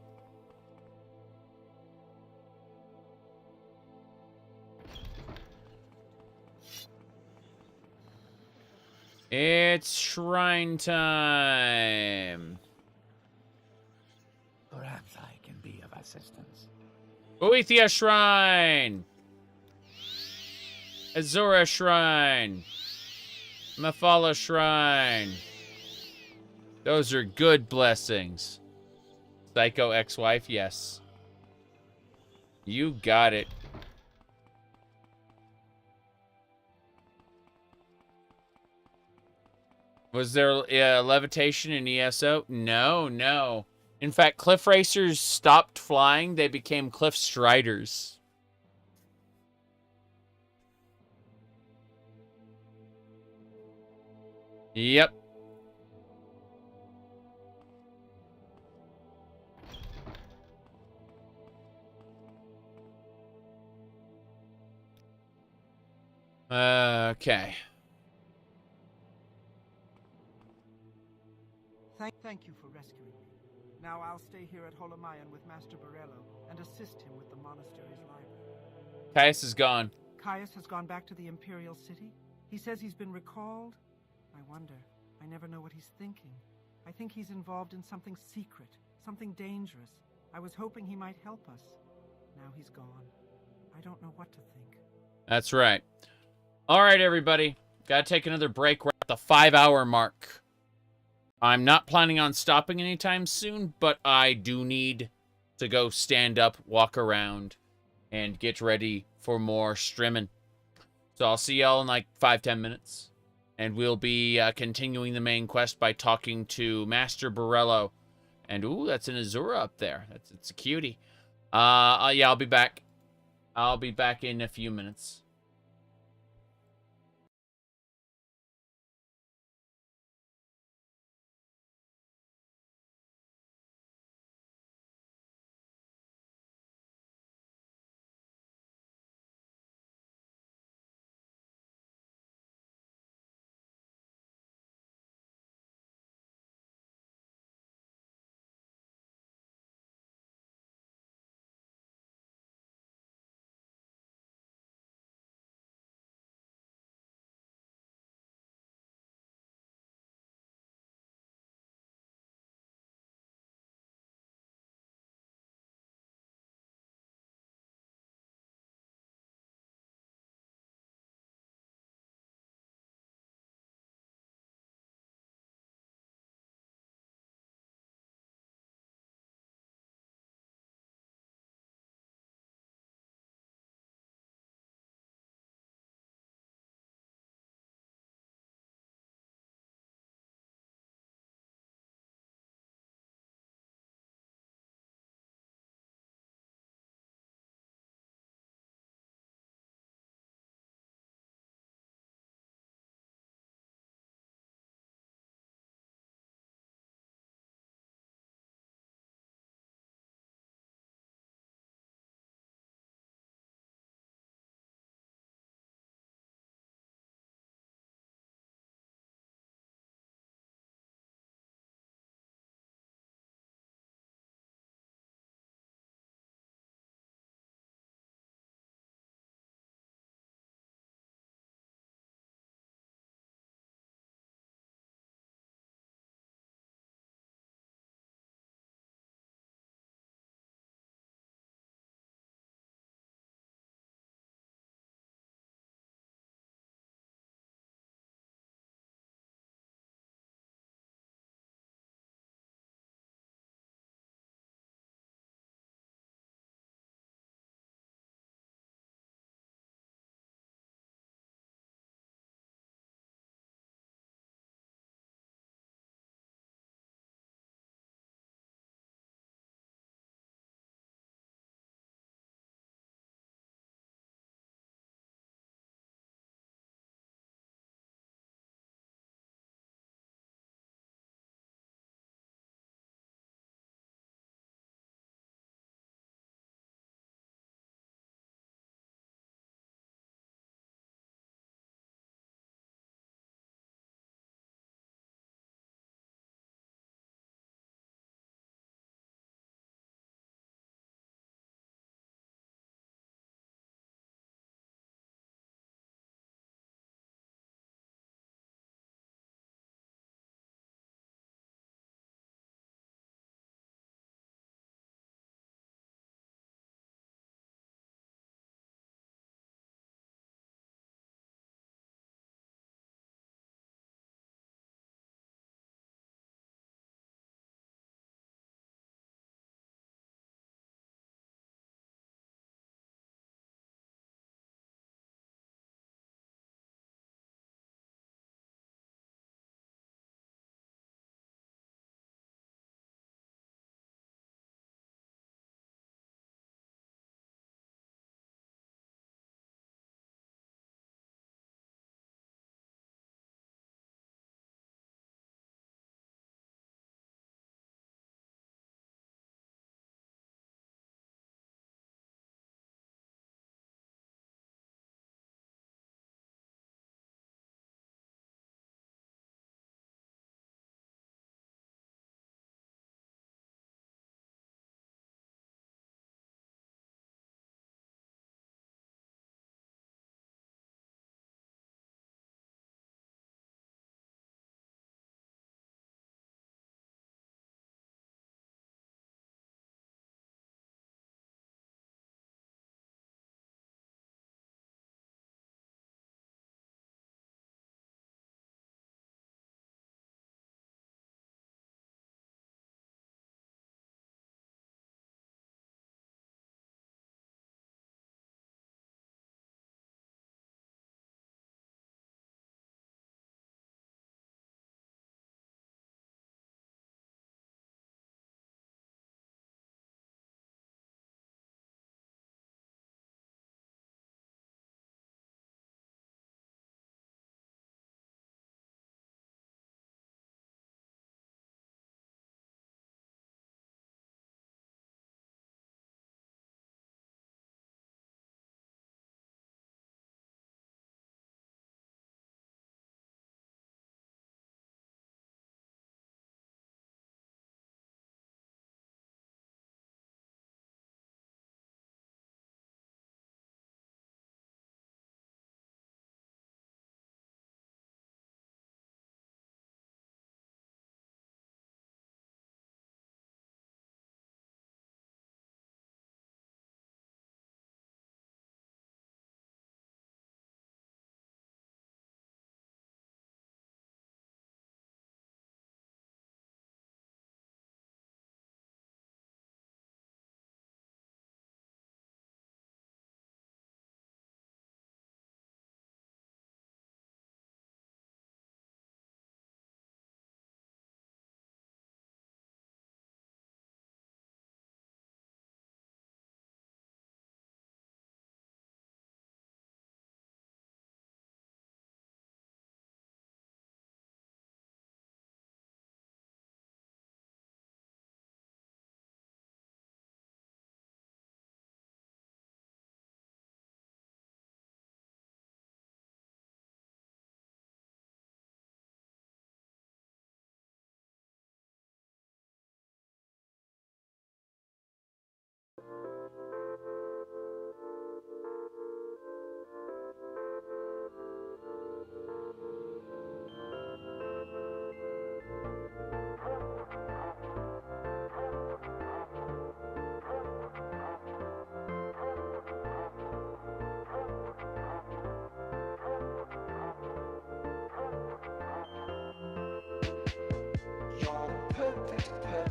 It's shrine time. Perhaps I can be of assistance. Boethia Shrine. Azura Shrine. Mephala Shrine. Those are good blessings. Psycho ex-wife, yes. You got it. Was there levitation in ESO? No, no. In fact, cliff racers stopped flying. They became cliff striders. Yep. Okay. Thank you for rescuing me. Now I'll stay here at Holomayan with Master Barello and assist him with the monastery's library. Caius is gone. Caius has gone back to the Imperial City? He says he's been recalled? I wonder. I never know what he's thinking. I think he's involved in something secret, something dangerous. I was hoping he might help us. Now he's gone. I don't know what to think. That's right. All right, everybody. Gotta take another break. We're at the 5-hour mark. I'm not planning on stopping anytime soon, but I do need to go stand up, walk around, and get ready for more streaming. So I'll see y'all in like 5-10 minutes. And we'll be continuing the main quest by talking to Master Barello. And, ooh, that's an Azura up there. It's a cutie. Yeah, I'll be back. I'll be back in a few minutes.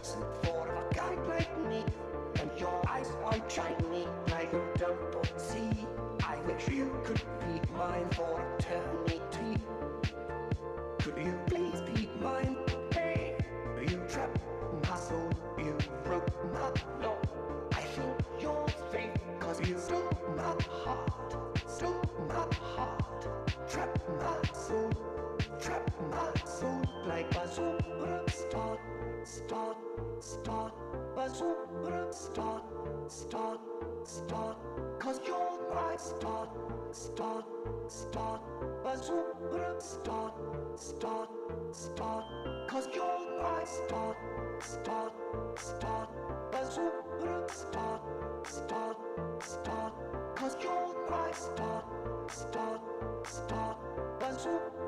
person for a guy like me. And your eyes are shiny like you don't see. I wish you could be mine for eternity. Could you please be mine? Hey, you trapped my soul, you broke my law. I think you're safe, cause you stole my heart. Stole my heart. Trap my soul like a superstar. Start, bazooka, start, cause you're my start, bazooka, start, cause you're my start, bazooka, start, cause you're my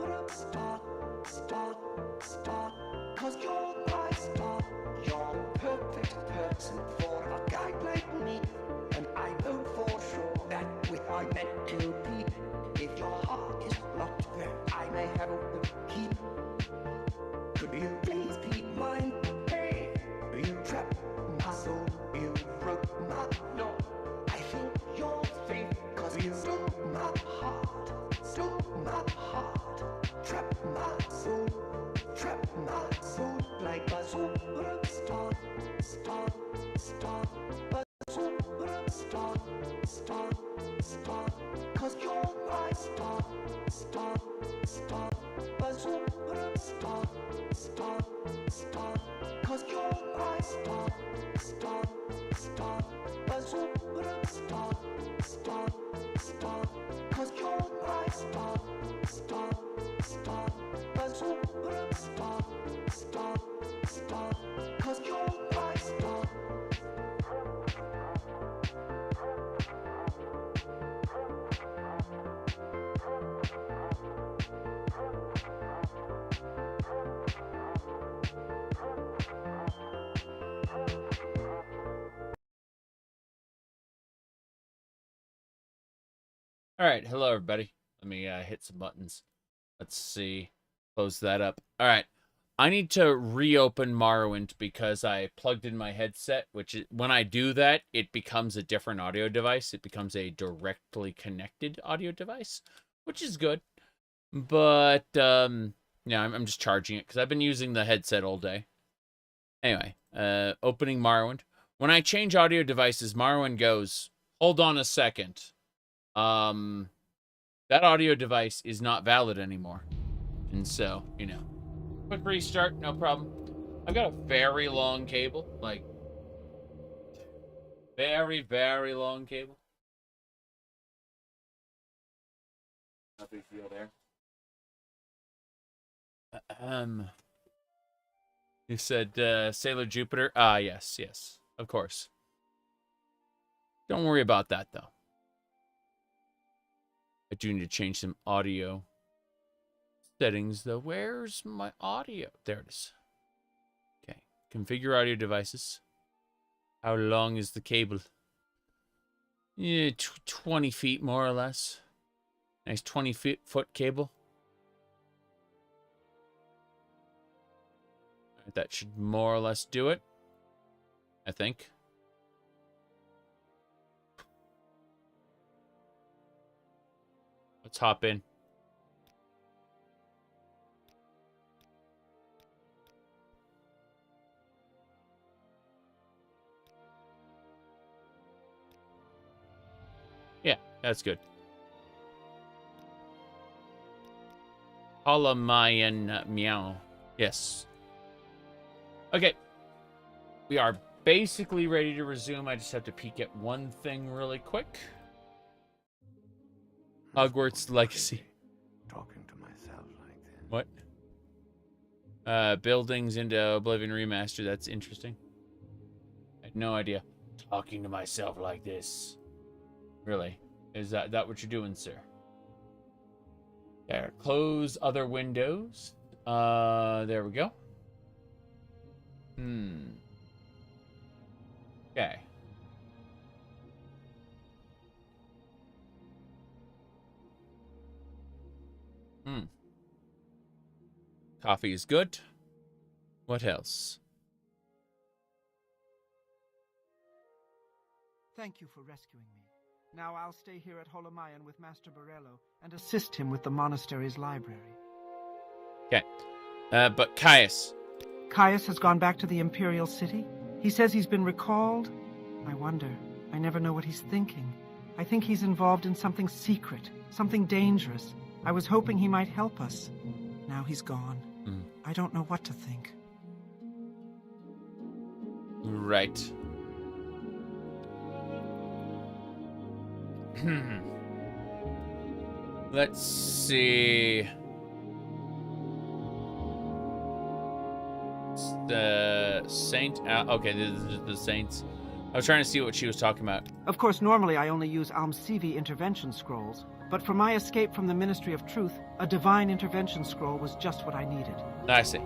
start, bazooka, start, cause you're my start. You're the perfect person for a guy like me. And I know for sure that we are meant to be. If your heart is locked there, I may have a key. Could you please be mine? Hey, you trapped my soul, you broke my law. I think you're safe, cause you stole my heart. Trap my soul like a superstar. Bazooka, start, cause you're my star. Bazooka, start, cause you're my star. Bazooka, start, cause you're my star. Bazooka, start, cause you're my star. All right, hello everybody. Let me hit some buttons. Let's see. Close that up. All right. I need to reopen Morrowind because I plugged in my headset, which is, when I do that, it becomes a different audio device. It becomes a directly connected audio device, which is good. But, yeah, I'm just charging it because I've been using the headset all day. Anyway, opening Morrowind. When I change audio devices, Morrowind goes, hold on a second. That audio device is not valid anymore. And so, you know, quick restart, no problem. I've got a very long cable, like very, very long cable. No big deal there. You said Sailor Jupiter? Ah, yes, of course. Don't worry about that, though. I do need to change some audio settings, though. Where's my audio? There it is. Okay. Configure audio devices. How long is the cable? Yeah, 20 feet, more or less. Nice 20-foot cable. That should more or less do it, I think. Let's hop in. Yeah, that's good. Holamayan meow. Yes. Okay. We are basically ready to resume. I just have to peek at one thing really quick. Hogwarts Legacy. Talking to myself like that. What? Buildings into Oblivion Remaster. That's interesting. I had no idea. Talking to myself like this. Really? Is that what you're doing, sir? There. Close other windows. There we go. Okay. Coffee is good. What else? Thank you for rescuing me. Now I'll stay here at Holomayan with Master Borello and assist him with the monastery's library. Okay. But Caius. Caius has gone back to the Imperial City? He says he's been recalled? I wonder. I never know what he's thinking. I think he's involved in something secret, something dangerous. I was hoping he might help us. Now he's gone. I don't know what to think. Right. Let's see. The Saint. Okay, the Saints. I was trying to see what she was talking about. Of course, normally I only use Almsivi intervention scrolls, but for my escape from the Ministry of Truth, a divine intervention scroll was just what I needed. I see.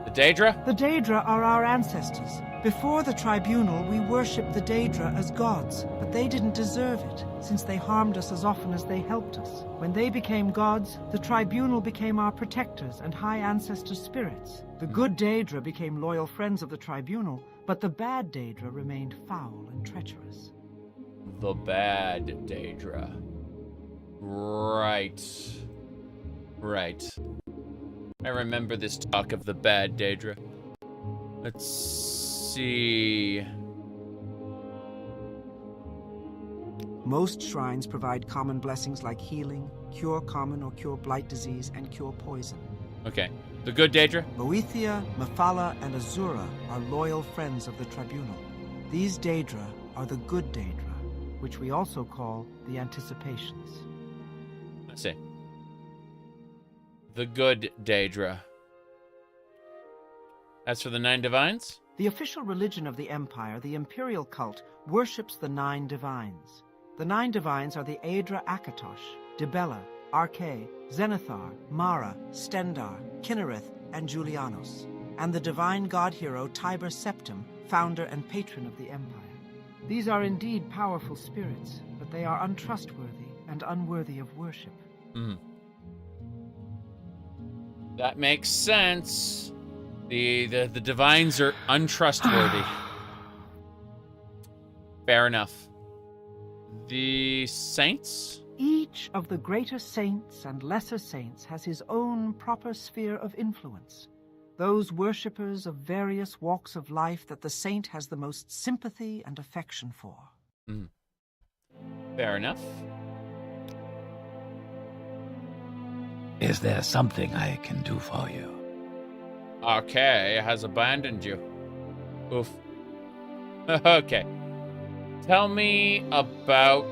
The Daedra? The Daedra are our ancestors. Before the tribunal, we worshipped the Daedra as gods, but they didn't deserve it, since they harmed us as often as they helped us. When they became gods, the tribunal became our protectors and high ancestor spirits. The good Daedra became loyal friends of the tribunal, but the bad Daedra remained foul and treacherous. The bad Daedra. Right. Right. I remember this talk of the bad Daedra. Let's see. Most shrines provide common blessings like healing, cure common or cure blight disease, and cure poison. Okay. The good Daedra? Boethia, Mephala, and Azura are loyal friends of the tribunal. These Daedra are the good Daedra, which we also call the Anticipations. I see. The good Daedra. As for the 9 divines? The official religion of the Empire, the Imperial cult, worships the 9 divines. The 9 divines are the Aedra Akatosh, Dibella, Arche, Zenithar, Mara, Stendar, Kinnereth, and Julianos, and the divine god-hero Tiber Septim, founder and patron of the Empire. These are indeed powerful spirits, but they are untrustworthy and unworthy of worship. That makes sense. The divines are untrustworthy. Fair enough. The saints? Each of the greater saints and lesser saints has his own proper sphere of influence. Those worshippers of various walks of life that the saint has the most sympathy and affection for. Fair enough. Is there something I can do for you? Okay, has abandoned you. Oof. Okay. Tell me about,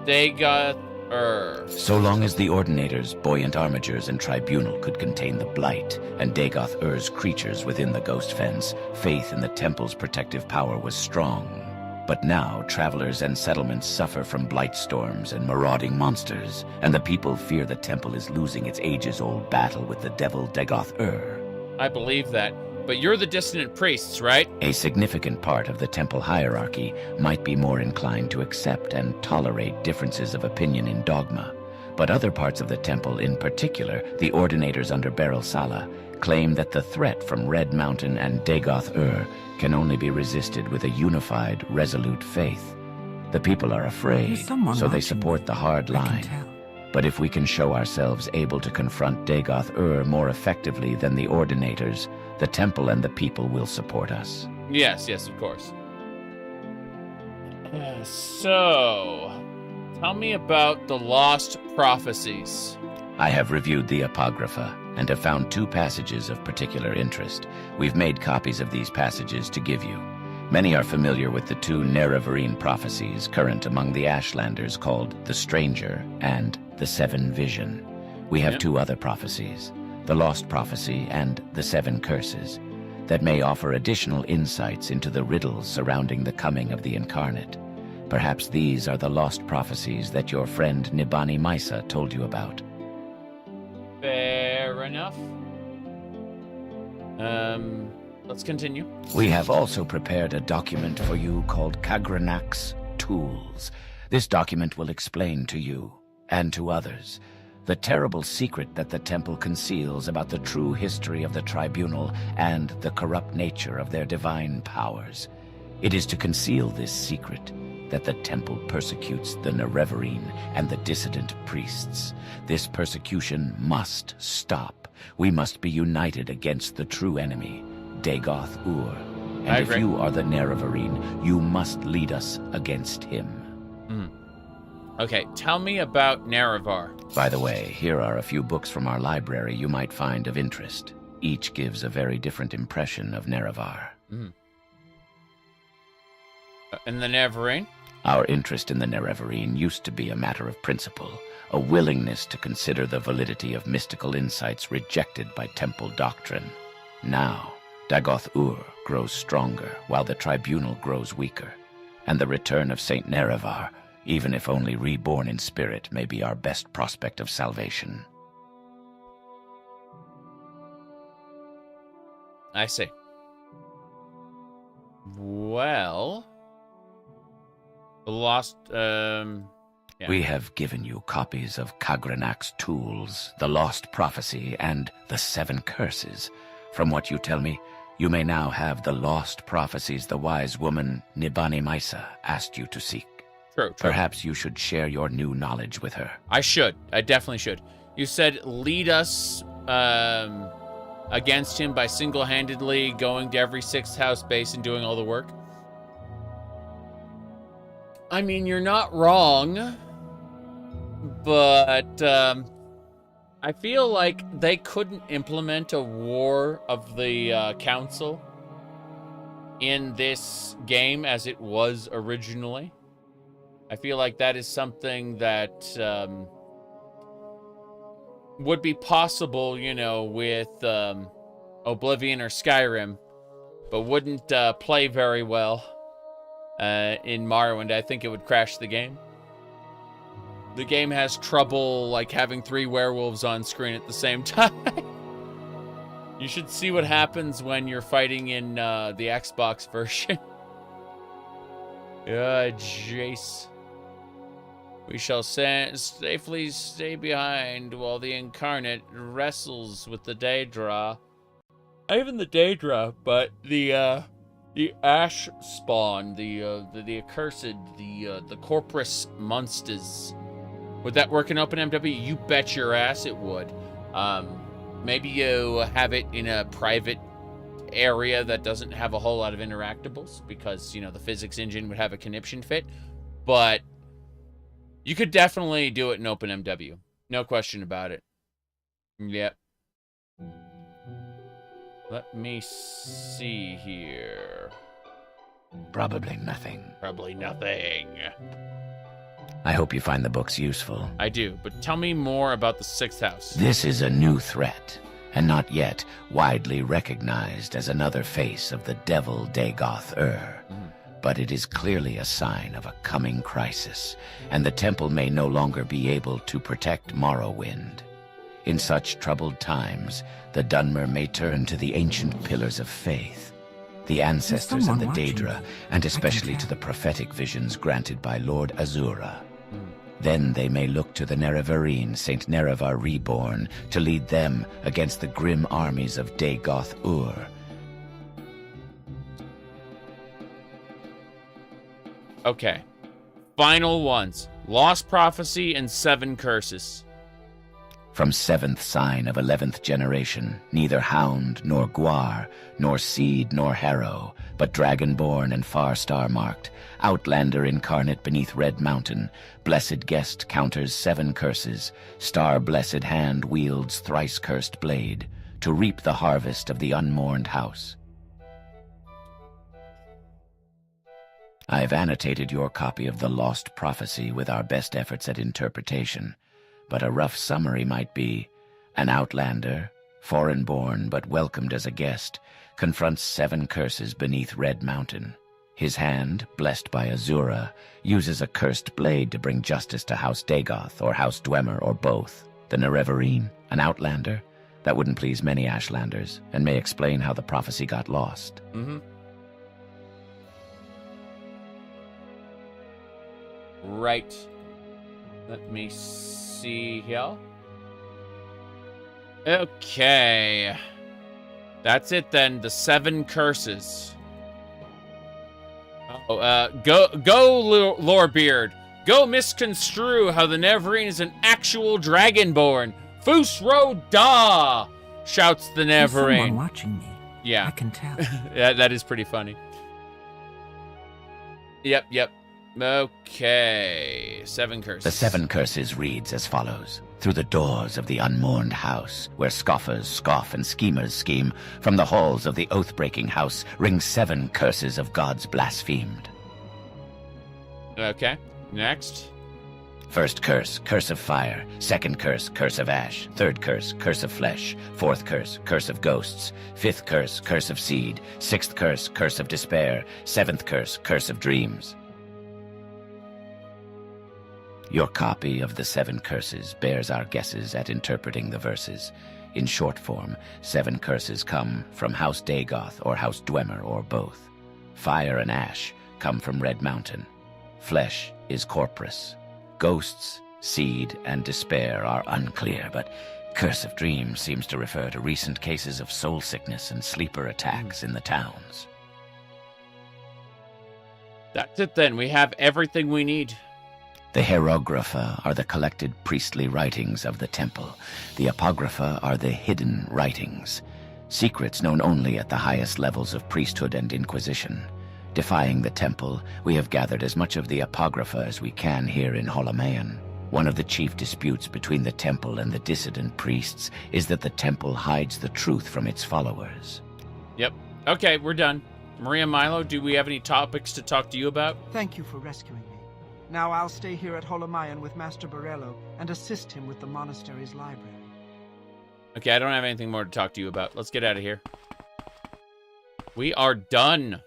Dagoth-Ur. So long as the Ordinators, Buoyant Armigers, and Tribunal could contain the Blight and Dagoth-Ur's creatures within the Ghost Fence, faith in the Temple's protective power was strong. But now, travelers and settlements suffer from blight storms and marauding monsters, and the people fear the Temple is losing its ages-old battle with the devil Dagoth-Ur. I believe that. But you're the dissonant priests, right? A significant part of the Temple hierarchy might be more inclined to accept and tolerate differences of opinion in dogma. But other parts of the Temple, in particular, the Ordinators under Beryl Sala, claim that the threat from Red Mountain and Dagoth-Ur can only be resisted with a unified, resolute faith. The people are afraid, so they support the hard line. But if we can show ourselves able to confront Dagoth-Ur more effectively than the Ordinators, the Temple and the people will support us. Yes, of course. So, tell me about the lost prophecies. I have reviewed the Apocrypha and have found 2 passages of particular interest. We've made copies of these passages to give you. Many are familiar with the 2 Nerevarine prophecies current among the Ashlanders called The Stranger and The 7 Vision. We have 2 other prophecies, The Lost Prophecy and The 7 Curses, that may offer additional insights into the riddles surrounding the coming of the Incarnate. Perhaps these are the lost prophecies that your friend Nibani Maisa told you about. Fair enough. Let's continue. We have also prepared a document for you called Kagranak's Tools. This document will explain to you, and to others, The terrible secret that the temple conceals about the true history of the tribunal and the corrupt nature of their divine powers. It is to conceal this secret that the temple persecutes the Nerevarine and the dissident priests. This persecution must stop. We must be united against the true enemy, Dagoth-Ur. And if you are the Nerevarine, you must lead us against him. Okay, tell me about Nerevar. By the way, here are a few books from our library you might find of interest. Each gives a very different impression of Nerevar. And the Nerevarine? Our interest in the Nerevarine used to be a matter of principle, a willingness to consider the validity of mystical insights rejected by temple doctrine. Now, Dagoth-Ur grows stronger while the tribunal grows weaker, and the return of Saint Nerevar, even if only reborn in spirit, may be our best prospect of salvation. I see. Well, the lost, yeah. We have given you copies of Kagranak's tools, the Lost Prophecy, and the 7 Curses. From what you tell me, you may now have the lost prophecies the wise woman Nibani Maisa asked you to seek. True. Perhaps you should share your new knowledge with her. I should. I definitely should. You said lead us against him by single-handedly going to every 6th house base and doing all the work. I mean, you're not wrong, but I feel like they couldn't implement a war of the council in this game as it was originally. I feel like that is something that would be possible, you know, with Oblivion or Skyrim, but wouldn't play very well in Morrowind. I think it would crash the game. The game has trouble, like, having 3 werewolves on screen at the same time. You should see what happens when you're fighting in the Xbox version. Jace. We shall safely stay behind while the Incarnate wrestles with the Daedra. Not even the Daedra, but the Ash Spawn, the Accursed, the Corpus Monsters. Would that work in OpenMW? You bet your ass it would. Maybe you have it in a private area that doesn't have a whole lot of interactables because, you know, the physics engine would have a conniption fit. But you could definitely do it in OpenMW. No question about it. Yep. Let me see here. Probably nothing. Probably nothing. I hope you find the books useful. I do, but tell me more about the 6th house. This is a new threat, and not yet widely recognized as another face of the devil Dagoth-Ur. But it is clearly a sign of a coming crisis, and the temple may no longer be able to protect Morrowind. In such troubled times, the Dunmer may turn to the ancient pillars of faith, the ancestors of the Daedra, and especially to the prophetic visions granted by Lord Azura. Then they may look to the Nerevarine, Saint Nerevar Reborn, to lead them against the grim armies of Dagoth-Ur. Okay. Final ones. Lost Prophecy and 7 Curses. From 7th sign of 11th generation, neither hound nor guar, nor seed nor harrow, but dragonborn and far star-marked, outlander incarnate beneath Red Mountain, blessed guest counters 7 curses, star-blessed hand wields thrice-cursed blade, to reap the harvest of the unmourned house. I've annotated your copy of the Lost Prophecy with our best efforts at interpretation, but a rough summary might be: an outlander, foreign-born but welcomed as a guest, confronts 7 curses beneath Red Mountain. His hand, blessed by Azura, uses a cursed blade to bring justice to House Dagoth or House Dwemer or both. The Nerevarine, an outlander? That wouldn't please many Ashlanders, and may explain how the prophecy got lost. Right. Let me see here. Okay. That's it then. The 7 curses. Oh, go, Lorebeard. Go misconstrue how the Neverine is an actual dragonborn. Fus Ro Da! Shouts the There's someone Neverine. watching me. Yeah. I can tell. Yeah, that is pretty funny. Yep. Okay. 7 curses. The 7 curses reads as follows. Through the doors of the unmourned house, where scoffers scoff and schemers scheme, from the halls of the oath-breaking house ring 7 curses of gods blasphemed. Okay. Next. First curse, curse of fire. Second curse, curse of ash. Third curse, curse of flesh. Fourth curse, curse of ghosts. Fifth curse, curse of seed. Sixth curse, curse of despair. Seventh curse, curse of dreams. Your copy of the 7 curses bears our guesses at interpreting the verses. In short form, 7 curses come from House Dagoth or House Dwemer or both. Fire and ash come from Red Mountain. Flesh is Corpus. Ghosts, seed, and despair are unclear, but Curse of Dreams seems to refer to recent cases of soul sickness and sleeper attacks in the towns. That's it then. We have everything we need. The Hieroglypha are the collected priestly writings of the temple. The Apocrypha are the hidden writings, secrets known only at the highest levels of priesthood and inquisition. Defying the temple, we have gathered as much of the Apocrypha as we can here in Holomaion. One of the chief disputes between the temple and the dissident priests is that the temple hides the truth from its followers. Yep. Okay, we're done. Maria Milo, do we have any topics to talk to you about? Thank you for rescuing me. Now I'll stay here at Holomaion with Master Borello and assist him with the monastery's library. Okay, I don't have anything more to talk to you about. Let's get out of here. We are done.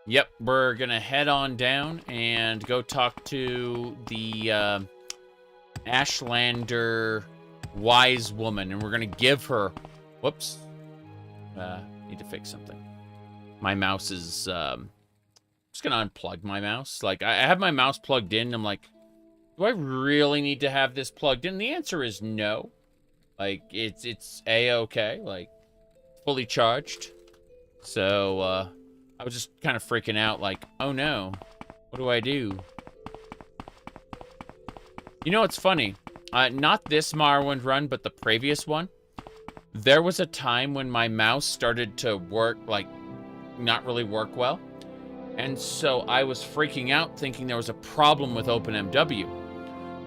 Yep, we're gonna head on down and go talk to the Ashlander wise woman, and we're gonna give her... Whoops. Need to fix something. My mouse is... just gonna unplug my mouse. Like, I have my mouse plugged in. I'm like, do I really need to have this plugged in? The answer is no. Like, it's A-okay. Like, fully charged. So, I was just kind of freaking out. Like, oh no. What do I do? You know what's funny? Not this Morrowind run, but the previous one. There was a time when my mouse started to work, like, not really work well. And so I was freaking out thinking there was a problem with OpenMW.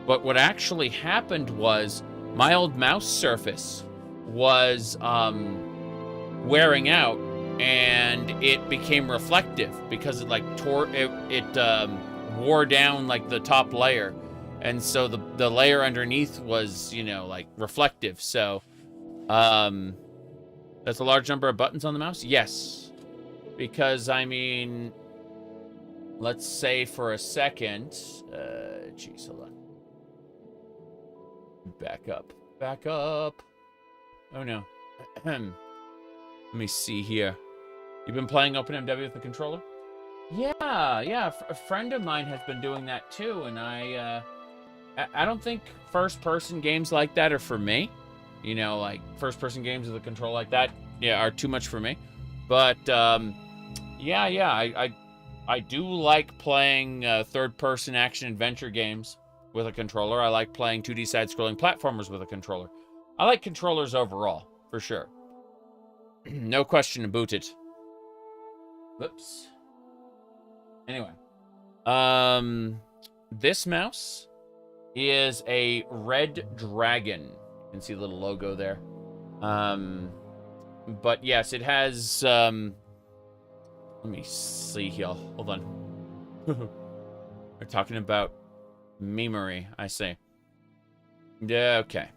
But what actually happened was my old mouse surface was wearing out, and it became reflective because it like wore down like the top layer. And so the layer underneath was, you know, like reflective. So that's a large number of buttons on the mouse? Yes. Because I mean, let's say for a second, geez, hold on. Back up. Oh no. Let me see here. You've been playing OpenMW with the controller? Yeah. A friend of mine has been doing that too, and I don't think first-person games like that are for me. You know, like first-person games with a controller like that, yeah, are too much for me. But yeah, I do like playing third-person action-adventure games with a controller. I like playing 2D side-scrolling platformers with a controller. I like controllers overall, for sure. No question about it. Whoops. Anyway. This mouse is a red dragon. You can see the little logo there. But yes, it has... let me see here. Hold on. We're talking about memory, I see. Yeah, okay.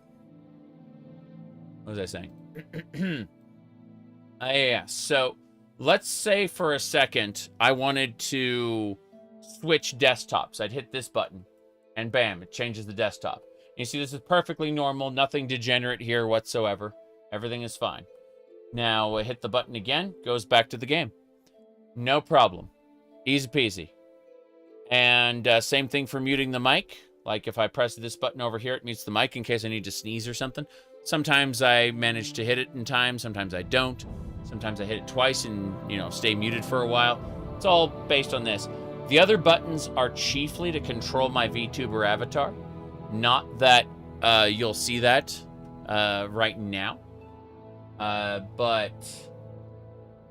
What was I saying? Yeah, so let's say for a second I wanted to switch desktops. I'd hit this button, and bam, it changes the desktop. You see, this is perfectly normal, nothing degenerate here whatsoever. Everything is fine. Now, I hit the button again, goes back to the game. No problem. Easy peasy. And same thing for muting the mic. Like if I press this button over here, it mutes the mic in case I need to sneeze or something. Sometimes I manage to hit it in time, sometimes I don't. Sometimes I hit it twice and, you know, stay muted for a while. It's all based on this. The other buttons are chiefly to control my VTuber avatar. Not that you'll see that right now. But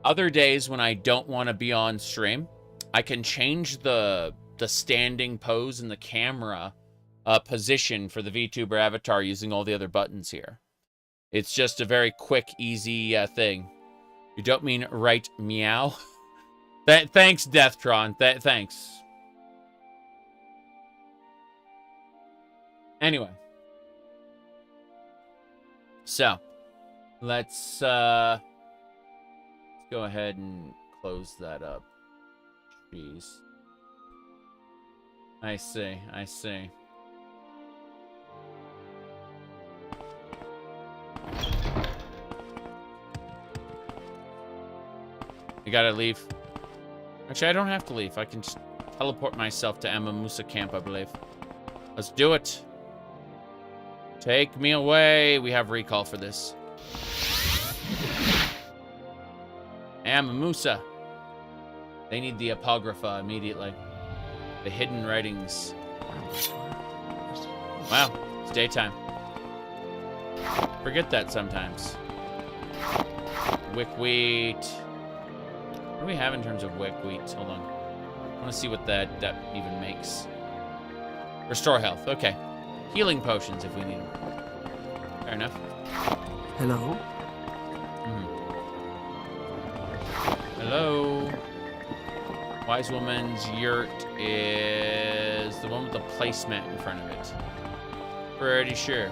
other days when I don't want to be on stream, I can change the standing pose and the camera position for the VTuber avatar using all the other buttons here. It's just a very quick, easy thing. You don't mean right meow? Thanks, Deathtron. Thanks. Anyway. So, let's go ahead and close that up. Jeez. I see. I gotta leave. Actually, I don't have to leave. I can just teleport myself to Amamusa camp, I believe. Let's do it. Take me away. We have recall for this. Amamusa. They need the Apocrypha immediately. The hidden writings. Wow, it's daytime. Forget that sometimes. Wickwheat. What do we have in terms of wickwheat? Hold on. I want to see what that even makes. Restore health. Okay. Healing potions if we need them. Fair enough. Hello? Hello? Wise Woman's Yurt is the one with the placemat in front of it. Pretty sure.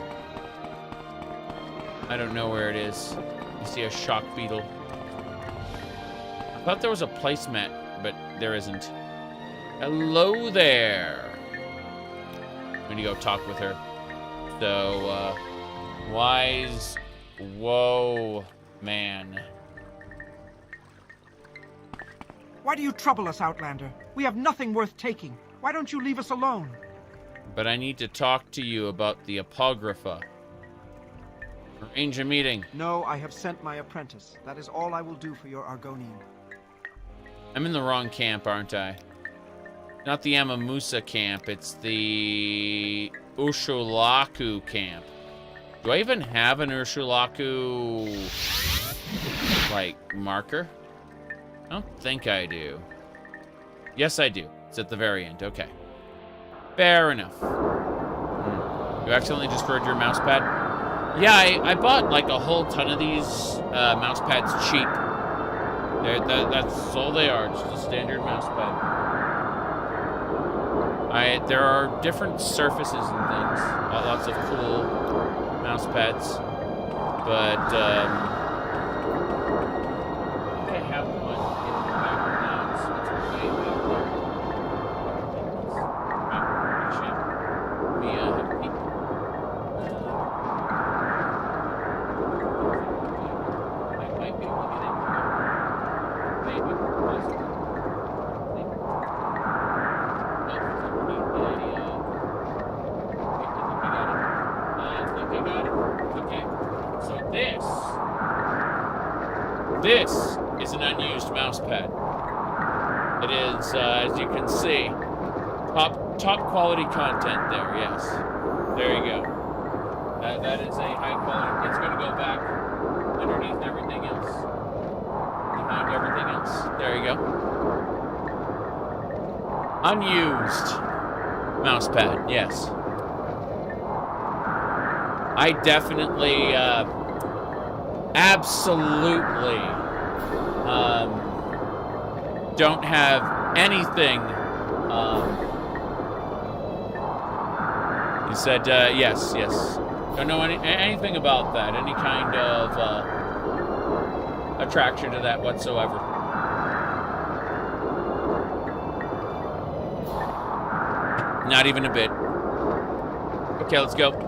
I don't know where it is. You see a shock beetle. I thought there was a placemat, but there isn't. Hello there. I'm gonna go talk with her. So, Wise... Whoa, man. Why do you trouble us, Outlander? We have nothing worth taking. Why don't you leave us alone? But I need to talk to you about the Apocrypha. Arrange a meeting. No, I have sent my apprentice. That is all I will do for your Argonian. I'm in the wrong camp, aren't I? Not the Amamusa camp, it's the Ushulaku camp. Do I even have an Ushulaku, like, marker? I don't think I do. Yes, I do. It's at the very end. Okay. Fair enough. You accidentally destroyed your mouse pad? Yeah, I bought, like, a whole ton of these mouse pads cheap. That's all they are, just a standard mouse pad. There are different surfaces and things, lots of cool mouse pads, but I think I have one in the back now. It's way back there. We have a peek. I might be able to get into it. Maybe. This is an unused mouse pad. It is, as you can see, top quality content there, yes. There you go. That is a high quality, it's going to go back underneath everything else. Behind everything else. There you go. Unused mouse pad, yes. I definitely, absolutely don't have anything. He said, yes. Don't know anything about that. Any kind of attraction to that whatsoever. Not even a bit. Okay, let's go.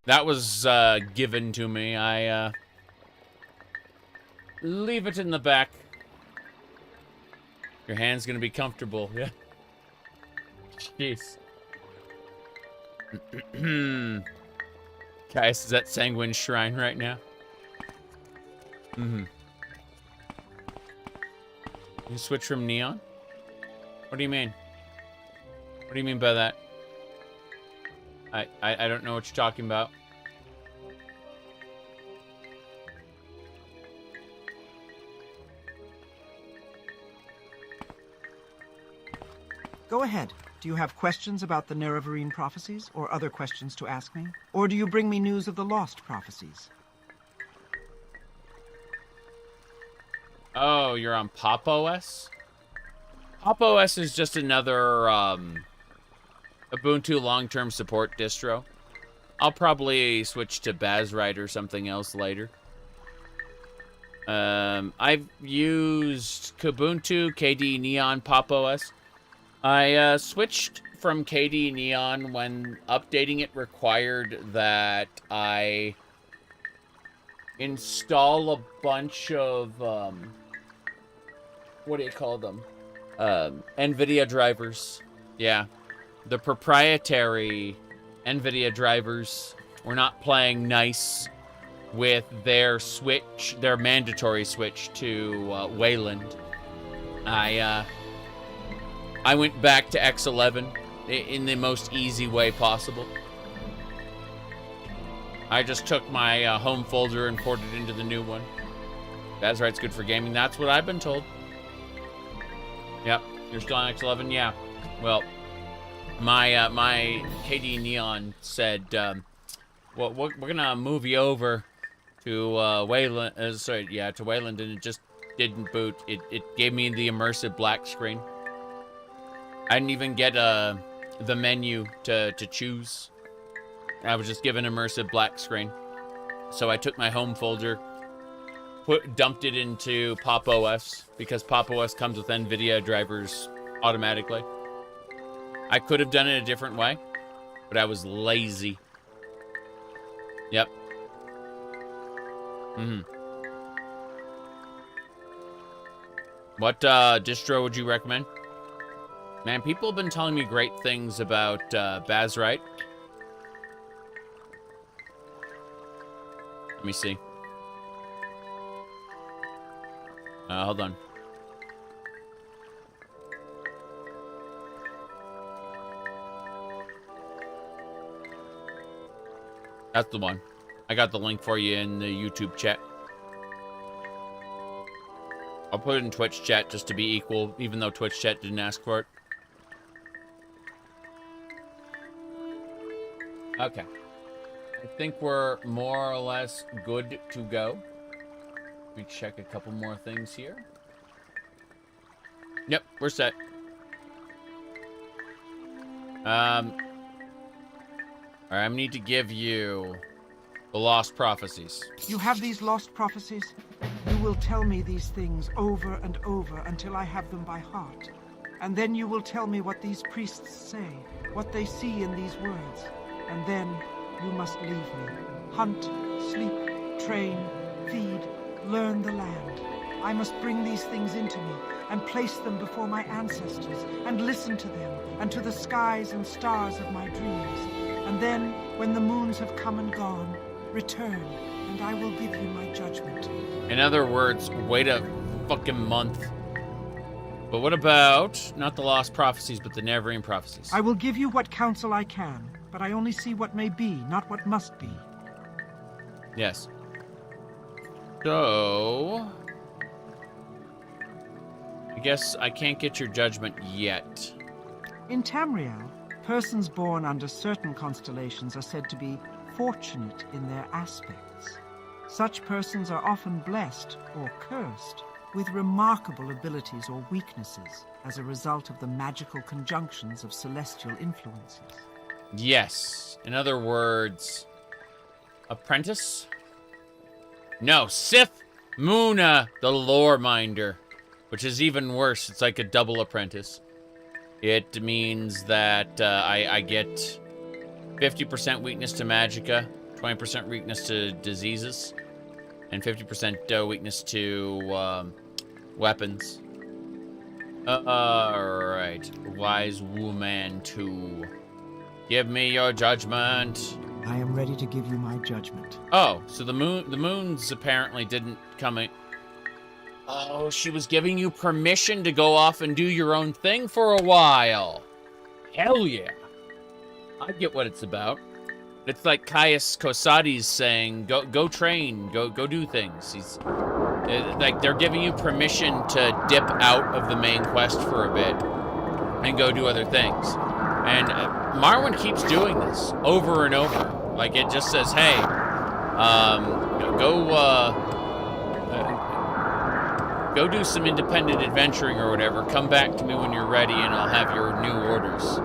That was given to me. I leave it in the back. Your hand's gonna be comfortable. Yeah. Jeez. Caius is at Sanguine Shrine right now. You switch from Neon? What do you mean? What do you mean by that? I don't know what you're talking about. Go ahead. Do you have questions about the Nerevarine prophecies, or other questions to ask me? Or do you bring me news of the lost prophecies? Oh, you're on Pop OS? Pop OS is just another Ubuntu long-term support distro. I'll probably switch to Bazrite or something else later. I've used Kubuntu, KDE Neon, Pop OS. I switched from KDE Neon when updating it required that I install a bunch of, what do you call them? NVIDIA drivers. Yeah. The proprietary NVIDIA drivers were not playing nice with their switch, their mandatory switch to Wayland. I went back to X11 in the most easy way possible. I just took my home folder and ported it into the new one. Bazrite's good for gaming. That's what I've been told. Yep, you're still on X11? Yeah. Well, my KDE Neon said, well, we're gonna move you over to Wayland. To Wayland, and it just didn't boot. It gave me the immersive black screen. I didn't even get the menu to choose. I was just given immersive black screen. So I took my home folder, dumped it into Pop OS, because Pop OS comes with NVIDIA drivers automatically. I could have done it a different way, but I was lazy. Yep. What distro would you recommend? Man, people have been telling me great things about Bazrite. Let me see. Hold on. That's the one. I got the link for you in the YouTube chat. I'll put it in Twitch chat just to be equal, even though Twitch chat didn't ask for it. Okay. I think we're more or less good to go. Let me check a couple more things here. Yep, we're set. Alright, I need to give you the Lost Prophecies. You have these lost prophecies? You will tell me these things over and over until I have them by heart. And then you will tell me what these priests say, what they see in these words. And then you must leave me. Hunt, sleep, train, feed, learn the land. I must bring these things into me and place them before my ancestors and listen to them and to the skies and stars of my dreams. And then, when the moons have come and gone, return, and I will give you my judgment. In other words, wait a fucking month. But what about, not the Lost Prophecies, but the Nerevarine Prophecies? I will give you what counsel I can, but I only see what may be, not what must be. Yes. So, I guess I can't get your judgment yet. In Tamriel, persons born under certain constellations are said to be fortunate in their aspects. Such persons are often blessed or cursed with remarkable abilities or weaknesses as a result of the magical conjunctions of celestial influences. Yes. In other words, apprentice? No, Sith Muna, the lore minder, which is even worse. It's like a double apprentice. It means that I get 50% weakness to magicka, 20% weakness to diseases, and 50% weakness to weapons. Alright. Wise woman 2. Give me your judgment. I am ready to give you my judgment. Oh, so the moons apparently didn't come in. Oh, she was giving you permission to go off and do your own thing for a while. Hell yeah. I get what it's about. It's like Caius Cosades saying, go train, go do things. He's like, they're giving you permission to dip out of the main quest for a bit and go do other things. And Morrowind keeps doing this over and over. Like, it just says, hey, go do some independent adventuring or whatever. Come back to me when you're ready and I'll have your new orders.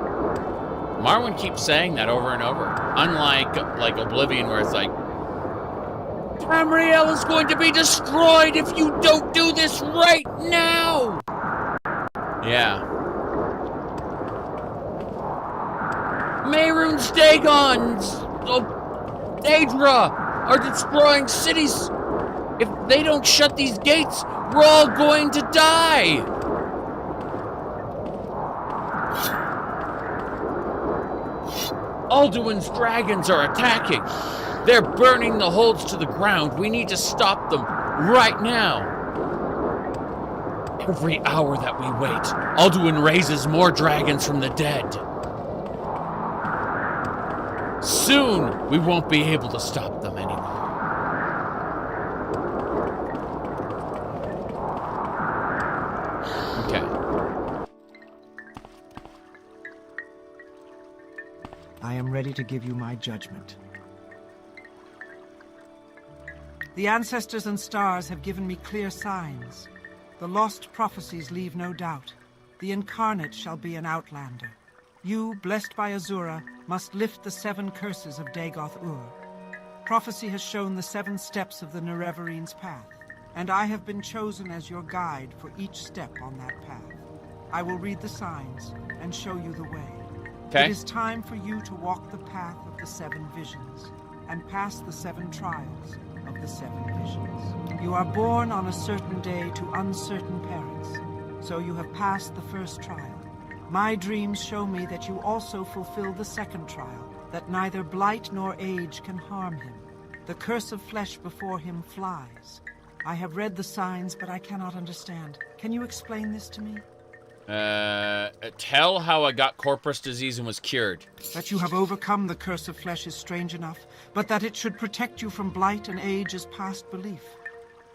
Morrowind keeps saying that over and over. Unlike like Oblivion, where it's like, Tamriel is going to be destroyed if you don't do this right now! Yeah. Mehrunes Dagon's Daedra are destroying cities. If they don't shut these gates, we're all going to die! Alduin's dragons are attacking. They're burning the holds to the ground. We need to stop them right now. Every hour that we wait, Alduin raises more dragons from the dead. Soon, we won't be able to stop them anymore. I am ready to give you my judgment. The ancestors and stars have given me clear signs. The lost prophecies leave no doubt. The incarnate shall be an outlander. You, blessed by Azura, must lift the 7 curses of Dagoth-Ur. Prophecy has shown the 7 steps of the Nereverine's path, and I have been chosen as your guide for each step on that path. I will read the signs and show you the way. Okay. It is time for you to walk the path of the 7 visions and pass the 7 trials of the 7 visions. You are born on a certain day to uncertain parents, so you have passed the first trial. My dreams show me that you also fulfill the 2nd trial, that neither blight nor age can harm him. The curse of flesh before him flies. I have read the signs, but I cannot understand. Can you explain this to me? Tell how I got corpus disease and was cured. That you have overcome the curse of flesh is strange enough, but that it should protect you from blight and age is past belief.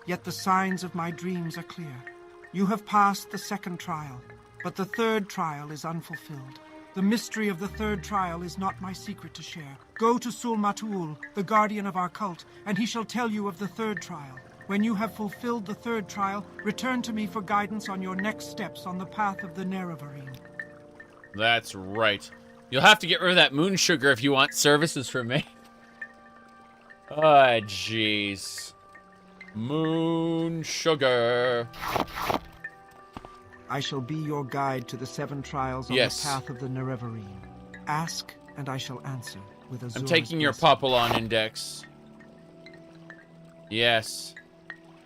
Yet the signs of my dreams are clear. You have passed the 2nd trial, but the 3rd trial is unfulfilled. The mystery of the 3rd trial is not my secret to share. Go to Sul-Matul, the guardian of our cult, and he shall tell you of the 3rd trial. When you have fulfilled the 3rd trial, return to me for guidance on your next steps on the path of the Nerevarine. That's right. You'll have to get rid of that moon sugar if you want services from me. Oh, jeez. Moon sugar. I shall be your guide to the 7 trials on the path of the Nerevarine. Ask, and I shall answer with Azura's I'm taking your Populon index. Yes.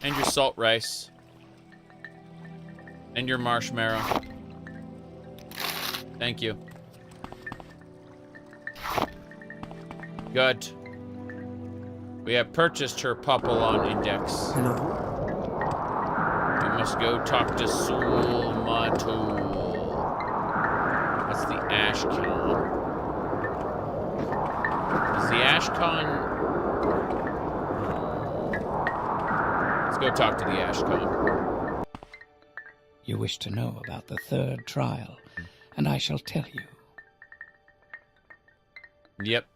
And your salt rice. And your marshmallow. Thank you. Good. We have purchased her Populon index. Hello? We must go talk to Sul-Matul. That's the Ashcan. Is the Ashcan... Let's go talk to the Ashcan. You wish to know about the 3rd trial, and I shall tell you. Yep.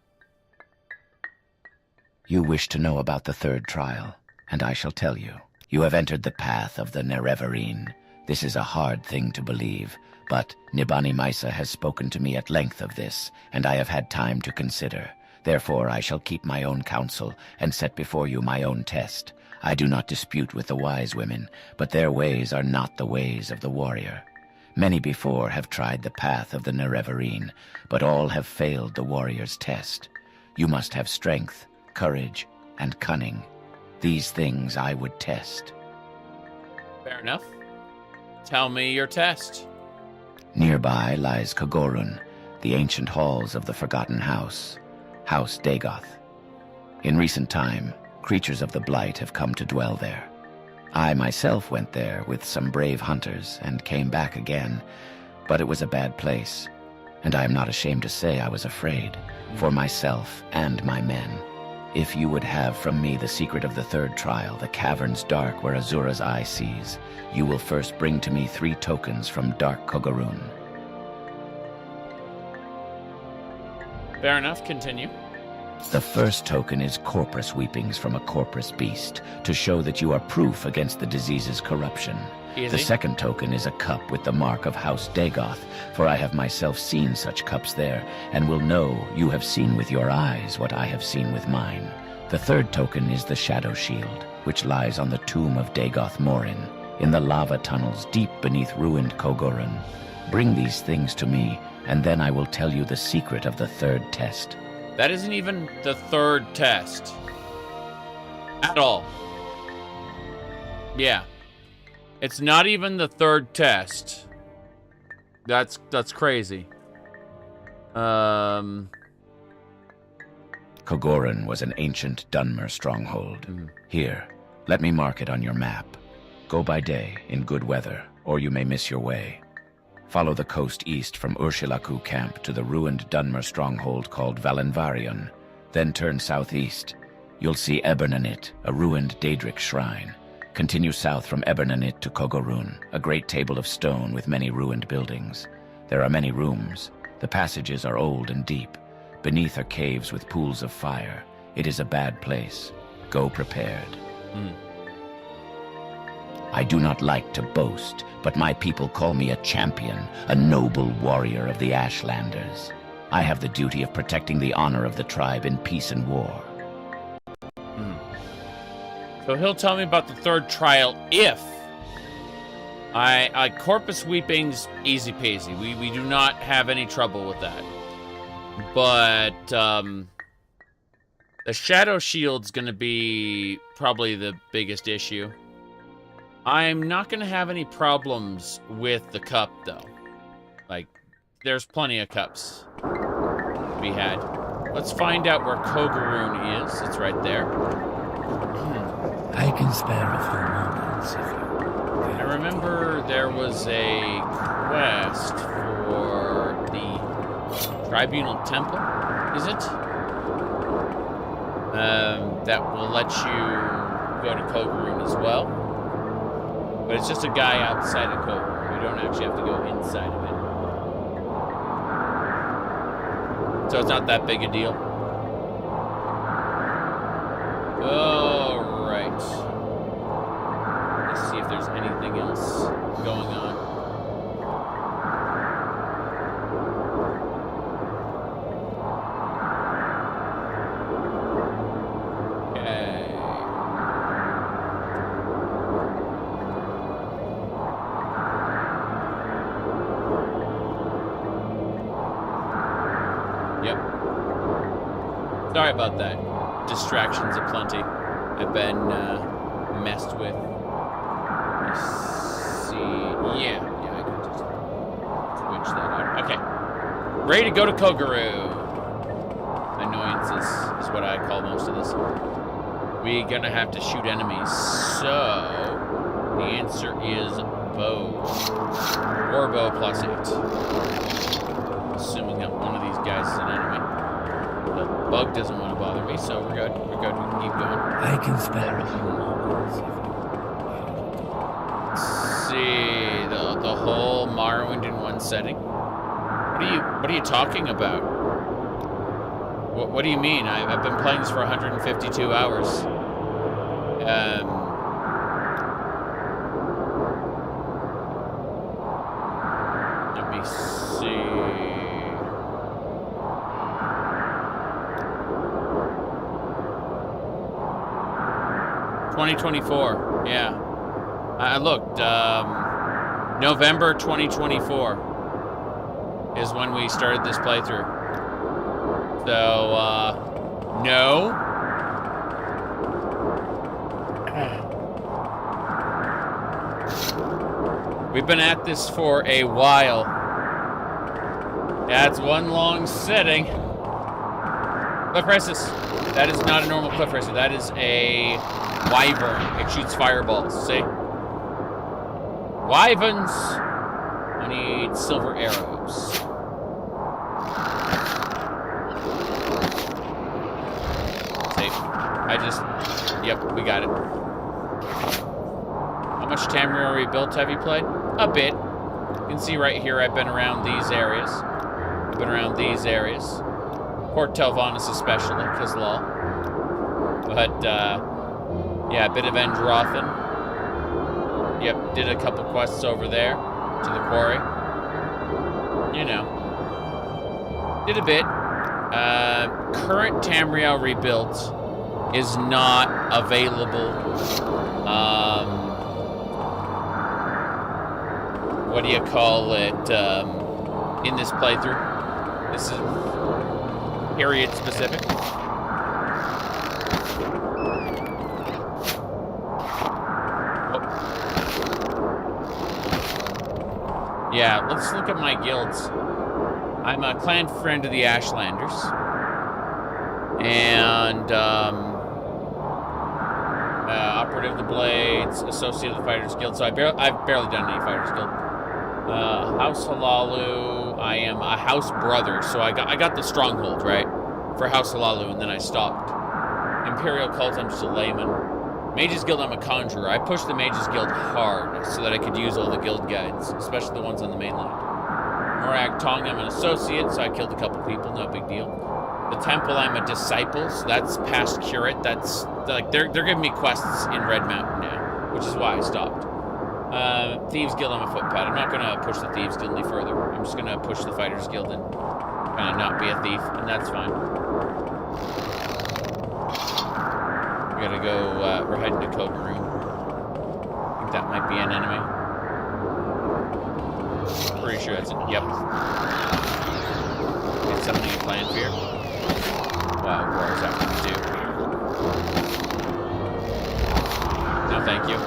You wish to know about the 3rd trial, and I shall tell you. You have entered the path of the Nerevarine. This is a hard thing to believe, but Nibani Maisa has spoken to me at length of this, and I have had time to consider. Therefore I shall keep my own counsel, and set before you my own test. I do not dispute with the wise women, but their ways are not the ways of the warrior. Many before have tried the path of the Nerevarine, but all have failed the warrior's test. You must have strength, courage, and cunning. These things I would test. Fair enough. Tell me your test. Nearby lies Kogorun, the ancient halls of the Forgotten House, House Dagoth. In recent time, creatures of the Blight have come to dwell there. I myself went there with some brave hunters and came back again, but it was a bad place, and I am not ashamed to say I was afraid, for myself and my men. If you would have from me the secret of the third trial, the caverns dark where Azura's eye sees, you will first bring to me 3 tokens from Dark Kogorun. Fair enough, continue. The first token is corpus weepings from a corpus beast, to show that you are proof against the disease's corruption. Easy. The second token is a cup with the mark of House Dagoth, for I have myself seen such cups there, and will know you have seen with your eyes what I have seen with mine. The third token is the Shadow Shield, which lies on the tomb of Dagoth Morin, in the lava tunnels deep beneath ruined Kogorun. Bring these things to me, and then I will tell you the secret of the third test. That isn't even the third test. At all. Yeah. It's not even the third test. That's crazy. Kogorun was an ancient Dunmer stronghold. Here, let me mark it on your map. Go by day, in good weather, or you may miss your way. Follow the coast east from Urshilaku camp to the ruined Dunmer stronghold called Valenvarion. Then turn southeast. You'll see Ebernanit, a ruined Daedric shrine. Continue south from Ebernanit to Kogorun, a great table of stone with many ruined buildings. There are many rooms. The passages are old and deep. Beneath are caves with pools of fire. It is a bad place. Go prepared. I do not like to boast, but my people call me a champion, a noble warrior of the Ashlanders. I have the duty of protecting the honor of the tribe in peace and war. So he'll tell me about the third trial if I corpus weepings, easy peasy. We do not have any trouble with that. But the Shadow Shield's gonna be probably the biggest issue. I'm not gonna have any problems with the cup though. Like, there's plenty of cups to be had. Let's find out where Kogorun is. It's right there. I can spare a few moments if you... I remember there was a quest for the Tribunal Temple, is it? That will let you go to Kogorun as well. But it's just a guy outside of Kogorun. You don't actually have to go inside of it. So it's not that big a deal. Alright. Let's see if there's anything else going on. Sorry about that. Distractions aplenty. I've been messed with. Let's see. Yeah, I can just switch that out. Okay. Ready to go to Kogorun. Annoyances is what I call most of this. We're gonna have to shoot enemies. So the answer is bow. Or bow plus 8. Assuming that one of these guys is an enemy. The bug doesn't want to bother me, so we're good. We're good. We can keep going. I can spare a few moments if Let's see the whole Morrowind in one setting. What are you talking about? What do you mean? I've been playing this for 152 hours. Let me see. 2024, yeah. I looked, November 2024 is when we started this playthrough. So, no. We've been at this for a while. That's one long sitting. Cliff races. That is not a normal cliff racer. That is a wyvern. It shoots fireballs. See? Wyverns. I need silver arrows. Yep, we got it. How much Tamriel Rebuilt have you played? A bit. You can see right here I've been around these areas. Port Telvanus especially, because lol. But, yeah, a bit of Endrothan. Yep, did a couple quests over there to the quarry. You know. Did a bit. Current Tamriel Rebuilt is not available. What do you call it? In this playthrough. This is period specific. Oh. Yeah, let's look at my guilds. I'm a clan friend of the Ashlanders. And, Operative of the Blades, Associate of the Fighters Guild. So I've barely done any Fighters Guild. House Halalu, I am a house brother, so I got the stronghold, right? For House Halalu, and then I stopped. Imperial Cult, I'm just a layman. Mages Guild, I'm a conjurer. I pushed the Mages Guild hard so that I could use all the guild guides, especially the ones on the mainland. Morag Tong, I'm an associate, so I killed a couple people, no big deal. The Temple, I'm a disciple, so that's past curate. That's, like, they're giving me quests in Red Mountain now, which is why I stopped. Thieves Guild, I'm a footpad. I'm not going to push the Thieves Guild any further. I'm just going to push the Fighters Guild and kind of not be a thief, and that's fine. We gotta go, we're heading to Code Maroon. I think that might be an enemy. Pretty sure that's it. Yep. Get something in Clan Fear. Wow, War's after me too. No, thank you.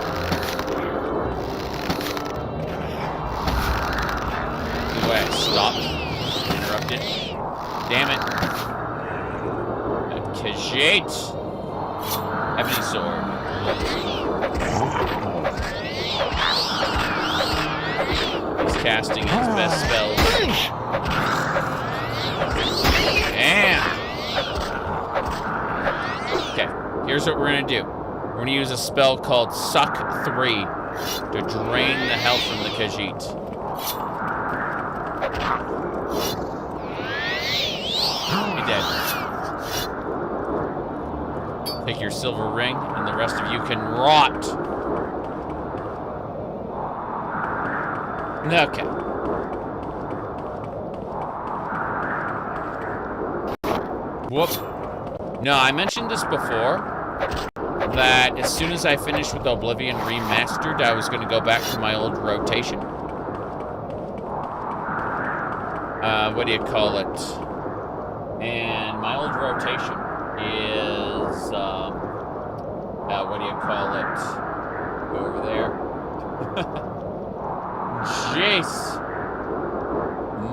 Anyway, stop. Interrupted. Damn it. Khajiit. Ebony sword. He's casting his best spells. Damn. Okay, here's what we're gonna do. We're gonna use a spell called Suck 3 to drain the health from the Khajiit. Be dead. Take your silver ring, and the rest of you can rot. Okay. Whoop. No, I mentioned this before, that as soon as I finished with Oblivion Remastered, I was going to go back to my old rotation. What do you call it? And my old rotation is, what do you call it? Go over there. Jace.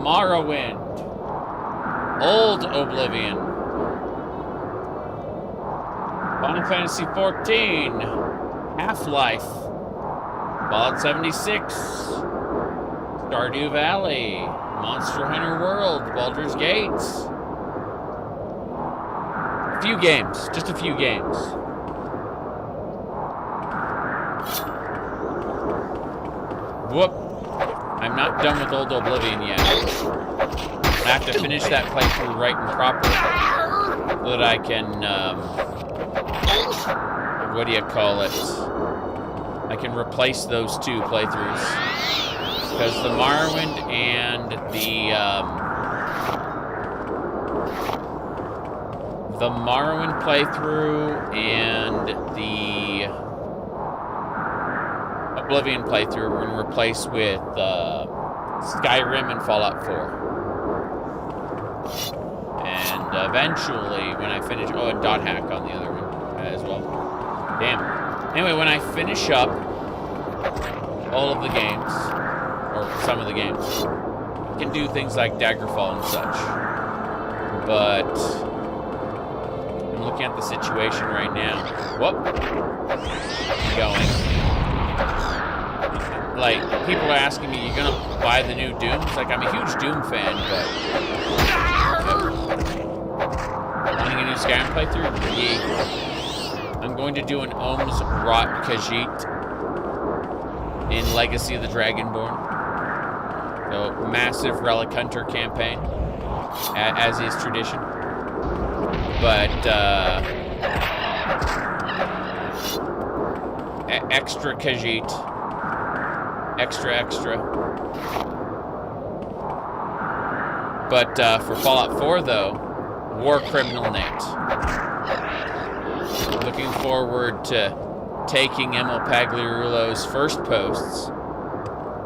Morrowind. Old Oblivion. Final Fantasy XIV. Half-Life. Fallout 76. Stardew Valley. Monster Hunter World. Baldur's Gate. A few games. Just a few games. Whoop. I'm not done with Old Oblivion yet. I have to finish that playthrough right and proper so that I can, what do you call it? I can replace those two playthroughs. Because the Morrowind and the Morrowind playthrough and the Oblivion playthrough we're going to replace with Skyrim and Fallout 4. And eventually, when I finish... Oh, and Dot Hack on the other one as well. Damn. Anyway, when I finish up all of the games, or some of the games. You can do things like Daggerfall and such. But I'm looking at the situation right now. Whoop. Going. Like, people are asking me, you gonna buy the new Doom? It's like, I'm a huge Doom fan, but... wanting a new Skyrim playthrough? Yeah. I'm going to do an Ohm's Rot Khajiit in Legacy of the Dragonborn. So, massive Relic Hunter campaign, as is tradition. But, extra Khajiit. Extra. But for Fallout 4, though, War Criminal Nate. Looking forward to taking Emil Pagliarulo's first posts,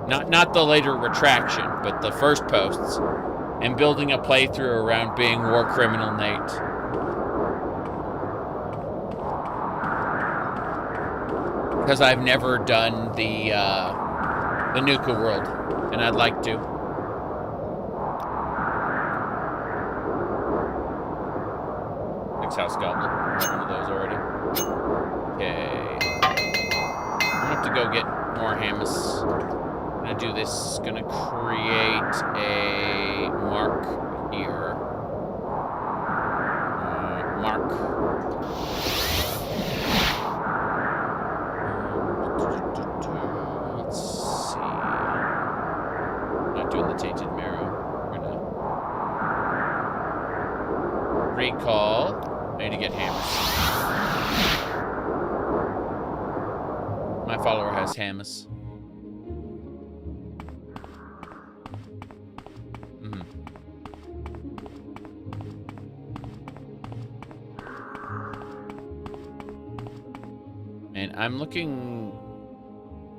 not the later retraction, but the first posts, and building a playthrough around being War Criminal Nate. Because I've never done the Nuka world, and I'd like to. Six House Goblin. One of those already. Okay. I'm gonna have to go get more Hamas. I'm gonna do this. Gonna create a mark here. Mark. Let's see. Not doing the Tainted Marrow. We're gonna recall. I need to get Hamas. My follower has Hamas. And I'm looking...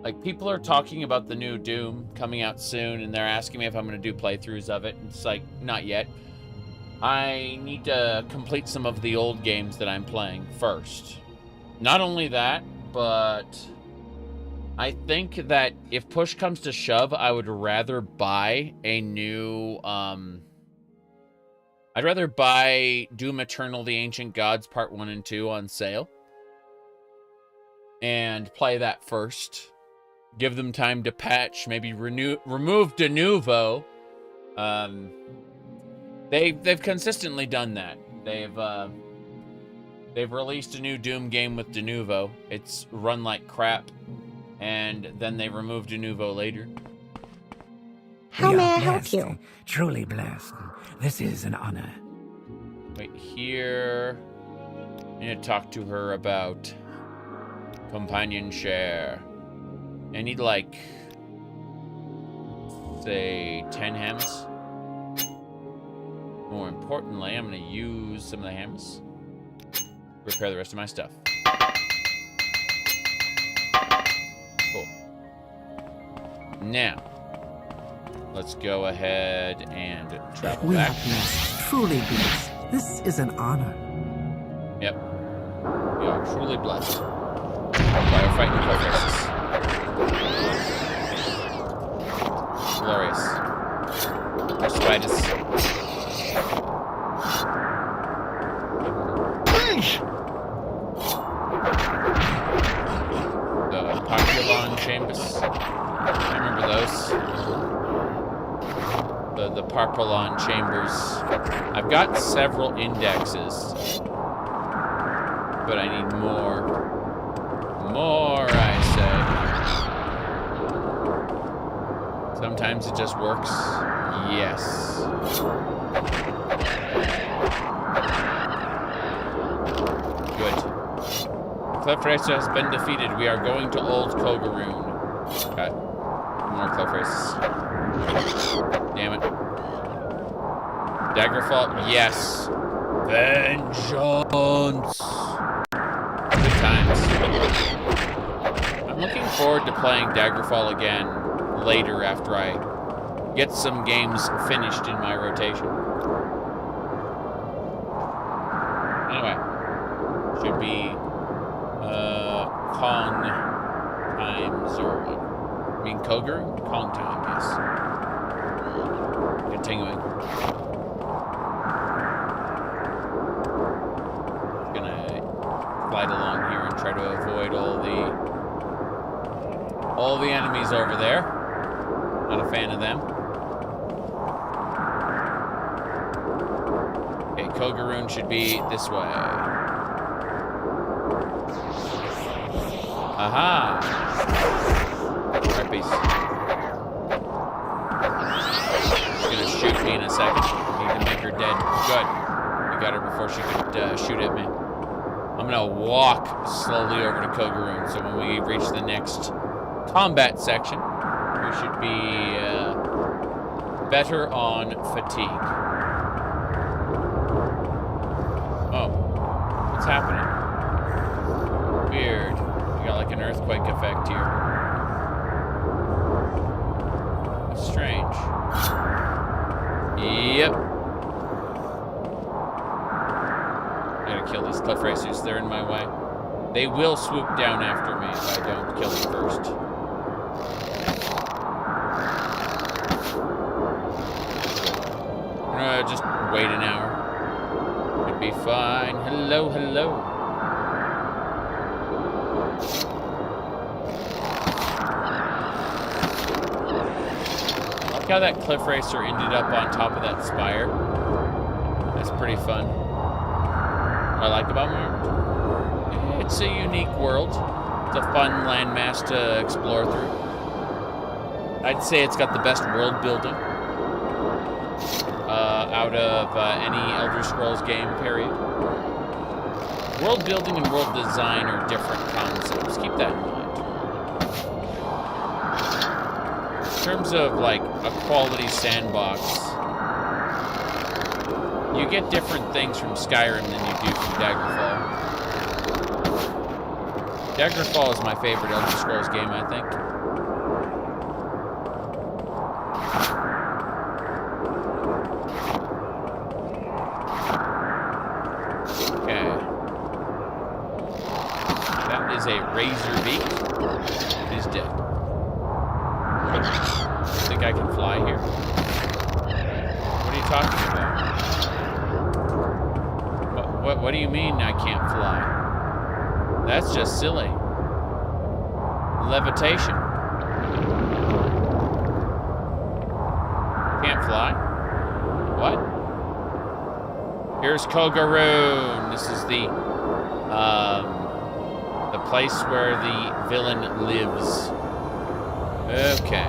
Like, people are talking about the new Doom coming out soon, and they're asking me if I'm going to do playthroughs of it. It's like, not yet. I need to complete some of the old games that I'm playing first. Not only that, but I think that if push comes to shove, I would rather buy a new, I'd rather buy Doom Eternal: The Ancient Gods Part 1 and 2 on sale. And play that first. Give them time to patch, maybe remove Denuvo. They've consistently done that. They've released a new Doom game with Denuvo. It's run like crap, and then they removed Denuvo later. How may I help you? Truly blessed. This is an honor. Wait here. I need to talk to her about companion share. I need like, say, 10 Hamas. More importantly, I'm going to use some of the Hamas to repair the rest of my stuff. Cool. Now, let's go ahead and travel We back. are blessed, truly blessed. This is an honor. Yep. We are truly blessed. Firefighting processes. Glorious. Spiders. The Populon Chambers. I remember those. The Parpolon Chambers. I've got several indexes, but I need more. More, I say. Sometimes it just works. Yes. Good. Cliff Racer has been defeated. We are going to Old Kogaroon. Okay. More Cliff Races. Damn it. Daggerfall. Yes. Vengeance. Good times. I'm looking forward to playing Daggerfall again later after I get some games finished in my rotation. Anyway, should be Kong times, or I mean Koger? Kong time, yes. Continuing. Gonna slide along here and try to avoid all the enemies over there. Not a fan of them. Okay, Kogaroon should be this way. Aha! Harpies. She's gonna shoot me in a second. Need to make her dead. Good. We got her before she could shoot at me. I'm gonna walk slowly over to Kogaroon, so when we reach the next combat section, we should be better on fatigue. Oh, what's happening? Weird. We got like an earthquake effect here. That's strange. Yep. I gotta kill these cliff racers. They're in my way. They will swoop down after me if I don't kill them first. Just wait an hour. It'd be fine. Hello, hello. I like how that cliff racer ended up on top of that spire. That's pretty fun. What I like about Morrowind? It's a unique world. It's a fun landmass to explore through. I'd say it's got the best world building out of any Elder Scrolls game, period. World building and world design are different concepts. Keep that in mind. In terms of, like, a quality sandbox, you get different things from Skyrim than you do from Daggerfall. Daggerfall is my favorite Elder Scrolls game, I think. A razor beak. He's dead. Think I can fly here? What are you talking about? What do you mean I can't fly? That's just silly. Levitation. Can't fly? What? Here's Kogaroon. This is the place where the villain lives. Okay.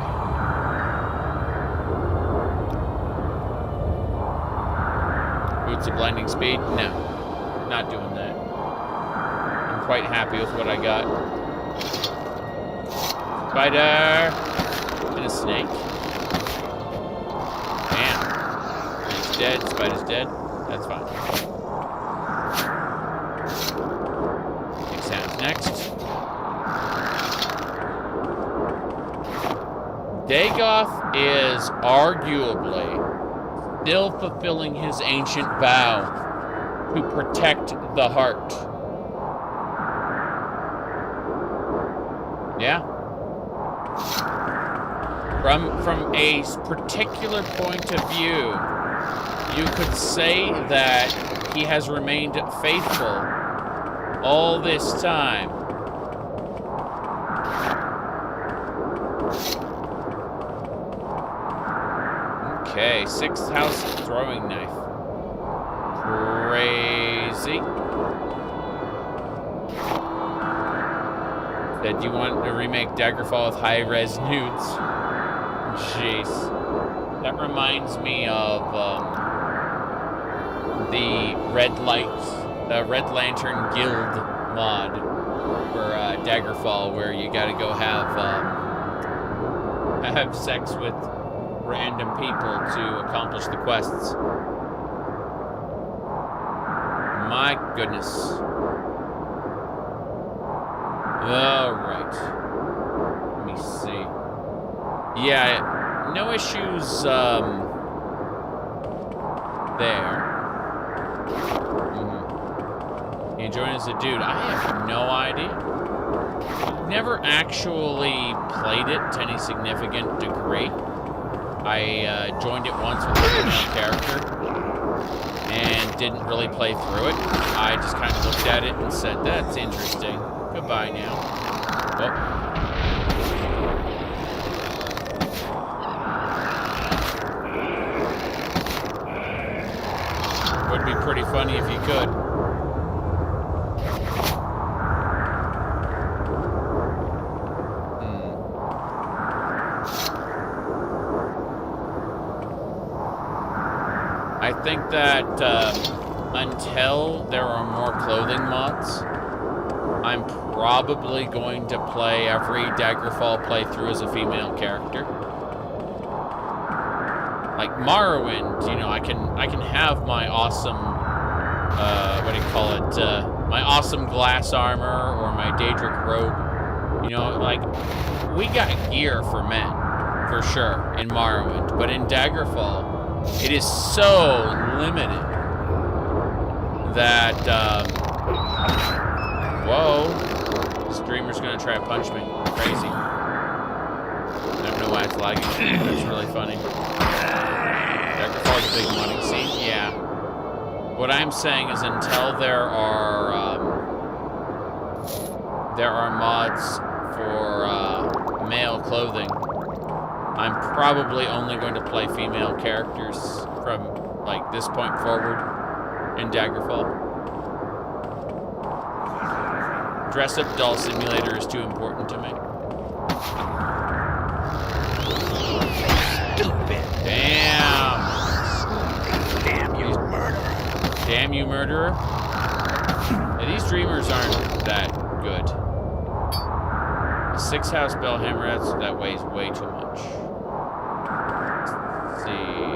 Boots of blinding speed? No. Not doing that. I'm quite happy with what I got. Spider! And a snake. Bam. Snake's dead. Spider's dead. That's fine. Next. Dagoth is arguably still fulfilling his ancient vow to protect the heart. Yeah. From a particular point of view, you could say that he has remained faithful all this time. Okay, 6th house throwing knife. Crazy. Said you want to remake Daggerfall with high-res nudes. Jeez. That reminds me of the Red Lantern Guild mod for Daggerfall, where you gotta go have sex with random people to accomplish the quests. My goodness. Alright. Let me see. Yeah, no issues there. You enjoying as a dude? I have no idea. I've never actually played it to any significant degree. I joined it once with a female character and didn't really play through it. I just kind of looked at it and said, that's interesting. Goodbye now. Oh. Would be pretty funny if you could. I think that until there are more clothing mods, I'm probably going to play every Daggerfall playthrough as a female character. Like Morrowind, you know, I can have my awesome, what do you call it, my awesome glass armor or my Daedric robe. You know, like, we got gear for men, for sure, in Morrowind. But in Daggerfall, it is so limited that, whoa, streamer's gonna try to punch me. Crazy. I don't know why it's lagging, but it's really funny. Daggerfall is a big modding scene, yeah. What I'm saying is until there are mods for male clothing, I'm probably only going to play female characters from, like, this point forward in Daggerfall. Dress-up doll simulator is too important to me. Stupid! Damn! Damn you, murderer! Damn you, murderer? Yeah, these dreamers aren't that good. A 6-house bellhammer, that weighs way too much. Let's see.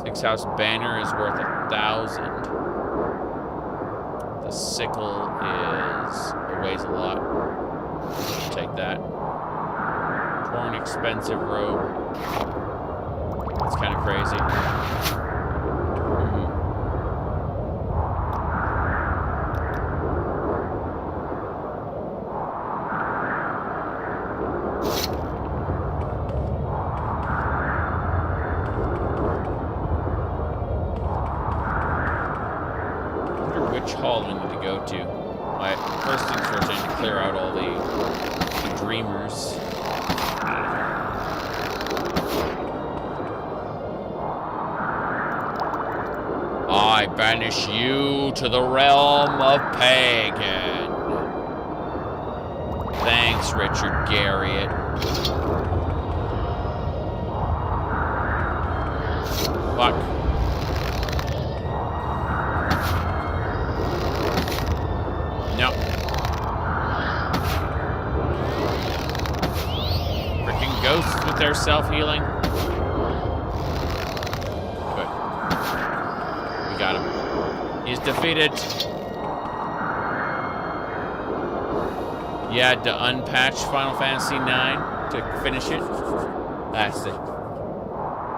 6-house banner is worth 1,000. The sickle weighs a lot. Take that. Torn expensive robe. That's kind of crazy. Hall we need to go to. First things first, I need to clear out all the dreamers. I banish you to the realm of Pagan. Thanks, Richard Garriott. Fuck. No. Freaking ghosts with their self-healing. Good. We got him. He's defeated. You had to unpatch Final Fantasy IX to finish it. That's it.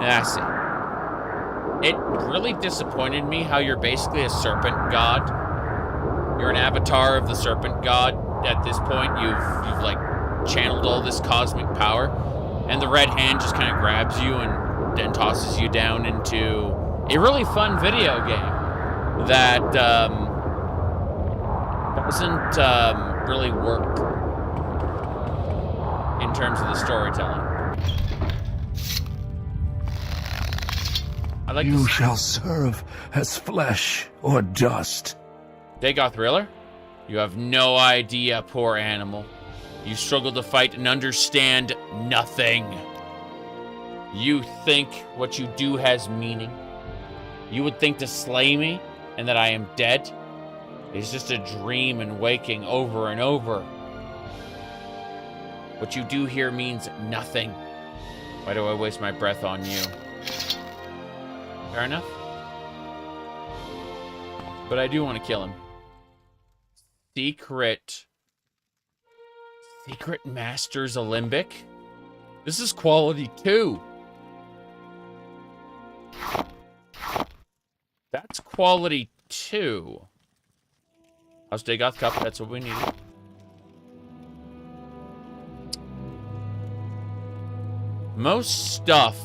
That's it. It really disappointed me how you're basically a serpent god. You're an avatar of the serpent god at this point. You've like channeled all this cosmic power, and the red hand just kind of grabs you and then tosses you down into a really fun video game that doesn't really work in terms of the storytelling. You shall serve as flesh or dust. Dagoth Riller? You have no idea, poor animal. You struggle to fight and understand nothing. You think what you do has meaning. You would think to slay me and that I am dead. It's just a dream and waking over and over. What you do here means nothing. Why do I waste my breath on you? Fair enough. But I do want to kill him. Secret Masters Alembic? This is quality 2. That's quality 2. House Dagoth Cup, that's what we need. Most stuff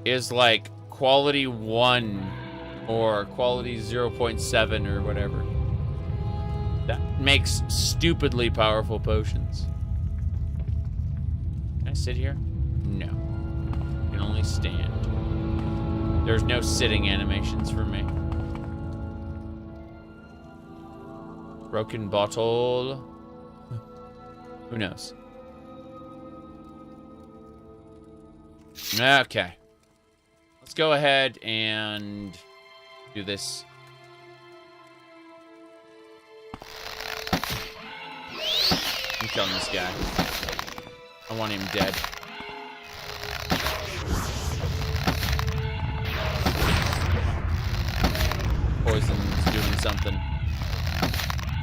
is like quality 1 or quality 0.7 or whatever. That makes stupidly powerful potions. Can I sit here? No. I can only stand. There's no sitting animations for me. Broken bottle. Who knows? Okay. Let's go ahead and do this. I'm killing this guy. I want him dead. Poison's doing something.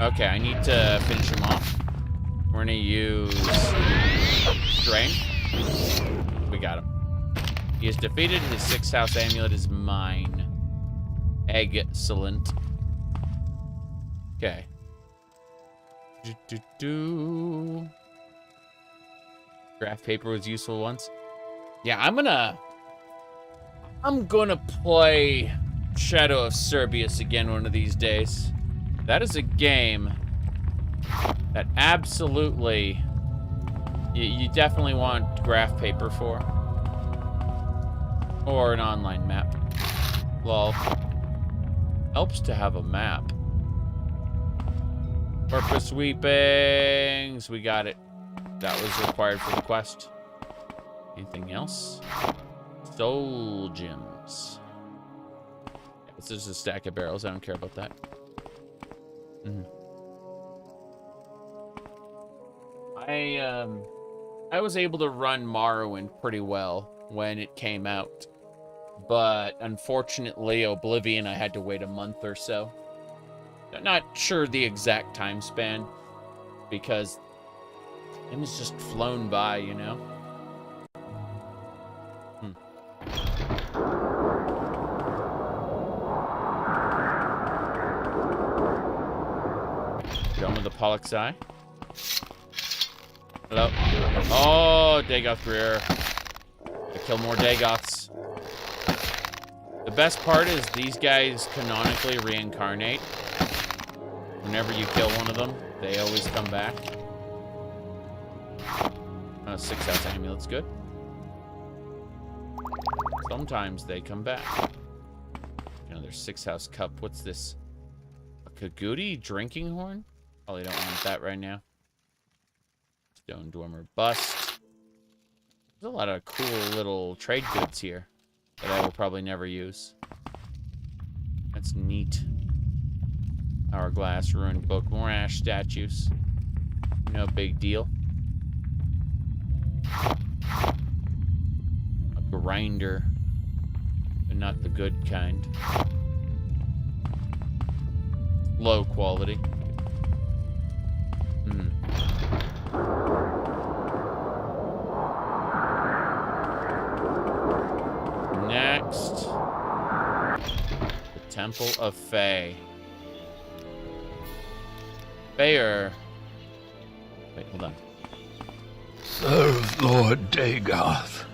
Okay, I need to finish him off. We're gonna use Drain. We got him. He is defeated. His 6th house amulet is mine. Excellent. Okay. Graph paper was useful once. Yeah, I'm gonna play Shadow of Cerberus again one of these days. That is a game that absolutely you definitely want graph paper for. Or an online map. Lol. Helps to have a map. Purpose sweepings. We got it. That was required for the quest. Anything else? Soul gems. It's just a stack of barrels. I don't care about that. I was able to run Morrowind pretty well when it came out. But unfortunately, Oblivion, I had to wait a month or so. I'm not sure the exact time span, because it was just flown by, you know? Done with the Pollux Eye. Hello. Oh, Dagoth Greer. I kill more Dagoths. The best part is these guys canonically reincarnate. Whenever you kill one of them, they always come back. 6 house amulet's good. Sometimes they come back. Another 6 house cup. What's this? A Kagudi drinking horn? Probably don't want that right now. Stone Dwemer bust. There's a lot of cool little trade goods here that I will probably never use. That's neat. Hourglass, ruined book, more ash statues. No big deal. A grinder, but not the good kind. Low quality. Next, the Temple of Fae. Fair. Wait, hold on. Serve Lord Dagoth.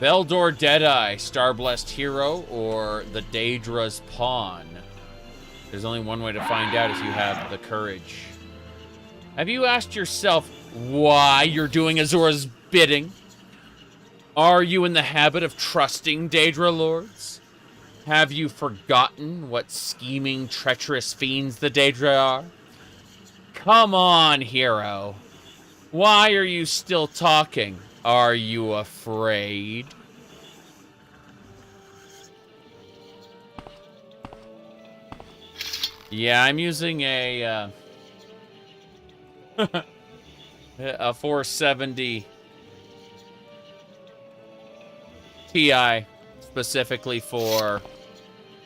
Beldor Deadeye, Star-Blessed Hero, or the Daedra's Pawn? There's only one way to find out if you have the courage. Have you asked yourself why you're doing Azura's bidding? Are you in the habit of trusting Daedra Lords? Have you forgotten what scheming, treacherous fiends the Daedra are? Come on, hero. Why are you still talking? Are you afraid? Yeah, I'm using a 470 Ti specifically for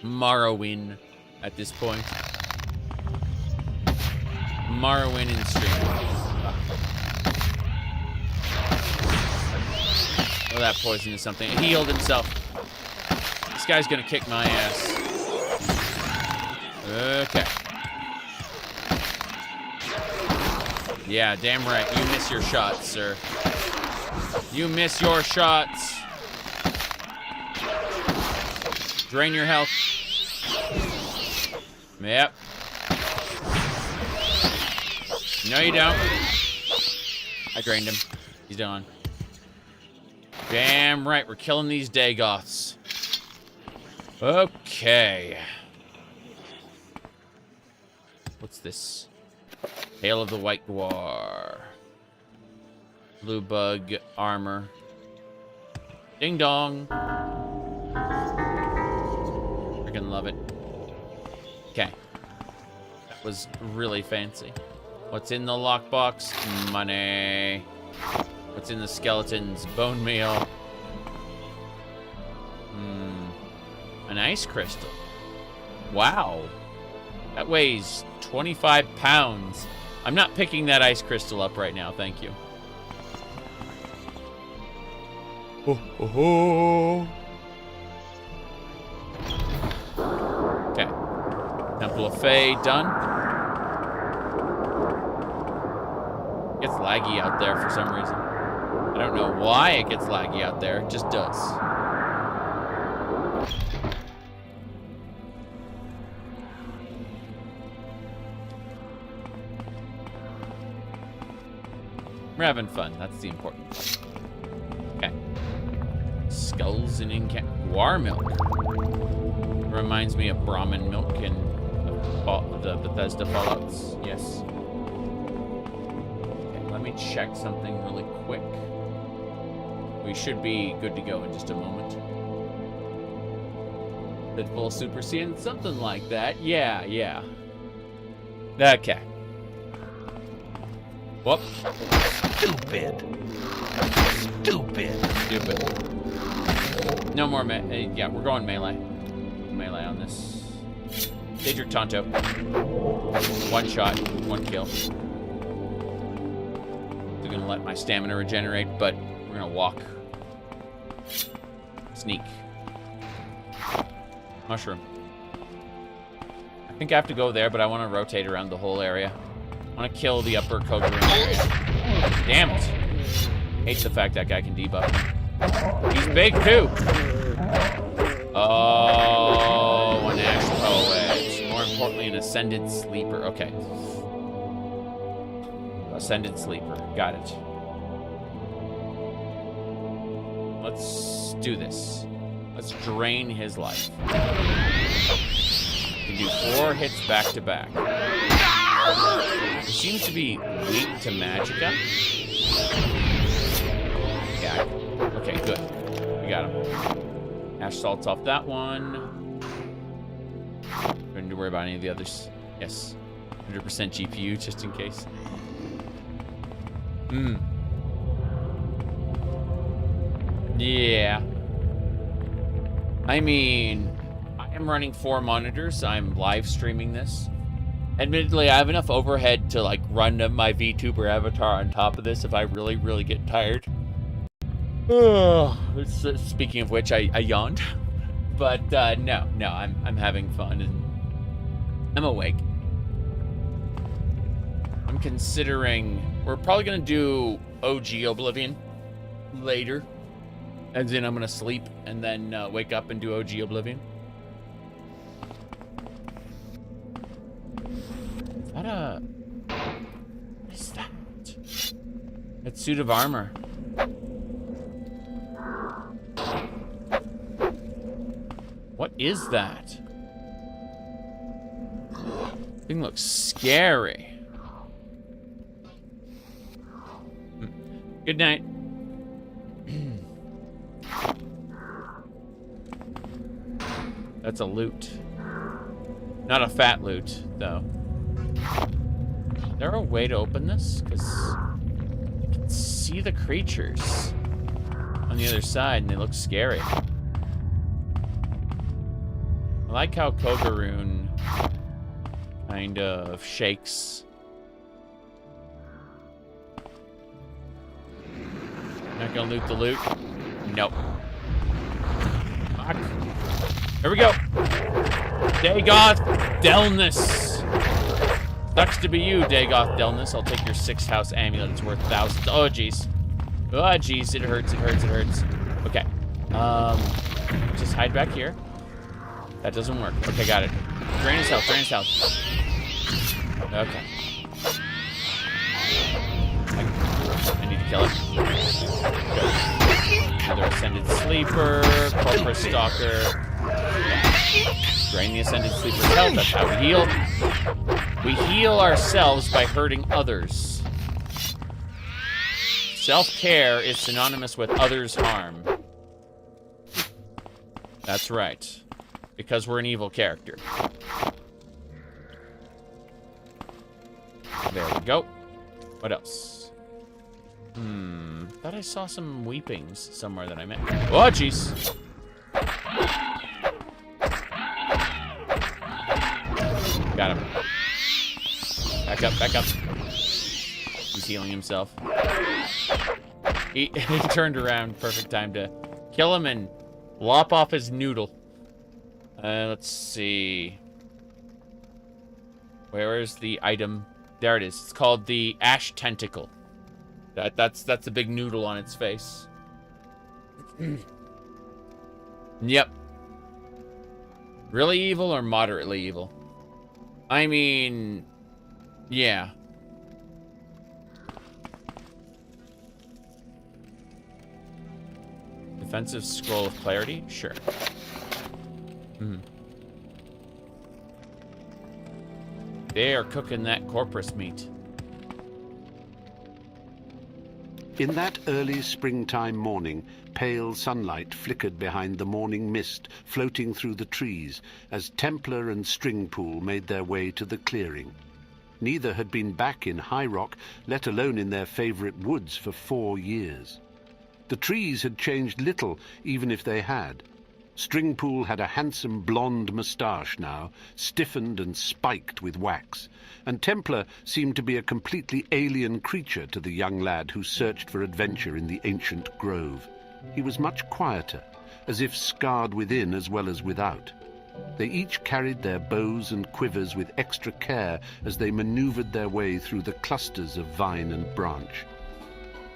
Morrowind at this point. Morrowind in stream. Oh, that poison is something. He healed himself. This guy's gonna kick my ass. Okay. Yeah, damn right. You miss your shots, sir. You miss your shots. Drain your health. Yep. No, you don't. I drained him. He's done. Damn right, we're killing these Dagoths. Okay. What's this? Hail of the White Guar. Blue bug armor. Ding dong. Freaking love it. Okay. That was really fancy. What's in the lockbox? Money. What's in the skeletons? Bone meal. An ice crystal. Wow. That weighs 25 pounds. I'm not picking that ice crystal up right now, thank you. Okay. Temple of Fae done. Gets laggy out there for some reason. I don't know why it gets laggy out there. It just does. We're having fun. That's the important part. Okay. Skulls and Guar milk. Reminds me of Brahmin milk in the Bethesda Fallouts. Yes. Okay, let me check something really quick. We should be good to go in just a moment. Pitbull Super Saiyan, something like that. Yeah. Okay. Whoop. Stupid. No more yeah, we're going melee. Melee on this. Daedric Tonto. One shot, one kill. They're gonna let my stamina regenerate, but we're gonna walk. Sneak. Mushroom. I think I have to go there, but I want to rotate around the whole area. I want to kill the upper Koga area. Damn it. Hate the fact that guy can debuff. He's big too. Oh, an Ash Poet. More importantly, an Ascended Sleeper. Okay. Ascended Sleeper. Got it. Let's do this. Let's drain his life. We can do 4 hits back to back. He seems to be weak to Magicka. Yeah. Okay, good. We got him. Ash Salt's off that one. Don't need to worry about any of the others. Yes. 100% GPU, just in case. Yeah. I mean, I am running 4 monitors. I'm live streaming this. Admittedly, I have enough overhead to like run my VTuber avatar on top of this if I really, really get tired. Speaking of which, I yawned. But no, I'm having fun and I'm awake. I'm considering we're probably gonna do OG Oblivion later. As in, I'm gonna sleep and then wake up and do OG Oblivion. What is that? That suit of armor. What is that? Thing looks scary. Good night. That's a loot. Not a fat loot, though. Is there a way to open this? Because I can see the creatures on the other side, and they look scary. I like how Kogaroon kind of shakes. Not gonna loot the loot? Nope. Fuck. Here we go. Dagoth Delnus. Sucks to be you, Dagoth Delnus. I'll take your 6th house amulet. It's worth thousands. Oh, jeez. Oh, jeez, it hurts, it hurts, it hurts. Okay. Just hide back here. That doesn't work. Okay, got it. Drain his health, drain his health. Okay. I need to kill it. Good. Another Ascended Sleeper, Corporate Stalker. Drain the Ascended Sleeper's health, that's how we heal. We heal ourselves by hurting others. Self-care is synonymous with others' harm. That's right. Because we're an evil character. There we go. What else? Thought I saw some weepings somewhere that I met. Oh, jeez. Got him. Back up, back up. He's healing himself. He turned around. Perfect time to kill him and lop off his noodle. Let's see. Where is the item? There it is. It's called the Ash Tentacle. That's the big noodle on its face. Yep. Really evil or moderately evil? I mean, yeah. Defensive Scroll of Clarity? Sure. They are cooking that corpus meat. In that early springtime morning, pale sunlight flickered behind the morning mist floating through the trees as Templar and Stringpool made their way to the clearing. Neither had been back in High Rock, let alone in their favorite woods, for 4 years. The trees had changed little, even if they had. Stringpool had a handsome blonde moustache now, stiffened and spiked with wax, and Templar seemed to be a completely alien creature to the young lad who searched for adventure in the ancient grove. He was much quieter, as if scarred within as well as without. They each carried their bows and quivers with extra care as they maneuvered their way through the clusters of vine and branch.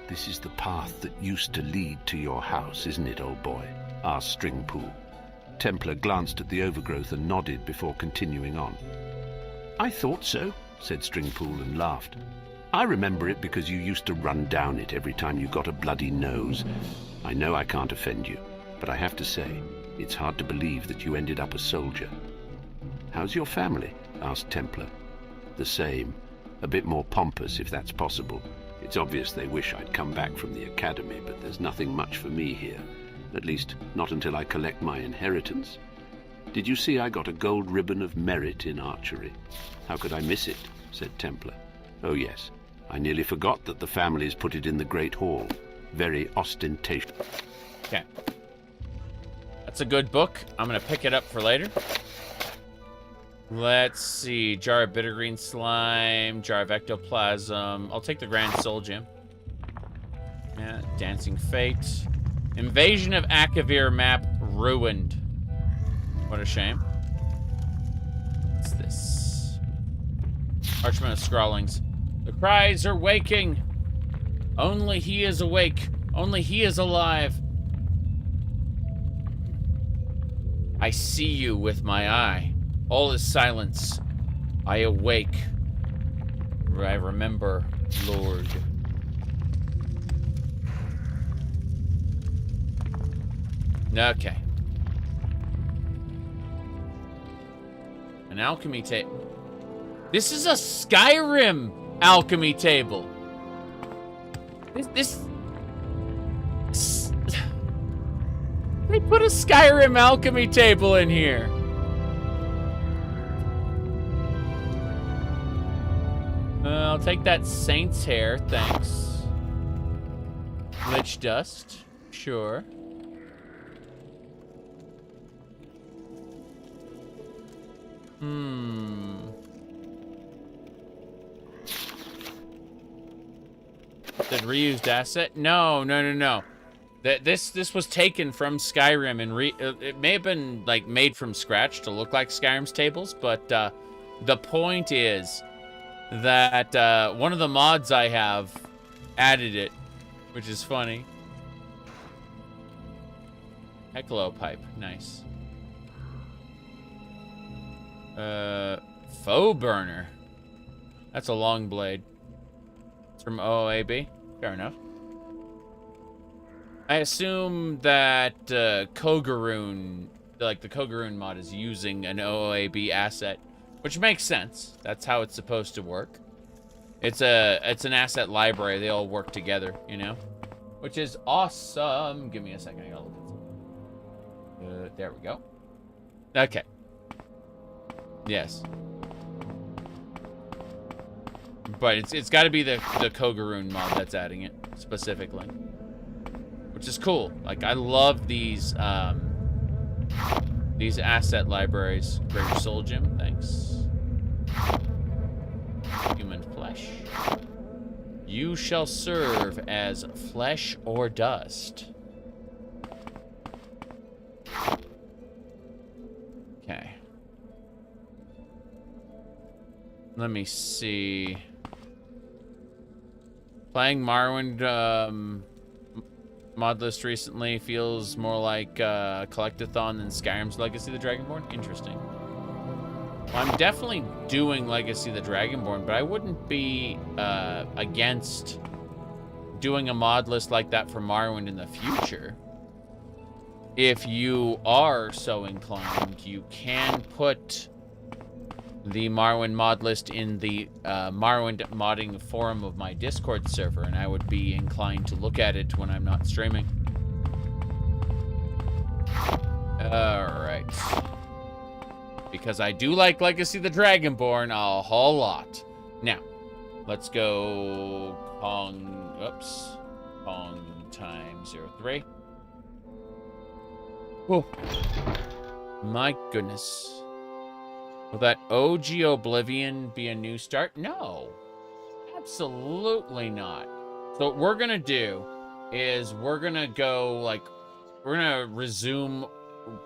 "This is the path that used to lead to your house, isn't it, old boy?" asked Stringpool. Templar glanced at the overgrowth and nodded before continuing on. "I thought so," said Stringpool and laughed. "I remember it because you used to run down it every time you got a bloody nose. I know I can't offend you, but I have to say, it's hard to believe that you ended up a soldier." "How's your family?" asked Templar. "The same. A bit more pompous, if that's possible. It's obvious they wish I'd come back from the academy, but there's nothing much for me here. At least, not until I collect my inheritance. Did you see I got a gold ribbon of merit in archery?" "How could I miss it?" said Templar. "Oh yes, I nearly forgot that the families put it in the Great Hall. Very ostentatious." Okay. That's a good book. I'm going to pick it up for later. Let's see. Jar of bittergreen slime, jar of ectoplasm. I'll take the Grand Soul Gem. Yeah, Dancing Fate. Invasion of Akavir map ruined. What a shame. What's this? Parchment of Scrawlings. The cries are waking. Only he is awake. Only he is alive. I see you with my eye. All is silence. I awake. I remember, Lord. Okay. An alchemy table. This is a Skyrim alchemy table. This They put a Skyrim alchemy table in here. I'll take that Saint's hair, thanks. Lich dust, sure. That reused asset? No. This was taken from Skyrim and it may have been like made from scratch to look like Skyrim's tables, but the point is that one of the mods I have added it, which is funny. Heckalo pipe, nice. Foe burner. That's a long blade. It's from OOAB. Fair enough. I assume that Kogaroon, like the Kogaroon mod, is using an OOAB asset, which makes sense. That's how it's supposed to work. It's an asset library. They all work together, you know, which is awesome. Give me a second. I gotta look at something. There we go. Okay. Yes. But it's got to be the Kogaroon mod that's adding it specifically, which is cool. Like, I love these asset libraries. Greater Soul Gem, thanks. Human flesh. You shall serve as flesh or dust. Okay. Let me see. Playing Morrowind mod list recently feels more like Collectathon than Skyrim's Legacy of the Dragonborn. Interesting. Well, I'm definitely doing Legacy of the Dragonborn, but I wouldn't be against doing a mod list like that for Morrowind in the future. If you are so inclined, you can put the Morrowind mod list in the Morrowind modding forum of my Discord server, and I would be inclined to look at it when I'm not streaming. Alright. Because I do like Legacy of the Dragonborn a whole lot. Now, let's go Pong time 03. Whoa. My goodness. Will that OG Oblivion be a new start? No. Absolutely not. So what we're gonna do is we're gonna go, like, we're gonna resume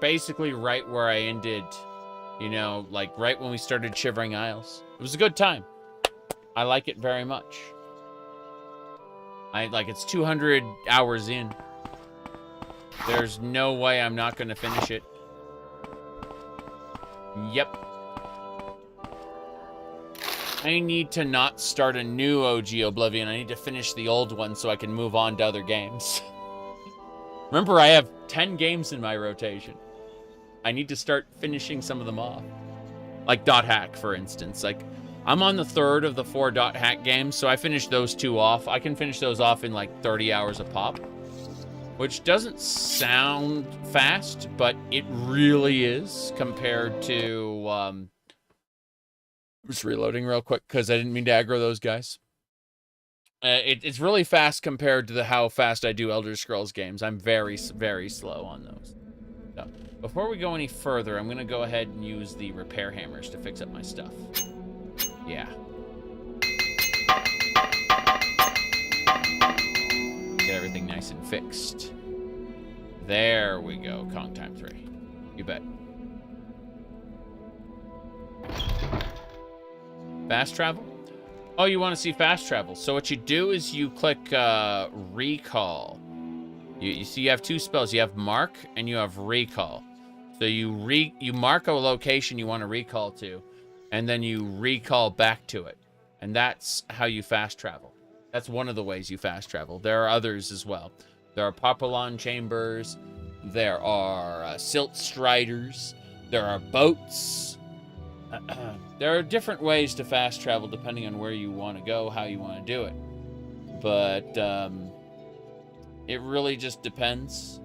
basically right where I ended, you know, like right when we started Shivering Isles. It was a good time. I like it very much. It's 200 hours in. There's no way I'm not gonna finish it. Yep. I need to not start a new OG Oblivion. I need to finish the old one so I can move on to other games. Remember, I have 10 games in my rotation. I need to start finishing some of them off. Like Dot Hack, for instance. Like, I'm on the third of the 4 Dot Hack games, so I finished those 2 off. I can finish those off in like 30 hours a pop. Which doesn't sound fast, but it really is compared to... I'm just reloading real quick because I didn't mean to aggro those guys. It's really fast compared to how fast I do Elder Scrolls games. I'm very, very slow on those. So, before we go any further, I'm going to go ahead and use the repair hammers to fix up my stuff. Yeah. Get everything nice and fixed. There we go. Kong time 3. You bet. Fast travel? Oh, you want to see fast travel. So what you do is you click recall. You see you have 2 spells. You have mark and you have recall. So you mark a location you want to recall to, and then you recall back to it. And that's how you fast travel. That's one of the ways you fast travel. There are others as well. There are Populon chambers. There are silt striders. There are boats. There are different ways to fast travel depending on where you want to go, how you want to do it. But it really just depends.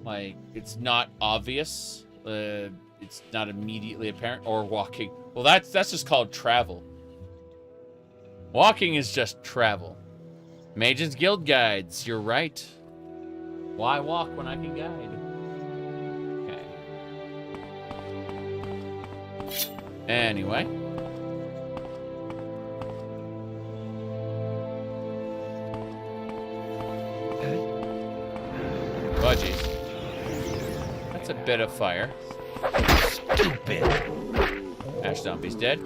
Like, it's not obvious. It's not immediately apparent. Or walking. Well, that's just called travel. Walking is just travel. Mages Guild guides, you're right. Why walk when I can guide? Okay. Anyway. Budgies. That's a bit of fire. Stupid. Ash Zombie's dead.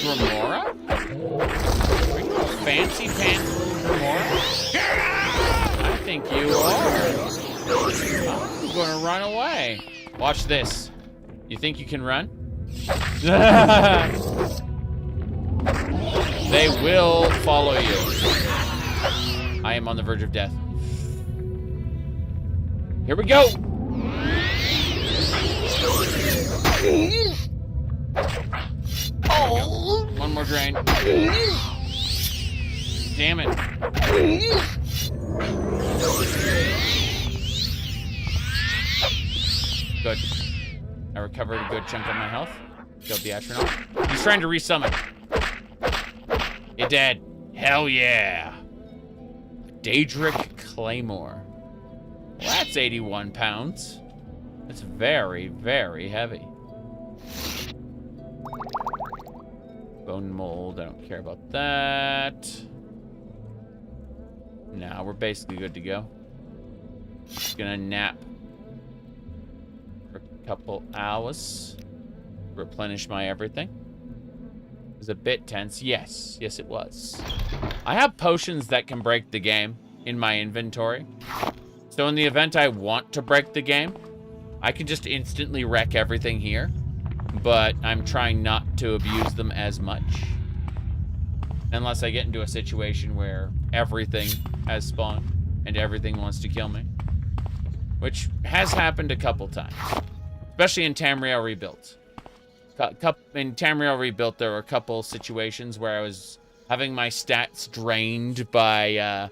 Remora? Fancy pants little Remora? think you are? I'm gonna run away. Watch this. You think you can run? They will follow you. I am on the verge of death. Here we go. Oh. One more drain. Damn it. Good. I recovered a good chunk of my health. Killed the astronaut. He's trying to resummon. You're dead. Hell yeah. Daedric Claymore. Well, that's 81 pounds. That's very, very heavy. Bone mold, I don't care about that. Now we're basically good to go. Just gonna nap for a couple hours. Replenish my everything. It was a bit tense. Yes, yes it was. I have potions that can break the game in my inventory. So in the event I want to break the game, I can just instantly wreck everything here. But I'm trying not to abuse them as much. Unless I get into a situation where everything has spawned and everything wants to kill me. Which has happened a couple times. Especially in Tamriel Rebuilt. In Tamriel Rebuilt, there were a couple situations where I was having my stats drained by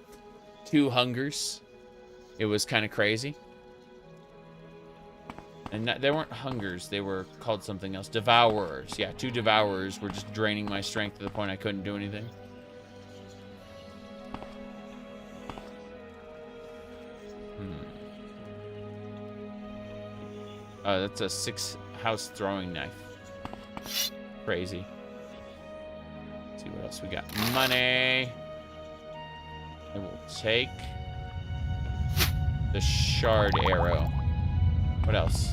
2 hungers. It was kind of crazy. And they weren't hungers, they were called something else. Devourers. Yeah, 2 devourers were just draining my strength to the point I couldn't do anything. Oh, that's a 6-house throwing knife. Crazy. Let's see what else we got. Money. I will take the shard arrow. What else?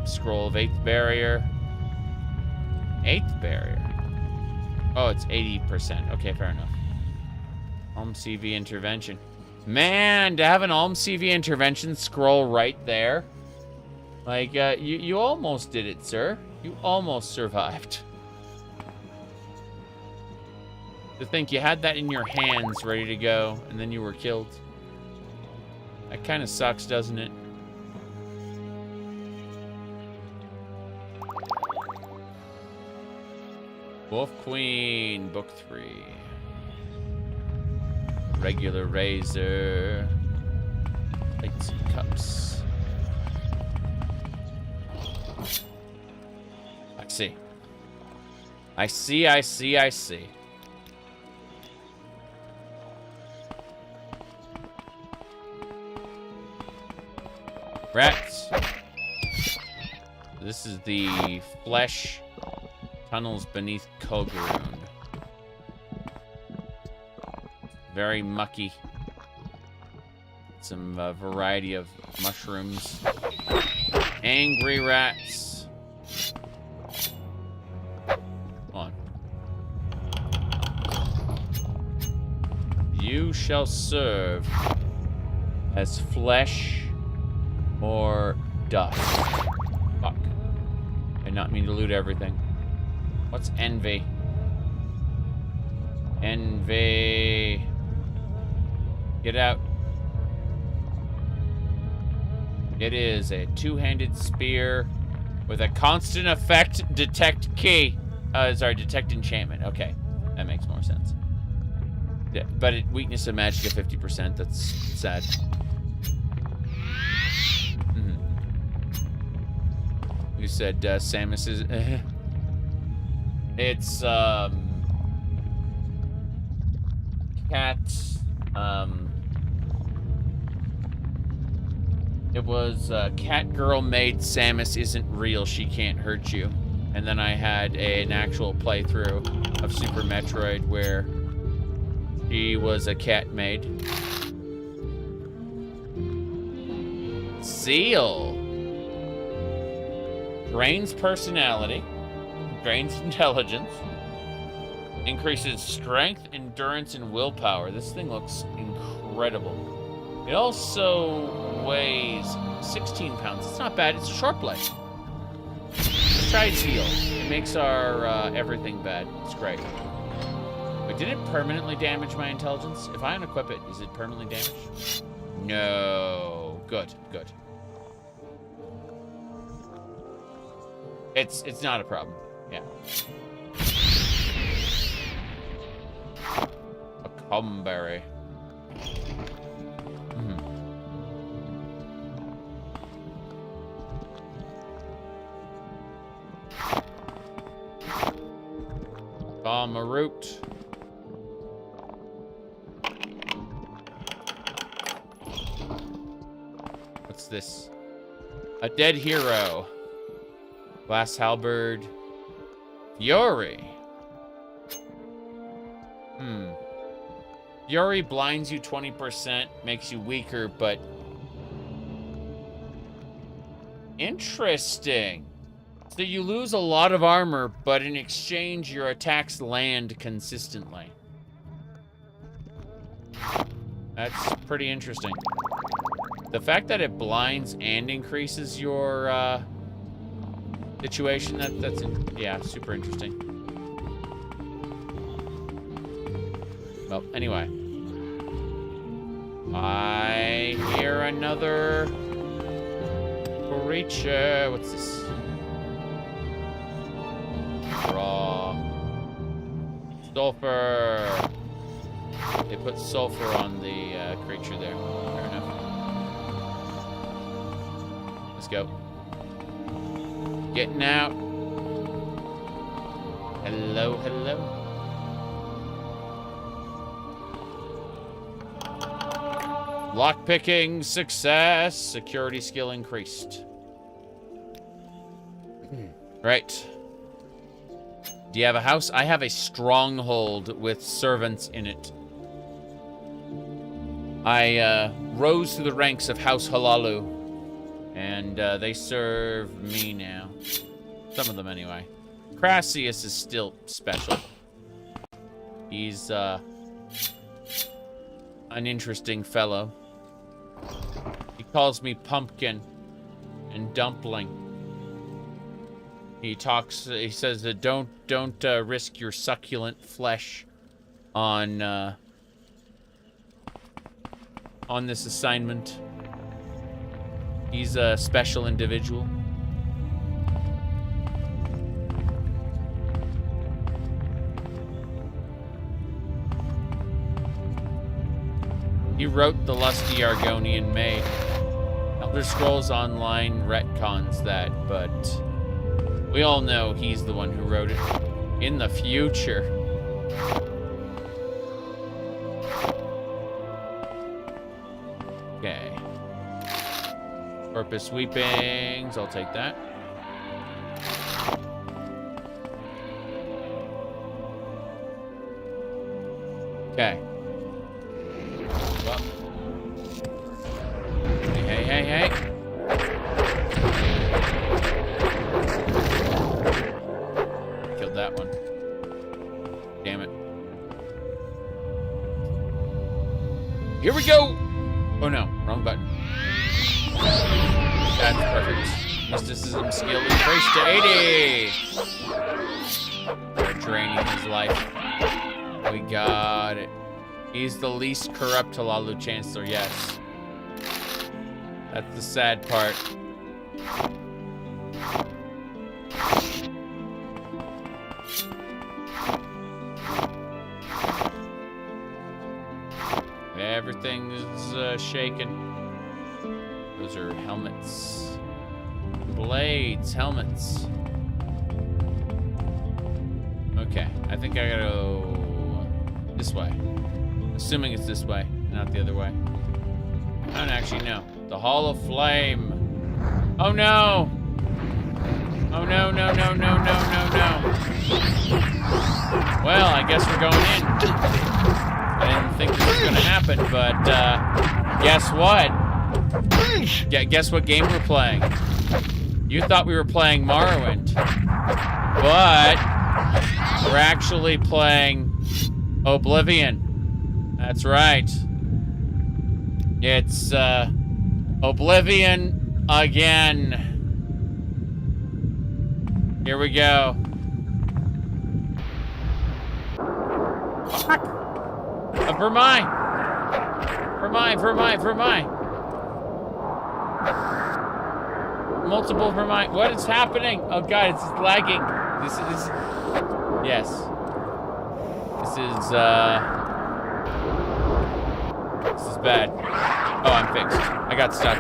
Scroll of 8th barrier. 8th barrier. Oh, it's 80%. Okay, fair enough. Alm CV intervention. Man, to have an Alm CV intervention scroll right there. Like, you almost did it, sir. You almost survived. To think you had that in your hands ready to go, and then you were killed. That kind of sucks, doesn't it? Wolf Queen, Book 3. Regular razor. Plates and cups. I see. Rats. This is the flesh tunnels beneath Kogarun. Very mucky. Some variety of mushrooms. Angry rats. Come on. You shall serve as flesh or dust. Fuck. I did not mean to loot everything. What's envy? Envy. Get out. It is a 2-handed spear with a constant effect detect key. Detect enchantment. Okay, that makes more sense. Yeah, but weakness of magic at 50%. That's sad. You said Samus is... It's, cat, it was, cat girl made Samus isn't real, she can't hurt you. And then I had an actual playthrough of Super Metroid where she was a cat maid. Seal. Drains personality. Drains intelligence. Increases strength, endurance, and willpower. This thing looks incredible. It also weighs 16 pounds. It's not bad. It's a short blade. Let's try its heal. It makes our everything bad. It's great. Wait, did it permanently damage my intelligence? If I unequip it, is it permanently damaged? No. Good, good. It's not a problem. Yeah. A cumberry. A root. What's this? A dead hero. Glass halberd. Fury. Fury blinds you 20%, makes you weaker, but... Interesting. So you lose a lot of armor, but in exchange, your attacks land consistently. That's pretty interesting. The fact that it blinds and increases your situation, that's yeah, super interesting. Well, anyway. I hear another creature. What's this? Raw. Sulfur. They put sulfur on the creature there. Fair enough. Let's go. Getting out. Hello, hello. Lockpicking success. Security skill increased. Right. Do you have a house? I have a stronghold with servants in it. I rose through the ranks of House Halalu, and they serve me now. Some of them, anyway. Crassius is still special. He's an interesting fellow. He calls me pumpkin and dumpling. He talks. He says that don't risk your succulent flesh on this assignment. He's a special individual. He wrote The Lusty Argonian Maid. Elder Scrolls Online retcons that, but we all know he's the one who wrote it. In the future. Okay. Purpose sweepings, I'll take that. Okay. Well. Hey. Killed that one. Damn it. Here we go! Oh no, wrong button. That's perfect. Mysticism skill increased to 80! They're draining his life. We got it. He's the least corrupt Halalu Chancellor, yes. That's the sad part. Everything is shaking. Those are helmets. Blades, helmets. Okay, I think I gotta go this way. Assuming it's this way, not the other way. I don't actually know. The Hall of Flame. Oh no! Oh no. Well, I guess we're going in. I didn't think this was gonna happen, but guess what? Guess what game we're playing? You thought we were playing Morrowind, but We're actually playing Oblivion. That's right. It's Oblivion again. Here we go. Fuck. Vermine. Multiple Vermine. What is happening? Oh god, it's lagging. This is yes. This is bad. Oh, I'm fixed. I got stuck.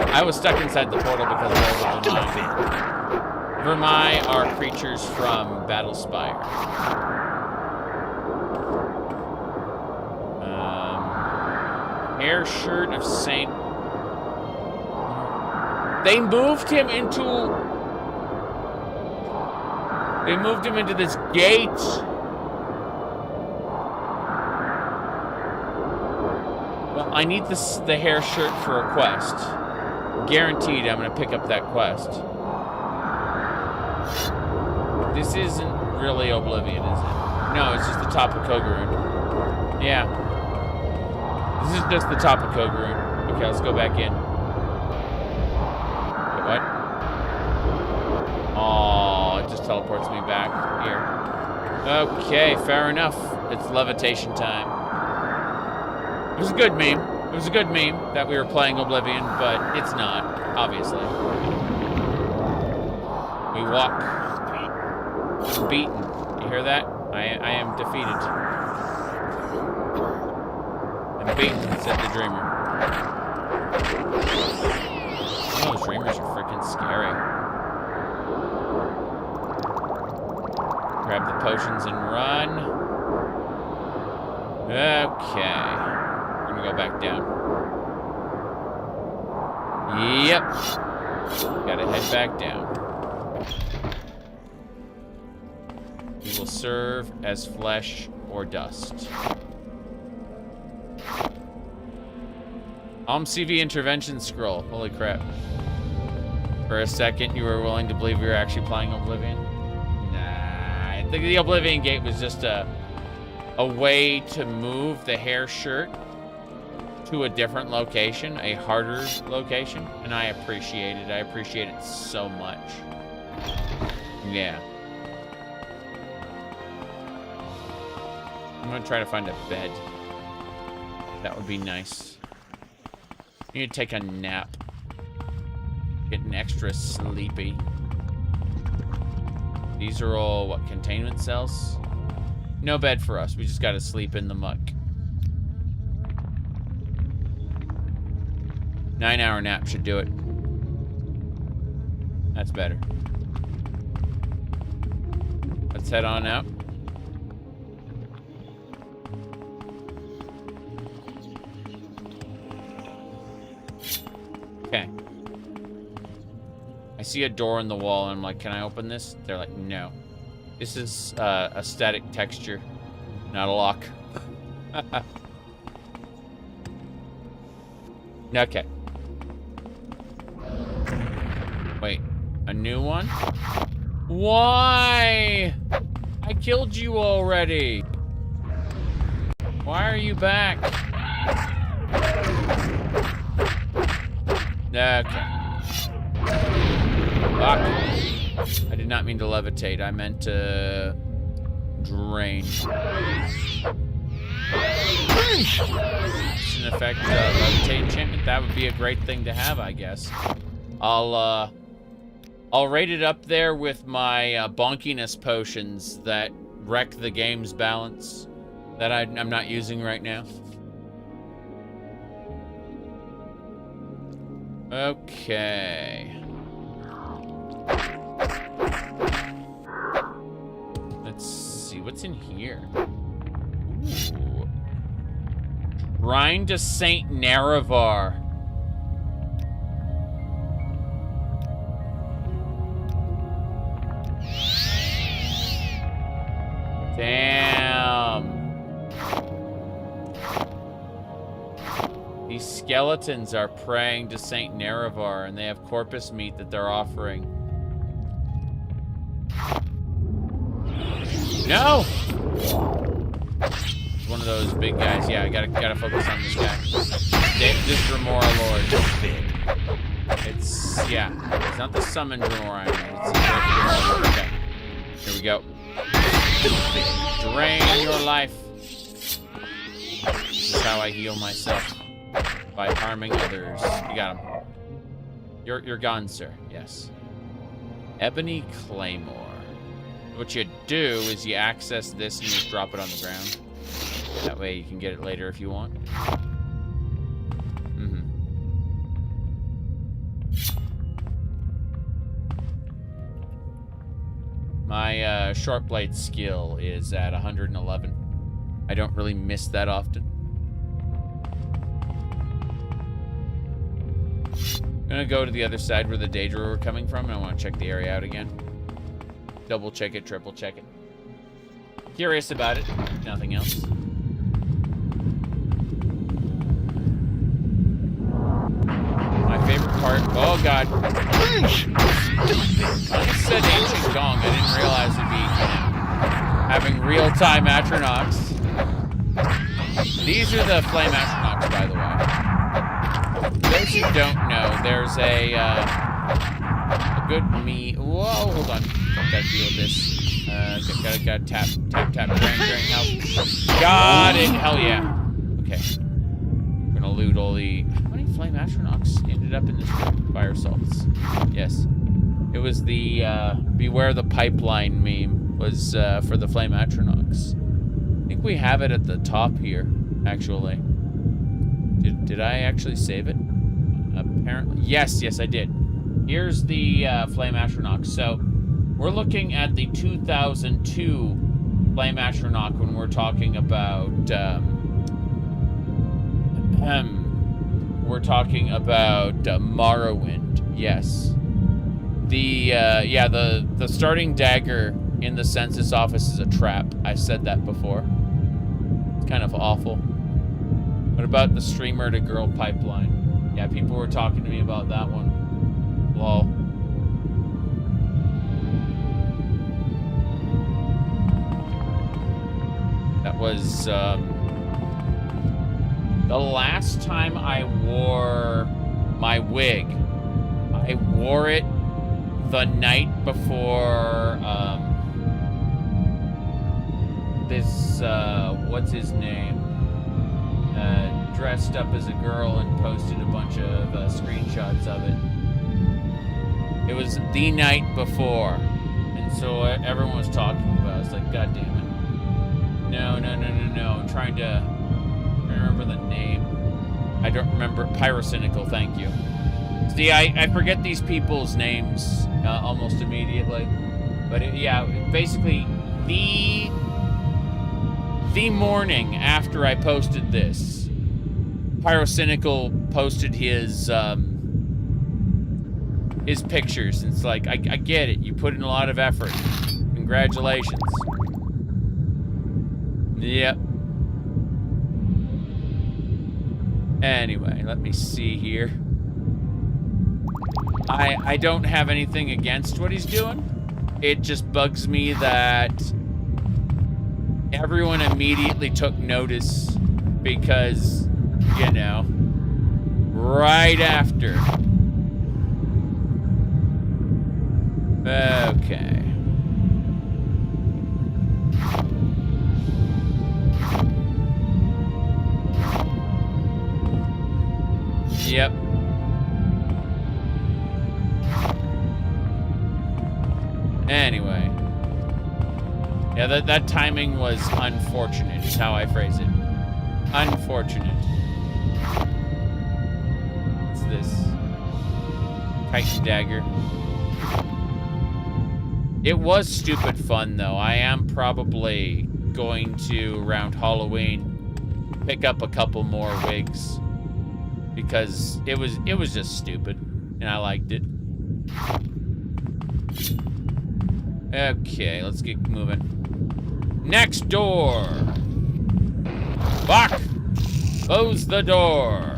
I was stuck inside the portal because of all the Vermine. Vermine are creatures from Battlespire. Hair shirt of Saint. They moved him into this gate. Well, I need the hair shirt for a quest. Guaranteed I'm gonna pick up that quest. This isn't really Oblivion, is it? No, it's just the top of Kogurun. Yeah. This is just the top of Kogurun. Okay, let's go back in. Wait, what? Oh, it just teleports me back here. Okay, fair enough. It's levitation time. It was a good meme. It was a good meme that we were playing Oblivion, but it's not, obviously. We walk beaten. You hear that? I am defeated. Beaten, said the dreamer. Oh, those dreamers are freaking scary. Grab the potions and run. Okay. We're gonna go back down. Yep. Gotta head back down. We will serve as flesh or dust. CV intervention scroll. Holy crap. For a second, you were willing to believe we were actually playing Oblivion? Nah. I think the Oblivion gate was just a way to move the hair shirt to a different location, a harder location, and I appreciate it. I appreciate it so much. Yeah. I'm gonna try to find a bed. That would be nice. I need to take a nap. Getting extra sleepy. These are all, what, containment cells? No bed for us. We just gotta sleep in the muck. 9-hour nap should do it. That's better. Let's head on out. Okay. I see a door in the wall and I'm like, can I open this? They're like, no. This is a static texture, not a lock. Okay. Wait, a new one? Why? I killed you already. Why are you back? Okay. Fuck. I did not mean to levitate. I meant to drain. It's an effect levitate enchantment. That would be a great thing to have, I guess. I'll rate it up there with my bonkiness potions that wreck the game's balance that I'm not using right now. Okay. Let's see what's in here. Ooh. Shrine to Saint Nerevar. Damn. These skeletons are praying to Saint Nerevar, and they have corpus meat that they're offering. No! It's one of those big guys. Yeah, I gotta focus on this guy. This Remora Lord. It's, yeah. It's not the summon Remora. It's the Remora Lord. Okay. Here we go. Drain your life. This is how I heal myself. By harming others. You got him. You're gone, sir. Yes. Ebony Claymore. What you do is you access this and you just drop it on the ground. That way you can get it later if you want. My short blade skill is at 111. I don't really miss that often. I'm gonna go to the other side where the Daedra were coming from, and I want to check the area out again. Double check it, triple check it. Curious about it, nothing else. My favorite part, oh god. I said ancient gong, I didn't realize it'd be having real-time Atronachs. These are the flame Atronachs, by the way. For those who don't know, there's a good whoa, hold on. Gotta deal with this. Gotta tap, drain, health. Got it, hell yeah. Okay. We're gonna loot all the... How many flame Atronachs ended up in this room? Fire salts. Yes. It was the, Beware the Pipeline meme was, for the flame Atronachs. I think we have it at the top here, actually. Did I actually save it? Apparently. Yes, I did. Here's the Flame Atronach. So, we're looking at the 2002 Flame Atronach when we're talking about, Morrowind. Yes. The starting dagger in the census office is a trap. I said that before. It's kind of awful. What about the streamer to girl pipeline? Yeah, people were talking to me about that one. Lol. That was, the last time I wore my wig. I wore it the night before, this, what's his name? Dressed up as a girl and posted a bunch of screenshots of it. It was the night before, and so everyone was talking about it. It's like, god damn it. No. I'm trying to remember the name. I don't remember. Pyrocynical, thank you. See, I forget these people's names almost immediately. But basically, the morning after I posted this, Pyrocynical posted his pictures. And it's like, I get it. You put in a lot of effort. Congratulations. Yep. Anyway, let me see here. I don't have anything against what he's doing. It just bugs me that everyone immediately took notice because, you know, right after. Okay. Yep. Anyway. Yeah, that timing was unfortunate, is how I phrase it. Unfortunate. What's this? Titan dagger. It was stupid fun, though. I am probably going to, around Halloween, pick up a couple more wigs. Because it was just stupid. And I liked it. Okay, let's get moving. Next door! Fuck! Close the door!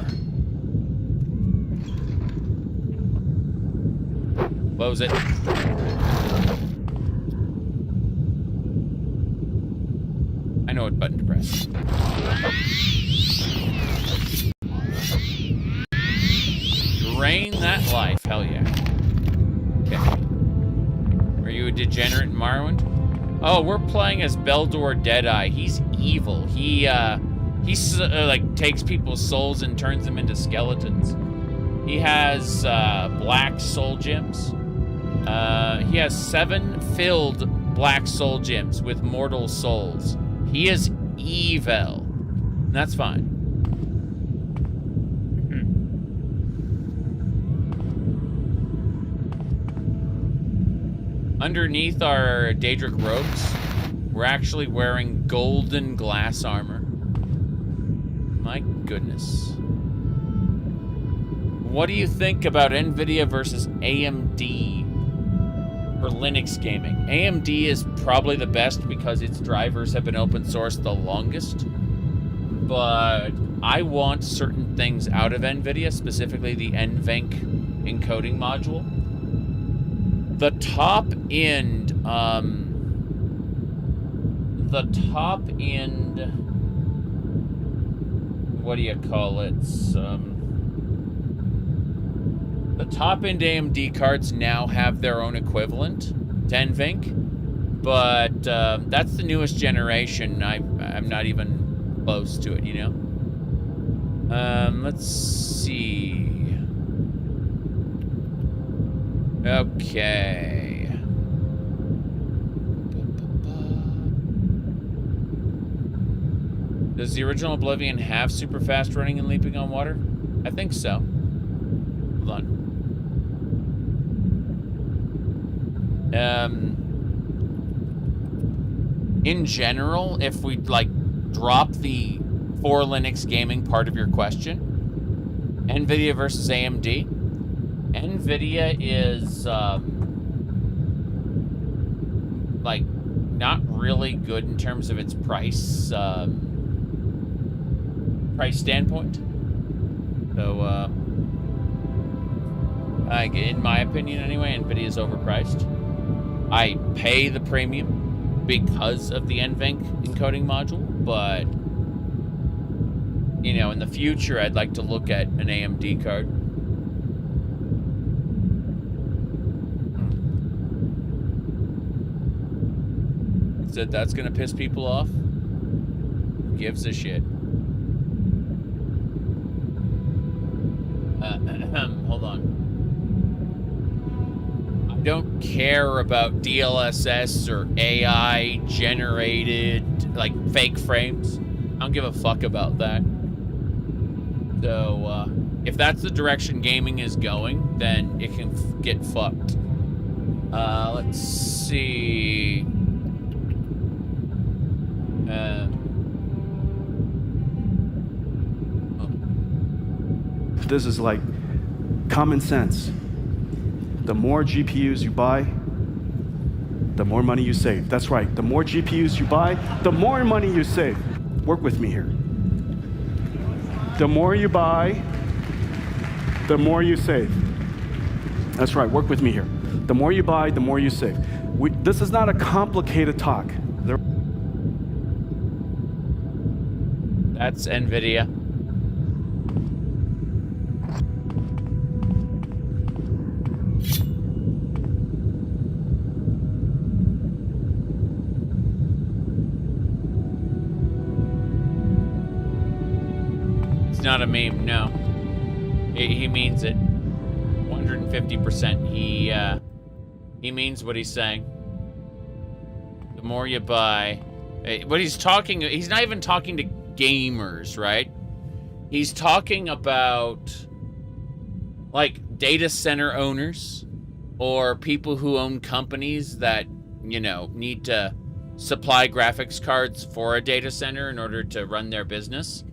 Close it. I know what button to press. Drain that life. Hell yeah. Okay. Are you a degenerate in Morrowind? Oh, we're playing as Beldor Deadeye. He's evil. He like takes people's souls and turns them into skeletons. He has black soul gems. He has 7 filled black soul gems with mortal souls. He is evil. That's fine. Underneath our Daedric robes, we're actually wearing golden glass armor. My goodness. What do you think about NVIDIA versus AMD for Linux gaming? AMD is probably the best because its drivers have been open source the longest. But I want certain things out of NVIDIA, specifically the NVENC encoding module. The top end, what do you call it? The top end AMD cards now have their own equivalent to NVENC, but that's the newest generation. I'm not even close to it, you know? Let's see. Okay. Does the original Oblivion have super fast running and leaping on water? I think so. Hold on. In general, if we like drop the for Linux gaming part of your question, NVIDIA versus AMD. NVIDIA is like not really good in terms of its price standpoint. So in my opinion anyway, NVIDIA is overpriced. I pay the premium because of the NVENC encoding module, but you know, in the future I'd like to look at an AMD card. Said that's gonna piss people off? Who gives a shit? Hold on. I don't care about DLSS or AI generated like fake frames. I don't give a fuck about that. So if that's the direction gaming is going, then it can get fucked. Let's see. This is like common sense. The more GPUs you buy, the more money you save. That's right. The more GPUs you buy, the more money you save. Work with me here. The more you buy, the more you save. That's right. Work with me here. The more you buy, the more you save. This is not a complicated talk. That's NVIDIA. It's not a meme, no. He means it. 150%. He means what he's saying. The more you buy. What he's not even talking to gamers, right? He's talking about like data center owners or people who own companies that, you know, need to supply graphics cards for a data center in order to run their business.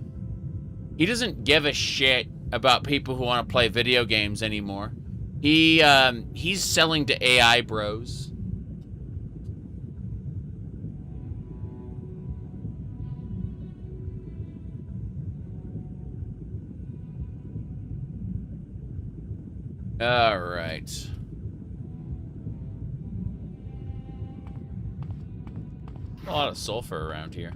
He doesn't give a shit about people who want to play video games anymore. He's selling to AI bros. All right. A lot of sulfur around here.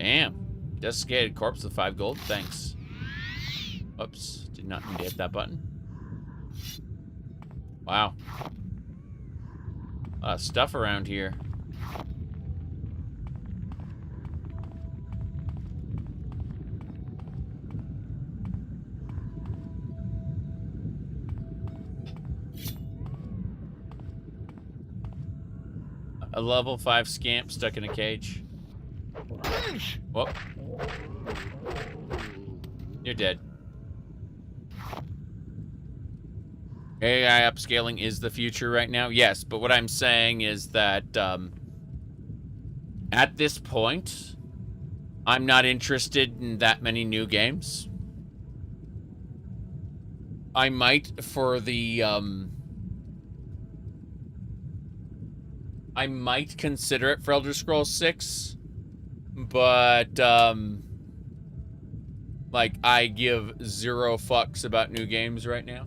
Damn. Desiccated corpse with 5 gold. Thanks. Oops. Did not need to hit that button. Wow. A lot of stuff around here. A level 5 scamp stuck in a cage. Whoop. You're dead. AI upscaling is the future right now. Yes, but what I'm saying is that at this point, I'm not interested in that many new games. I might for the I might consider it for Elder Scrolls 6, but like I give 0 fucks about new games right now.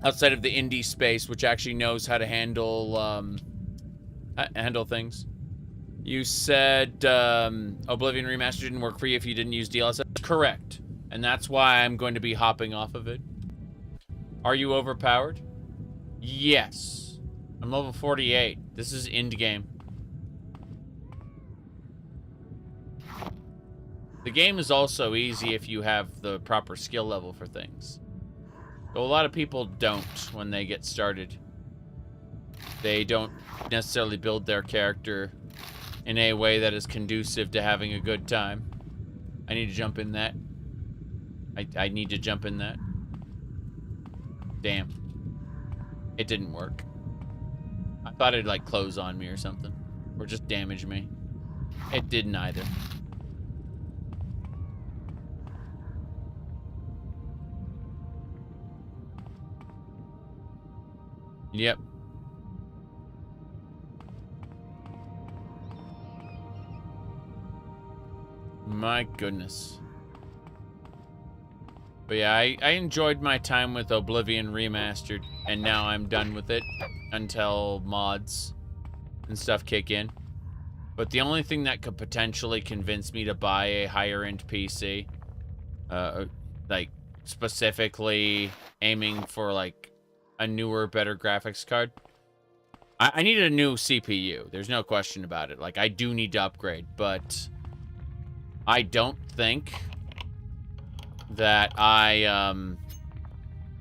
Outside of the indie space, which actually knows how to handle things. You said Oblivion Remastered didn't work for you if you didn't use DLSS. Correct. And that's why I'm going to be hopping off of it. Are you overpowered? Yes. I'm level 48. This is end game. The game is also easy if you have the proper skill level for things. Though a lot of people don't when they get started. They don't necessarily build their character in a way that is conducive to having a good time. I need to jump in that. I need to jump in that. Damn. It didn't work. I thought it'd like close on me or something. Or just damage me. It didn't either. Yep. My goodness. But yeah, I enjoyed my time with Oblivion Remastered, and now I'm done with it until mods and stuff kick in. But the only thing that could potentially convince me to buy a higher-end PC, like specifically aiming for like a newer, better graphics card, I needed a new CPU. There's no question about it. Like, I do need to upgrade, but I don't think that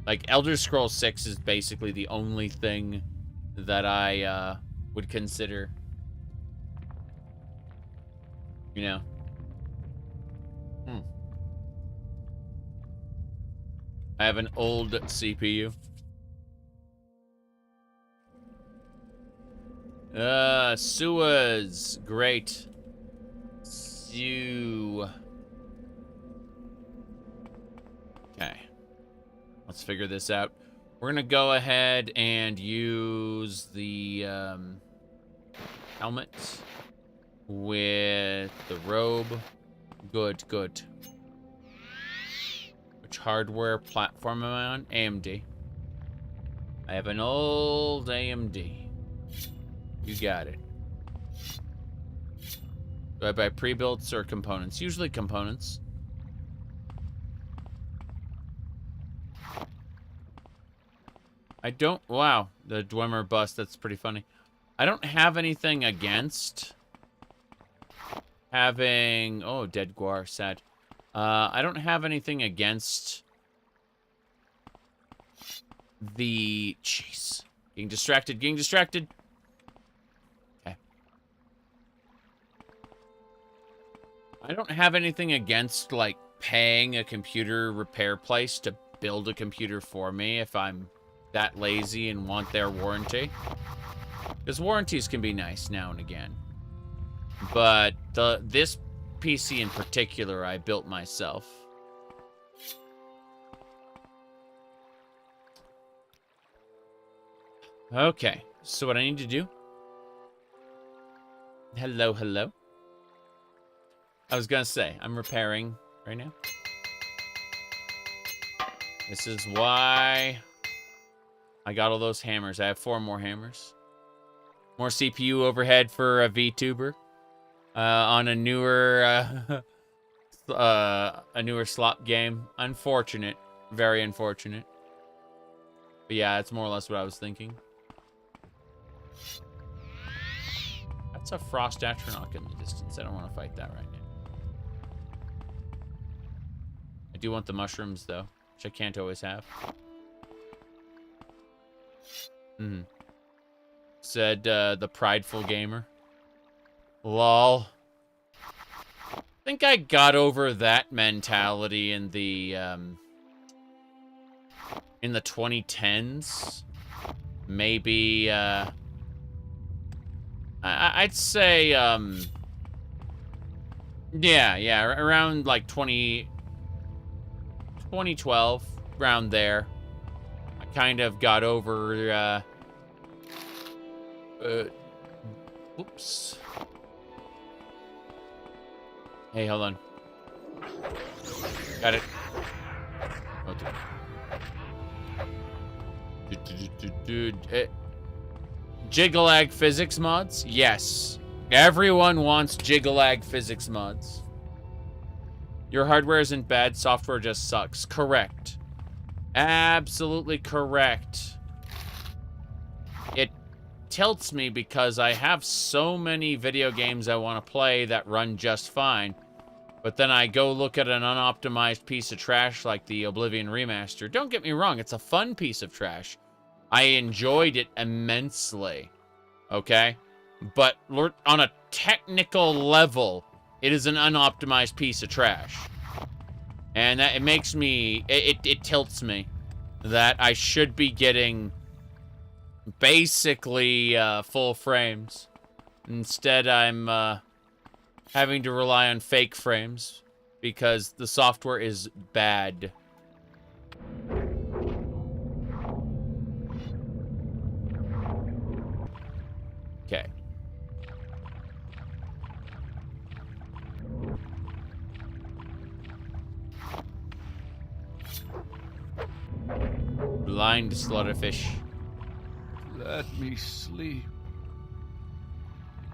like, Elder Scrolls 6 is basically the only thing that I, would consider, you know. I have an old CPU. Sewers. Great. Okay. Let's figure this out. We're gonna go ahead and use the helmet with the robe. Good, good. Which hardware platform am I on? AMD. I have an old AMD. You got it. Do I buy pre-builts or components? Usually components. I don't... Wow, the Dwemer bust, that's pretty funny. I don't have anything against having... Oh, dead Guar, sad. I don't have anything against the... Jeez. Getting distracted, getting distracted. Okay. I don't have anything against, like, paying a computer repair place to build a computer for me if I'm that lazy and want their warranty. Because warranties can be nice now and again. But this PC in particular I built myself. Okay, so what I need to do... Hello, hello. I was gonna say, I'm repairing right now. This is why I got all those hammers. I have 4 more hammers. More CPU overhead for a VTuber. on a newer slop game. Unfortunate. Very unfortunate. But yeah, it's more or less what I was thinking. That's a frost atronach in the distance. I don't want to fight that right now. I do want the mushrooms, though, which I can't always have. Said the prideful gamer. Lol. I think I got over that mentality in the 2010s. Maybe I'd say yeah, around like 2012, around there. I kind of got over oops. Hey, hold on. Got it. Jiggalag physics mods? Yes. Everyone wants Jiggalag physics mods. Your hardware isn't bad, software just sucks. Correct. Absolutely correct. It tilts me because I have so many video games I want to play that run just fine. But then I go look at an unoptimized piece of trash like the Oblivion Remaster. Don't get me wrong, it's a fun piece of trash. I enjoyed it immensely. Okay? But on a technical level, it is an unoptimized piece of trash. And that, it makes me, it tilts me that I should be getting basically full frames. Instead, I'm having to rely on fake frames because the software is bad. Okay. Blind slaughterfish. Let me sleep.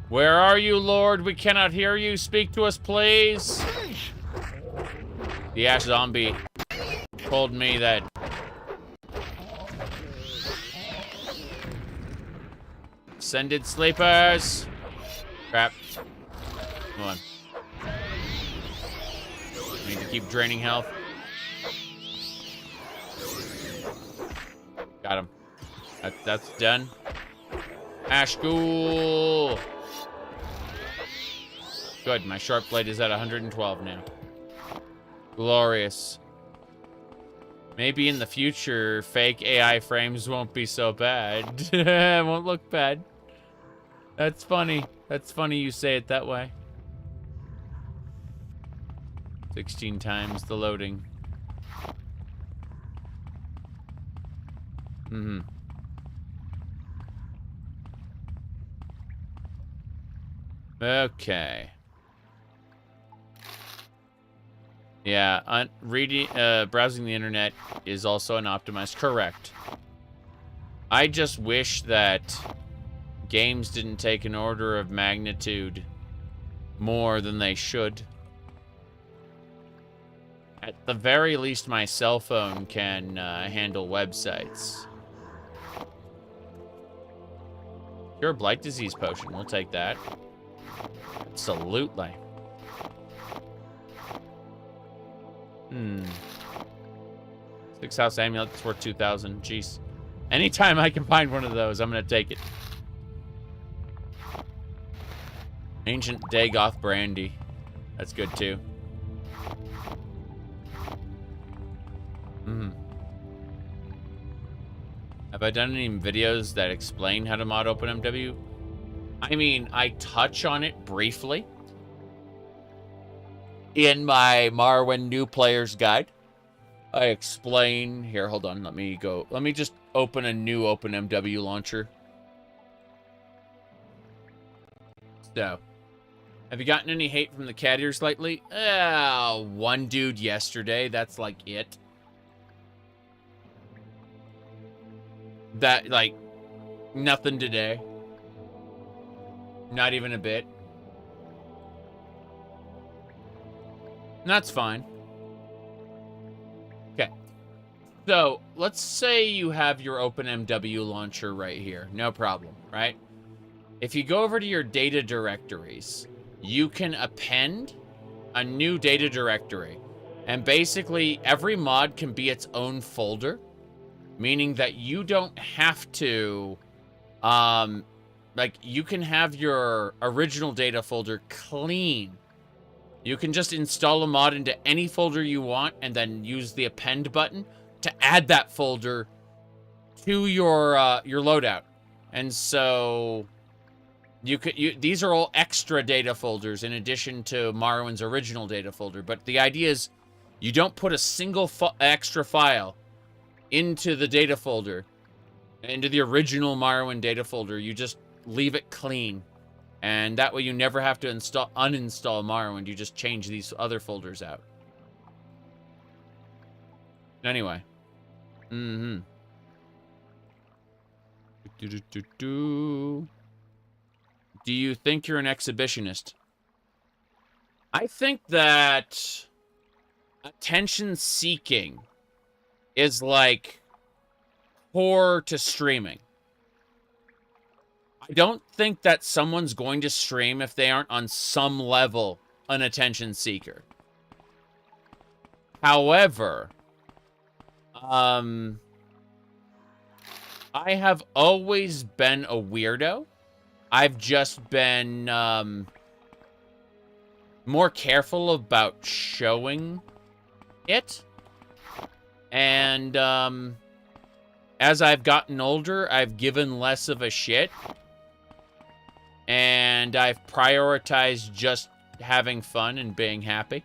Where are you, Lord? We cannot hear you. Speak to us, please. The Ash Zombie told me that Ascended sleepers. Crap. Come on. Need to keep draining health. Got him. That's done. Ash Ghoul. Good, my sharp blade is at 112 now. Glorious. Maybe in the future, fake AI frames won't be so bad. It won't look bad. That's funny. That's funny you say it that way. 16 times the loading. Mm-hmm. Okay. Yeah, browsing the internet is also unoptimized. Correct. I just wish that games didn't take an order of magnitude more than they should. At the very least, my cell phone can handle websites. Cure Blight Disease Potion. We'll take that. Absolutely. 6 house amulet that's worth 2,000. Jeez. Anytime I can find one of those, I'm gonna take it. Ancient Dagoth brandy. That's good too. Have I done any videos that explain how to mod OpenMW? I mean, I touch on it briefly in my Morrowind New Player's Guide. I explain... Here, hold on. Let me just open a new OpenMW launcher. So, have you gotten any hate from the cat ears lately? One dude yesterday. That's like it. That, like, nothing today. Not even a bit. That's fine. Okay. So, let's say you have your OpenMW launcher right here. No problem, right? If you go over to your data directories, you can append a new data directory. And basically, every mod can be its own folder, meaning that you don't have to, like, you can have your original data folder clean. You can just install a mod into any folder you want and then use the append button to add that folder to your loadout. And so these are all extra data folders in addition to Morrowind's original data folder. But the idea is you don't put a single extra file into the data folder, into the original Morrowind data folder. You just leave it clean. And that way you never have to uninstall Morrowind. You just change these other folders out. Anyway. Do you think you're an exhibitionist? I think that attention seeking is like core to streaming. I don't think that someone's going to stream if they aren't on some level an attention seeker. However, I have always been a weirdo. I've just been more careful about showing it. And as I've gotten older, I've given less of a shit. And I've prioritized just having fun and being happy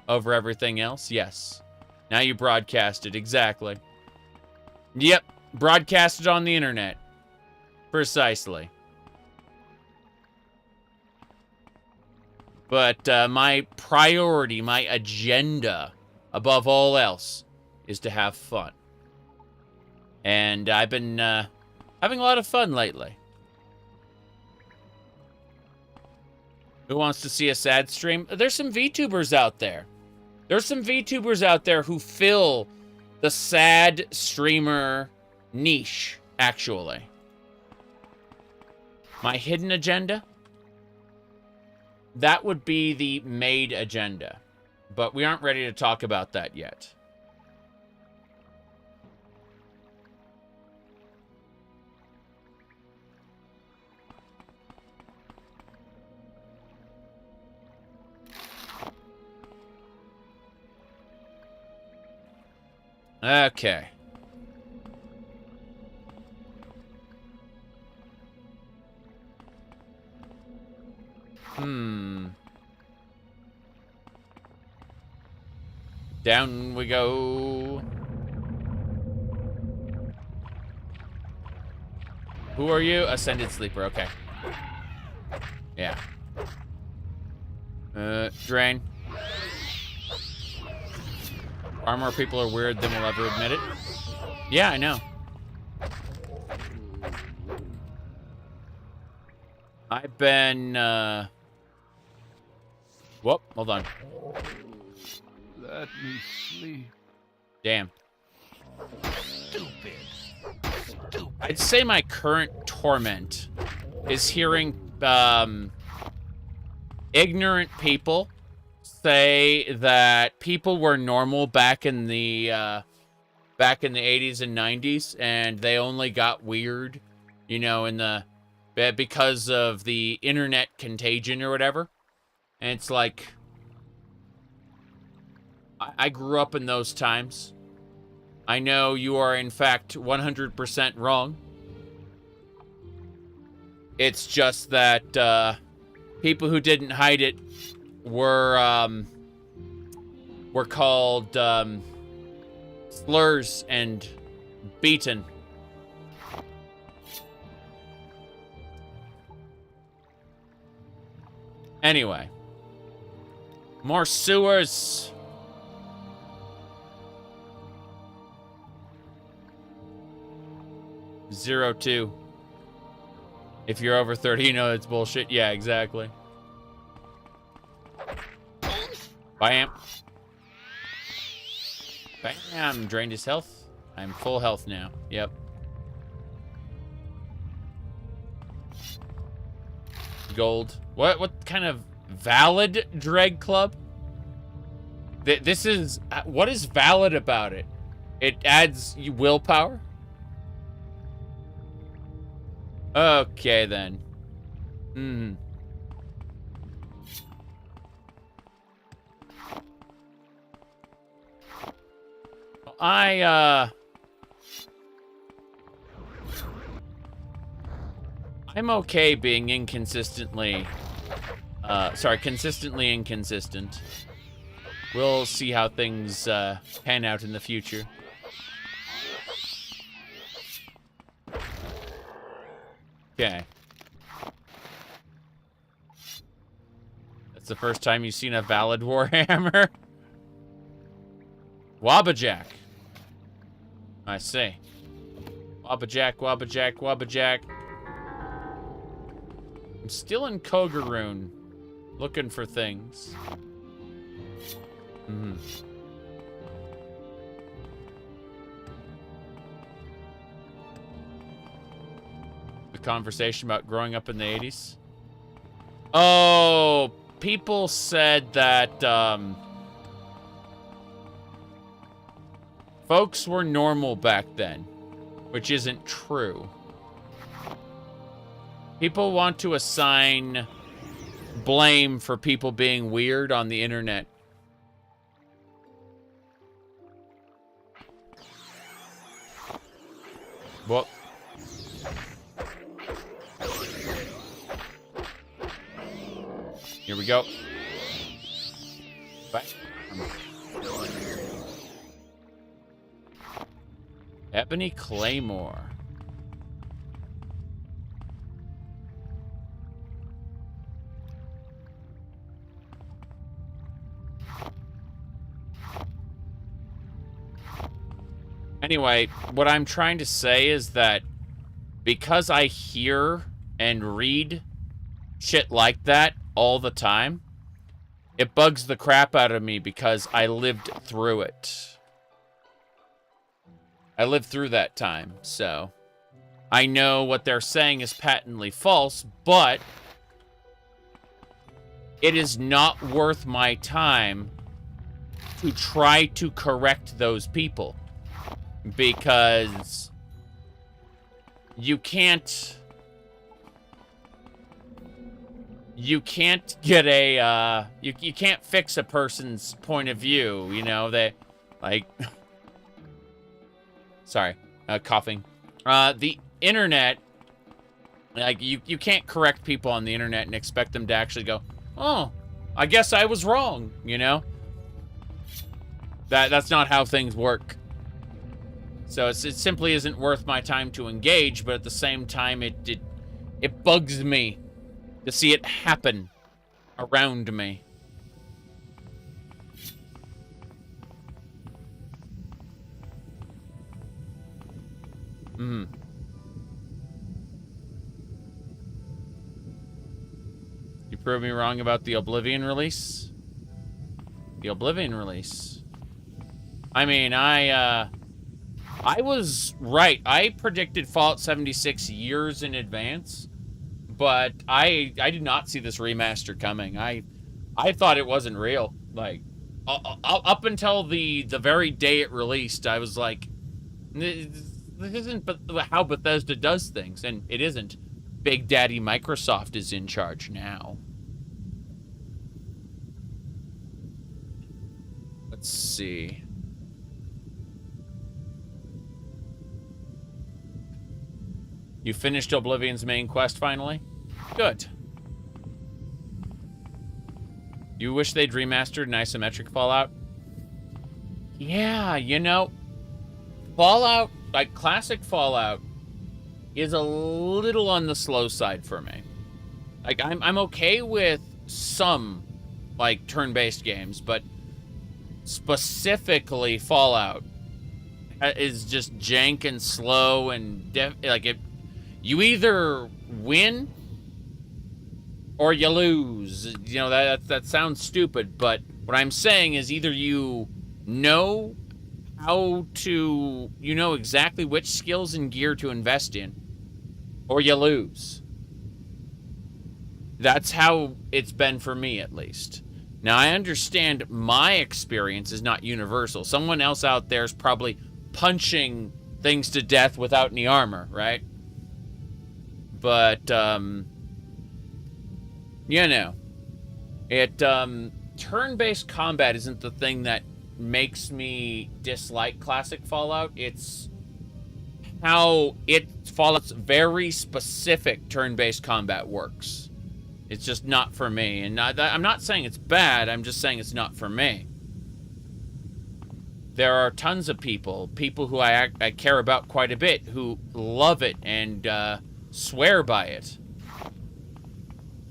over everything else. Yes. Now you broadcast it. Exactly. Yep. Broadcast it on the internet. Precisely. But my priority, my agenda, above all else, is to have fun. And I've been having a lot of fun lately. Who wants to see a sad stream? There's some VTubers out there. There's some VTubers out there who fill the sad streamer niche, actually. My hidden agenda? That would be the made agenda. But we aren't ready to talk about that yet. Okay. Down we go. Who are you? Ascended Sleeper, okay. Yeah. Drain. Far more people are weird than will ever admit it. Yeah, I know. I've been, whoop, hold on. Let me sleep. Damn. Stupid. I'd say my current torment is hearing, ignorant people say that people were normal back in the 80s and 90s, and they only got weird, you know, because of the internet contagion or whatever. And it's like, I grew up in those times. I know you are, in fact, 100% wrong. It's just that people who didn't hide it were called slurs and beaten. Anyway, more sewers. Zero 2. If you're over 30, you know it's bullshit. Yeah, exactly. Bam. Bam. Drained his health. I'm full health now. Yep. Gold. What kind of valid dreg club? This is... What is valid about it? It adds willpower? Okay, then. I'm okay being consistently inconsistent. We'll see how things pan out in the future. Okay. That's the first time you've seen a valid warhammer. Wabbajack. I see. Wabbajack, Wabbajack, Wabbajack. I'm still in Kogaroon, looking for things. The conversation about growing up in the 80s. Oh, people said that folks were normal back then, which isn't true. People want to assign blame for people being weird on the internet. Well, here we go. Bye. Ebony Claymore. Anyway, what I'm trying to say is that because I hear and read shit like that all the time, it bugs the crap out of me because I lived through it. I lived through that time, so I know what they're saying is patently false, but it is not worth my time to try to correct those people. Because you can't get a you can't fix a person's point of view, you know. They like sorry, coughing. The internet, like you can't correct people on the internet and expect them to actually go, "Oh, I guess I was wrong," you know? That's not how things work. So it simply isn't worth my time to engage, but at the same time, it bugs me to see it happen around me. You proved me wrong about the Oblivion release? The Oblivion release. I mean, I was right. I predicted Fallout 76 years in advance, but I did not see this remaster coming. I thought it wasn't real. Like, up until the very day it released, I was like, this isn't how Bethesda does things, and it isn't. Big Daddy Microsoft is in charge now. Let's see. You finished Oblivion's main quest finally? Good. You wish they'd remastered an isometric Fallout? Yeah, you know, Fallout, like classic Fallout, is a little on the slow side for me. Like, I'm okay with some, like, turn-based games, but specifically Fallout is just jank and slow and like it. You either win or you lose. You know, that sounds stupid, but What I'm saying is either you know you know exactly which skills and gear to invest in, or you lose. That's how it's been for me, at least. Now, I understand my experience is not universal. Someone else out there is probably punching things to death without any armor, right? But, you know, turn-based combat isn't the thing that makes me dislike classic Fallout. It's how Fallout's very specific turn-based combat works. It's just not for me. And I'm not saying it's bad, I'm just saying it's not for me. There are tons of people who I care about quite a bit, who love it and swear by it.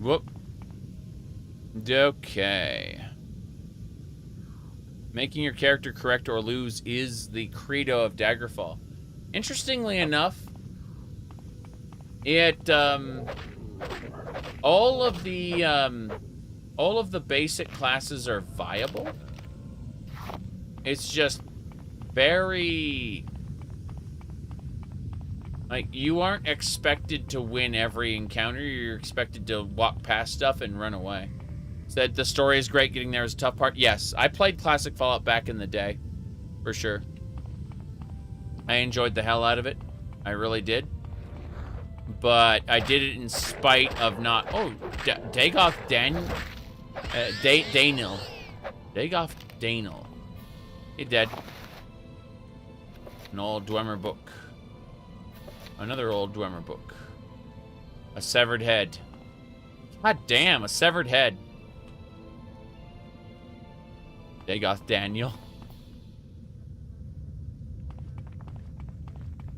Whoop. Okay. Making your character correct or lose is the credo of Daggerfall. Interestingly enough, it all of the basic classes are viable. It's just very, like, you aren't expected to win every encounter. You're expected to walk past stuff and run away. Said the story is great, getting there is a tough part. Yes, I played classic Fallout back in the day, for sure. I enjoyed the hell out of it. I really did. But I did it in spite of not... Oh, Dagoth Daniel? Daniel. Dagoth Daniel. He dead. An old Dwemer book. Another old Dwemer book. A severed head. God damn, a severed head. Dagoth Daniel.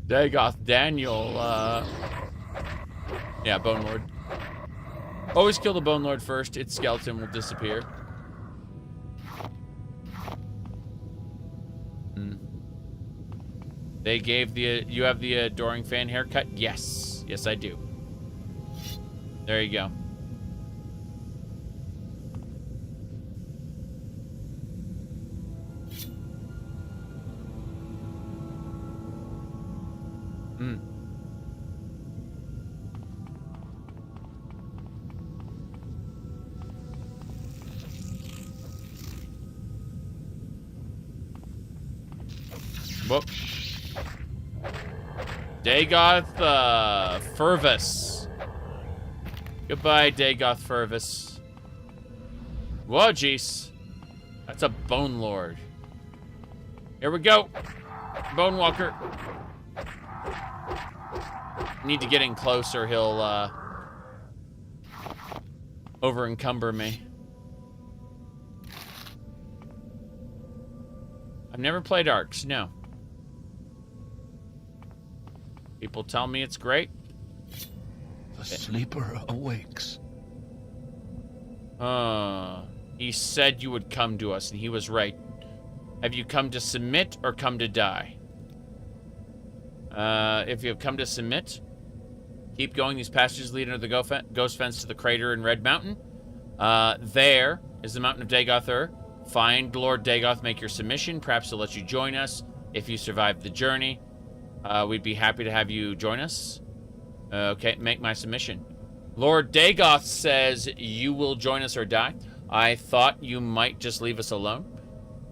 Dagoth Daniel, yeah, Bone Lord. Always kill the Bone Lord first. Its skeleton will disappear. They gave you have the adoring fan haircut? Yes. Yes, I do. There you go. Whoop. Dagoth Fervus. Goodbye, Dagoth Fervus. Whoa, jeez. That's a Bone Lord. Here we go. Bone Walker. Need to get in closer. He'll over encumber me. I've never played Arcs, no. People tell me it's great. The sleeper awakes. He said you would come to us, and he was right. Have you come to submit or come to die? If you have come to submit, keep going. These passages lead under the ghost fence to the crater in Red Mountain. There is the mountain of Dagoth. Find Lord Dagoth, make your submission. Perhaps he'll let you join us if you survive the journey. We'd be happy to have you join us. Okay, make my submission. Lord Dagoth says you will join us or die. I thought you might just leave us alone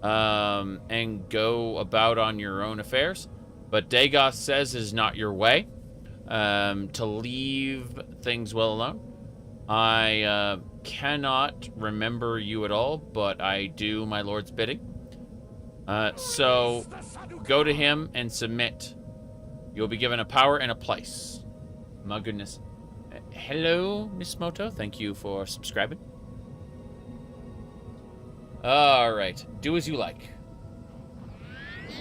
and go about on your own affairs. But Dagoth says is not your way to leave things well alone. I cannot remember you at all, but I do my lord's bidding. So go to him and submit. You'll be given a power and a place. My goodness. Hello, Miss Moto. Thank you for subscribing. All right. Do as you like.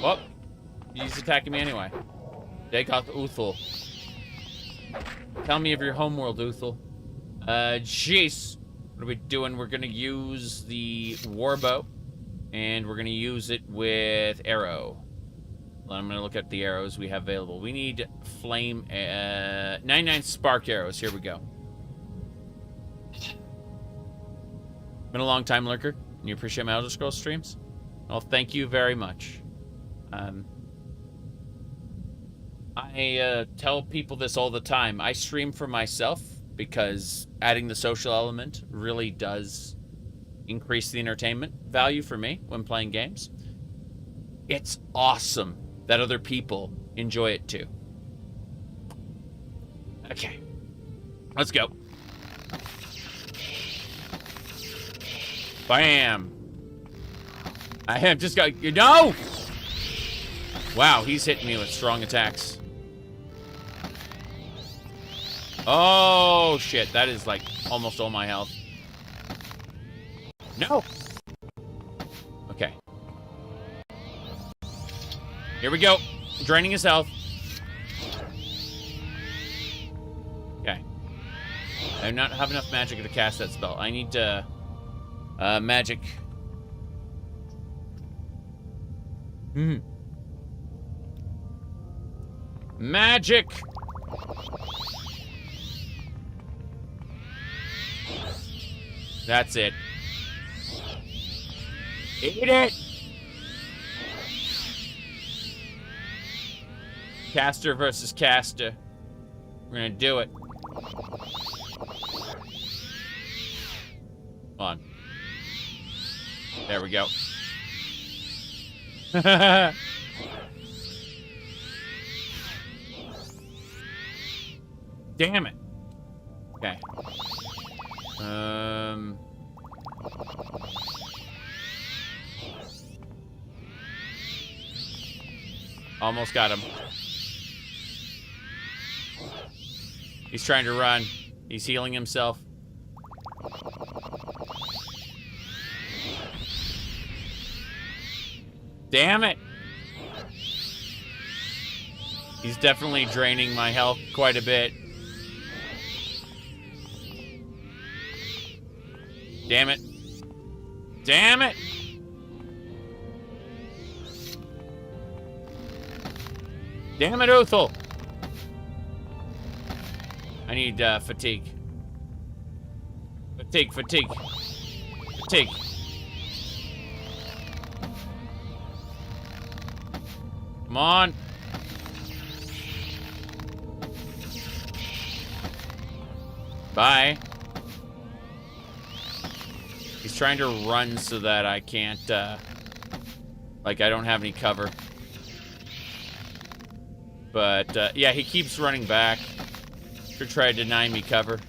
Well, he's attacking me anyway. Dagoth Uthul. Tell me of your homeworld, Uthul. Jeez. What are we doing? We're gonna use the warbow, and we're gonna use it with arrow. I'm gonna look at the arrows we have available. We need flame, 99 spark arrows. Here we go. Been a long time, Lurker. And you appreciate my Elder Scrolls streams? Well, thank you very much. I tell people this all the time. I stream for myself because adding the social element really does increase the entertainment value for me when playing games. It's awesome that other people enjoy it too. Okay. Let's go. Bam. I have just got... No! Wow, he's hitting me with strong attacks. Oh, shit. That is, like, almost all my health. No! Okay. Here we go. Draining his health. Okay. I do not have enough magic to cast that spell. I need to... magic. Magic! That's it. Eat it! Caster versus caster. We're gonna do it. Come on. There we go. Damn it. Okay. Almost got him. He's trying to run. He's healing himself. Damn it! He's definitely draining my health quite a bit. Damn it. Damn it! Damn it, Uthal! I need fatigue. Fatigue, fatigue. Fatigue. Come on. Bye. He's trying to run so that I can't, like, I don't have any cover. But, yeah, he keeps running back to try to deny me cover.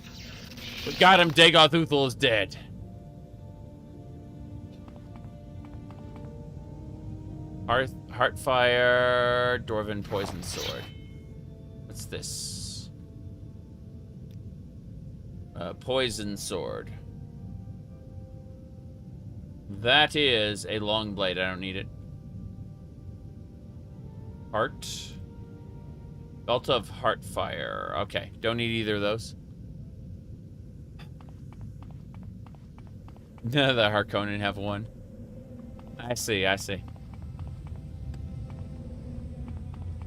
We got him. Dagoth Uthal is dead. Heartfire, Dwarven Poison Sword. What's this? Poison Sword. That is a long blade. I don't need it. Heart. Belt of Heartfire. Okay, don't need either of those. The Harkonnen have one. I see, I see.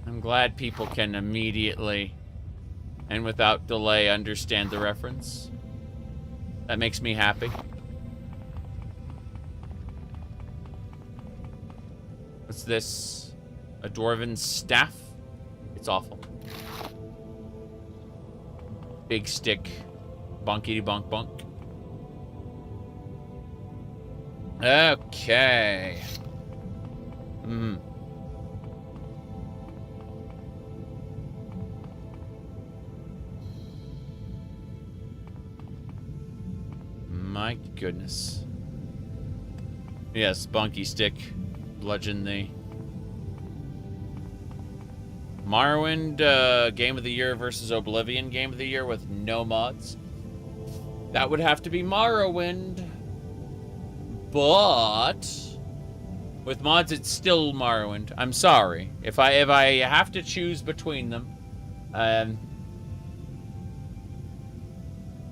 I'm glad people can immediately and without delay understand the reference. That makes me happy. What's this? A dwarven staff? It's awful. Big stick. Bonkity bonk bonk. Okay. My goodness. Yes, bonky stick. Bludgeon the Morrowind Game of the Year versus Oblivion Game of the Year with no mods. That would have to be Morrowind. But with mods it's still Morrowind. I'm sorry. If I have to choose between them,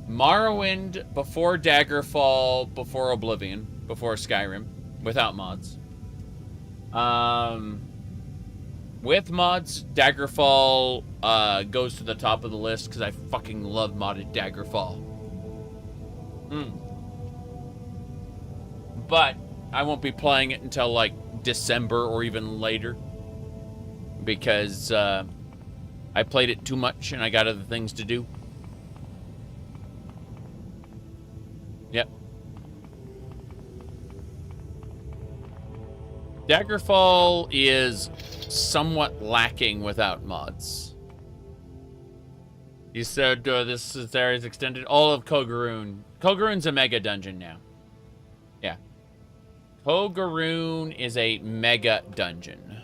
Morrowind before Daggerfall, before Oblivion, before Skyrim, without mods. With mods, Daggerfall goes to the top of the list because I fucking love modded Daggerfall. but I won't be playing it until like December or even later because I played it too much and I got other things to do. Yep. Daggerfall is somewhat lacking without mods. You said this area is extended. All of Kogaroon. Kogaroon's a mega dungeon now. Yeah. Kogaroon is a mega dungeon.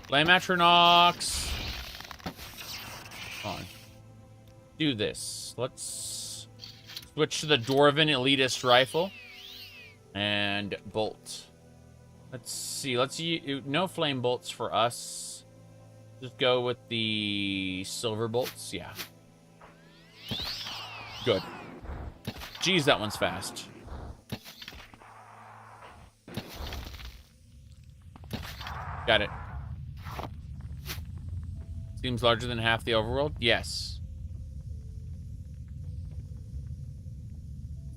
Flamatronox. On. Do this. Let's switch to the Dwarven Elitist Rifle. And bolt. Let's see. Let's use no flame bolts for us. Just go with the silver bolts. Yeah. Good. Geez, that one's fast. Got it. Seems larger than half the overworld? Yes.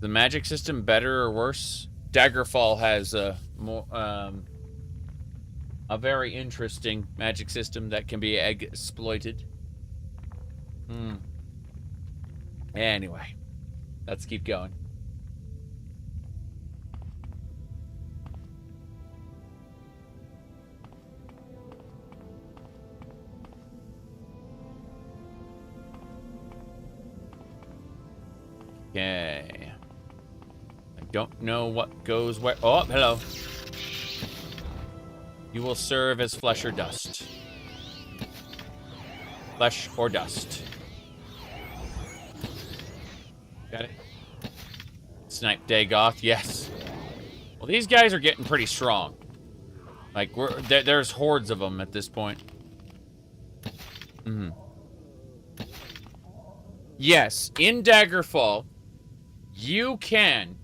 The magic system better or worse? Daggerfall has a very interesting magic system that can be exploited. Anyway, let's keep going. Okay. I don't know what goes where. Oh, hello. You will serve as flesh or dust. Flesh or dust. Got it. Snipe Dagoth, yes. Well, these guys are getting pretty strong. Like, there's hordes of them at this point. Yes, in Daggerfall, you can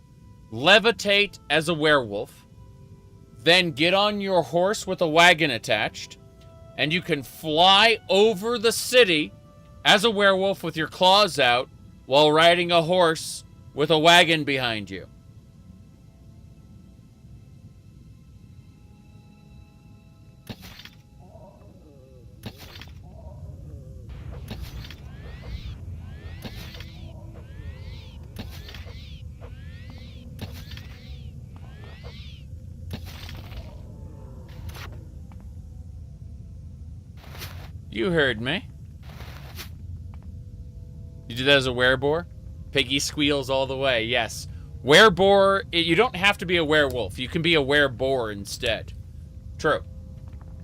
levitate as a werewolf, then get on your horse with a wagon attached, and you can fly over the city as a werewolf with your claws out while riding a horse with a wagon behind you. You heard me. You do that as a wereboar? Piggy squeals all the way, yes. Wereboar, you don't have to be a werewolf. You can be a wereboar instead. True.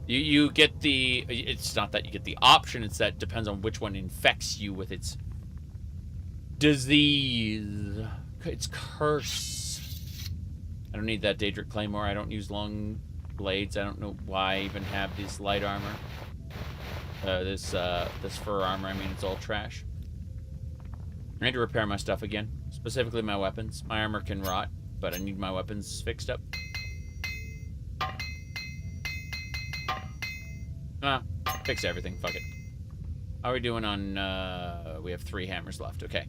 You get the... It's not that you get the option, it's that it depends on which one infects you with its disease. Its curse. I don't need that Daedric Claymore. I don't use long blades. I don't know why I even have this light armor. This fur armor, I mean, it's all trash. I need to repair my stuff again. Specifically my weapons. My armor can rot, but I need my weapons fixed up. Fix everything, fuck it. How are we doing on, we have 3 hammers left, okay.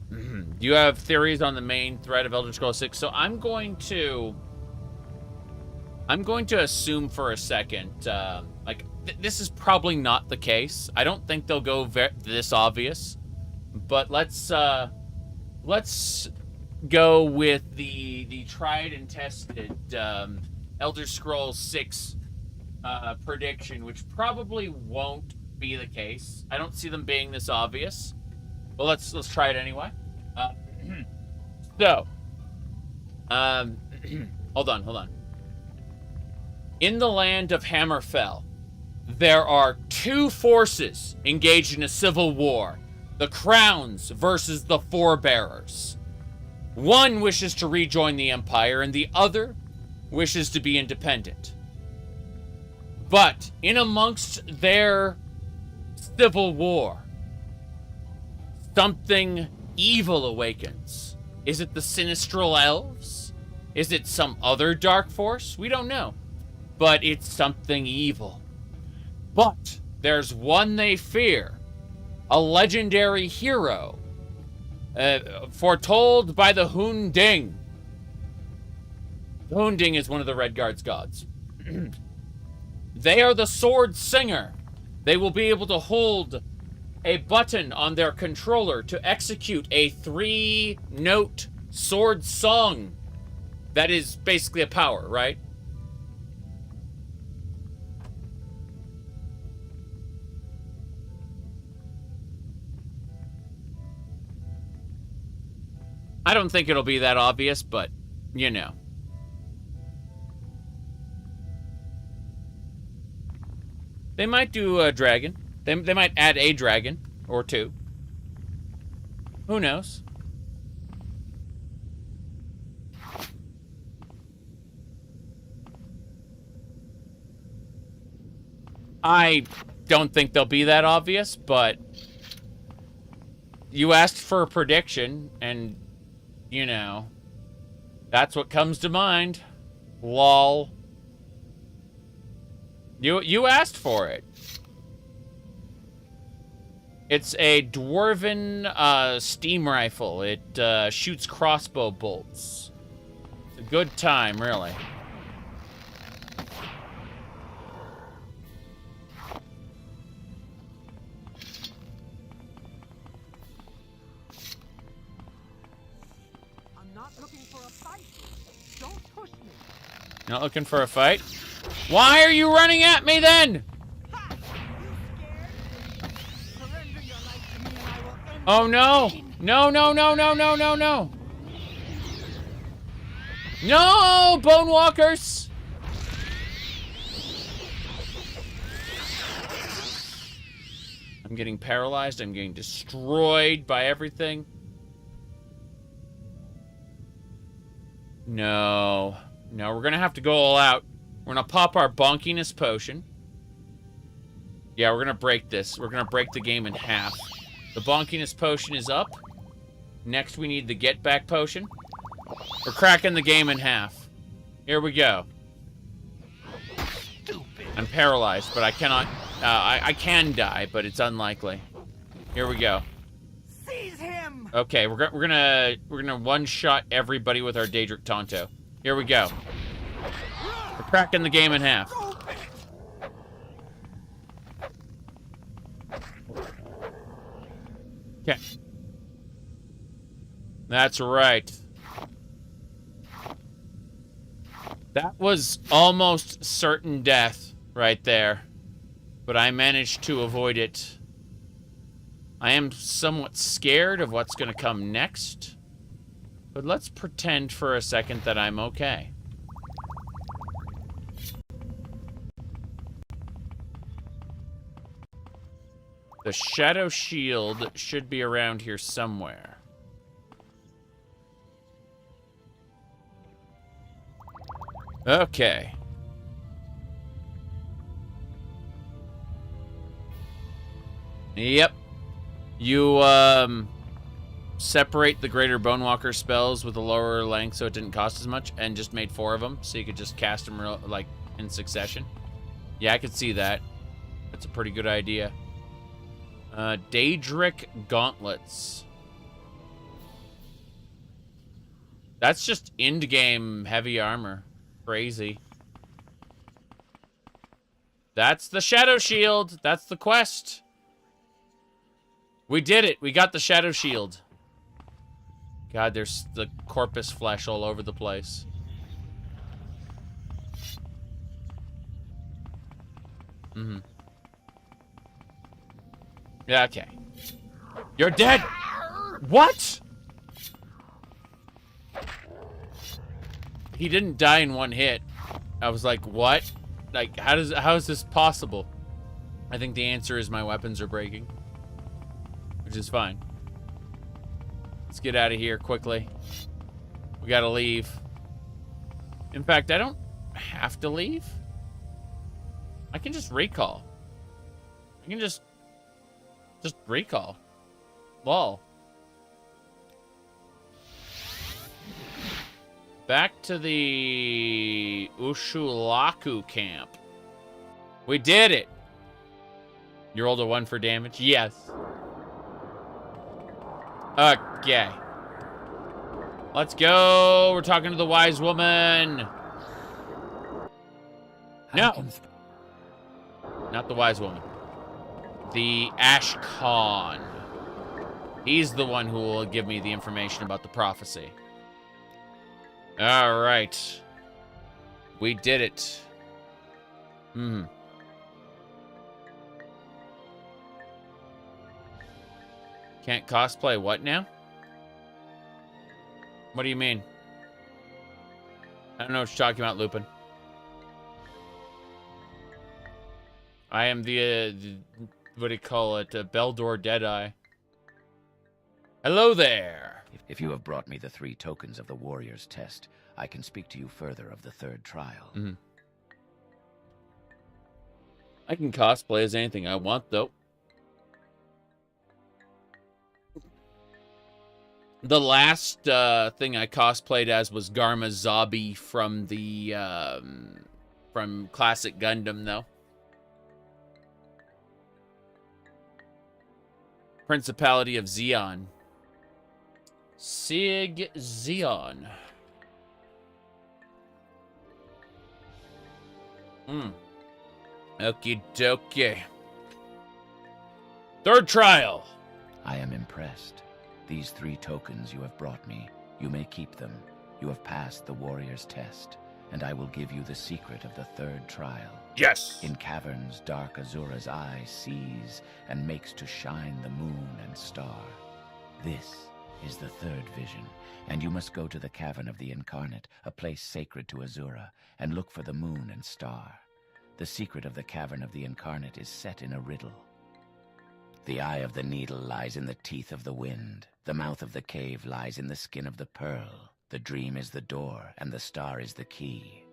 Do you have theories on the main thread of Elder Scrolls 6? So I'm going to assume for a second, this is probably not the case. I don't think they'll go this obvious, but let's go with the tried and tested Elder Scrolls 6 prediction, which probably won't be the case. I don't see them being this obvious, but let's try it anyway. Hold on. In the land of Hammerfell, there are 2 forces engaged in a civil war. The Crowns versus the Forebearers. One wishes to rejoin the Empire, and the other wishes to be independent. But in amongst their civil war, something evil awakens. Is it the Sinistral Elves? Is it some other dark force? We don't know. But it's something evil. But there's one they fear. A legendary hero. Foretold by the Hunding. The Hunding is one of the Red Guard's gods. They are the sword singer. They will be able to hold a button on their controller to execute a 3-note sword song. That is basically a power, right? I don't think it'll be that obvious, but, you know. They might do a dragon. They might add a dragon or two. Who knows? I don't think they'll be that obvious, but you asked for a prediction, and, you know, that's what comes to mind. Lol. You asked for it. It's a dwarven steam rifle. It shoots crossbow bolts. It's a good time, really. I'm not looking for a fight. Don't push me. Not looking for a fight? Why are you running at me then? Oh no! No, no, no, no, no, no, no! No! Bone walkers! I'm getting paralyzed. I'm getting destroyed by everything. No. No, we're gonna have to go all out. We're gonna pop our bonkiness potion. Yeah, we're gonna break this. We're gonna break the game in half. The bonkiness potion is up. Next, we need the get back potion. We're cracking the game in half. Here we go. I'm paralyzed, but I cannot. I can die, but it's unlikely. Here we go. Seize him! Okay, we're gonna one-shot everybody with our Daedric Tonto. Here we go. We're cracking the game in half. Okay. That's right. That was almost certain death right there. But I managed to avoid it. I am somewhat scared of what's going to come next. But let's pretend for a second that I'm okay. The Shadow Shield should be around here somewhere. Okay. Yep. You, separate the greater Bonewalker spells with a lower length so it didn't cost as much, and just made 4 of them, so you could just cast them, like, in succession. Yeah, I could see that. That's a pretty good idea. Daedric Gauntlets. That's just end-game heavy armor. Crazy. That's the Shadow Shield. That's the quest. We did it. We got the Shadow Shield. God, there's the corpus flesh all over the place. Mm-hmm. Yeah, okay. You're dead! What? He didn't die in one hit. I was like, what? Like, how is this possible? I think the answer is my weapons are breaking. Which is fine. Let's get out of here quickly. We gotta leave. In fact, I don't have to leave. I can just recall. I can just recall. Lol. Back to the Ushulaku camp. We did it. You rolled a 1 for damage? Yes. Okay. Let's go. We're talking to the wise woman. No. Not the wise woman. The Ash Khan. He's the one who will give me the information about the prophecy. All right. We did it. Can't cosplay what now? What do you mean? I don't know what you're talking about, Lupin. I am the what do you call it? Beldor Deadeye. Hello there. If you have brought me the 3 tokens of the warrior's test, I can speak to you further of the 3rd trial. I can cosplay as anything I want, though. The last thing I cosplayed as was Garma Zabi from the from Classic Gundam, though. Principality of Zeon. Sig Zeon. Okie dokie. 3rd trial. I am impressed. These 3 tokens you have brought me, you may keep them. You have passed the warrior's test, and I will give you the secret of the 3rd trial. Yes! In caverns, dark Azura's eye sees and makes to shine the moon and star. This is the 3rd vision, and you must go to the cavern of the Incarnate, a place sacred to Azura, and look for the moon and star. The secret of the cavern of the Incarnate is set in a riddle. The eye of the needle lies in the teeth of the wind. The mouth of the cave lies in the skin of the pearl. The dream is the door, and the star is the key.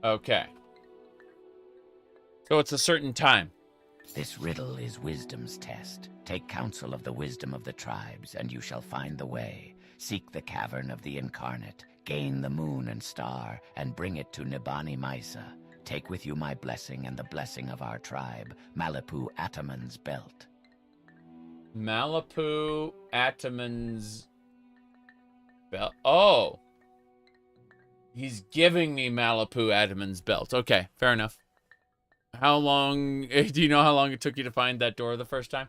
Okay. So it's a certain time. This riddle is wisdom's test. Take counsel of the wisdom of the tribes, and you shall find the way. Seek the cavern of the Incarnate, gain the moon and star, and bring it to Nibani Maisa. Take with you my blessing and the blessing of our tribe, Malipu Ataman's belt. Malipu Ataman's belt. Oh. He's giving me Malipu Ataman's belt. Okay, fair enough. How long... Do you know how long it took you to find that door the first time?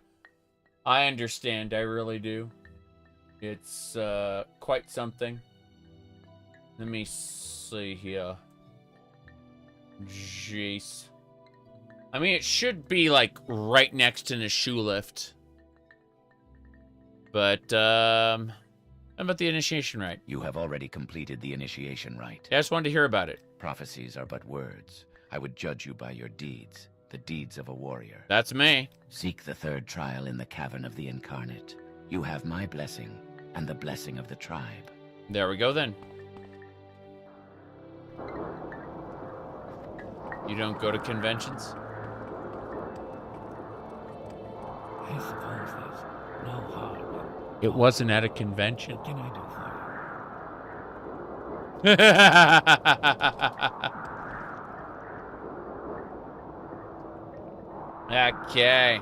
I understand. I really do. It's quite something. Let me see here. Jeez. I mean, it should be, like, right next to the shoe lift. But, how about the initiation rite? You have already completed the initiation rite. Yeah, I just wanted to hear about it. Prophecies are but words. I would judge you by your deeds, the deeds of a warrior. That's me. Seek the 3rd trial in the cavern of the Incarnate. You have my blessing and the blessing of the tribe. There we go, then. You don't go to conventions? I suppose there's no harm. It wasn't at a convention. What can I do for you? Okay.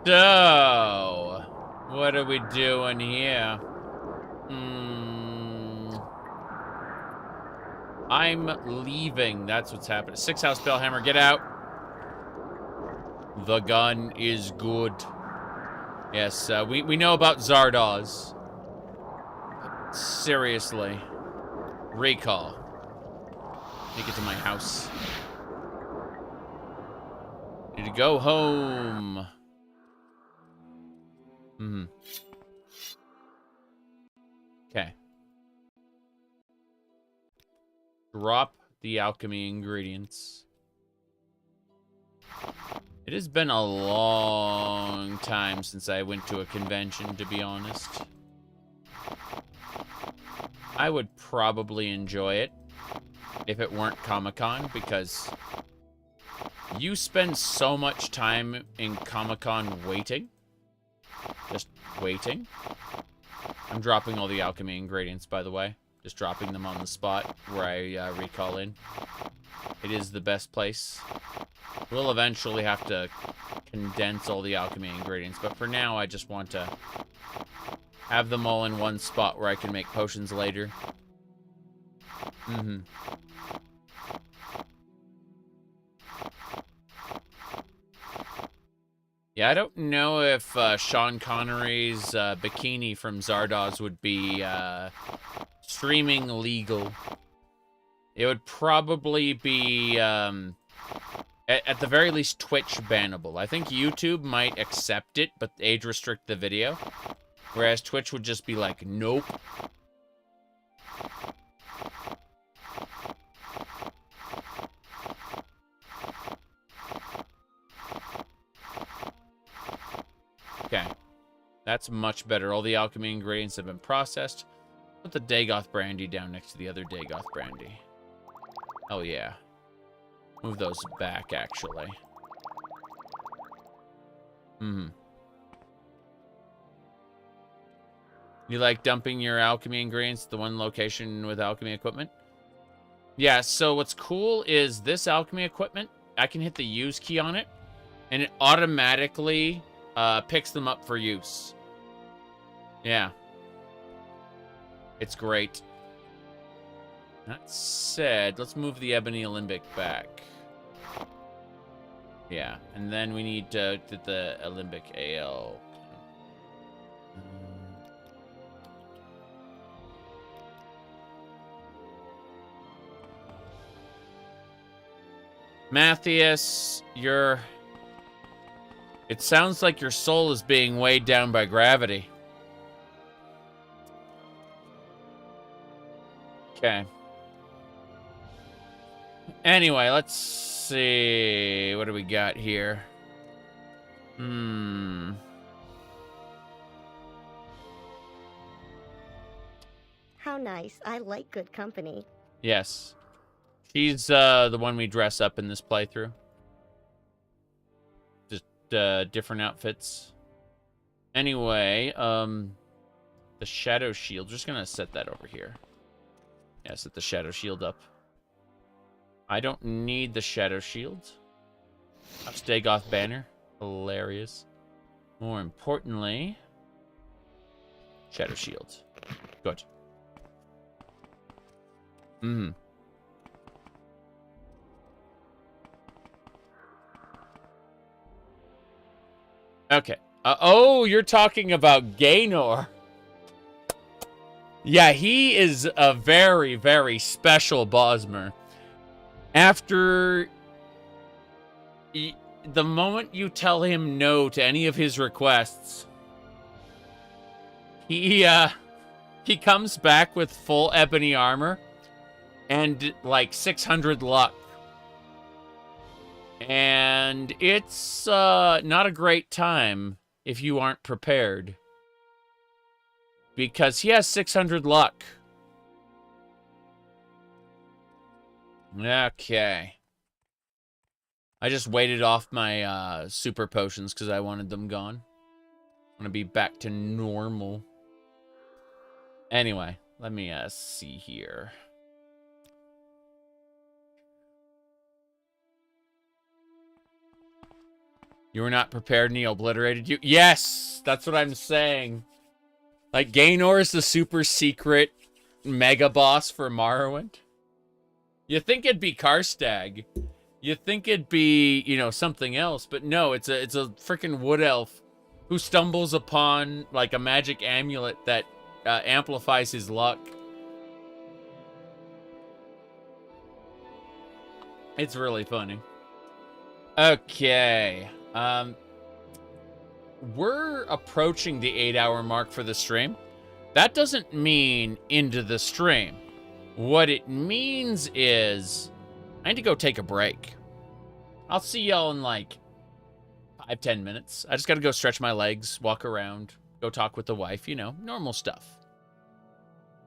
So, what are we doing here? I'm leaving. That's what's happening. 6 House Bellhammer, get out. The gun is good. Yes, we know about Zardoz. Seriously. Recall. Take it to my house. Need to go home. Okay. Drop the alchemy ingredients. It has been a long time since I went to a convention, to be honest. I would probably enjoy it if it weren't Comic-Con, because you spend so much time in Comic-Con waiting. Just waiting. I'm dropping all the alchemy ingredients, by the way. Just dropping them on the spot where I recall in. It is the best place. We'll eventually have to condense all the alchemy ingredients, but for now, I just want to have them all in one spot where I can make potions later. Mm-hmm. Yeah, I don't know if Sean Connery's bikini from Zardoz would be streaming legal. It would probably be, at the very least, Twitch bannable. I think YouTube might accept it, but age restrict the video. Whereas Twitch would just be like, nope. Okay. That's much better. All the alchemy ingredients have been processed. Put the Dagoth brandy down next to the other Dagoth brandy. Oh, yeah. Move those back, actually. You like dumping your alchemy ingredients to the one location with alchemy equipment? Yeah, so what's cool is this alchemy equipment, I can hit the use key on it, and it automatically picks them up for use. Yeah. It's great. That said, let's move the Ebony Alembic back. Yeah, and then we need to get the Alembic Ale. Matthias, it sounds like your soul is being weighed down by gravity. Okay. Anyway, let's see. What do we got here? How nice. I like good company. Yes. She's the one we dress up in this playthrough. Just different outfits. Anyway, the shadow shield. Just gonna set that over here. Yeah, set the shadow shield up. I don't need the shadow shield. Dagoth banner. Hilarious. More importantly, shadow shield. Good. Okay. Oh, you're talking about Gaynor. Yeah, he is a very, very special Bosmer. After the moment you tell him no to any of his requests, he comes back with full ebony armor and like 600 luck. And it's not a great time if you aren't prepared. Because he has 600 luck. Okay. I just waited off my super potions because I wanted them gone. I want to be back to normal. Anyway, let me see here. You were not prepared and he obliterated you? Yes! That's what I'm saying. Like, Gaynor is the super secret mega boss for Morrowind. You think it'd be Karstag. You think it'd be, you know, something else. But no, it's a freaking wood elf who stumbles upon, like, a magic amulet that amplifies his luck. It's really funny. Okay. We're approaching the 8-hour mark for the stream. That doesn't mean into the stream. What it means is I need to go take a break. I'll see y'all in like 5-10 minutes. I just gotta go stretch my legs, walk around, go talk with the wife, you know, normal stuff.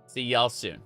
See y'all soon.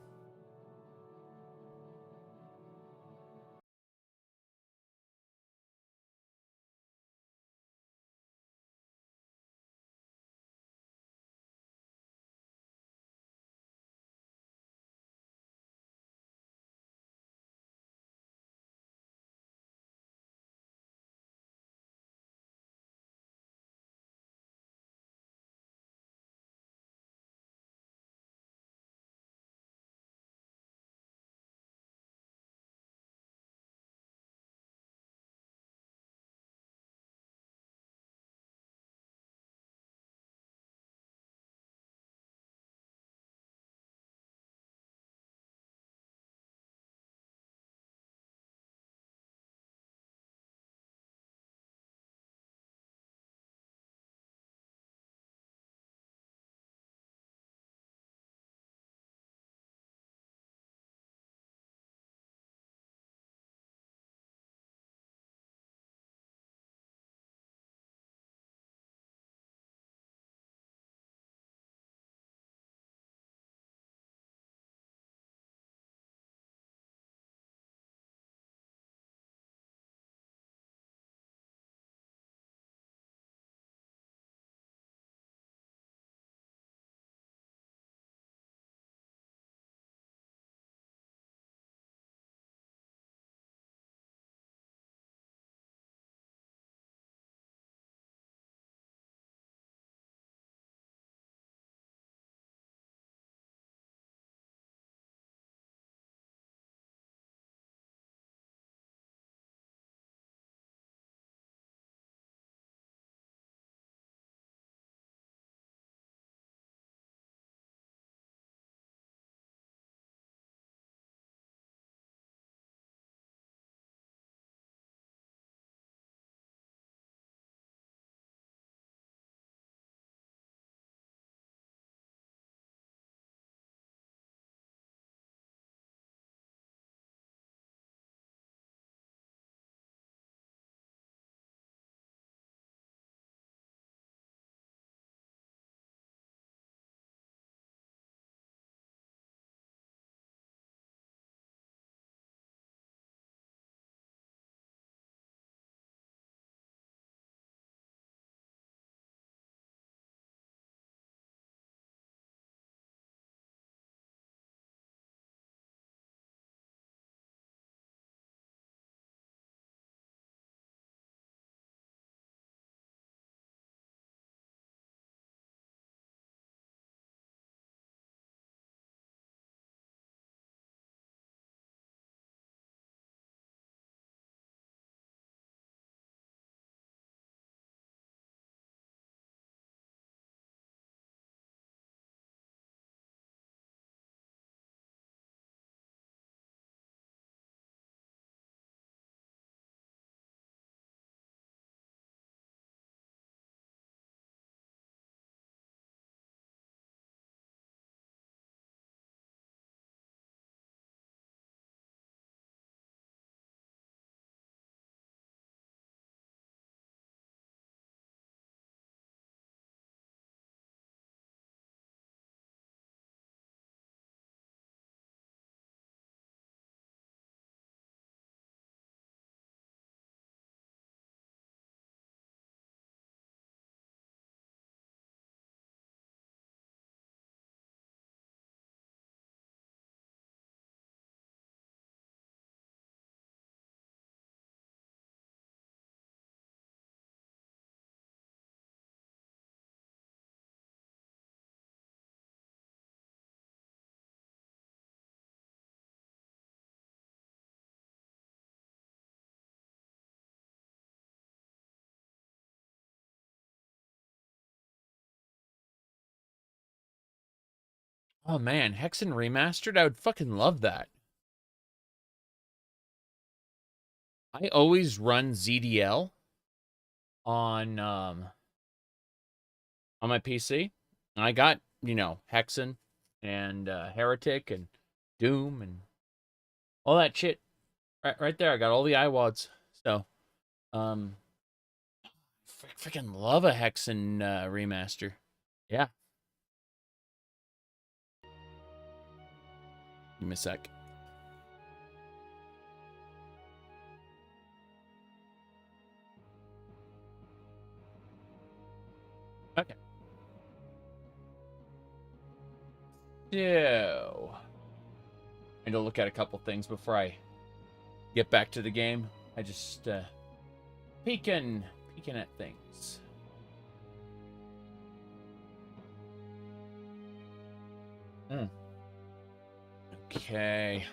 Oh man, Hexen Remastered? I would fucking love that. I always run ZDL on my PC. I got, you know, Hexen and Heretic and Doom and all that shit right there. I got all the iWads. So, freaking love a Hexen remaster. Yeah. Give me a sec. Okay. So, I need to look at a couple things before I get back to the game. I just peeking at things. Okay.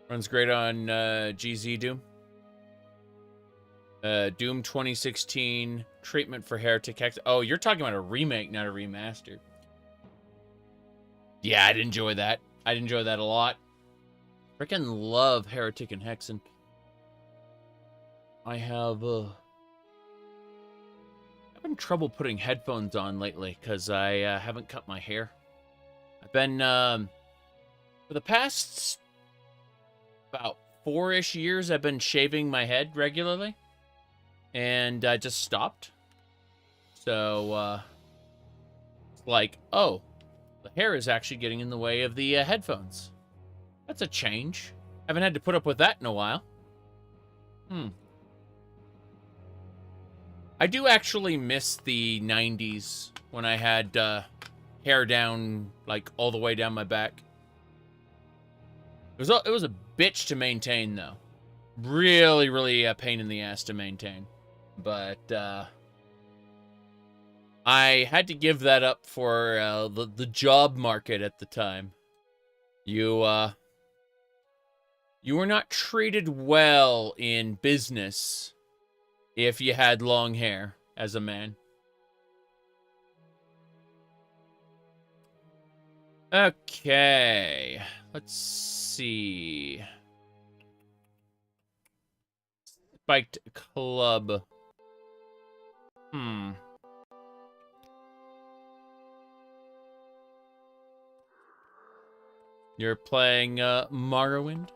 Runs great on GZ Doom. Doom 2016 treatment for Heretic Hex. Oh, you're talking about a remake, not a remaster. Yeah, I'd enjoy that. I'd enjoy that a lot. Freaking love Heretic and Hexen. I have having trouble putting headphones on lately because I haven't cut my hair. I've been for the past about 4-ish years I've been shaving my head regularly, and I just stopped. So it's like, oh, the hair is actually getting in the way of the headphones. That's a change. Haven't had to put up with that in a while. I do actually miss the 90s when I had hair down, like, all the way down my back. It was a bitch to maintain, though. Really, really a pain in the ass to maintain. But I had to give that up for the job market at the time. You were not treated well in business if you had long hair as a man. Okay, let's see. Spiked Club. You're playing Morrowind?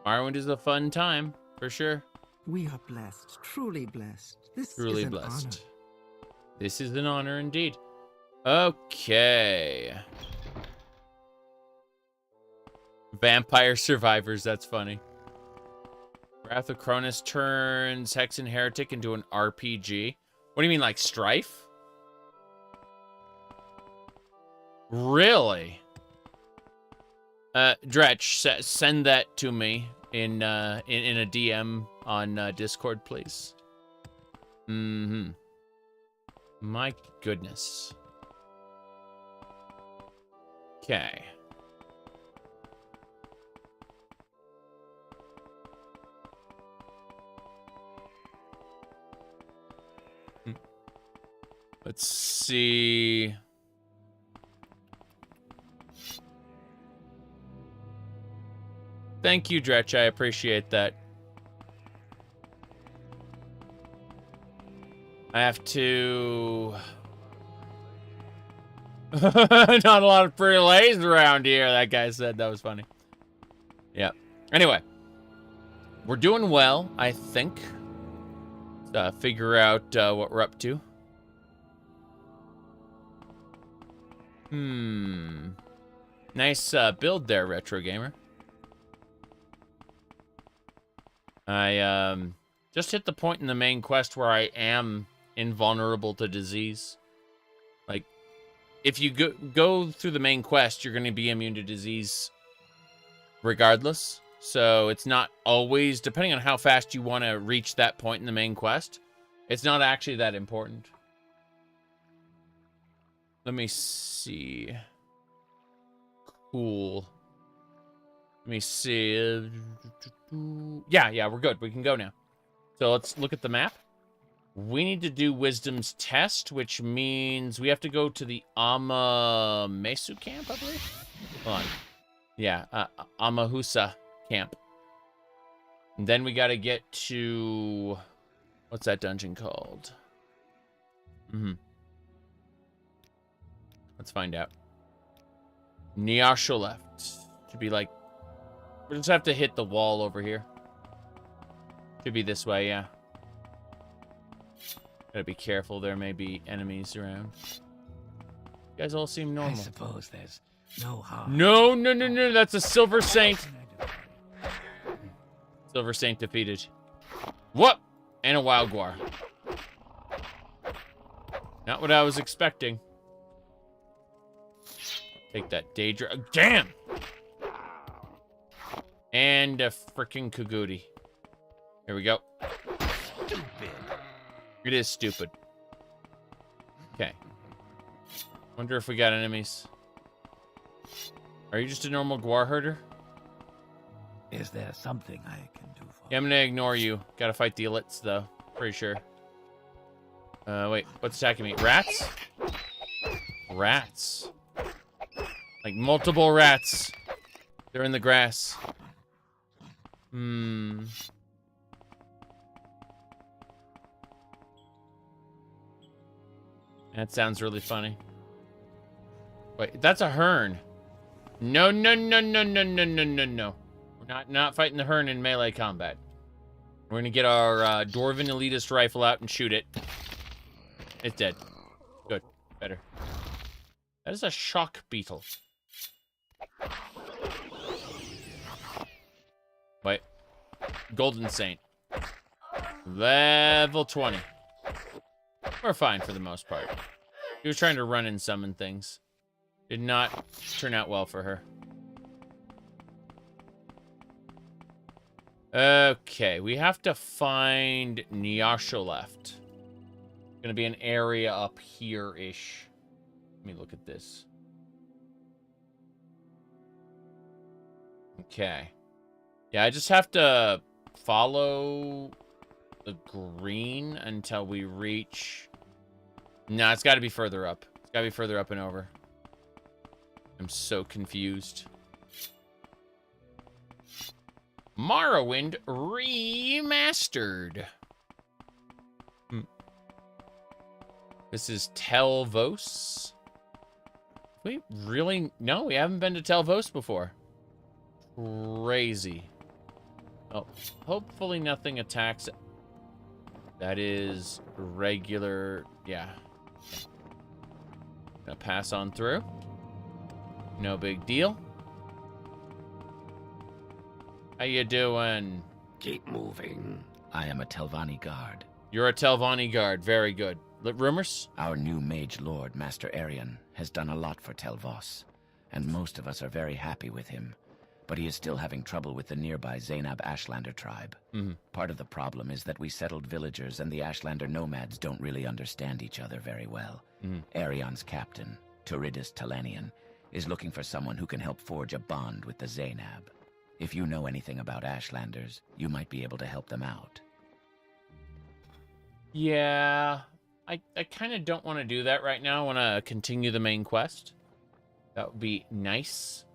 Morrowind is a fun time, for sure. We are blessed, truly blessed. This Truly is an blessed. honor. This is an honor indeed. Okay. Vampire Survivors, that's funny. Wrath of Cronus turns Hexen Heretic into an RPG. What do you mean, like Strife? Really? Dretch, send that to me in a DM on Discord, please. My goodness. Okay. Let's see. Thank you, Dretch. I appreciate that. I have to... Not a lot of pretty ladies around here, that guy said. That was funny. Yeah. Anyway. We're doing well, I think. Let's figure out what we're up to. Nice build there, Retro Gamer. I just hit the point in the main quest where I am invulnerable to disease. Like, if you go through the main quest, you're going to be immune to disease regardless. So it's not always, depending on how fast you want to reach that point in the main quest, it's not actually that important. Let me see. Cool. Let me see. Yeah, we're good. We can go now. So let's look at the map. We need to do Wisdom's test, which means we have to go to the Amamesu camp, I believe? Hold on. Yeah, Amahusa camp. And then we gotta get to... What's that dungeon called? Let's find out. Nyasha left. Should be like... We just have to hit the wall over here. Should be this way, yeah. Gotta be careful, there may be enemies around. You guys all seem normal. I suppose there's no harm. No, that's a Silver Saint. Silver Saint defeated. What? And a Wild Guar. Not what I was expecting. Take that Daedra. Damn! And a freaking Kagudi. Here we go. Stupid. It is stupid. Okay. Wonder if we got enemies. Are you just a normal Guar herder? Is there something I can do for Yeah, I'm gonna ignore you. Gotta fight the elites, though. Pretty sure. Wait. What's attacking me? Rats? Rats. Like, multiple rats. They're in the grass. That sounds really funny. Wait, that's a Hern. No. We're not fighting the Hern in melee combat. We're gonna get our Dwarven Elitist rifle out and shoot it. It's dead. Good. Better. That is a shock beetle. Wait. Golden Saint. Level 20. We're fine for the most part. She was trying to run and summon things. Did not turn out well for her. Okay, we have to find Nyasha left. Gonna be an area up here-ish. Let me look at this. Okay. Yeah, I just have to follow the green until we reach... No, it's got to be further up. It's got to be further up and over. I'm so confused. Morrowind Remastered. This is Telvos. We really... No, we haven't been to Telvos before. Crazy. Oh, hopefully nothing attacks it. That is regular... Yeah. Okay. Gonna pass on through. No big deal. How you doing? Keep moving. I am a Telvanni guard. You're a Telvanni guard. Very good. Rumors? Our new mage lord, Master Arian, has done a lot for Telvos, and most of us are very happy with him. But he is still having trouble with the nearby Zainab Ashlander tribe. Part of the problem is that we settled villagers and the Ashlander nomads don't really understand each other very well. Arian's captain, Turidus Talanian, is looking for someone who can help forge a bond with the Zainab. If you know anything about Ashlanders, you might be able to help them out. Yeah, I kind of don't want to do that right now. I want to continue the main quest. That would be nice.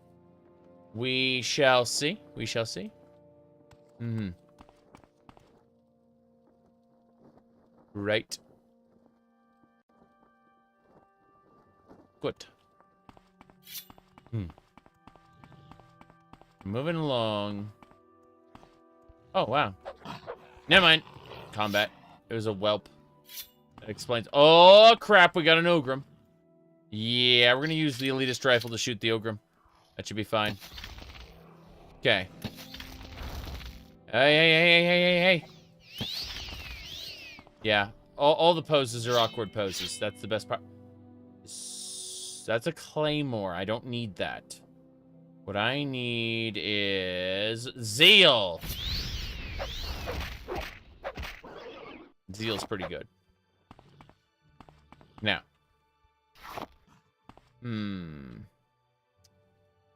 We shall see. We shall see. Right. Good. Moving along. Oh, wow. Never mind. Combat. It was a whelp. That explains... Oh, crap. We got an Ogrim. Yeah, we're going to use the elitist rifle to shoot the Ogrim. That should be fine. Okay. Hey. Yeah. All the poses are awkward poses. That's the best part. That's a claymore. I don't need that. What I need is Zeal. Zeal's pretty good. Now.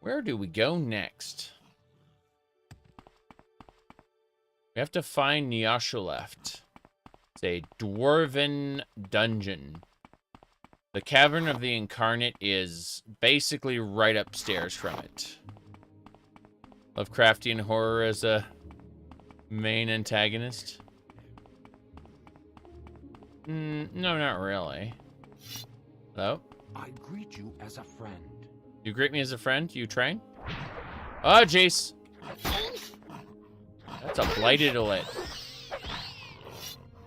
Where do we go next? We have to find Nyasha left. It's a dwarven dungeon. The Cavern of the Incarnate is basically right upstairs from it. Lovecraftian horror as a main antagonist? No, not really. Hello? I greet you as a friend. You greet me as a friend? You train? Oh, jeez. That's a blighted olet.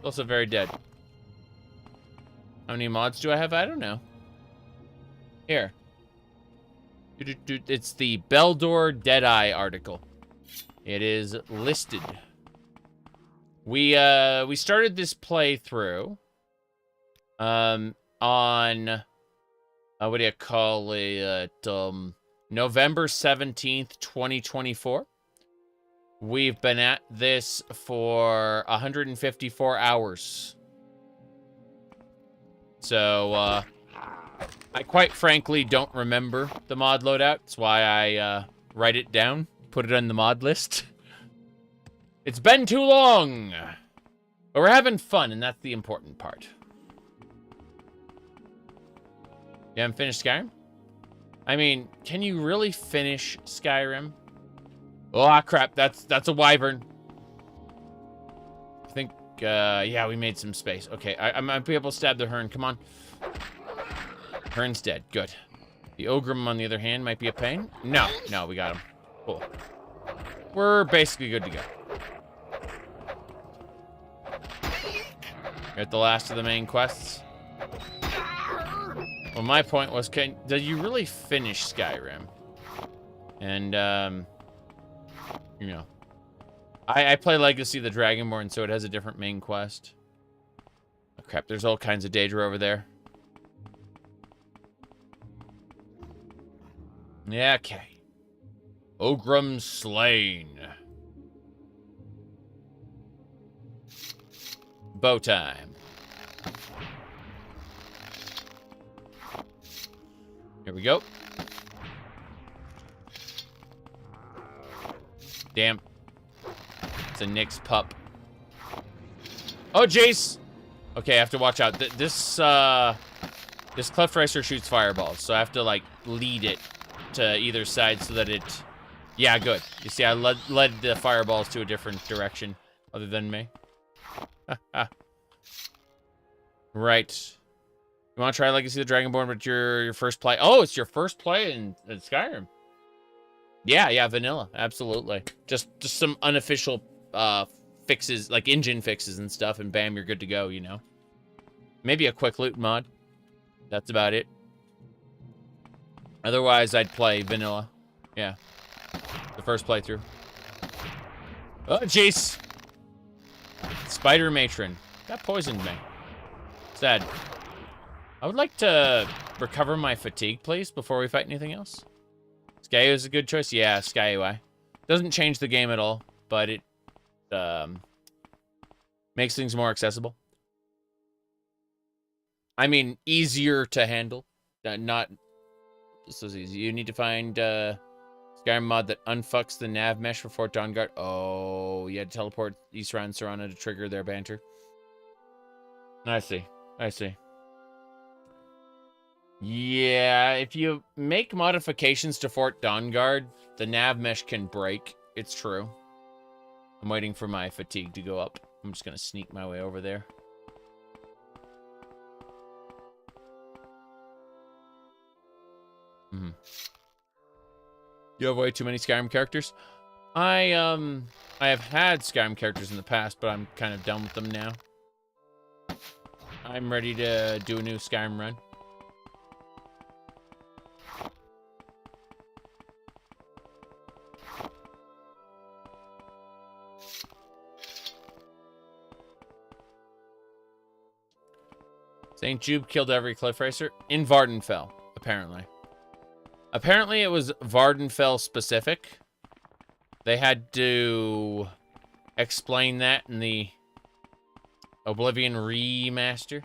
Also very dead. How many mods do I have? I don't know. Here. It's the Beldor Deadeye article. It is listed. We started this playthrough on what do you call it? November 17th, 2024. We've been at this for 154 hours. So, I quite frankly don't remember the mod loadout. That's why I write it down, put it on the mod list. It's been too long. But we're having fun, and that's the important part. You haven't finished Skyrim? I mean, can you really finish Skyrim? Oh, crap. That's a wyvern. I think, yeah, we made some space. Okay, I might be able to stab the Hern. Come on. Hern's dead. Good. The Ogrim, on the other hand, might be a pain. No, we got him. Cool. We're basically good to go. We're at the last of the main quests. Well, my point was, did you really finish Skyrim? And, you know. I play Legacy of the Dragonborn, so it has a different main quest. Oh, crap, there's all kinds of Daedra over there. Yeah, okay. Ogrim slain. Bow time. Here we go. Damn. It's a Nyx pup. Oh, Jace! Okay, I have to watch out. This Cliff Racer shoots fireballs, so I have to, like, lead it to either side so that it... Yeah, good. You see, I led the fireballs to a different direction other than me. Right. You want to try Legacy of the Dragonborn, but your first play? Oh, it's your first play in Skyrim. Yeah, vanilla. Absolutely. Just some unofficial fixes, like engine fixes and stuff, and bam, you're good to go, you know? Maybe a quick loot mod. That's about it. Otherwise, I'd play vanilla. Yeah. The first playthrough. Oh, jeez. Spider Matron. That poisoned me. Sad. I would like to recover my fatigue, please, before we fight anything else. Skyu is a good choice. Yeah, Skyu. Doesn't change the game at all, but it makes things more accessible. I mean, easier to handle. Not so easy. You need to find Skyrim mod that unfucks the nav mesh for Fort Dawnguard. Oh, you had to teleport Isra and Serana to trigger their banter. I see. Yeah, if you make modifications to Fort Dawnguard, the nav mesh can break. It's true. I'm waiting for my fatigue to go up. I'm just going to sneak my way over there. You have way too many Skyrim characters? I have had Skyrim characters in the past, but I'm kind of done with them now. I'm ready to do a new Skyrim run. St. Jude killed every Cliff Racer in Vardenfell, apparently. Apparently it was Vardenfell specific. They had to explain that in the Oblivion remaster.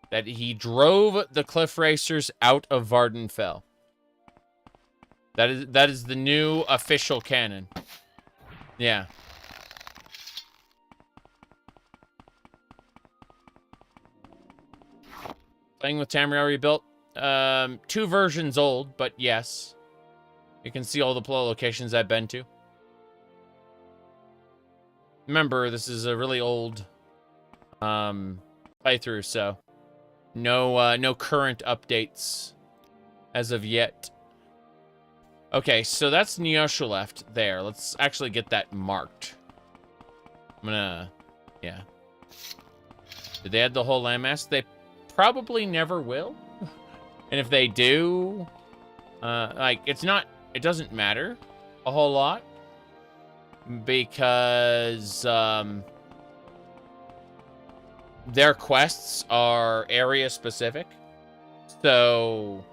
That he drove the Cliff Racers out of Vardenfell. That is the new official canon. Yeah. Playing with Tamriel Rebuilt. 2 versions old, but yes. You can see all the locations I've been to. Remember, this is a really old playthrough, so no current updates as of yet. Okay, so that's Neosha left there. Let's actually get that marked. I'm gonna, yeah. Did they add the whole landmass? They probably never will. And if they do, like, it doesn't matter a whole lot. Because, their quests are area specific. So,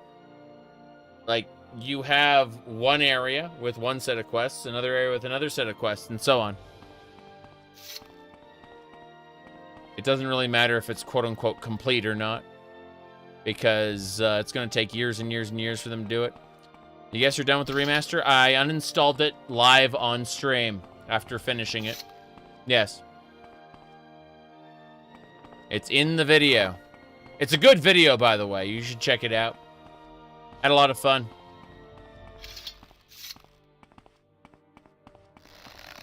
like, you have one area with one set of quests, another area with another set of quests, and so on. It doesn't really matter if it's quote-unquote complete or not, because it's going to take years and years and years for them to do it. You guys are done with the remaster? I uninstalled it live on stream after finishing it. Yes. It's in the video. It's a good video, by the way. You should check it out. Had a lot of fun.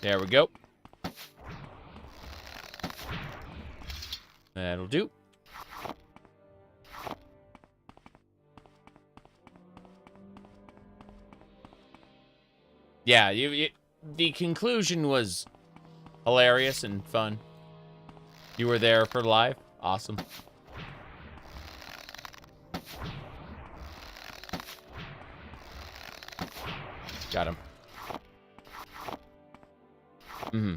There we go. That'll do. Yeah, the conclusion was hilarious and fun. You were there for live? Awesome. Got him. Mm-hmm.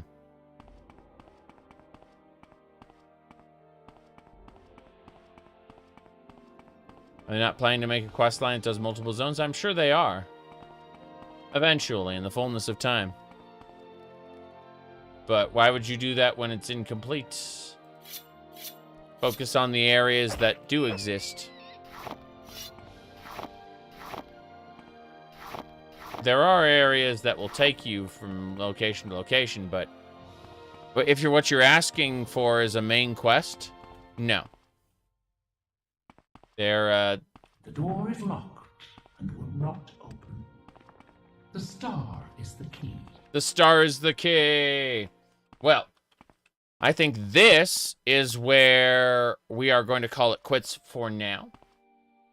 Are they not planning to make a quest line that does multiple zones? I'm sure they are. Eventually, in the fullness of time. But why would you do that when it's incomplete? Focus on the areas that do exist. There are areas that will take you from location to location, but if what you're asking for is a main quest, no. They're, The door is locked and will not open. The star is the key. The star is the key. Well, I think this is where we are going to call it quits for now,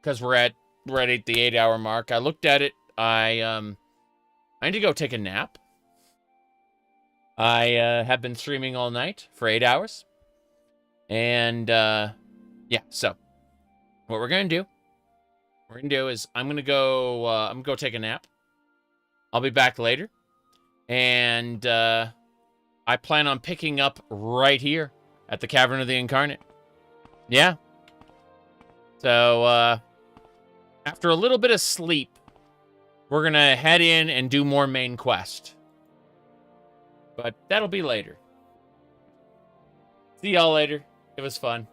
because we're at the 8-hour mark. I looked at it. I need to go take a nap. I have been streaming all night for 8 hours, and yeah. So what we're gonna do is I'm gonna go take a nap. I'll be back later, and I plan on picking up right here at the Cavern of the Incarnate. Yeah. So, after a little bit of sleep, we're going to head in and do more main quest. But that'll be later. See y'all later. It was fun.